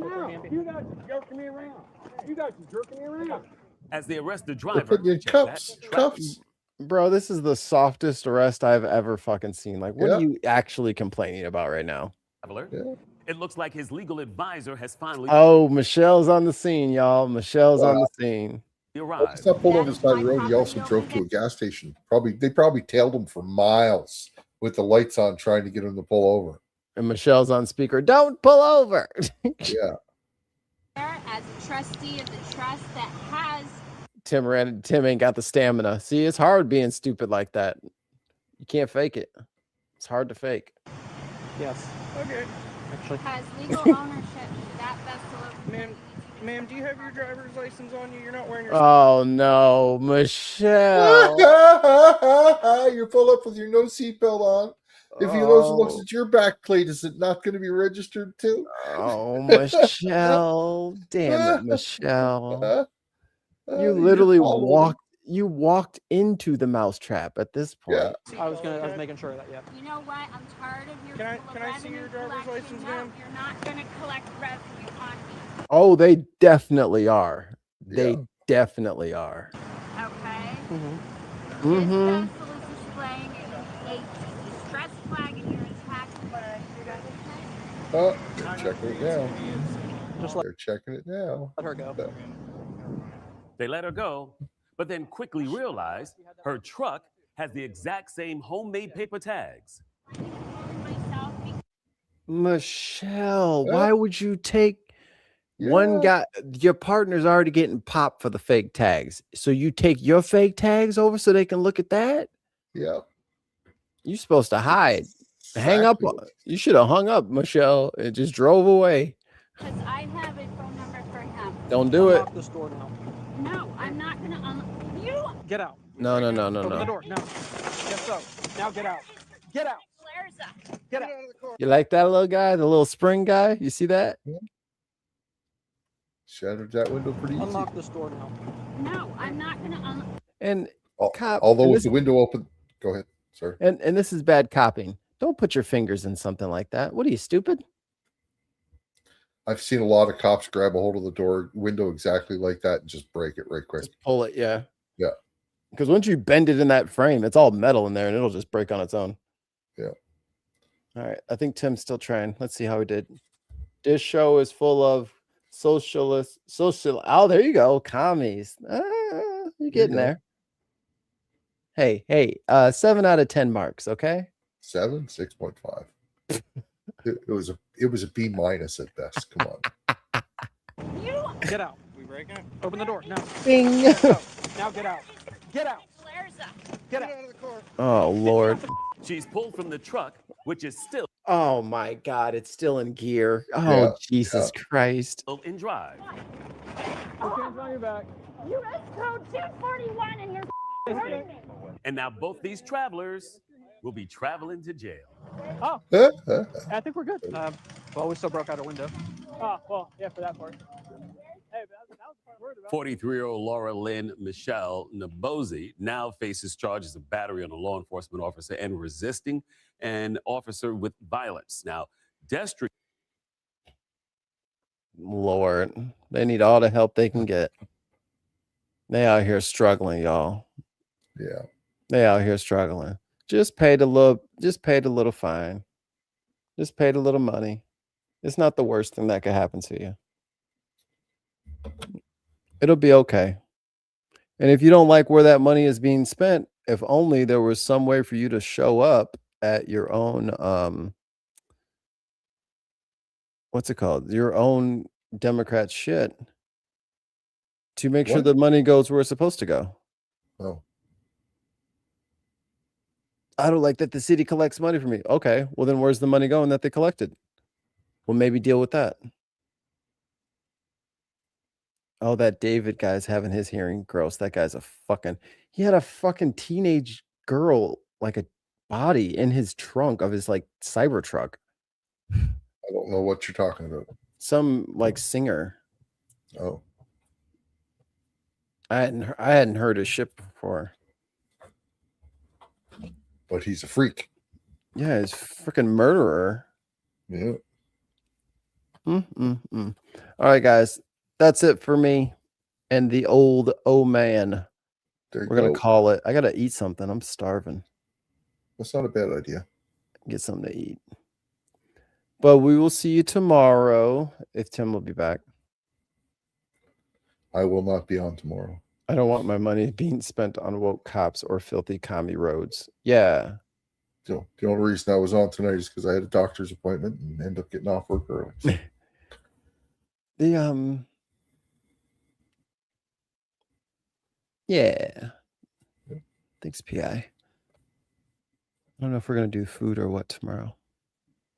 You guys are jerking me around. As they arrest the driver, put you in cuffs. Bro, this is the softest arrest I've ever fucking seen. Like, what are you actually complaining about right now? It looks like his legal advisor has finally. Oh, Michelle's on the scene, y'all. Michelle's on the scene. He's not pulled over the side of the road. He also drove to a gas station. They probably tailed him for miles with the lights on, trying to get him to pull over. And Michelle's on speaker. Don't pull over. Yeah. As a trustee of the trust that has. Tim ain't got the stamina. See, it's hard being stupid like that. You can't fake it. It's hard to fake. Yes. Okay. Actually. Has legal ownership to that vessel of. Ma'am, do you have your driver's license on you? You're not wearing your. Oh no, Michelle! You pull up with your no seatbelt on. If he looks at your back plate, is it not going to be registered too? Oh, Michelle! Damn it, Michelle! You literally walked into the mousetrap at this point. Yeah. I was making sure of that. Yeah. You know what? I'm tired of your. Can I see your driver's license, ma'am? You're not going to collect revenue on me. Oh, they definitely are. They definitely are. Okay. Mm-hmm. This vessel is displaying a distress flag in your Oh, they're checking it now. They're checking it now. Let her go. They let her go, but then quickly realized her truck has the exact same homemade paper tags. Michelle, why would you take one guy? Your partner's already getting popped for the fake tags. So you take your fake tags over so they can look at that? Yeah. You're supposed to hide. Hang up. You should have hung up, Michelle, and just drove away. Because I have a phone number for him. Don't do it. Unlock this door now. No, I'm not going to unlock. You. Get out. No. Open the door. No. Yes, so. Now get out. Get out. Get out. You like that little guy, the little spring guy? You see that? Shattered that window pretty easy. Unlock this door now. No, I'm not going to unlock. And although with the window open, go ahead. Sorry. And this is bad copying. Don't put your fingers in something like that. What are you, stupid? I've seen a lot of cops grab a hold of the door window exactly like that and just break it right quick. Just pull it, yeah. Yeah. Because once you bend it in that frame, it's all metal in there and it'll just break on its own. Yeah. All right. I think Tim's still trying. Let's see how he did. This show is full of social. Oh, there you go. Commies. You're getting there. Hey, 7 out of 10 marks, okay? 7, 6.5. It was a B- at best. Come on. You. Get out. We break it. Open the door. No. Bing. Now get out. Get out. Get out. Oh, Lord. She's pulled from the truck, which is still Oh, my God. It's still in gear. Oh, Jesus Christ. in drive. Put your hands on your back. U.S. code 241 and you're hurting me. And now both these travelers will be traveling to jail. Oh, I think we're good. Well, we still broke out a window. Oh, well, yeah, for that part. Hey, but that was the part worried about. 43-year-old Laura Lynn Michelle Nabozi now faces charges of battery on a law enforcement officer and resisting an officer with violence. Now, Destry. Lord, they need all the help they can get. They out here struggling, y'all. Yeah. They out here struggling. Just pay the little fine. Just pay the little money. It's not the worst thing that could happen to you. It'll be okay. And if you don't like where that money is being spent, if only there was some way for you to show up at your own what's it called? Your own Democrat shit to make sure the money goes where it's supposed to go. Oh. I don't like that the city collects money from me. Okay, well then where's the money going that they collected? Well, maybe deal with that. Oh, that David guy's having his hearing. Gross. That guy's he had a fucking teenage girl, like a body in his trunk of his like cyber truck. I don't know what you're talking about. Some like singer. Oh. I hadn't heard his shit before. But he's a freak. Yeah, he's a freaking murderer. Yeah. All right, guys. That's it for me and the old man. We're going to call it. I got to eat something. I'm starving. That's not a bad idea. Get something to eat. But we will see you tomorrow if Tim will be back. I will not be on tomorrow. I don't want my money being spent on woke cops or filthy commie roads. Yeah. The only reason I was on tonight is because I had a doctor's appointment and ended up getting off work early. So. Yeah. Thanks, PI. I don't know if we're going to do food or what tomorrow.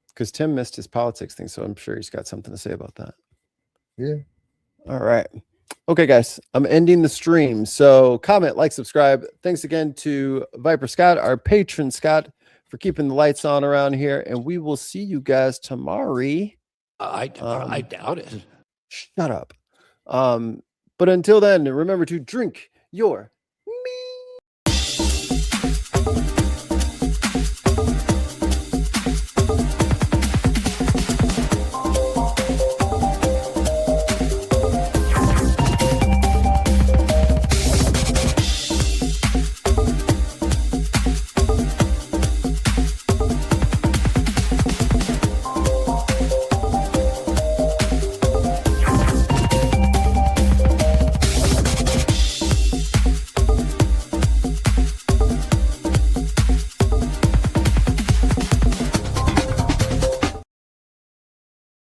Because Tim missed his politics thing, so I'm sure he's got something to say about that. Yeah. All right. Okay, guys, I'm ending the stream. So comment, like, subscribe. Thanks again to Viper Scott, our patron Scott, for keeping the lights on around here. And we will see you guys tomorrow. I doubt it. Shut up. But until then, remember to drink your